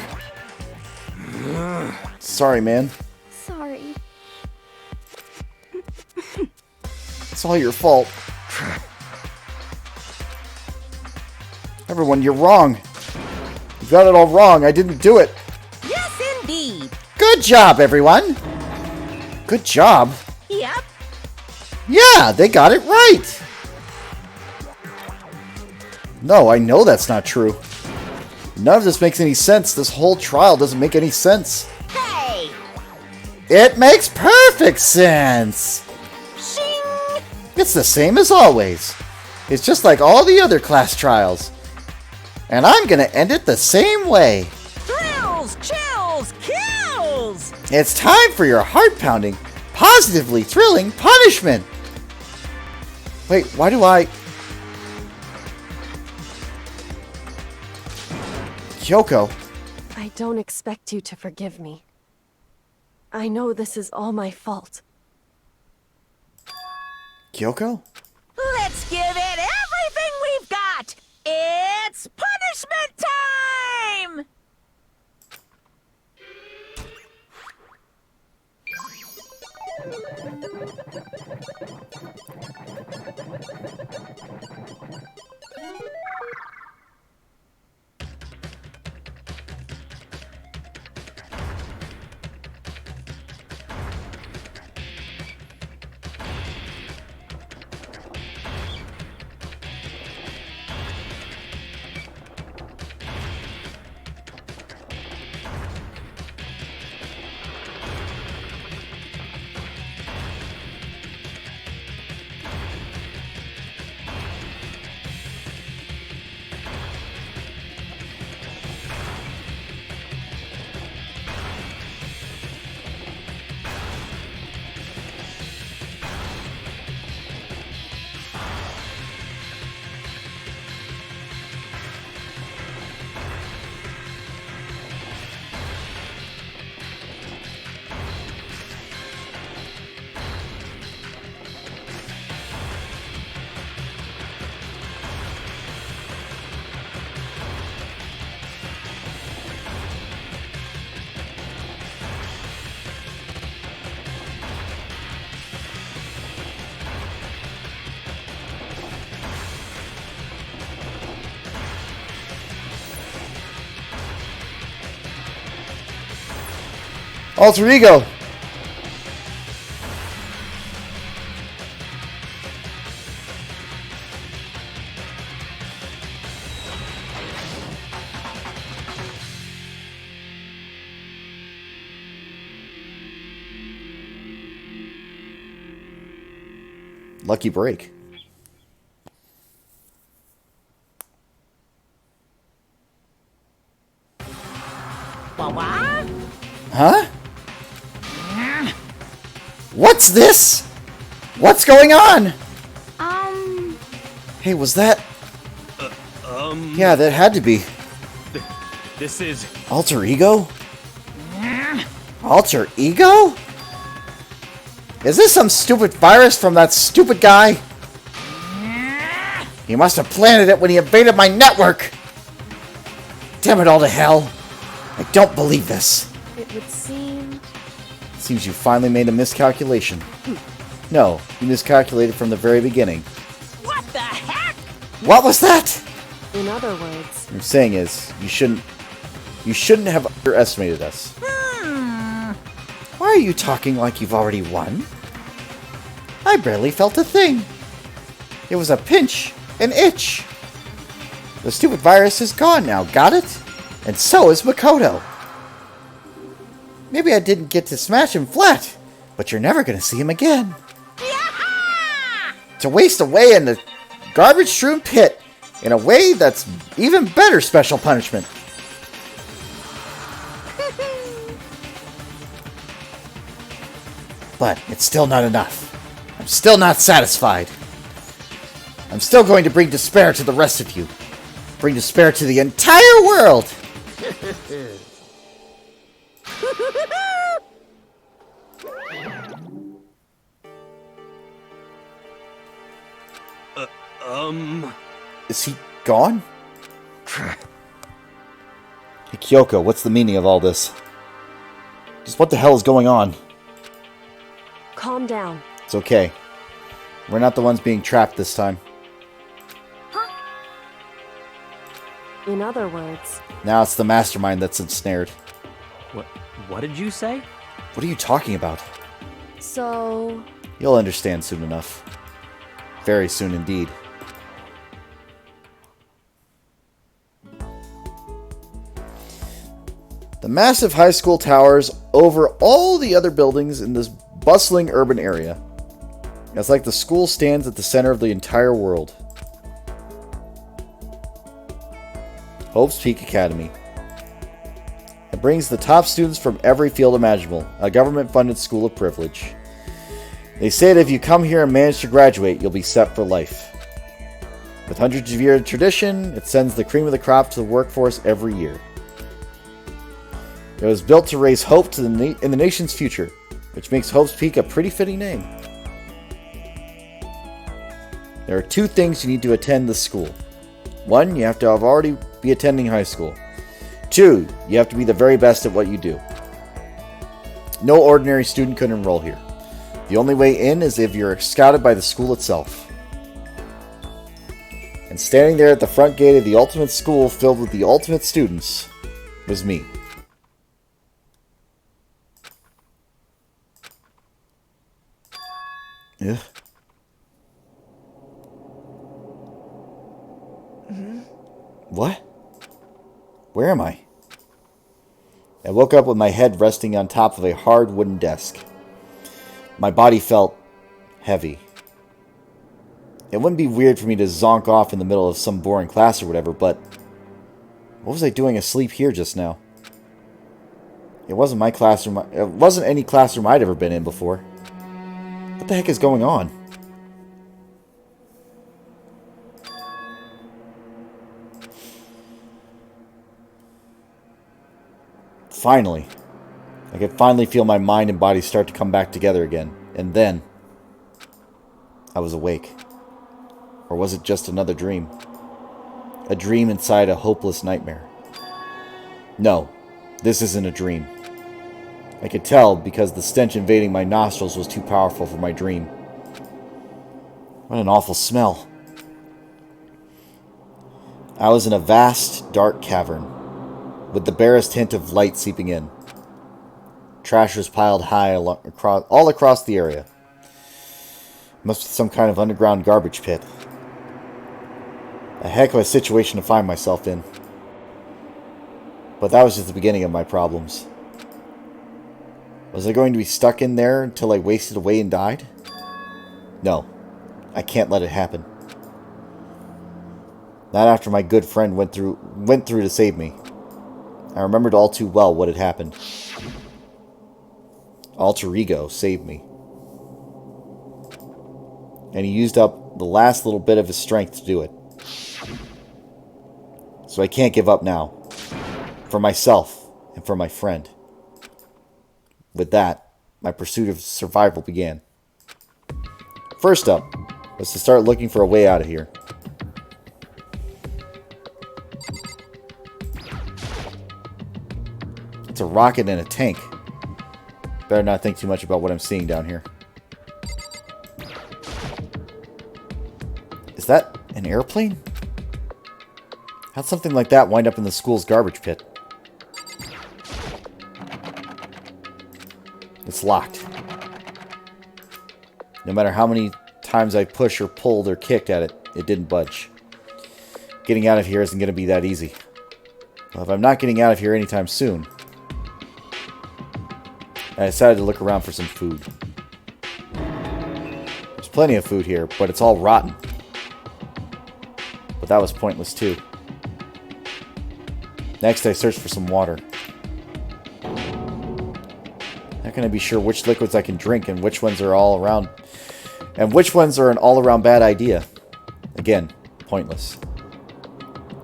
Sorry, man. Sorry. It's all your fault. Everyone, you're wrong. You got it all wrong. I didn't do it. Yes, indeed. Good job, everyone. Good job. Yep. Yeah, they got it right. No, I know that's not true. None of this makes any sense. This whole trial doesn't make any sense. Hey! It makes perfect sense. Shing! It's the same as always. It's just like all the other class trials. And I'm gonna end it the same way. Thrills, chills, kills! It's time for your heart-pounding, positively thrilling punishment. Wait, why do I... Kyoko. I don't expect you to forgive me. I know this is all my fault. Kyoko? Let's give it everything we've got! It's punishment time! Alter ego! Lucky break. What? Huh? What's this? What's going on? Hey, was that... Yeah, that had to be. This is... Alter ego? Alter ego? Is this some stupid virus from that stupid guy? He must have planted it when he invaded my network! Damn it all to hell! I don't believe this. It would seem... Seems you finally made a miscalculation. No, you miscalculated from the very beginning. What the heck? What was that? In other words, What I'm saying is, you shouldn't have underestimated us. Why are you talking like you've already won? I barely felt a thing. It was a pinch, an itch. The stupid virus is gone now, got it? And so is Makoto. Maybe I didn't get to smash him flat, but you're never gonna see him again. To waste away in the garbage-strewn pit in a way that's even better special punishment. But it's still not enough. I'm still not satisfied. I'm still going to bring despair to the rest of you. Bring despair to the entire world. Is he gone? Hey, Kyoko, what's the meaning of all this? Just what the hell is going on? calm down. It's okay. We're not the ones being trapped this time. In other words, Now it's the mastermind that's ensnared. What did you say? What are you talking about? so... You'll understand soon enough. Very soon indeed. The massive high school towers over all the other buildings in this bustling urban area. It's like the school stands at the center of the entire world. Hope's Peak Academy. It brings the top students from every field imaginable, a government-funded school of privilege. They say that if you come here and manage to graduate, you'll be set for life. With hundreds of years of tradition, it sends the cream of the crop to the workforce every year. It was built to raise hope to in the nation's future, which makes Hope's Peak a pretty fitting name. There are two things you need to attend this school. One, you have to already be attending high school. Two, you have to be the very best at what you do. No ordinary student could enroll here. The only way in is if you're scouted by the school itself. And standing there at the front gate of the ultimate school filled with the ultimate students was me. Ugh. What? Where am I? I woke up with my head resting on top of a hard wooden desk. My body felt heavy. It wouldn't be weird for me to zonk off in the middle of some boring class or whatever, but what was I doing asleep here just now? It wasn't my classroom. It wasn't any classroom I'd ever been in before. What the heck is going on? Finally. I could finally feel my mind and body start to come back together again. And then I was awake. Or was it just another dream? A dream inside a hopeless nightmare. No, this isn't a dream. I could tell because the stench invading my nostrils was too powerful for my dream. What an awful smell. I was in a vast, dark cavern, with the barest hint of light seeping in. Trash was piled high all across the area. Must be some kind of underground garbage pit. A heck of a situation to find myself in. But that was just the beginning of my problems. Was I going to be stuck in there until I wasted away and died? No. I can't let it happen. Not after my good friend went through to save me. I remembered all too well what had happened. Alter Ego saved me. And he used up the last little bit of his strength to do it. So I can't give up now. For myself and for my friend. With that, my pursuit of survival began. First up was to start looking for a way out of here. It's a rocket and a tank. Better not think too much about what I'm seeing down here. Is that an airplane? How'd something like that wind up in the school's garbage pit? It's locked. No matter how many times I pushed or pulled or kicked at it, it didn't budge. Getting out of here isn't going to be that easy. Well, if I'm not getting out of here anytime soon, I decided to look around for some food. There's plenty of food here, but it's all rotten. But that was pointless too. Next, I searched for some water. How can I be sure which liquids I can drink and which ones are all around, and which ones are an all-around bad idea? Again, pointless.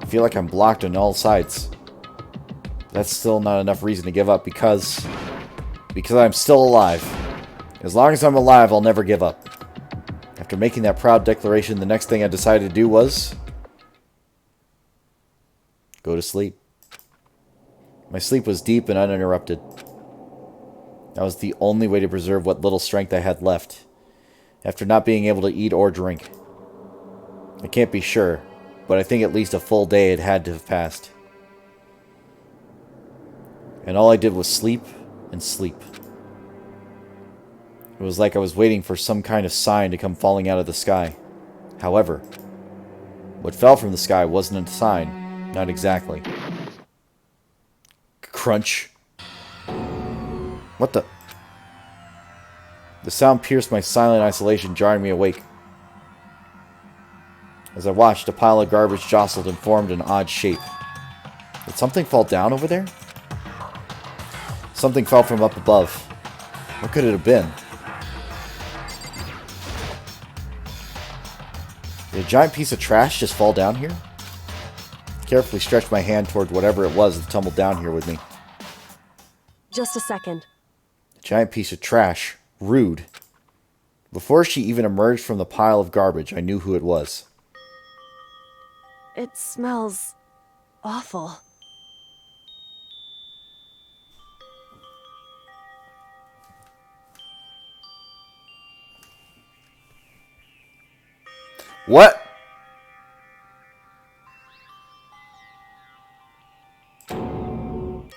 I feel like I'm blocked on all sides. That's still not enough reason to give up because I'm still alive. As long as I'm alive, I'll never give up. After making that proud declaration, the next thing I decided to do was go to sleep. My sleep was deep and uninterrupted. That was the only way to preserve what little strength I had left, after not being able to eat or drink. I can't be sure, but I think at least a full day had to have passed. And all I did was sleep and sleep. It was like I was waiting for some kind of sign to come falling out of the sky. However, what fell from the sky wasn't a sign, not exactly. Crunch. What the? The sound pierced my silent isolation, jarring me awake. As I watched, a pile of garbage jostled and formed an odd shape. Did something fall down over there? Something fell from up above. What could it have been? Did a giant piece of trash just fall down here? I carefully stretched my hand toward whatever it was that tumbled down here with me. Just a second. A giant piece of trash. Rude. Before she even emerged from the pile of garbage, I knew who it was. It smells awful. What?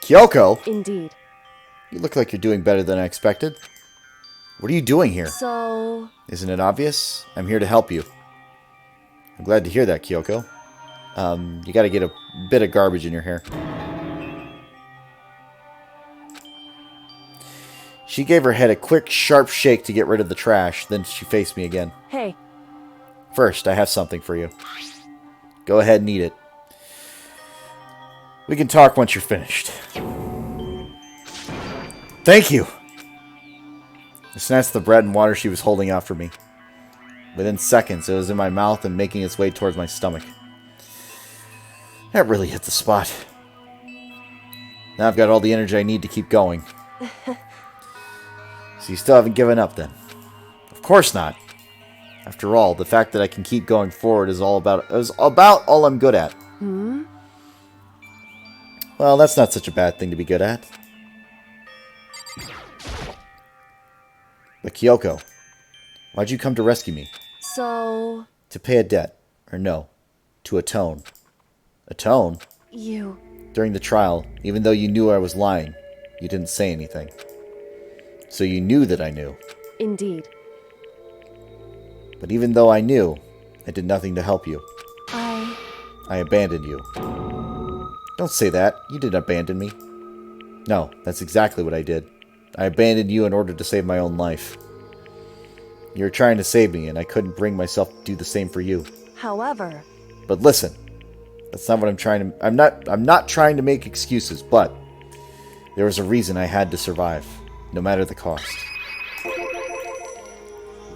Kyoko? Indeed. You look like you're doing better than I expected. What are you doing here? So... Isn't it obvious? I'm here to help you. I'm glad to hear that, Kyoko. You gotta get a bit of garbage in your hair. She gave her head a quick, sharp shake to get rid of the trash, then she faced me again. Hey. First, I have something for you. Go ahead and eat it. We can talk once you're finished. Thank you! I snatched the bread and water she was holding out for me. Within seconds, it was in my mouth and making its way towards my stomach. That really hit the spot. Now I've got all the energy I need to keep going. So you still haven't given up then? Of course not. After all, the fact that I can keep going forward is about all I'm good at. Hmm? Well, that's not such a bad thing to be good at. But Kyoko, why'd you come to rescue me? So... To pay a debt. Or no, to atone. Atone? You... During the trial, even though you knew I was lying, you didn't say anything. So you knew that I knew. Indeed. But even though I knew, I did nothing to help you. I abandoned you. Don't say that. You didn't abandon me. No, that's exactly what I did. I abandoned you in order to save my own life. You were trying to save me, and I couldn't bring myself to do the same for you. However... But listen, that's not what I'm trying to... I'm not trying to make excuses, but there was a reason I had to survive, no matter the cost.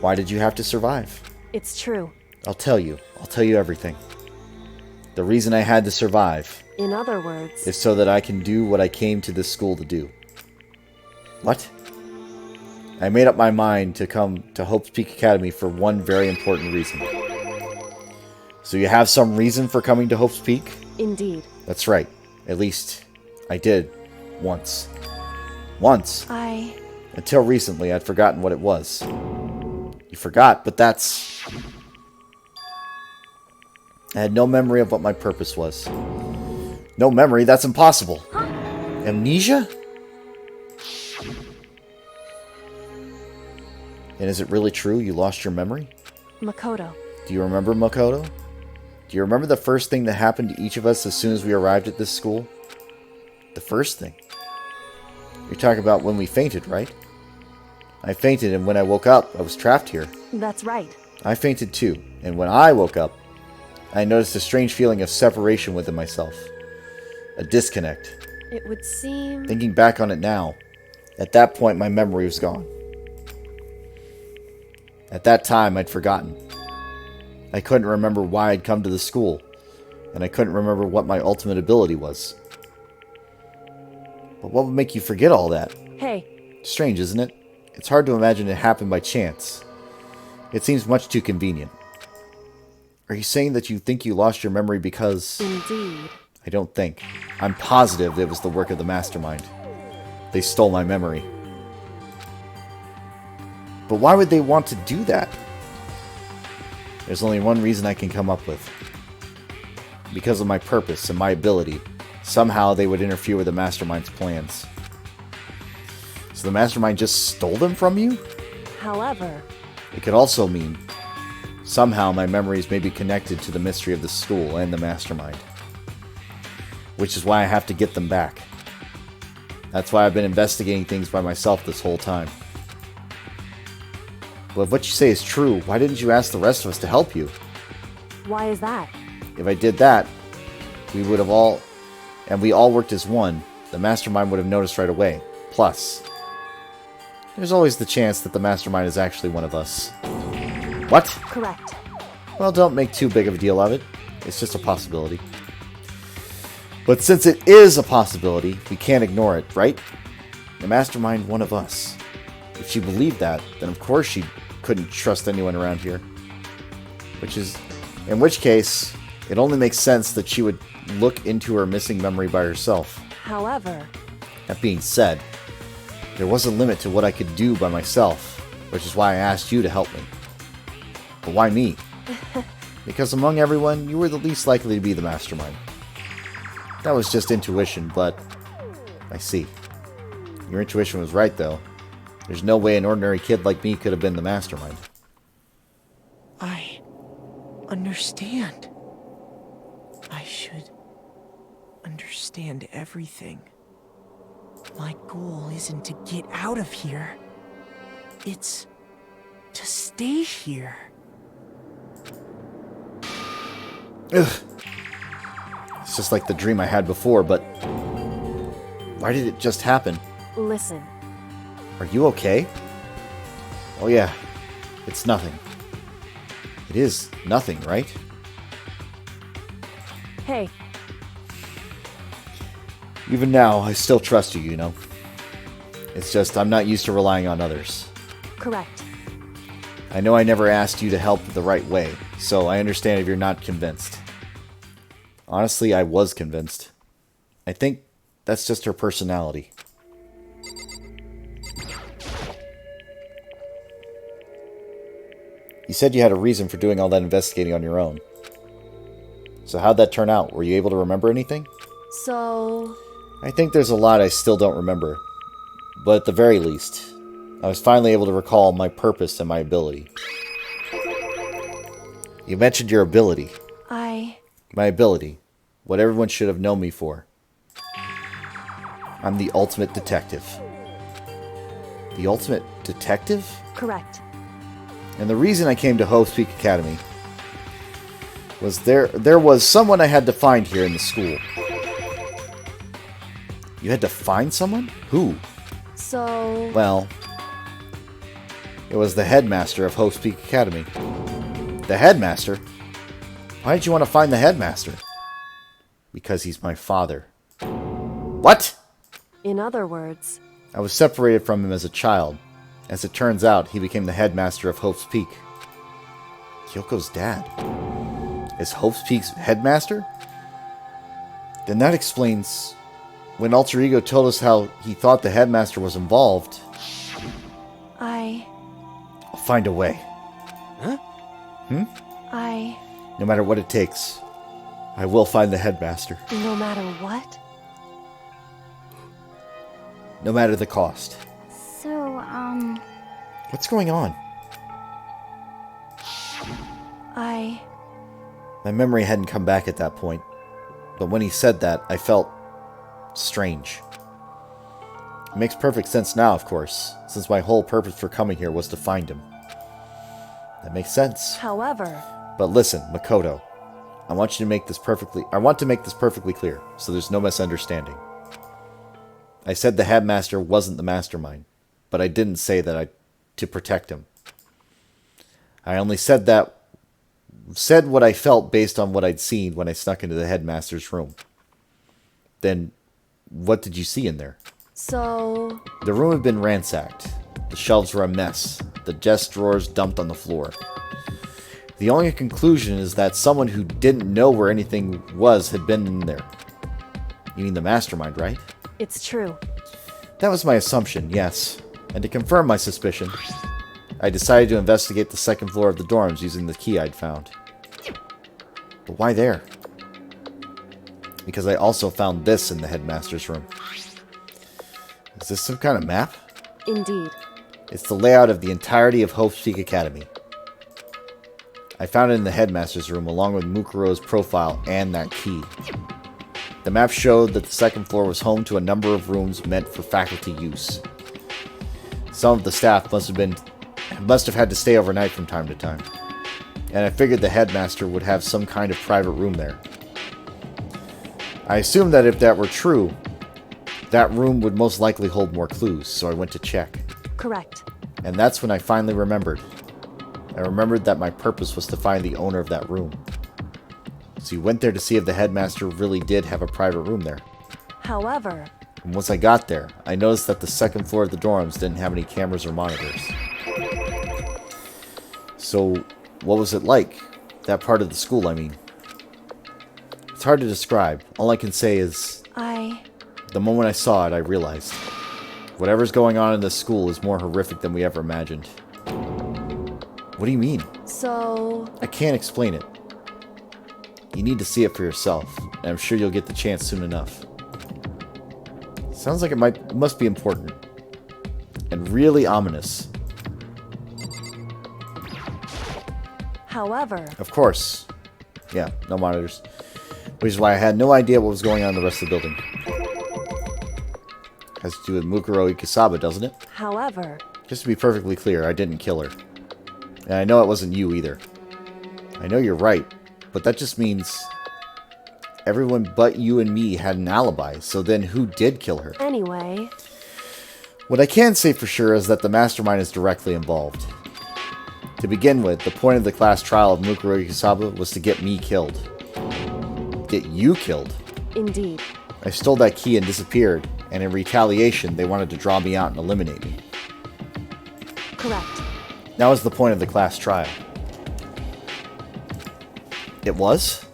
Why did you have to survive? It's true. I'll tell you. I'll tell you everything. The reason I had to survive... In other words... is so that I can do what I came to this school to do. What? I made up my mind to come to Hope's Peak Academy for one very important reason. So you have some reason for coming to Hope's Peak? Indeed. That's right. At least, I did. Once. Once. Until recently, I'd forgotten what it was. You forgot, but that's... I had no memory of what my purpose was. No memory? That's impossible. Amnesia? And is it really true you lost your memory? Makoto. Do you remember Makoto? Do you remember the first thing that happened to each of us as soon as we arrived at this school? The first thing? You're talking about when we fainted, right? I fainted, and when I woke up, I was trapped here. That's right. I fainted too, and when I woke up, I noticed a strange feeling of separation within myself. A disconnect. It would seem... Thinking back on it now, at that point my memory was gone. At that time, I'd forgotten. I couldn't remember why I'd come to the school, and I couldn't remember what my ultimate ability was. But what would make you forget all that? Hey. Strange, isn't it? It's hard to imagine it happened by chance. It seems much too convenient. Are you saying that you think you lost your memory because... Indeed. I don't think. I'm positive it was the work of the mastermind. They stole my memory. But why would they want to do that? There's only one reason I can come up with. Because of my purpose and my ability, somehow they would interfere with the mastermind's plans. So the mastermind just stole them from you? However... It could also mean somehow my memories may be connected to the mystery of the school and the mastermind. Which is why I have to get them back. That's why I've been investigating things by myself this whole time. But if what you say is true, why didn't you ask the rest of us to help you? Why is that? If I did that, we would have all... and we all worked as one, the mastermind would have noticed right away. Plus, there's always the chance that the mastermind is actually one of us. What? Correct. Well, don't make too big of a deal of it. It's just a possibility. But since it is a possibility, we can't ignore it, right? The mastermind, one of us. If she believed that, then of course she couldn't trust anyone around here. In which case, it only makes sense that she would look into her missing memory by herself. However... That being said, there was a limit to what I could do by myself, which is why I asked you to help me. But why me? Because among everyone, you were the least likely to be the mastermind. That was just intuition, but... I see. Your intuition was right, though. There's no way an ordinary kid like me could have been the mastermind. I understand. I should understand everything. My goal isn't to get out of here. It's to stay here. Ugh. It's just like the dream I had before, but... why did it just happen? Listen. Are you okay? Oh yeah, it's nothing. It is nothing, right? Hey. Even now, I still trust you, you know. It's just I'm not used to relying on others. Correct. I know I never asked you to help the right way, so I understand if you're not convinced. Honestly, I was convinced. I think that's just her personality. You said you had a reason for doing all that investigating on your own. So how'd that turn out? Were you able to remember anything? So... I think there's a lot I still don't remember. But at the very least, I was finally able to recall my purpose and my ability. You mentioned your ability. My ability. What everyone should have known me for. I'm the ultimate detective. The ultimate detective? Correct. And the reason I came to Havoc Peak Academy was there was someone I had to find here in the school. You had to find someone? Who? So... Well, it was the headmaster of Havoc Peak Academy. The headmaster? Why did you want to find the headmaster? Because he's my father. What? In other words... I was separated from him as a child. As it turns out, he became the headmaster of Hope's Peak. Kyoko's dad is Hope's Peak's headmaster? Then that explains when Alter Ego told us how he thought the headmaster was involved. I'll find a way. Huh? No matter what it takes, I will find the headmaster. No matter what? No matter the cost. So, What's going on? My memory hadn't come back at that point. But when he said that, I felt strange. It makes perfect sense now, of course, since my whole purpose for coming here was to find him. That makes sense. However... But listen, Makoto, I want to make this perfectly clear, so there's no misunderstanding. I said the headmaster wasn't the mastermind, but I didn't say that to protect him. I only said what I felt based on what I'd seen when I snuck into the headmaster's room. Then, what did you see in there? So... The room had been ransacked. The shelves were a mess. The desk drawers dumped on the floor. The only conclusion is that someone who didn't know where anything was had been in there. You mean the mastermind, right? It's true. That was my assumption, yes. And to confirm my suspicion, I decided to investigate the second floor of the dorms using the key I'd found. But why there? Because I also found this in the headmaster's room. Is this some kind of map? Indeed. It's the layout of the entirety of Havoc Peak Academy. I found it in the headmaster's room along with Mukuro's profile and that key. The map showed that the second floor was home to a number of rooms meant for faculty use. Some of the staff must have had to stay overnight from time to time, and I figured the headmaster would have some kind of private room there. I assumed that if that were true, that room would most likely hold more clues, so I went to check. Correct. And that's when I finally remembered. I remembered that my purpose was to find the owner of that room. So you went there to see if the headmaster really did have a private room there. However... And once I got there, I noticed that the second floor of the dorms didn't have any cameras or monitors. So, what was it like? That part of the school, I mean. It's hard to describe. All I can say is... The moment I saw it, I realized. Whatever's going on in this school is more horrific than we ever imagined. What do you mean? So... I can't explain it. You need to see it for yourself, and I'm sure you'll get the chance soon enough. Sounds like it must be important. And really ominous. However... Of course. Yeah, no monitors. Which is why I had no idea what was going on in the rest of the building. Has to do with Mukuro Ikisaba, doesn't it? However... Just to be perfectly clear, I didn't kill her. And I know it wasn't you either. I know you're right, but that just means everyone but you and me had an alibi, so then who did kill her? Anyway... What I can say for sure is that the mastermind is directly involved. To begin with, the point of the class trial of Mukuro Ikisaba was to get me killed. Get you killed? Indeed. I stole that key and disappeared, and in retaliation, they wanted to draw me out and eliminate me. Correct. That was the point of the class trial. It was?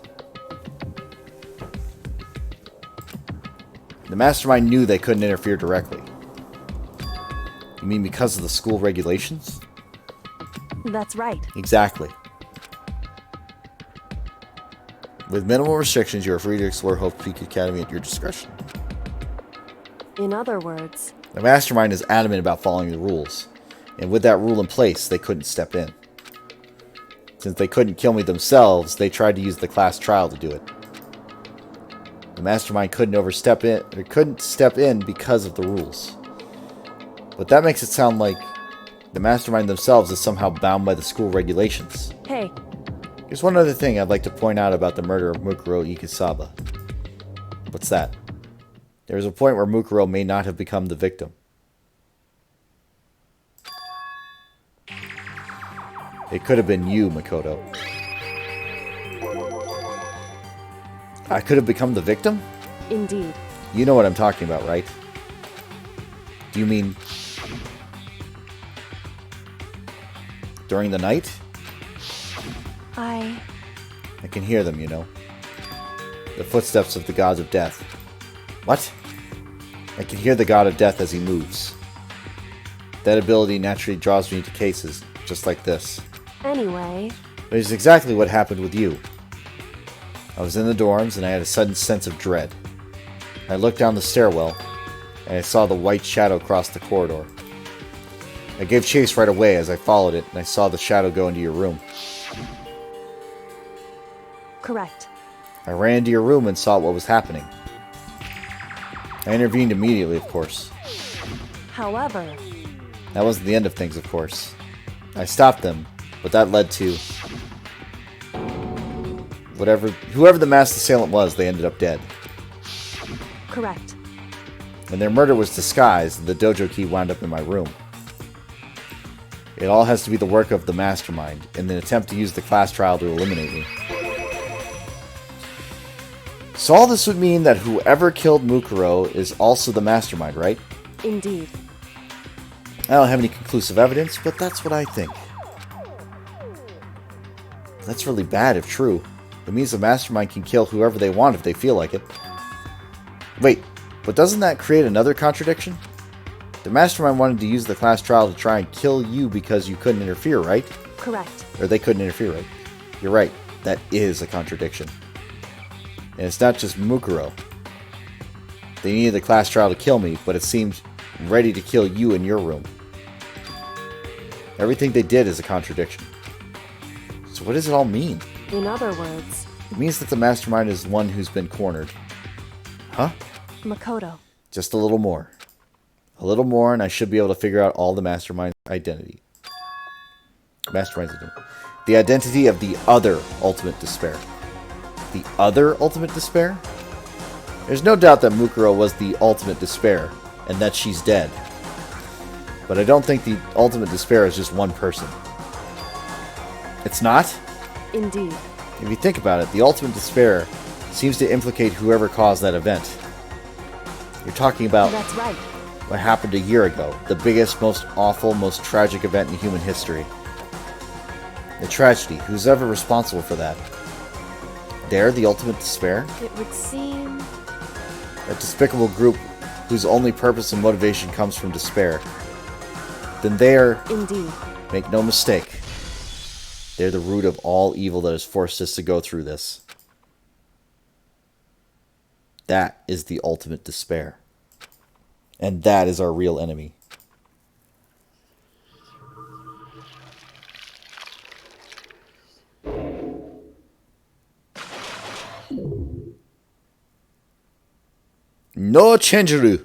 The mastermind knew they couldn't interfere directly. You mean because of the school regulations? That's right. Exactly. With minimal restrictions, you are free to explore Havoc Peak Academy at your discretion. In other words... The mastermind is adamant about following the rules. And with that rule in place, they couldn't step in. Since they couldn't kill me themselves, they tried to use the class trial to do it. The mastermind couldn't step in because of the rules. But that makes it sound like the mastermind themselves is somehow bound by the school regulations. Hey, There's one other thing I'd like to point out about the murder of Mukuro Ikusaba. What's that? There's a point where Mukuro may not have become the victim. It could have been you, Makoto. I could have become the victim? indeed. You know what I'm talking about, right? Do you mean during the night? I can hear them, you know. The footsteps of the god of death. What? I can hear the god of death as he moves. That ability naturally draws me to cases just like this. Anyway, But it's exactly what happened with you. I was in the dorms and I had a sudden sense of dread. I looked down the stairwell and I saw the white shadow cross the corridor. I gave chase right away as I followed it and I saw the shadow go into your room. correct. I ran into your room and saw what was happening. I intervened immediately, of course. However, That wasn't the end of things, of course. I stopped them, but that led to whoever the masked assailant was, they ended up dead. correct. And their murder was disguised, and the dojo key wound up in my room. It all has to be the work of the mastermind, in an attempt to use the class trial to eliminate me. So all this would mean that whoever killed Mukuro is also the mastermind, right? Indeed. I don't have any conclusive evidence, but that's what I think. That's really bad if true. It means the mastermind can kill whoever they want if they feel like it. Wait, but doesn't that create another contradiction? The mastermind wanted to use the class trial to try and kill you because you couldn't interfere, right? Correct. Or they couldn't interfere, right? You're right. That is a contradiction. And it's not just Mukuro. They needed the class trial to kill me, but it seemed ready to kill you in your room. Everything they did is a contradiction. So what does it all mean? In other words, It means that the mastermind is one who's been cornered. Huh? Makoto. Just a little more. A little more and I should be able to figure out all the mastermind's identity. Mastermind's identity. The identity of the other ultimate despair. The other ultimate despair? There's no doubt that Mukuro was the ultimate despair, and that she's dead. But I don't think the ultimate despair is just one person. It's not? Indeed. If you think about it, the ultimate despair seems to implicate whoever caused that event. You're talking about That's right. what happened a year ago, the biggest, most awful, most tragic event in human history. The tragedy, who's ever responsible for that? They're the ultimate despair? It would seem... A despicable group whose only purpose and motivation comes from despair. Then they're, Indeed. make no mistake, they're the root of all evil that has forced us to go through this. That is the ultimate despair. And that is our real enemy. No Chenjuru.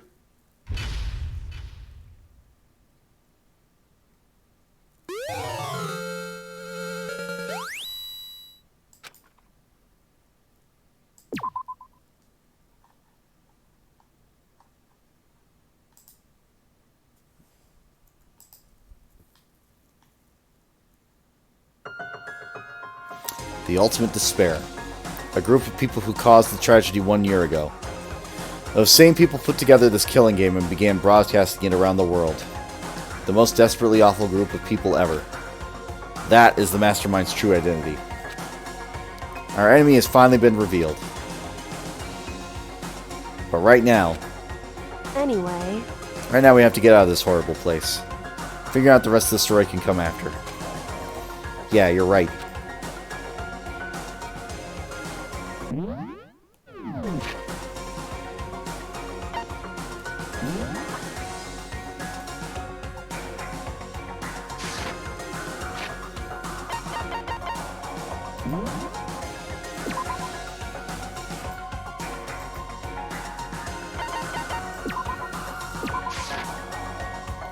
The ultimate despair. A group of people who caused the tragedy 1 year ago. Those same people put together this killing game and began broadcasting it around the world. The most desperately awful group of people ever. That is the Mastermind's true identity. Our enemy has finally been revealed. But right now Anyway, we have to get out of this horrible place. Figuring out the rest of the story can come after. Yeah, you're right.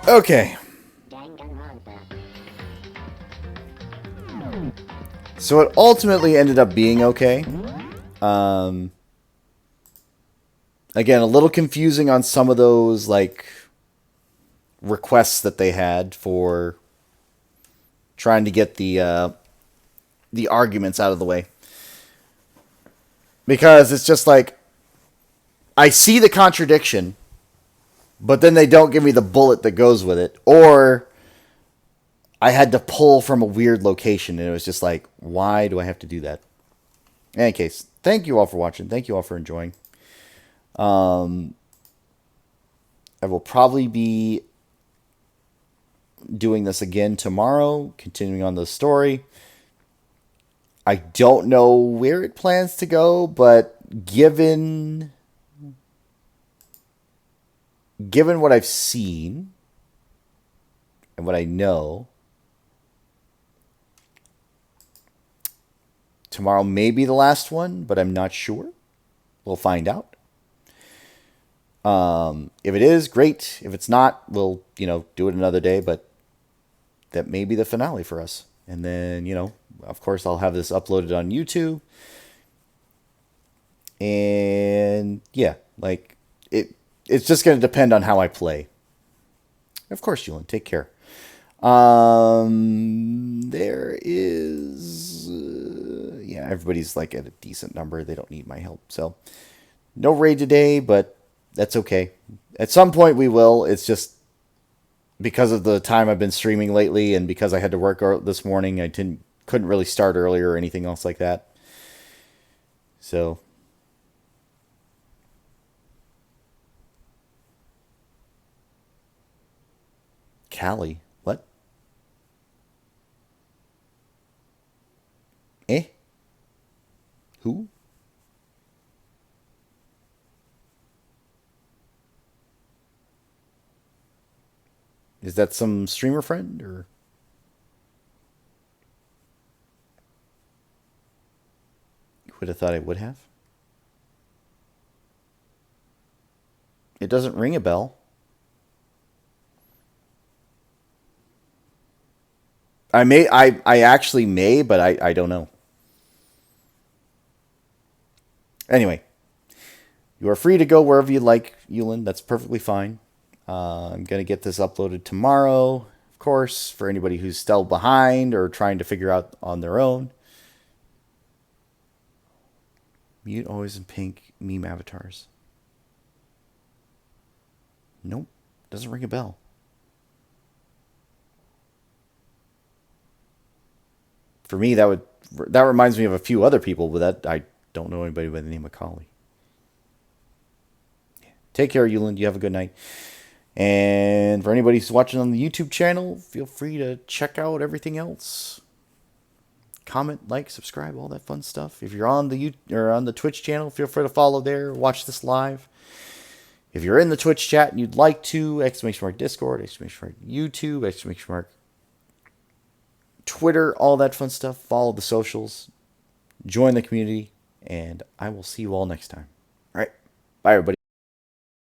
Okay. So it ultimately ended up being okay. Again, a little confusing on some of those, like, requests that they had for trying to get the arguments out of the way. Because it's just like, I see the contradiction, but then they don't give me the bullet that goes with it. Or I had to pull from a weird location, and it was just like, why do I have to do that? In any case, thank you all for watching. Thank you all for enjoying. I will probably be doing this again tomorrow, continuing on the story. I don't know where it plans to go, but given what I've seen and what I know, tomorrow may be the last one, but I'm not sure. We'll find out. If it is, great. If it's not, we'll, do it another day, but that may be the finale for us. And then, of course, I'll have this uploaded on YouTube. And yeah, like it's just going to depend on how I play. Of course, Yulin, take care. There is, everybody's like at a decent number. They don't need my help. So no raid today, but that's okay. At some point we will. It's just because of the time I've been streaming lately, and because I had to work this morning, I couldn't really start earlier or anything else like that. So Callie, what? Who? Is that some streamer friend, or? You would have thought I would have. It doesn't ring a bell. I actually may, but I don't know. Anyway, you are free to go wherever you like, Yulin. That's perfectly fine. I'm going to get this uploaded tomorrow, of course, for anybody who's still behind or trying to figure out on their own. Mute always in pink meme avatars. Nope, doesn't ring a bell. For me, that reminds me of a few other people, but that I don't know anybody by the name of Collie. Take care, Yulin. You have a good night. And for anybody who's watching on the YouTube channel, feel free to check out everything else. Comment, like, subscribe, all that fun stuff. If you're on the Twitch channel, feel free to follow there. Watch this live. If you're in the Twitch chat and you'd like to, !Discord, !YouTube, Twitter, all that fun stuff. Follow the socials. Join the community. And I will see you all next time. All right. Bye, everybody.